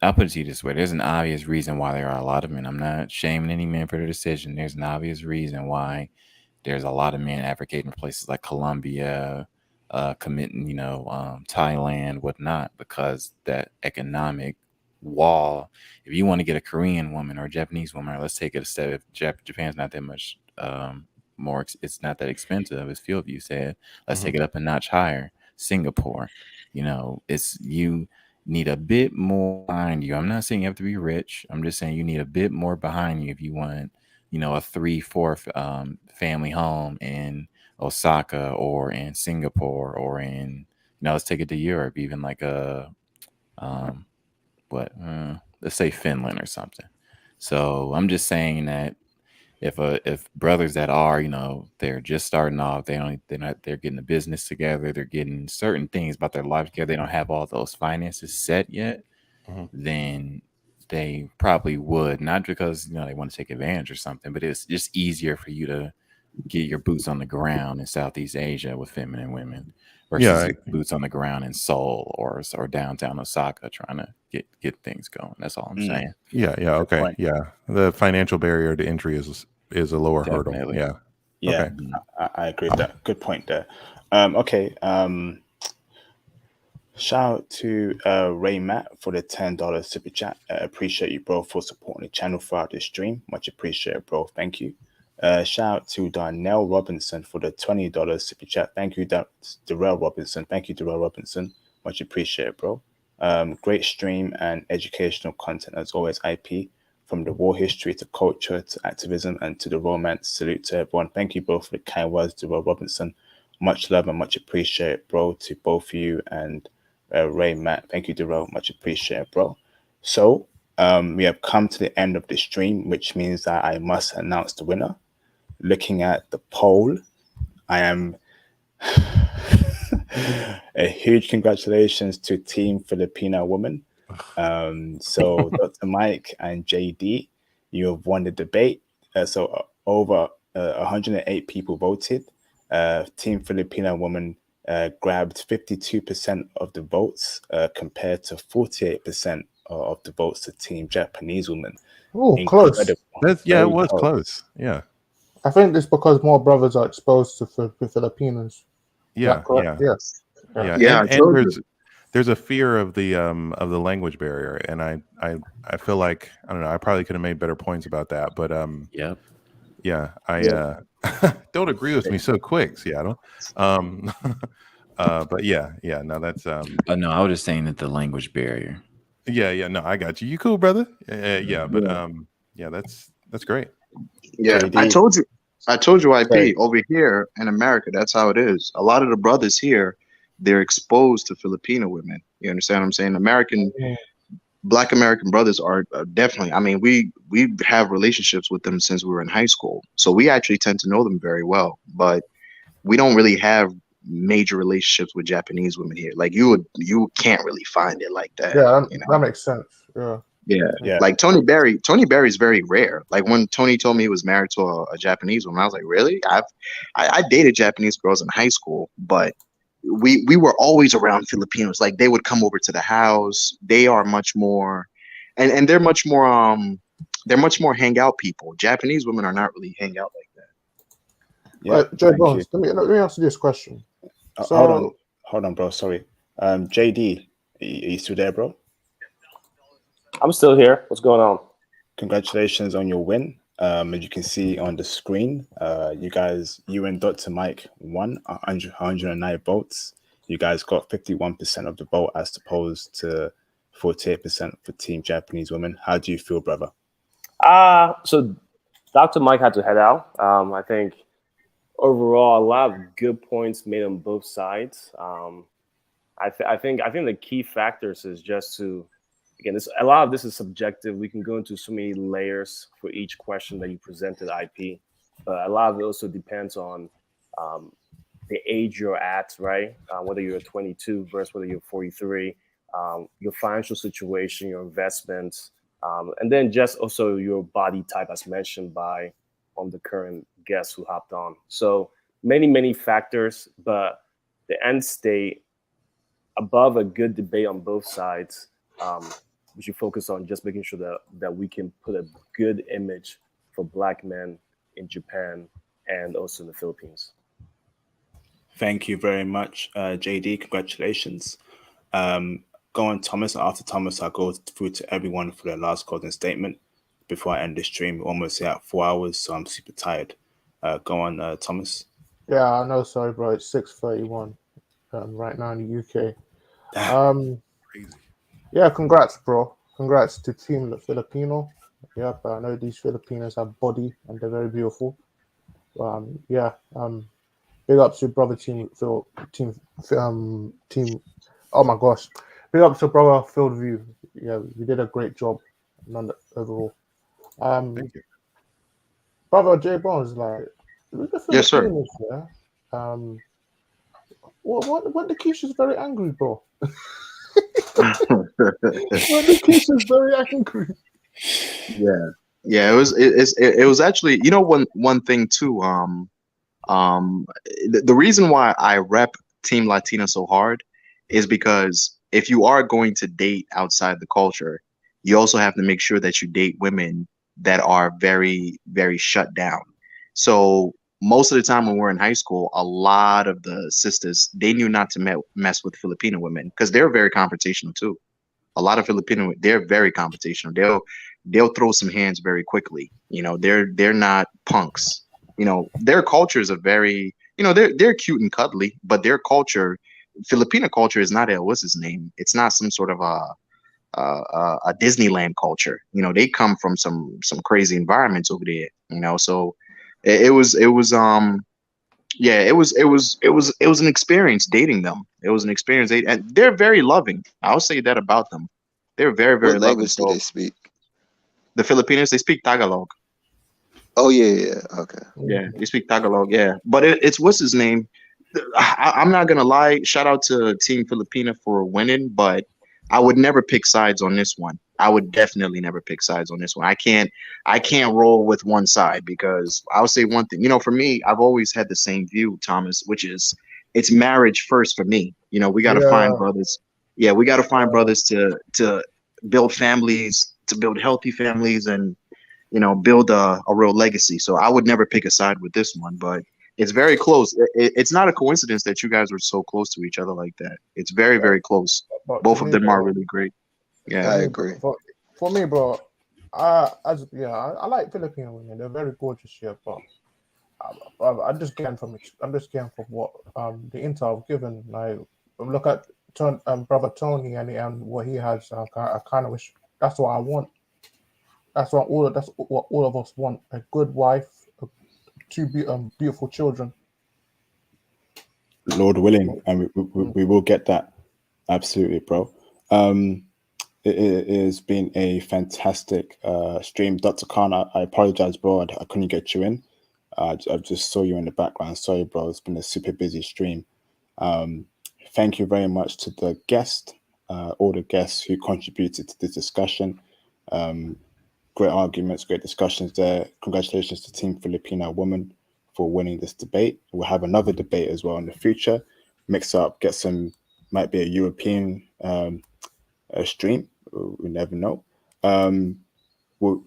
J: I'll put it to you this way: there's an obvious reason why there are a lot of men. I'm not shaming any men for their decision. There's an obvious reason why there's a lot of men advocating for places like Colombia, committing, Thailand, whatnot, because that economic wall. If you want to get a Korean woman or a Japanese woman, or let's take it a step. If Japan's not that much more, it's not that expensive, as Field View said. Let's take it up a notch higher. Singapore, it's you need a bit more behind you. I'm not saying you have to be rich. I'm just saying you need a bit more behind you if you want, a 3-4 family home in Osaka or in Singapore or in, let's take it to Europe, even like let's say Finland or something. So I'm just saying that if brothers that are, they're just starting off, they're getting a business together, they're getting certain things about their life together, they don't have all those finances set yet, then they probably would, not because they want to take advantage or something, but it's just easier for you to get your boots on the ground in Southeast Asia with feminine women versus boots on the ground in Seoul or downtown Osaka trying to get things going. That's all I'm saying.
C: Yeah, okay. Point. Yeah, the financial barrier to entry is a lower hurdle. Yeah.
A: Okay. I agree with that. Good point there. Okay. Shout out to Ray Matt for the $10 super chat. Appreciate you, bro, for supporting the channel throughout the stream. Much appreciated, bro. Thank you. Shout out to Darnell Robinson for the $20 super chat. Thank you, Darrell Robinson. Thank you, Darrell Robinson. Much appreciated, bro. Great stream and educational content as always, IP. From the war history to culture to activism and to the romance. Salute to everyone. Thank you both for the kind words, Darrell Robinson. Much love and much appreciated, bro, to both of you and Ray Matt. Thank you, Darrell. Much appreciated, bro. So we have come to the end of the stream, which means that I must announce the winner. Looking at the poll, I am a huge congratulations to Team Filipina Woman. So Dr. Mike and JD, you have won the debate. So over 108 people voted. Team Filipina Woman grabbed 52% of the votes compared to 48% of the votes to Team Japanese Woman.
B: Oh, close.
C: It was close. Yeah.
B: I think it's because more brothers are exposed to Filipinos.
C: Yeah.
B: Yes.
C: Yeah. And there's a fear of the language barrier, and I feel like I don't know. I probably could have made better points about that, but Yeah, I don't agree with me so quick, Seattle. But yeah, no, that's
J: Oh no, I was just saying that the language barrier.
C: yeah, no, I got you. You cool, brother? Yeah, but yeah, that's great.
F: Yeah,
A: JD.
F: I told you, IP
A: Sorry.
F: over here in America, that's how it is. A lot of the brothers here, they're exposed to Filipino women. You understand what I'm saying? Black American brothers are definitely. I mean, we have relationships with them since we were in high school, so we actually tend to know them very well. But we don't really have major relationships with Japanese women here. Like you can't really find it like that.
B: Yeah,
F: You know?
B: that makes sense. Yeah.
F: Yeah. Like Tony Berry is very rare. Like when Tony told me he was married to a Japanese woman, I was like, really? I dated Japanese girls in high school, but we were always around Filipinos. Like they would come over to the house. They are much more, and they're much more hangout people. Japanese women are not really hangout like that.
A: Yeah,
B: Joe
A: thank
B: Bones,
A: you.
B: let me ask you this question.
A: Hold on, bro. Sorry. JD, are you still there, bro?
E: I'm still here. What's going on?
A: Congratulations on your win. As you can see on the screen, you and Dr. Mike won 109 votes. You guys got 51% of the vote as opposed to 48% for Team Japanese Women. How do you feel, brother?
E: So Dr. Mike had to head out. I think overall, a lot of good points made on both sides. I think the key factors is just to, again, a lot of this is subjective. We can go into so many layers for each question that you presented, IP. But a lot of it also depends on the age you're at, right? Whether you're 22 versus whether you're 43, your financial situation, your investments, and then just also your body type, as mentioned by the current guest who hopped on. So many factors, but the end state, above a good debate on both sides, we should focus on just making sure that we can put a good image for Black men in Japan and also in the Philippines.
A: Thank you very much, JD. Congratulations. Go on, Thomas. After Thomas, I'll go through to everyone for their last closing statement before I end the stream. We're almost at 4 hours, so I'm super tired. Go on, Thomas.
B: Yeah, I know. Sorry, bro. It's 6:31 right now in the UK.
C: Crazy.
B: Yeah, congrats, bro. Congrats to Team Filipino. Yep, I know these Filipinos have body and they're very beautiful. Big up to brother team. Oh my gosh, big up to brother Field View. Yeah, you did a great job. Overall.
C: Thank you.
B: Brother J Bones, like, with the
F: Yes, sir.
B: Filipinos, yeah. What the Keisha's very angry, bro. What the Keisha's very angry.
F: Yeah. It was actually, you know, one thing too. The reason why I rep Team Latina so hard is because if you are going to date outside the culture, you also have to make sure that you date women that are very, very shut down. So most of the time when we're in high school, a lot of the sisters, they knew not to mess with Filipino women because they're very confrontational too. A lot of Filipino, they're very confrontational. They'll throw some hands very quickly. You know, they're not punks. You know, their cultures are very, you know, they're cute and cuddly, but their culture, Filipino culture, is not what's his name? It's not some sort of a Disneyland culture. You know, they come from some crazy environments over there. You know, so it was an experience dating them. It was an experience, and they're very loving. I'll say that about them. They're very, very
H: What
F: loving.
H: language do they speak?
F: The Filipinos, they speak Tagalog.
H: Oh yeah. Okay.
F: Yeah, they speak Tagalog. Yeah, but it's what's his name? I'm not gonna lie. Shout out to Team Filipina for winning, but I would never pick sides on this one. I would definitely never pick sides on this one. I can't roll with one side because I'll say one thing. You know, for me, I've always had the same view, Thomas, which is it's marriage first for me. You know, we got to find brothers. Yeah, we got to find brothers to build families, to build healthy families, and you know, build a real legacy. So I would never pick a side with this one, but it's very close. It's not a coincidence that you guys were so close to each other like that. It's very, very close.
B: But
F: Both
B: to
F: of
B: me,
F: them
B: bro,
F: are really great. Yeah,
H: I agree.
B: For me, bro, I like Filipino women. They're very gorgeous here, but I'm just getting from what the intel I've given. Like look at brother Tony and what he has. I kind of wish that's what I want. That's what all of us want: a good wife, two beautiful children.
A: Lord willing, and we will get that. Absolutely, bro. It has been a fantastic stream. Dr. Khan, I apologize, bro. I couldn't get you in. I just saw you in the background. Sorry, bro. It's been a super busy stream. Thank you very much to the guest, all the guests who contributed to this discussion. Great arguments, great discussions there. Congratulations to Team Filipina Woman for winning this debate. We'll have another debate as well in the future. Mix up, get some, might be a European stream. We never know.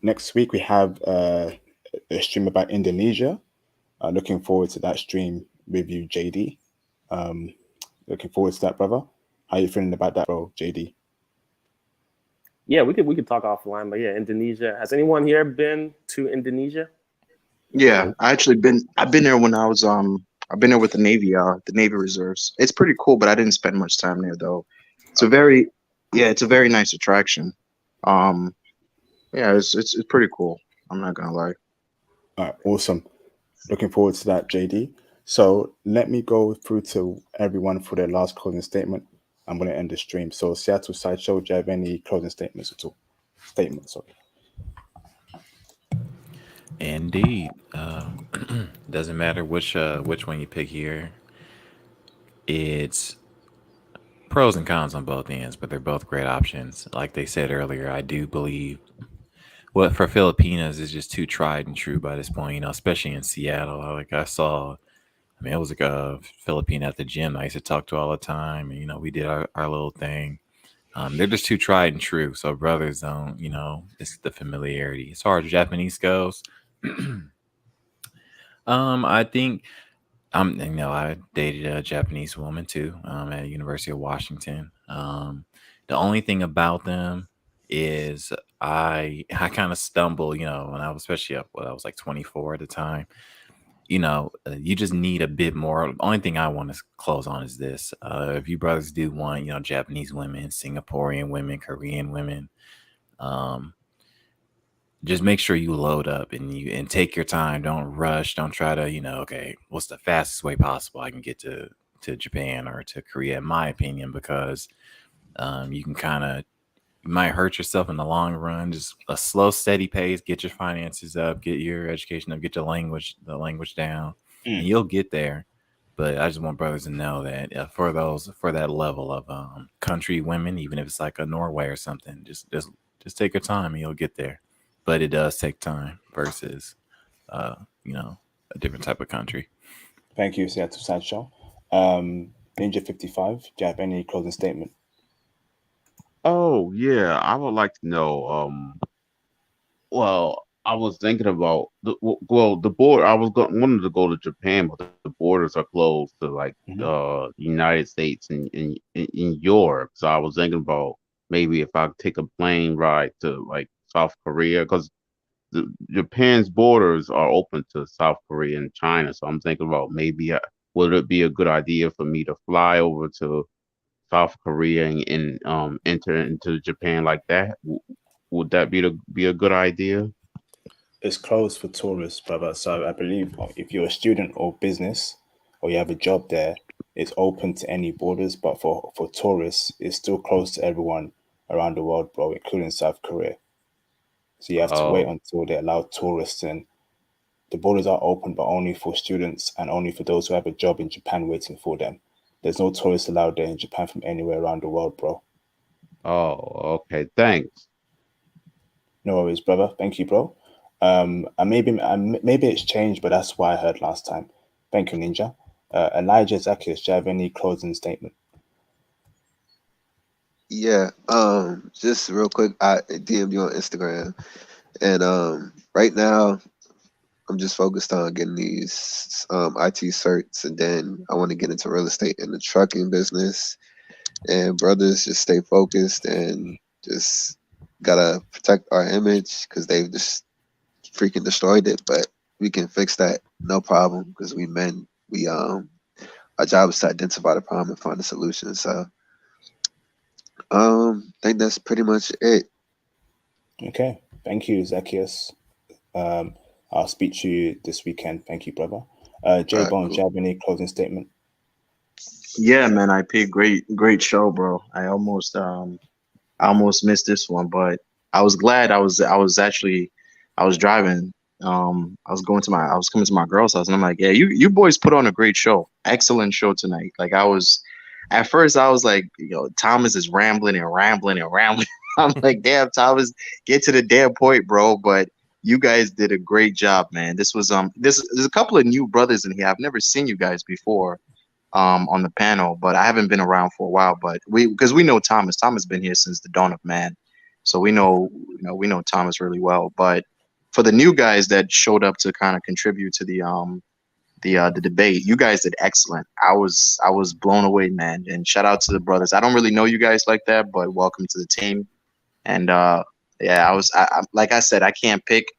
A: Next week we have a stream about Indonesia. Looking forward to that stream with you, JD. Looking forward to that, brother. How you feeling about that, bro, JD?
E: Yeah, we could talk offline, but yeah, Indonesia. Has anyone here been to Indonesia?
F: Yeah, I've been there when I was I've been there with the Navy Reserves. It's pretty cool, but I didn't spend much time there though. It's a very nice attraction. Yeah, it's pretty cool. I'm not gonna lie.
A: All right, awesome. Looking forward to that, JD. So let me go through to everyone for their last closing statement. I'm going to end the stream. So Seattle Sideshow, do you have any closing statements at all? Sorry.
J: Indeed. Doesn't matter which one you pick here. It's pros and cons on both ends, but they're both great options. Like they said earlier, I do believe what for Filipinas is just too tried and true by this point, especially in Seattle. It was like a Filipino at the gym I used to talk to all the time. And, we did our little thing. They're just too tried and true. So brothers don't, it's the familiarity. As far as Japanese goes, I think I dated a Japanese woman too, at the University of Washington. The only thing about them is I kind of stumble, when I was I was like 24 at the time. You just need a bit more. The only thing I want to close on is this. If you brothers do want, Japanese women, Singaporean women, Korean women, just make sure you load up and take your time. Don't rush. Don't try to, okay, what's the fastest way possible I can get to Japan or to Korea, in my opinion, because you can you might hurt yourself in the long run. Just a slow, steady pace. Get your finances up. Get your education up. Get the language down, and you'll get there. But I just want brothers to know that for that level of country women, even if it's like a Norway or something, just take your time and you'll get there. But it does take time versus, a different type of country.
A: Thank you, Seattle Sideshow. Ninja 55, do you have any closing statement?
I: Oh yeah, I would like to know. Well, I was thinking about the border. Wanted to go to Japan, but the borders are closed to like United States and in Europe. So I was thinking about maybe if I could take a plane ride to like South Korea, because Japan's borders are open to South Korea and China. So I'm thinking about maybe would it be a good idea for me to fly over to South Korea and enter into Japan like that? Would that be a good idea?
A: It's closed for tourists, brother. So I believe if you're a student or business or you have a job there, it's open to any borders. But for tourists, it's still closed to everyone around the world, bro, including South Korea. So you have to wait until they allow tourists in. The borders are open, but only for students and only for those who have a job in Japan waiting for them. There's no tourists allowed there in Japan from anywhere around the world, bro.
I: Oh, okay. Thanks.
A: No worries, brother. Thank you, bro. And maybe it's changed, but that's what I heard last time. Thank you, Ninja. Elijah Zacchaeus, do you have any closing statement?
H: Yeah. Just real quick, I DM you on Instagram, and right now I'm just focused on getting these IT certs, and then I want to get into real estate and the trucking business. And brothers, just stay focused and just gotta protect our image because they've just freaking destroyed it. But we can fix that, no problem, because we men, our job is to identify the problem and find a solution. So I think that's pretty much it.
A: Okay. Thank you, Zacchaeus. I'll speak to you this weekend. Thank you, brother. J Bones,
H: Cool.
A: do you have any closing statement?
F: Yeah, man, great show, bro. I almost missed this one, but I was glad. I was driving. I was coming to my girl's house, and I'm like, yeah, you boys put on a great show, excellent show tonight. Like at first I was like, Thomas is rambling and rambling and rambling. I'm like, damn, Thomas, get to the damn point, bro. But you guys did a great job, man. There's a couple of new brothers in here. I've never seen you guys before on the panel, but I haven't been around for a while. But because we know Thomas. Thomas been here since the dawn of man, so we know Thomas really well. But for the new guys that showed up to kind of contribute to the debate, you guys did excellent. I was blown away, man. And shout out to the brothers. I don't really know you guys like that, but welcome to the team. And yeah, like I said, I can't pick.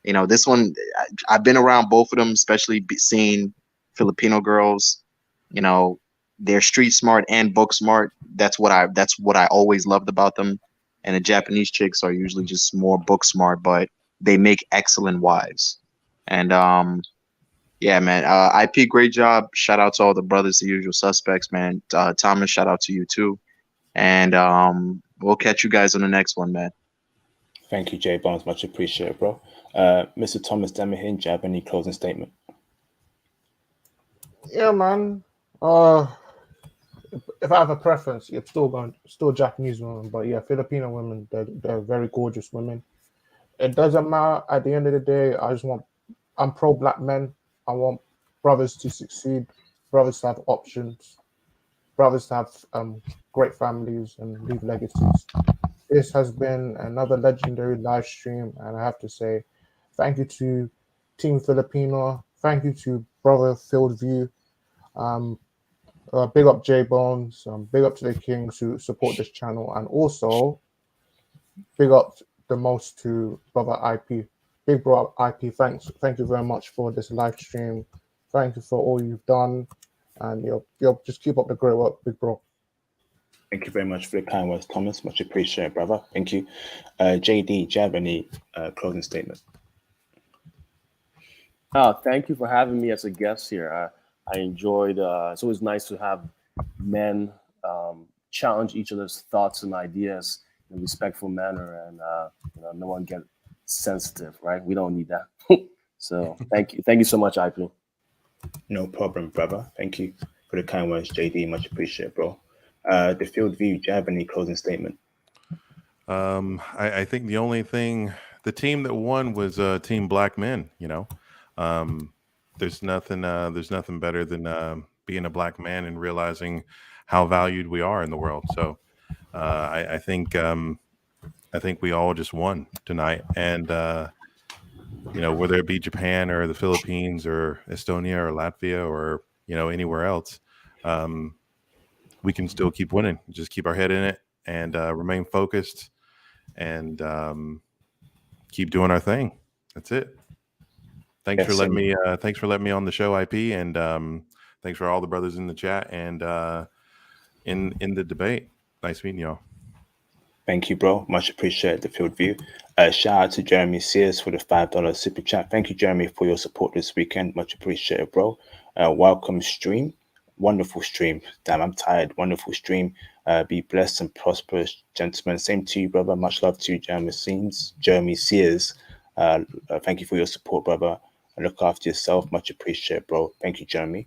F: This one, I've been around both of them, especially seeing Filipino girls. They're street smart and book smart. That's what I always loved about them. And the Japanese chicks are usually just more book smart, but they make excellent wives. And yeah, man, IP, great job. Shout out to all the brothers, the usual suspects, man. Thomas, shout out to you too. And we'll catch you guys on the next one, man.
A: Thank you, J Bones. Much appreciated, bro. Mr. Thomas Demahin, do you have any closing statement?
B: Yeah, man. If I have a preference, it's still Japanese women, but yeah, Filipino women, they're very gorgeous women. It doesn't matter. At the end of the day, I'm pro black men. I want brothers to succeed, brothers to have options, brothers to have great families and leave legacies. This has been another legendary live stream, and I have to say thank you to Team Filipino. Thank you to Brother Field View. Big up J Bones. Big up to the Kings who support this channel, and also big up the most to Brother IP. Big Bro IP, thank you very much for this live stream. Thank you for all you've done, and you'll just keep up the great work, Big Bro.
A: Thank you very much for the kind words, Thomas. Much appreciated, brother. Thank you. JD, do you have any closing statement?
E: Thank you for having me as a guest here. I enjoyed. It's always nice to have men challenge each other's thoughts and ideas in a respectful manner, and no one get sensitive, right? We don't need that. So thank you so much, IP.
A: No problem, brother. Thank you for the kind words, JD. Much appreciated, bro. The Field View, do you have any closing statement?
C: I think the only thing, the team that won was Team Black Men. There's nothing better than being a black man and realizing how valued we are in the world. So I think we all just won tonight, and whether it be Japan or the Philippines or Estonia or Latvia or anywhere else, we can still keep winning. Just keep our head in it and remain focused and keep doing our thing. That's it. Thanks for letting me on the show, IP, and thanks for all the brothers in the chat and in the debate. Nice meeting y'all.
A: Thank you, bro. Much appreciated, the Field View. Shout out to Jeremy Sears for the $5 super chat. Thank you, Jeremy, for your support this weekend. Much appreciated, bro. Welcome stream. Wonderful stream. Damn, I'm tired. Wonderful stream. Be blessed and prosperous, gentlemen. Same to you, brother. Much love to you, Jeremy Sears. Thank you for your support, brother. Look after yourself. Much appreciated, bro. Thank you, Jeremy.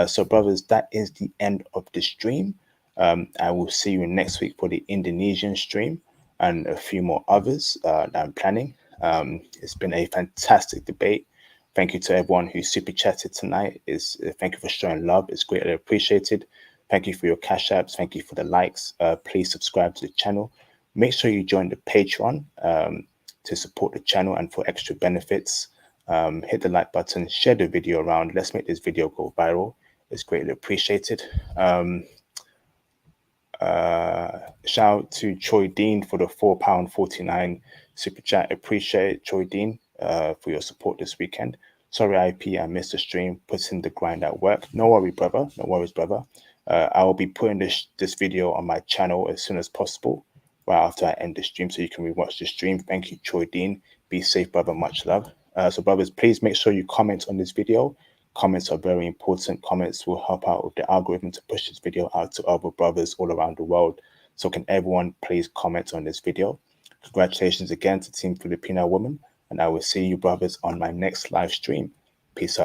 A: So, brothers, that is the end of the stream. I will see you next week for the Indonesian stream and a few more others that I'm planning. It's been a fantastic debate. Thank you to everyone who super chatted tonight. Thank you for showing love. It's greatly appreciated. Thank you for your cash apps. Thank you for the likes. Please subscribe to the channel. Make sure you join the Patreon to support the channel and for extra benefits. Hit the like button, share the video around. Let's make this video go viral. It's greatly appreciated. Shout out to Troy Dean for the £4.49 super chat. Appreciate it, Troy Dean, for your support this weekend. Sorry, IP, I missed the stream. Put in the grind at work. No worry, brother. No worries, brother. I will be putting this video on my channel as soon as possible, right after I end the stream, so you can rewatch the stream. Thank you, Troy Dean. Be safe, brother. Much love. So, brothers, please make sure you comment on this video. Comments are very important. Comments will help out with the algorithm to push this video out to other brothers all around the world. So can everyone please comment on this video? Congratulations again to Team Filipina Woman, and I will see you brothers on my next live stream. Peace out.